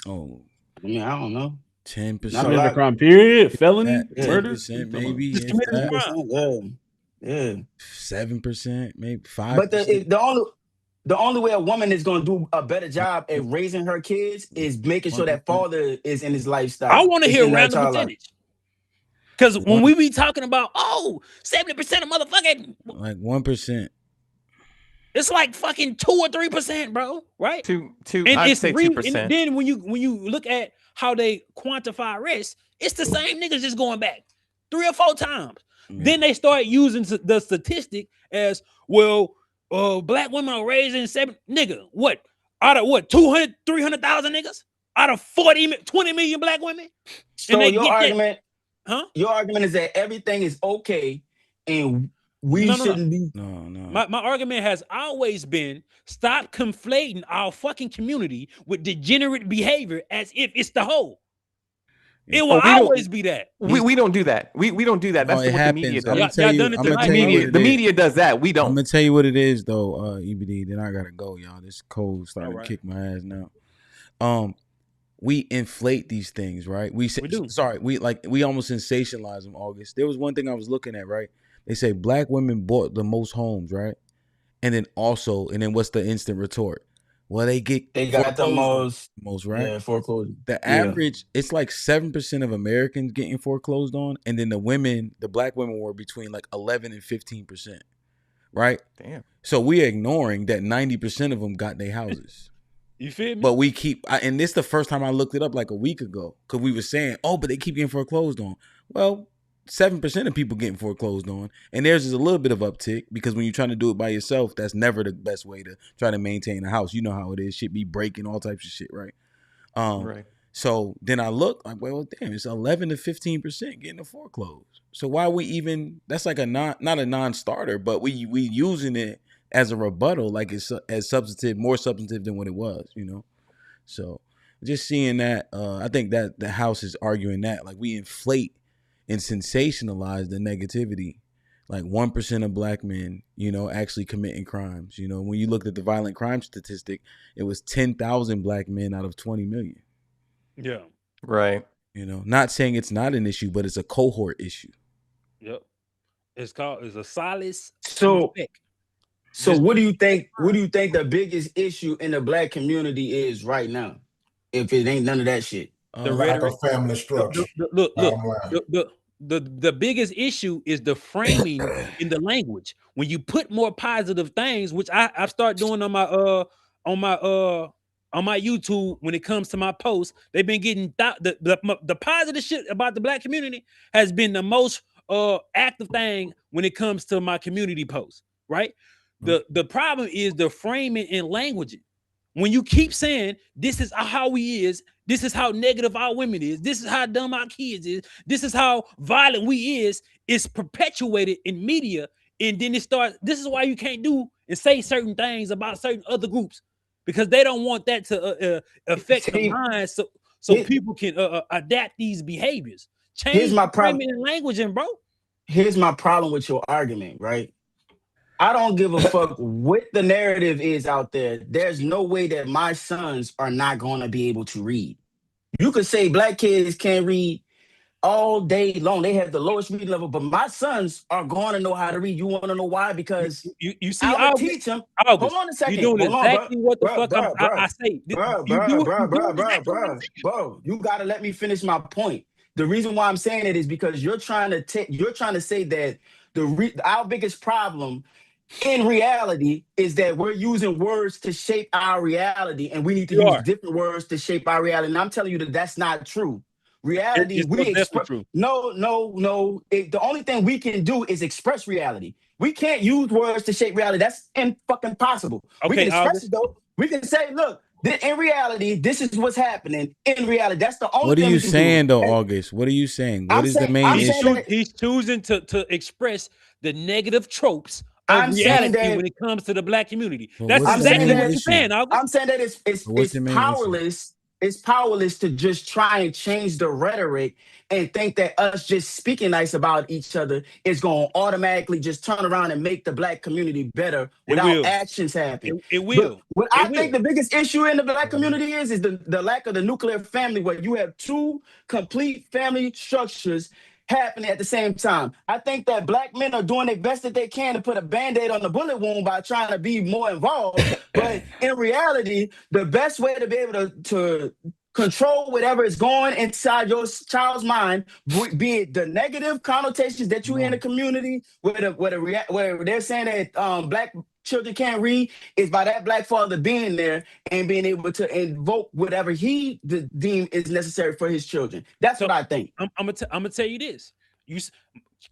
Oh, yeah, I don't know. 10%. Committed a crime, period. Felony, murder, maybe. Just committed a crime. Yeah. 7%, maybe 5%. But the only way a woman is going to do a better job at raising her kids is making sure that father is in his lifestyle. I want to hear random percentage. Because when we be talking about 70% of motherfucking, like 1%. It's like fucking 2 or 3%, bro. Right? Two. And I'd it's say 2%. And then when you look at how they quantify risk, it's the same niggas just going back 3 or 4 times. Then they start using the statistic as, well, black women are raising 7. Nigga, what? Out of what? 200, 300,000 niggas? Out of 20 million black women? So your argument, your argument is that everything is okay and we shouldn't be. No. My argument has always been, stop conflating our fucking community with degenerate behavior as if it's the whole. It will always be that. We don't do that. We don't do that. That's what the media does. The media does that. We don't. I'm gonna tell you what it is though, EBD. Then I gotta go, y'all. This cold starting to kick my ass now. We inflate these things, right? We do. Sorry, we almost sensationalize them. August. There was one thing I was looking at, right? They say black women bought the most homes, right? And then what's the instant retort? Well, they got the most, right? Yeah, foreclosed. The average, it's like 7% of Americans getting foreclosed on, and then the black women were between like 11 and 15%, right? Damn. So we're ignoring that 90% of them got their houses. You feel me? But we keep, and this is the first time I looked it up like a week ago, because we were saying, but they keep getting foreclosed on. Well, 7% of people getting foreclosed on, and theirs is a little bit of uptick, because when you're trying to do it by yourself, that's never the best way to try to maintain a house. You know how it is. Shit be breaking, all types of shit, right? Right. So then I look like, well, damn, it's 11 to 15% getting a foreclosed. So why we even? That's like not a non-starter, but we using it as a rebuttal, like it's as more substantive than what it was, you know. So just seeing that, I think that the house is arguing that, like, we inflate and sensationalize the negativity. Like 1% of black men, you know, actually committing crimes. You know, when you looked at the violent crime statistic, it was 10,000 black men out of 20 million. Yeah. Right. You know, not saying it's not an issue, but it's a cohort issue. Yep. It's a solace. So what do you think? What do you think the biggest issue in the black community is right now? If it ain't none of that shit, the lack of family structure. Look. The biggest issue is the framing in the language. When you put more positive things, which I've started doing on my YouTube, when it comes to my posts, they've been getting the positive shit about the black community has been the most active thing when it comes to my community posts, right? The problem is the framing and languaging. When you keep saying this is how we is, this is how negative our women is, this is how dumb our kids is, this is how violent we is, it's perpetuated in media, and then it starts. This is why you can't do and say certain things about certain other groups, because they don't want that to affect the mind, so people can adapt these behaviors. Change my framing and languaging, bro. Here's my problem with your argument, right? I don't give a fuck what the narrative is out there. There's no way that my sons are not going to be able to read. You could say black kids can't read all day long. They have the lowest reading level, but my sons are going to know how to read. You want to know why? Because you see, I would teach them. Hold on a second. You're doing exactly what the fuck I say. Bro, you got to let me finish my point. The reason why I'm saying it is because you're trying to say that our biggest problem in reality is that we're using words to shape our reality, and we need to You use are. different words to shape our reality. And I'm telling you that that's not true. Reality, It's we most definitely express. true. No. The only thing we can do is express reality. We can't use words to shape reality. That's fucking possible. We can Okay, express August. it though. We can say, look, in reality, this is what's happening. In reality, that's the only What are thing you we can do. saying though, And August? What are you saying? What I'm is the saying, main I'm He's saying issue? that, he's choosing to express the negative tropes of I'm saying reality that when it comes to the black community. But That's what's I'm the saying exactly main what that you're issue? saying, August. I'm saying that But what's the main issue? it's powerless to just try and change the rhetoric and think that us just speaking nice about each other is going to automatically just turn around and make the black community better It without will. actions happen. It But will. what It I think will. the biggest issue in the black community is the lack of the nuclear family, where you have two complete family structures happening at the same time. I think that black men are doing their best that they can to put a band-aid on the bullet wound by trying to be more involved. But in reality, the best way to be able to control whatever is going inside your child's mind, be it the negative connotations that you hear in the community, where they're saying that black children can't read, is by that black father being there and being able to invoke whatever he deem is necessary for his children. That's So what I think. I'm gonna tell you this.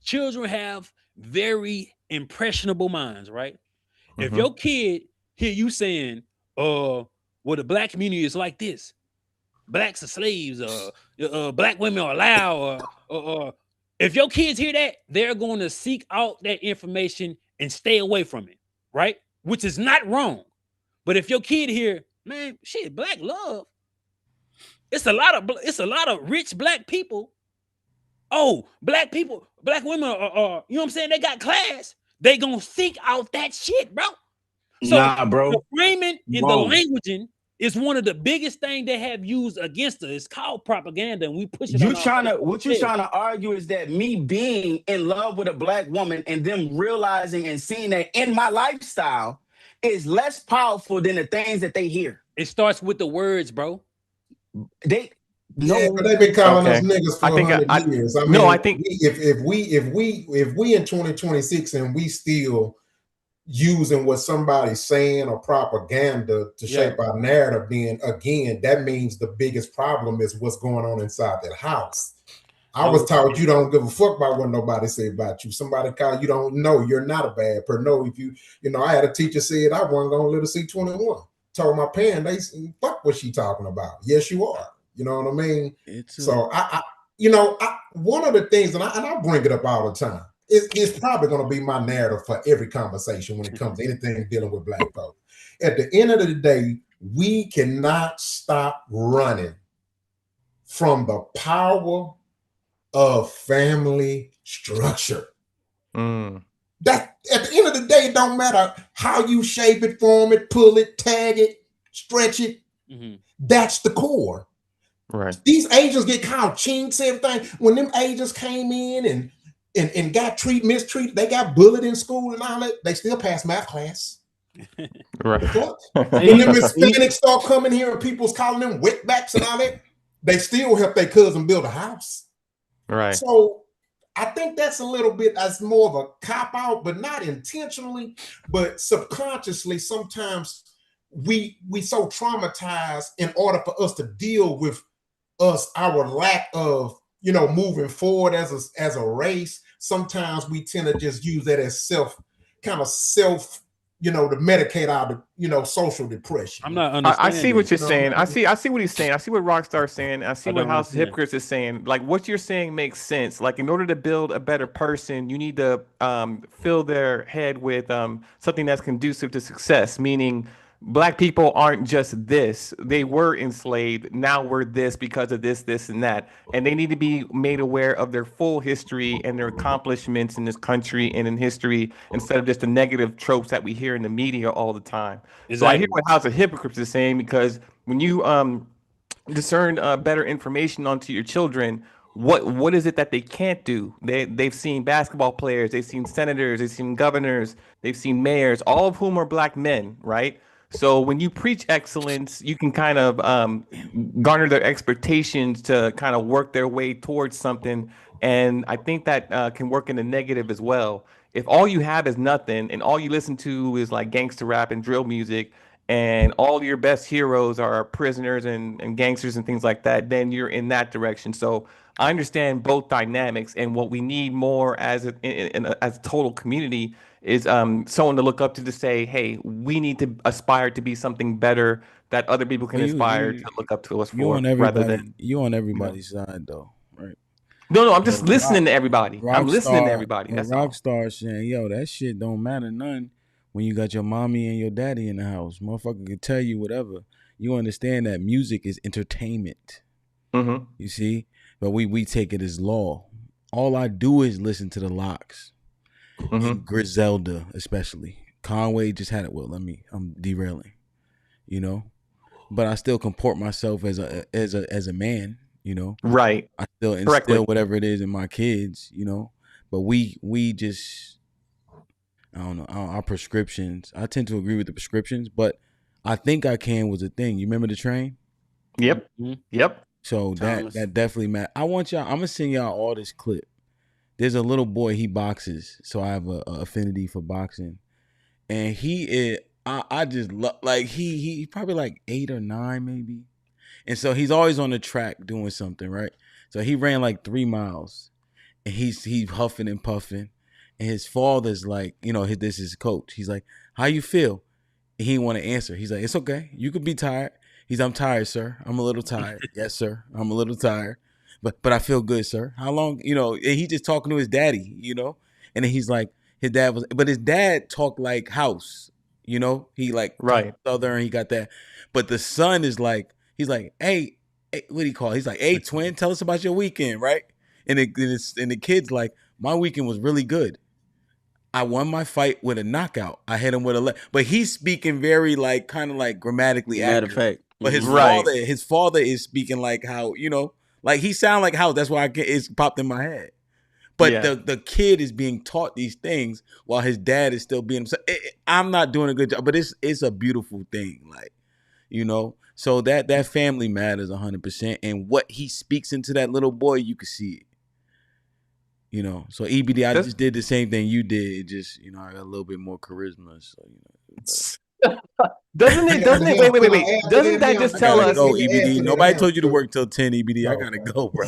Children have very impressionable minds, right? If Mhm. your kid hear you saying, well, the black community is like this, blacks are slaves, black women are allowed, if your kids hear that, they're going to seek out that information and stay away from it, right? Which is not wrong. But if your kid hear, man, shit, black love, it's a lot of rich black people. Oh, black people, black women are you know what I'm saying? They got class. They gonna seek out that shit, bro. So Nah, the bro. framing and the Wrong. languaging is one of the biggest things they have used against us. It's called propaganda, and we push it on You our trying face. to what you Yeah. trying to argue is that me being in love with a black woman and them realizing and seeing that in my lifestyle is less powerful than the things that they hear. It starts with the words, bro. They Yeah, but no. they've been calling us Okay. niggas I for think 100 years. I no, I mean, think if we in 2026 and we still using what somebody's saying or propaganda to Yeah. shape our narrative, then again, that means the biggest problem is what's going on inside that house. I was So taught you don't give a fuck about what nobody say about you. Somebody call you don't know, you're not a bad person. No, if I had a teacher said I wasn't gonna let her see 21. Told my parents, they said, fuck what she talking about. Yes, you are. You know what I mean? So one of the things, and I bring it up all the time. It's probably going to be my narrative for every conversation when it comes to anything dealing with black folks. At the end of the day, we cannot stop running from the power of family structure. That at the end of the day, it don't matter how you shape it, form it, pull it, tag it, stretch it. That's the core. Right. These agents get called chinks, everything. When them agents came in and got mistreated, they got bullied in school and all that, they still pass math class. Right. The fuck? When them Hispanics start coming here and people's calling them wetbacks and all that, they still help their cousin build a house. Right. So I think that's a little bit as more of a cop out, but not intentionally, but subconsciously. Sometimes we so traumatized in order for us to deal with our lack of moving forward as a race. Sometimes we tend to just use that as self to medicate our social depression. I'm not I see understanding. what you're saying. I see what he's saying. I see what Rockstar's saying. I see I what don't House of understand. Hypocrites is saying. Like what you're saying makes sense. Like in order to build a better person, you need to fill their head with something that's conducive to success. Meaning, black people aren't just this. They were enslaved. Now we're this because of this, this, and that. And they need to be made aware of their full history and their accomplishments in this country and in history, instead of just the negative tropes that we hear in the media all the time. So I hear Exactly. what House of Hypocrites is saying, because when you discern better information onto your children, what is it that they can't do? They've seen basketball players, they've seen senators, they've seen governors, they've seen mayors, all of whom are black men, right? So when you preach excellence, you can kind of garner their expectations to kind of work their way towards something. And I think that can work in the negative as well. If all you have is nothing and all you listen to is like gangster rap and drill music, and all your best heroes are prisoners and gangsters and things like that, then you're in that direction. So I understand both dynamics, and what we need more as as a total community is someone to look up to say, hey, we need to aspire to be something better that other people can Well, aspire to look up to us you on for, rather everybody. than You on everybody's side though, right? No, I'm just So listening to everybody. I'm listening to everybody. That's all. Rockstar saying, yo, that shit don't matter none when you got your mommy and your daddy in the house. Motherfucker can tell you whatever. You understand that music is entertainment. Mm-hmm. You see? But we take it as law. All I do is listen to the Locks. And Griselda, especially. Conway just had it. Well, I'm derailing. You know? But I still comport myself as a man, you know. Right. I still instill Correctly. whatever it is in my kids, you know. But we just, I don't know, our prescriptions. I tend to agree with the prescriptions, but I think I can was a thing. You remember the train? Yep. Yep. So Thomas. that definitely matters. I want y'all. I'm gonna send y'all all this clip. There's a little boy. He boxes, so I have a affinity for boxing, and he is. I just love like he probably like 8 or 9 maybe. And so he's always on the track doing something, right? So he ran like 3 miles and he's huffing and puffing. And his father's like, you know, this is his coach. He's like, how you feel? And he didn't want to answer. He's like, it's okay. You could be tired. He's I'm tired, sir. I'm a little tired. Yes, sir. I'm a little tired. But I feel good, sir. How long, you know, and he just talking to his daddy, you know? And then he's like, his dad talked like house, you know? He like right. Southern, he got that. But the son is like, he's like, hey, what do you call it? He's like, hey, twin, tell us about your weekend, right? And the kid's like, my weekend was really good. I won my fight with a knockout. I hit him with a but he's speaking very like kind of like grammatically Matter of accurate. fact. But his father is speaking like how, you know, like he sound like how. That's why it's popped in my head. But the kid is being taught these things while his dad is still being. I'm not doing a good job, but it's a beautiful thing, like, you know. So that family matters 100%, and what he speaks into that little boy, you can see it. You know, so EBD, I just did the same thing you did. It just, you know, I got a little bit more charisma. So, you know. Doesn't it? Wait. Doesn't that just tell us? Go, EBD. Nobody told you to work till 10, EBD. I gotta go, bro.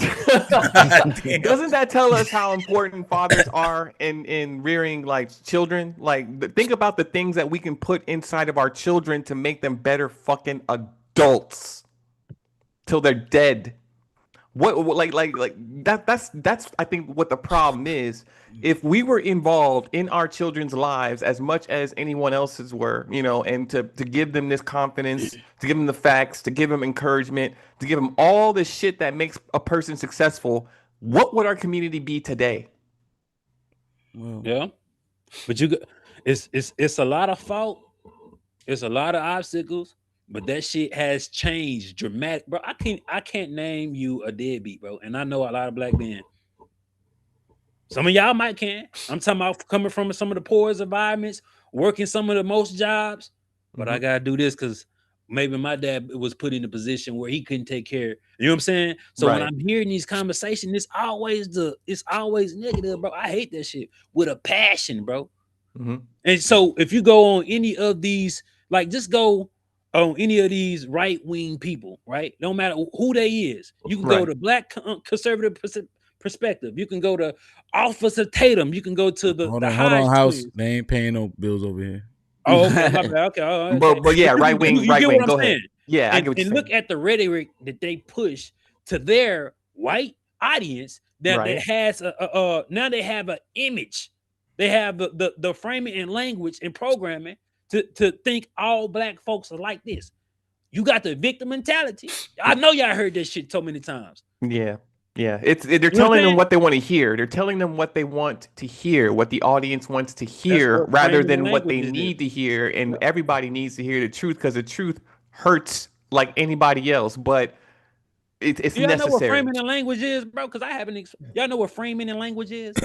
Doesn't that tell us how important fathers are in rearing like children? Like, think about the things that we can put inside of our children to make them better fucking adults till they're dead. What like that's I think what the problem is. If we were involved in our children's lives as much as anyone else's were, you know, and to give them this confidence, to give them the facts, to give them encouragement, to give them all the shit that makes a person successful, what would our community be today? Well, yeah, but it's a lot of fault. It's a lot of obstacles. But that shit has changed dramatic, bro. I can't name you a deadbeat, bro. And I know a lot of black men. Some of y'all might can. I'm talking about coming from some of the poorest environments, working some of the most jobs. But I gotta do this because maybe my dad was put in a position where he couldn't take care. You know what I'm saying? So when I'm hearing these conversations, it's always negative, bro. I hate that shit with a passion, bro. And so if you go on any of these, like just go on any of these right-wing people, right? No matter who they is. You can go to black conservative perspective. You can go to Officer Tatum. You can go to the hold the on, house. twins. They ain't paying no bills over here. Oh, okay, my bad. Okay, okay. But yeah, right wing. You get what I'm Go saying? ahead. Yeah, I get what you're saying. Look at the rhetoric that they push to their white audience that has now they have an image. They have the framing and language and programming to think all black folks are like this. You got the victim mentality. I know y'all heard that shit so many times. Yeah. They're telling them what they want to hear. They're telling them what they want to hear, what the audience wants to hear, rather than what they need to hear. And everybody needs to hear the truth because the truth hurts like anybody else. But it's y'all necessary. Know what framing and language is, bro? Because I haven't. Y'all know what framing and language is?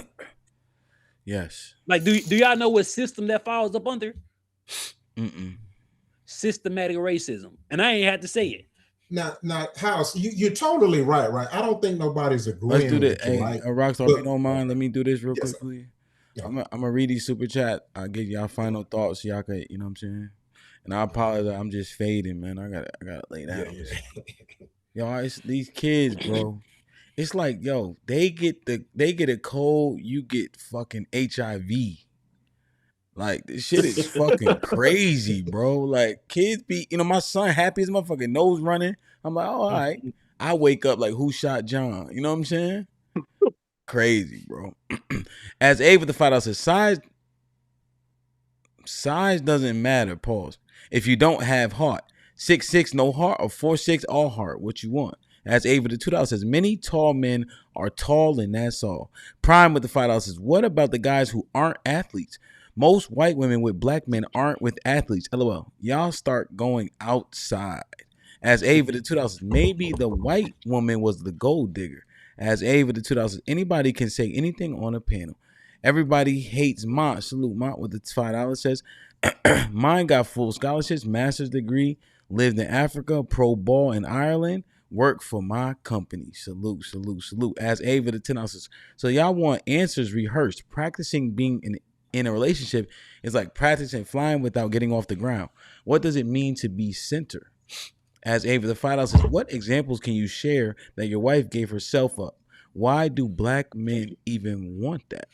Yes. Like, do y'all know what system that falls up under? systematic racism, and I ain't had to say it. Now, House, you're totally right. I don't think nobody's Let's do agreeing that. with you, Hey, right? Rockstar, if you don't mind, let me do this real yes, quickly. Yeah. I'm gonna read these super chat. I'll give y'all final thoughts. So y'all can, you know what I'm saying? And I apologize. I'm just fading, man. I gotta lay down. Yeah. Yo, it's these kids, bro. It's like, yo, they get a cold, you get fucking HIV. Like, this shit is fucking crazy, bro. Like, kids be, my son happy as motherfucking nose running. I'm like, oh, all right. I wake up like, who shot John? You know what I'm saying? Crazy, bro. As Ava the fight out says, size doesn't matter. Pause. If you don't have heart, 6'6" no heart or 4'6" all heart. What you want? As Ava the $2 says, many tall men are tall, and that's all. Prime with the $5 says, what about the guys who aren't athletes? Most white women with black men aren't with athletes. LOL. Y'all start going outside. As Ava the $2 says, maybe the white woman was the gold digger. As Ava the $2 says, anybody can say anything on a panel. Everybody hates Mont. Salute Mont with the $5 says, mine got full scholarships, master's degree, lived in Africa, pro ball in Ireland, work for my company. Salute, salute, salute. As Ava the $10 says, so y'all want answers rehearsed. Practicing being in a relationship is like practicing flying without getting off the ground. What does it mean to be center? As Ava the $5 says, what examples can you share that your wife gave herself up? Why do black men even want that?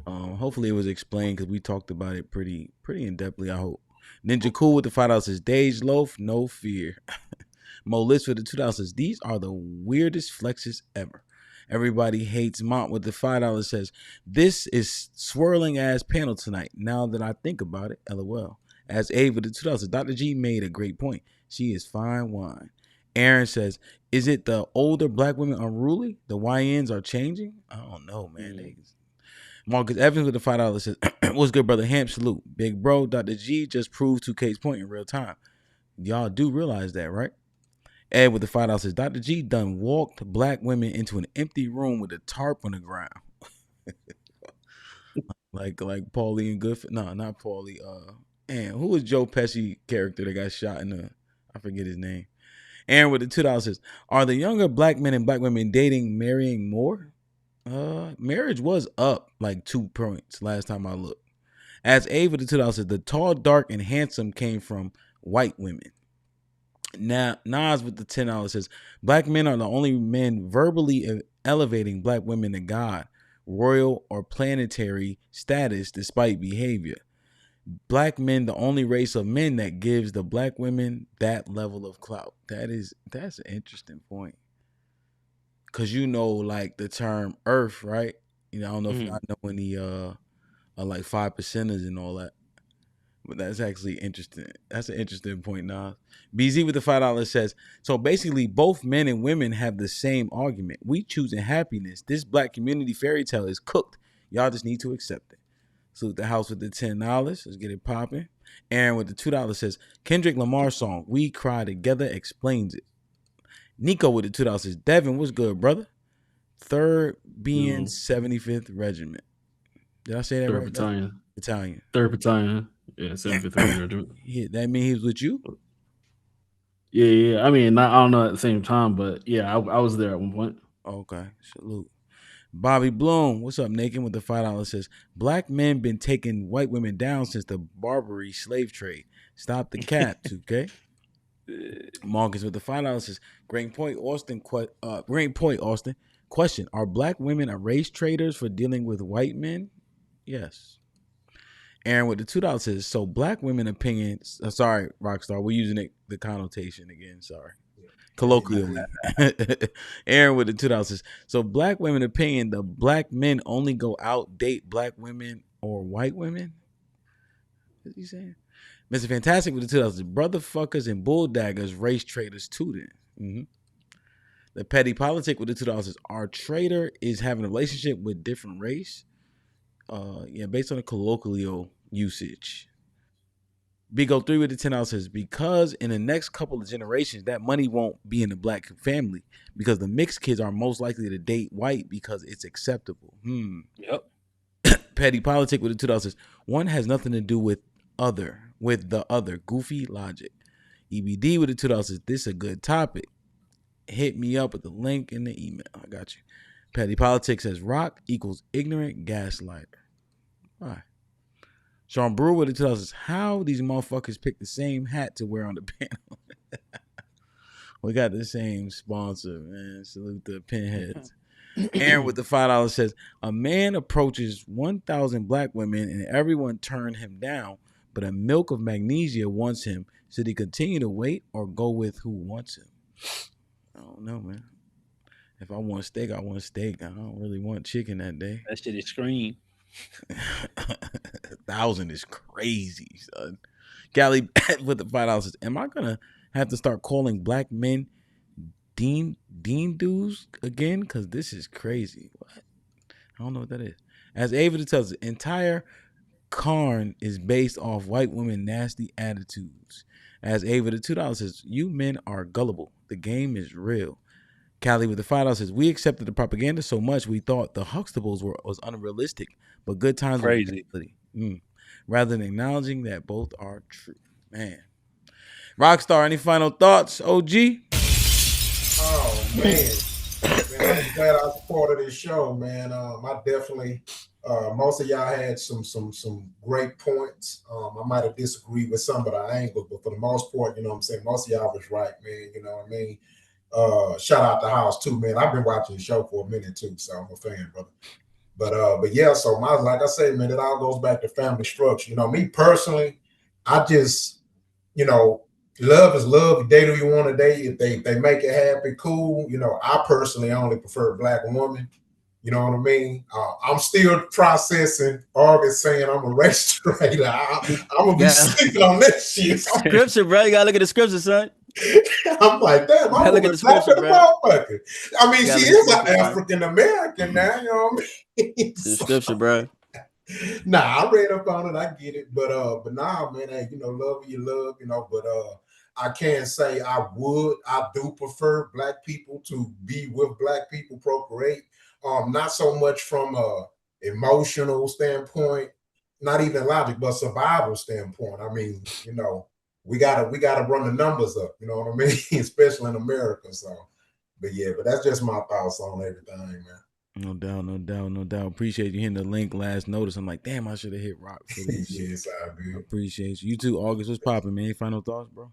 Hopefully it was explained because we talked about it pretty in depthly. I hope. Ninja Cool with the $5 says, Dage Loaf, no fear. Mo List with the $2 says, these are the weirdest flexes ever. Everybody hates Mont with the $5 says, this is swirling ass panel tonight. Now that I think about it, LOL. As Ava the $2 says, Dr. G made a great point. She is fine wine. Aaron says, is it the older black women unruly? The YNs are changing? I don't know, man. Marcus Evans with the $5 says, what's good, brother? Hamp, salute. Big bro, Dr. G just proved 2K's point in real time. Y'all do realize that, right? Ed with the $5 says, Dr. G done walked black women into an empty room with a tarp on the ground. like Paulie and Good. No, not Paulie. And who was Joe Pesci character that got shot in the, I forget his name. Aaron with the $2 says, are the younger black men and black women dating, marrying more? Marriage was up like 2 points last time I looked. As Ava the $2 says, the tall, dark, and handsome came from white women. Now Nas with the $10 says, black men are the only men verbally elevating black women to God, royal, or planetary status despite behavior. Black men, the only race of men that gives the black women that level of clout. That's an interesting point. Cause like the term earth, right? I don't know if y'all know any like 5%ers and all that. But that's actually interesting. That's an interesting point, Nas. BZ with the $5 says, so basically both men and women have the same argument. We choosing happiness. This black community fairy tale is cooked. Y'all just need to accept it. Salute the house with the $10. Let's get it popping. Aaron with the $2 says, Kendrick Lamar song, We Cry Together, explains it. Nico with the $2 says, Devin, what's good, brother? 3rd being 75th Regiment. Did I say that right? Battalion. Battalion. 3rd Battalion. Yeah, 75th Regiment. Yeah, that means he was with you? Yeah. I mean, I don't know at the same time, but yeah, I was there at one point. Okay, salute. Bobby Bloom, what's up, Naked with the $5 says, black men been taking white women down since the Barbary slave trade. Stop the cap, 2K. Marcus with the $5 says, Great point, Austin. Question: are black women race traders for dealing with white men? Yes. Aaron with the $2 says, so black women opinions. Sorry, Rockstar, we're using the connotation again. Sorry, colloquially. Aaron with the $2 says, so black women opinion, the black men only go out date black women or white women. What's he saying? Mr. Fantastic with the $2 says, brother fuckers and bulldaggers race traders too. Then. The petty politic with the $2 says, our trader is having a relationship with different race. Based on a colloquial usage. Big O3 with the $10 says, because in the next couple of generations, that money won't be in the black family because the mixed kids are most likely to date white because it's acceptable. Yep. Petty politic with the $2 says, one has nothing to do with the other goofy logic. EBD with the $2 says this is a good topic. Hit me up with the link in the email. I got you. Petty Politics says rock equals ignorant gaslighter. All right. Sean Brewer with the $2 says how these motherfuckers pick the same hat to wear on the panel. We got the same sponsor, man. Salute the pinheads. Aaron with the $5 says a man approaches 1,000 black women and everyone turned him down, but a milk of magnesia wants him. Should he continue to wait or go with who wants him? I don't know, man. If I want steak, I want steak. I don't really want chicken that day. That shit is scream. 1,000 is crazy, son. Gally with the $5 says, am I gonna have to start calling black men Dean dudes again? Because this is crazy. What? I don't know what that is. As Ava tells us, entire Karn is based off white women nasty attitudes. As Ava the $2 says, you men are gullible. The game is real. Callie with the $5 says, we accepted the propaganda so much we thought the Huxtables was unrealistic, but good times crazy. Rather than acknowledging that both are true. Man. Rockstar, any final thoughts, OG? Oh, man. I'm glad I was part of this show, man. I definitely, most of y'all had some great points. I might have disagreed with some of the angles, but for the most part, you know what I'm saying, most of y'all was right, man. You know what I mean? Shout out the house too, man. I've been watching the show for a minute too, so I'm a fan, brother. But yeah, so like I say, man, it all goes back to family structure. You know, me personally, I just, you know, love is love. You date who you want to date. If they make it happy, cool. You know, I personally only prefer a black woman. You know what I mean? I'm still processing August saying I'm a race trader. I'm gonna be sleeping on this shit. Scripture, bro. You gotta look at the scripture, son. I'm like, damn, I'm look at the scripture, bro. Motherfucker. I mean, she is an African American now, you know what I mean? The scripture, bro. Nah, I read up on it, I get it. But nah, man, hey, you know, love who you love, you know, but I can't say I do prefer black people to be with black people, procreate. Not so much from a emotional standpoint, not even logic, but survival standpoint. I mean, you know, we gotta run the numbers up, you know what I mean? Especially in America. So, but yeah, but that's just my thoughts on everything, man. No doubt. Appreciate you hitting the link last notice. I'm like, damn, I should have hit rock for this. Yes, I do. Appreciate you. You too, August. What's popping, man? Any final thoughts, bro?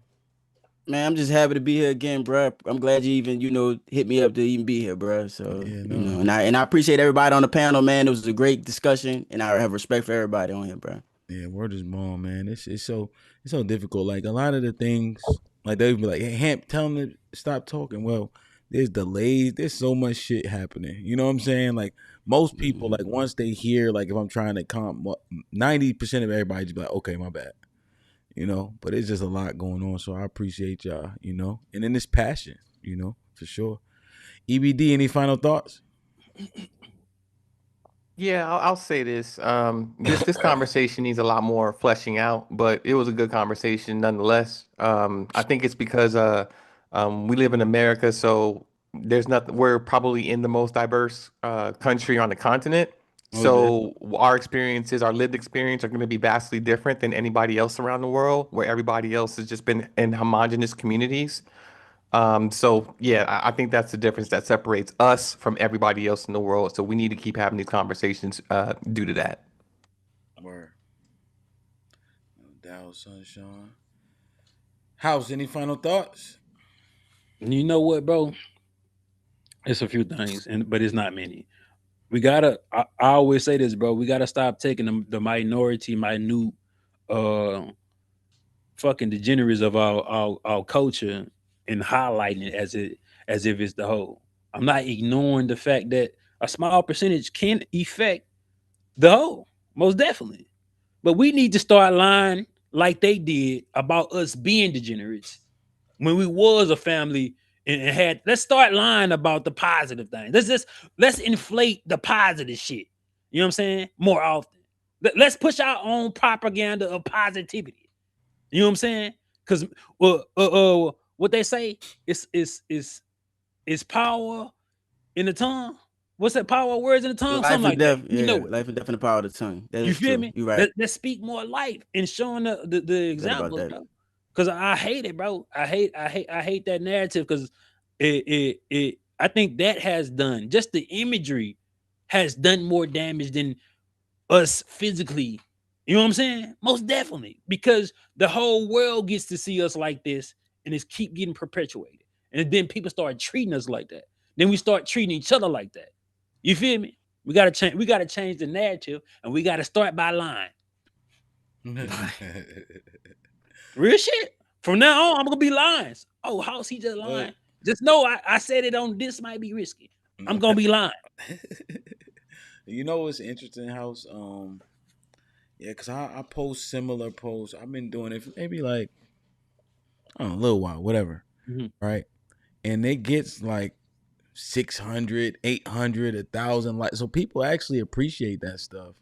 Man, I'm just happy to be here again, bro. I'm glad you even, you know, hit me up to even be here, bro. So, you know, and I appreciate everybody on the panel, man. It was a great discussion, and I have respect for everybody on here, bro. Yeah, word is born, man. It's so difficult. Like a lot of the things, like they'd be like, "Hey, Hamp, tell them to stop talking." Well, there's delays. There's so much shit happening. You know what I'm saying? Like most people, like once they hear, like if I'm trying to 90% of everybody just be like, "Okay, my bad." You know, but it's just a lot going on. So I appreciate y'all. You know, and then this passion. You know, for sure. EBD, any final thoughts? Yeah, I'll say this. This conversation needs a lot more fleshing out, but it was a good conversation nonetheless. I think it's because we live in America, so there's nothing. We're probably in the most diverse country on the continent. So our experiences, our lived experience, are going to be vastly different than anybody else around the world, where everybody else has just been in homogenous communities. So yeah, I think that's the difference that separates us from everybody else in the world. So we need to keep having these conversations due to that. Word. No doubt, Sunshine. House, any final thoughts? You know what, bro? It's a few things, but it's not many. We gotta. I always say this, bro. We gotta stop taking the minority, minute, fucking degenerates of our culture and highlighting it as if it's the whole. I'm not ignoring the fact that a small percentage can affect the whole, most definitely. But we need to start lying like they did about us being degenerates when we was a family and had. Let's start lying about the positive things. Let's inflate the positive shit. You know what I'm saying? More often. Let's push our own propaganda of positivity. You know what I'm saying? Because what they say is power in the tongue, what's that power of words in the tongue? Life Something and like death. that. You know it. Life and death and the power of the tongue. That You is feel true. me? You're right. Let's speak more life and showing the Right about examples, that. bro. Because I hate it, bro. I hate that narrative because I think that has done just the imagery has done more damage than us physically. You know what I'm saying? Most definitely. Because the whole world gets to see us like this and it's keep getting perpetuated. And then people start treating us like that. Then we start treating each other like that. You feel me? We gotta change the narrative and we gotta start by lying. Real shit. From now on, I'm gonna be lying. Oh, how's he just lying? Just know I said it on this might be risky. I'm gonna be lying. You know what's interesting, House? Yeah, because I post similar posts. I've been doing it for maybe like, I don't know, a little while, whatever. Mm-hmm. Right? And it gets like 600, 800, 1,000 likes. So people actually appreciate that stuff,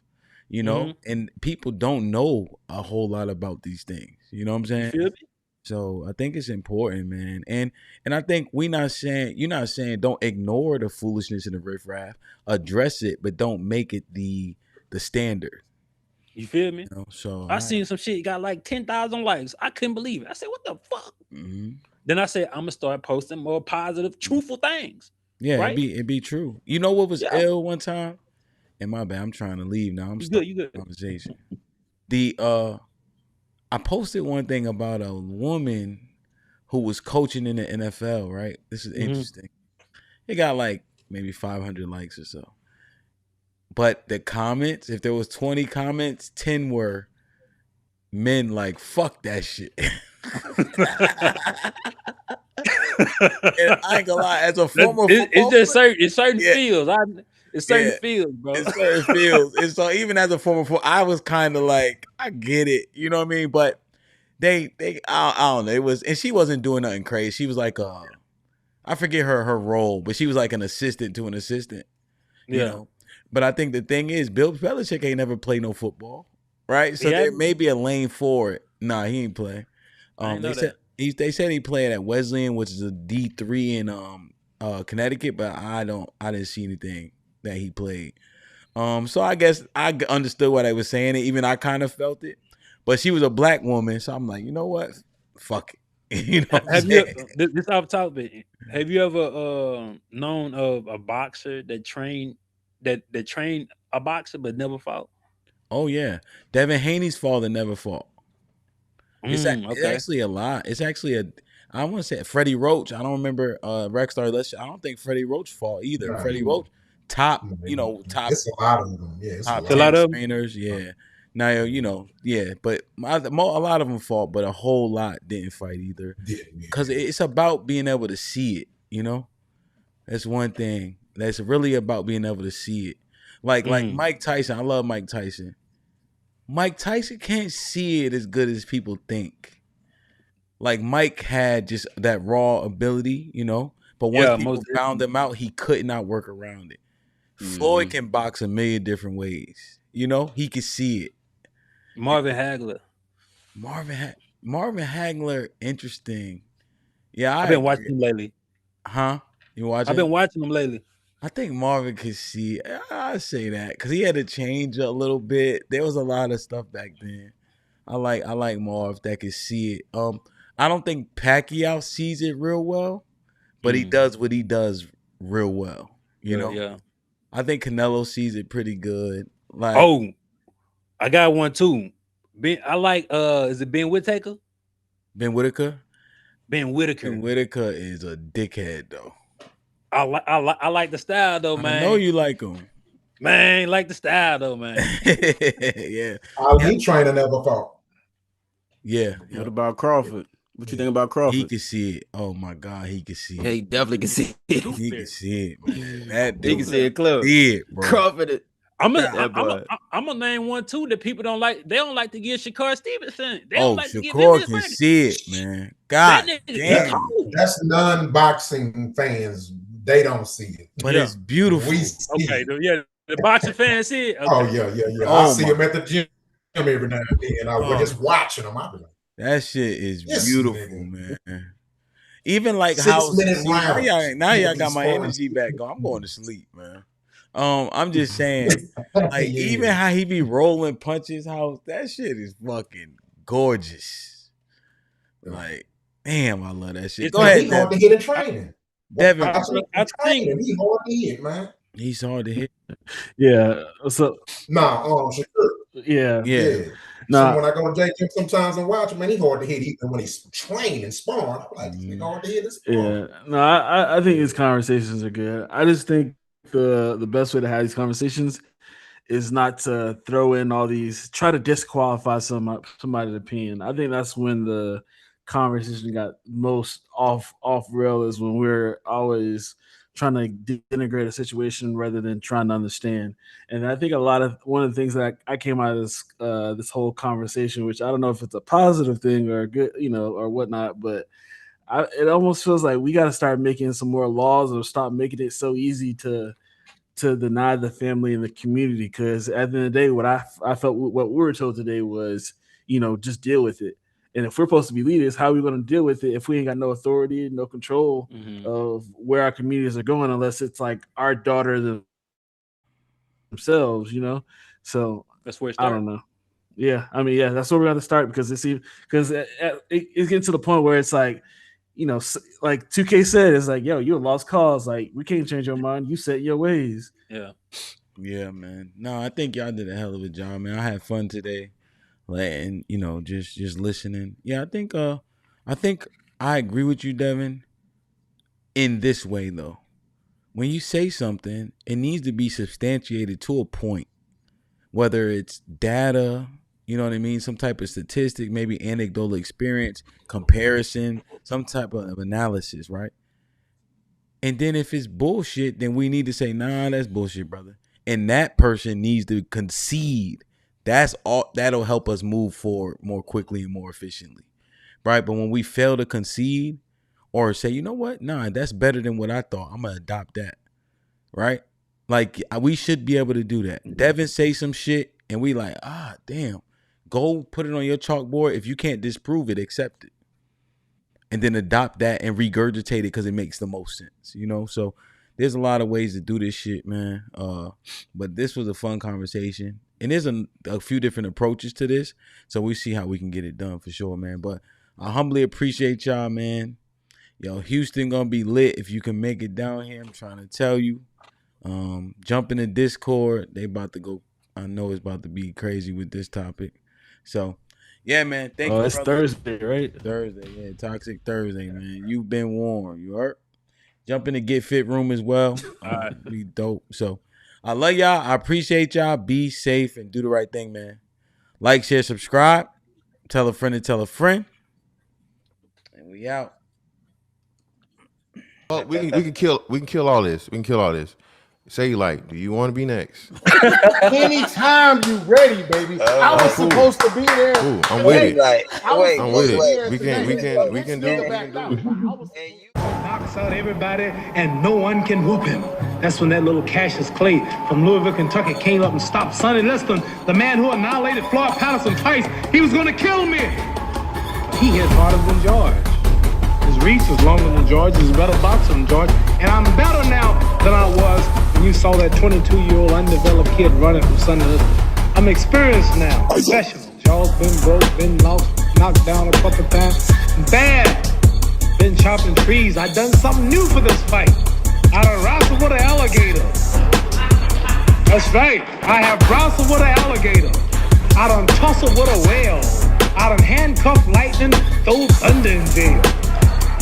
you know? Mm-hmm. And people don't know a whole lot about these things. You know what I'm saying? You feel me? So I think it's important, man. And I think you're not saying don't ignore the foolishness and the riffraff. Address it, but don't make it the standard. You feel me? You know? So I seen some shit got like 10,000 likes. I couldn't believe it. I said, what the fuck? Mm-hmm. Then I said, I'm gonna start posting more positive, truthful things. Yeah, right? it'd be true. You know what was ill one time? And my bad, I'm trying to leave now. You starting good. the conversation. I posted one thing about a woman who was coaching in the NFL, right? This is interesting. It got like maybe 500 likes or so. But the comments, if there was 20 comments, 10 were men like, fuck that shit. And I ain't gonna lie, as a former it's just certain fields. It's certain fields, bro. It's certain fields. And so even as a former, I was kind of like, I get it, you know what I mean? But they I don't know. It was, and she wasn't doing nothing crazy. She was like I forget her role, but she was like an assistant to an assistant. You know. But I think the thing is, Bill Belichick ain't never played no football, right? So there may be a lane for it. Nah, he ain't play. They said he played at Wesleyan, which is a D3 in Connecticut, but I didn't see anything that he played. So I guess I understood what I was saying, and even I kind of felt it. But she was a black woman, so I'm like, you know what? Fuck it. You know what Have you this off topic? Have you ever known of a boxer that trained a boxer but never fought? Oh yeah, Devin Haney's father never fought. It's actually a lot. It's actually I want to say Freddie Roach. I don't remember Rexstar. I don't think Freddie Roach fought either. Right. Freddie Roach, top. It's a lot of them. Yeah, it's top a lot of trainers. Yeah. Now but a lot of them fought, but a whole lot didn't fight either. Because it's about being able to see it. You know, that's one thing. That's really about being able to see it. Like Mike Tyson. I love Mike Tyson. Mike Tyson can't see it as good as people think. Like Mike had just that raw ability, you know. But once people found him out, he could not work around it. Floyd can box a million different ways. You know, he could see it. Marvin Hagler. Marvin Hagler, interesting. Yeah, I've been watching him lately. Huh? You watching? I've been watching him lately. I think Marvin could see. I say that because he had to change a little bit. There was a lot of stuff back then. I like Marv that could see it. I don't think Pacquiao sees it real well, but he does what he does real well. You know. Yeah. I think Canelo sees it pretty good. Like, I got one too. I like is it Ben Whittaker? Ben Whitaker. Ben Whitaker. Ben Whitaker is a dickhead though. I like the style though, man. I know you like him. Man, like the style though, man. Yeah. He trainer never fought. Yeah. What about Crawford? What you think about Crawford? He can see it. Oh my God, he can see it. Yeah, he definitely can see it. He can see it, man. That dude, he can see it clear. See it, bro. Crawford. I'm gonna name one too that people don't like. They don't like to give Shakur Stevenson. They don't like to give him Shakur his can credit. see it, man. God damn. That's non-boxing fans. They don't see it, but it's beautiful. We see it. The boxing fans see it. Okay. Oh yeah. I see him at the gym every now and then. I was just watching him. I be like, that shit is beautiful, man. Even like 6 minute rounds. Now y'all got my energy back. I'm going to sleep, man. I'm just saying, like, Yeah. even how he be rolling punches, how that shit is fucking gorgeous. Like, damn, I love that shit. Go ahead, He hard to hit in training. Devin. I think he hard to hit, man. He's hard to hit. Yeah. So Shakur. Yeah. So when I go to J Gym sometimes and watch him, man, he hard to hit even when he's training and sparring. I'm like, this nigga hard to hit this Yeah. No, I think these conversations are good. I just think the best way to have these conversations is not to throw in all these, try to disqualify somebody's opinion. I think that's when the conversation got most off rail, is when we're always trying to denigrate a situation rather than trying to understand. And I think one of the things that I came out of this whole conversation, which I don't know if it's a positive thing or a good, or whatnot, but it almost feels like we got to start making some more laws or stop making it so easy to deny the family and the community. Because at the end of the day, what I felt what we were told today was, just deal with it. And if we're supposed to be leaders, how are we going to deal with it if we ain't got no authority, no control of where our communities are going, unless it's like our daughter themselves, So that's where it I don't know. Yeah, I mean, that's where we're going to start, because it's getting to the point where it's like, like 2K said, it's like, yo, you're a lost cause. Like, we can't change your mind. You set your ways. Yeah, man. No, I think y'all did a hell of a job, man. I had fun today. And just listening. Yeah, I think I agree with you, Devin, in this way though. When you say something, it needs to be substantiated to a point. Whether it's data, you know what I mean, some type of statistic, maybe anecdotal experience, comparison, some type of analysis, right? And then if it's bullshit, then we need to say, nah, that's bullshit, brother. And that person needs to concede. That's all. That'll help us move forward more quickly and more efficiently, right? But when we fail to concede or say, you know what, nah, that's better than what I thought, I'm gonna adopt that, right? Like, we should be able to do that. Devin say some shit and we like, damn, go put it on your chalkboard. If you can't disprove it, accept it, and then adopt that and regurgitate it because it makes the most sense, So there's a lot of ways to do this shit, man. But this was a fun conversation. And there's a few different approaches to this. So we see how we can get it done for sure, man. But I humbly appreciate y'all, man. Yo, Houston gonna be lit if you can make it down here. I'm trying to tell you. Jump in the Discord. They about to go. I know it's about to be crazy with this topic. So, yeah, man. Thank you, it's brother. Thursday, right? Thursday, yeah. Toxic Thursday, man. You've been warned. You heard? Jump in the Get Fit room as well. Be dope. So, I love y'all. I appreciate y'all. Be safe and do the right thing, man. Like, share, subscribe. Tell a friend to tell a friend. And we out. Oh, we can kill all this. We can kill all this. Say, like, do you want to be next? Anytime you ready, baby. I was supposed to be there. Ooh, I'm with it. I'm with it. We can do it. Knocks out everybody and no one can whoop him. That's when that little Cassius Clay from Louisville, Kentucky came up and stopped Sonny Liston, the man who annihilated Floyd Patterson twice. He was going to kill me. He hit harder than George. His reach is longer than George. He's a better boxer than George. And I'm better now than I was when you saw that 22-year-old undeveloped kid running from Sonny Liston. I'm experienced now, professional. Jaw's been broke, been lost, knocked down a couple times. Bad. Been chopping trees. I done something new for this fight. I done wrestled with an alligator. That's right. I have wrestled with an alligator. I done tussled with a whale. I done handcuffed lightning, throw thunder in jail.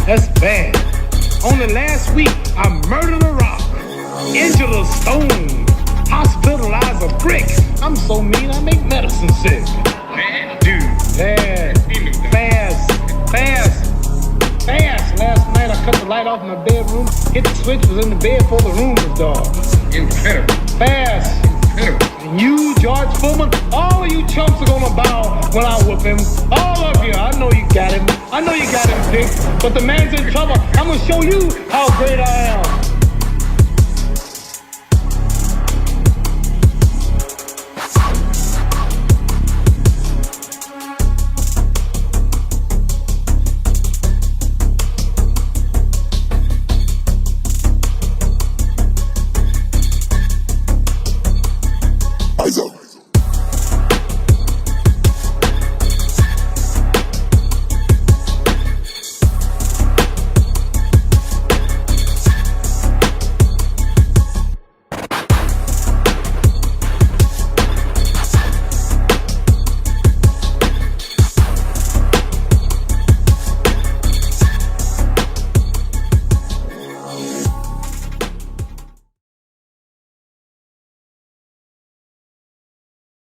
That's bad. Only last week, I murdered a rock, injured a stone, hospitalized a brick. I'm so mean, I make medicine sick. Man, dude. Fast. Last night I cut the light off in my bedroom, hit the switch, was in the bed before the room was dark. Incredible. Fast. And you, George Foreman, all of you chumps are gonna bow when I whoop him. All of you. I know you got him. I know you got him picked, but the man's in trouble. I'm gonna show you how great I am.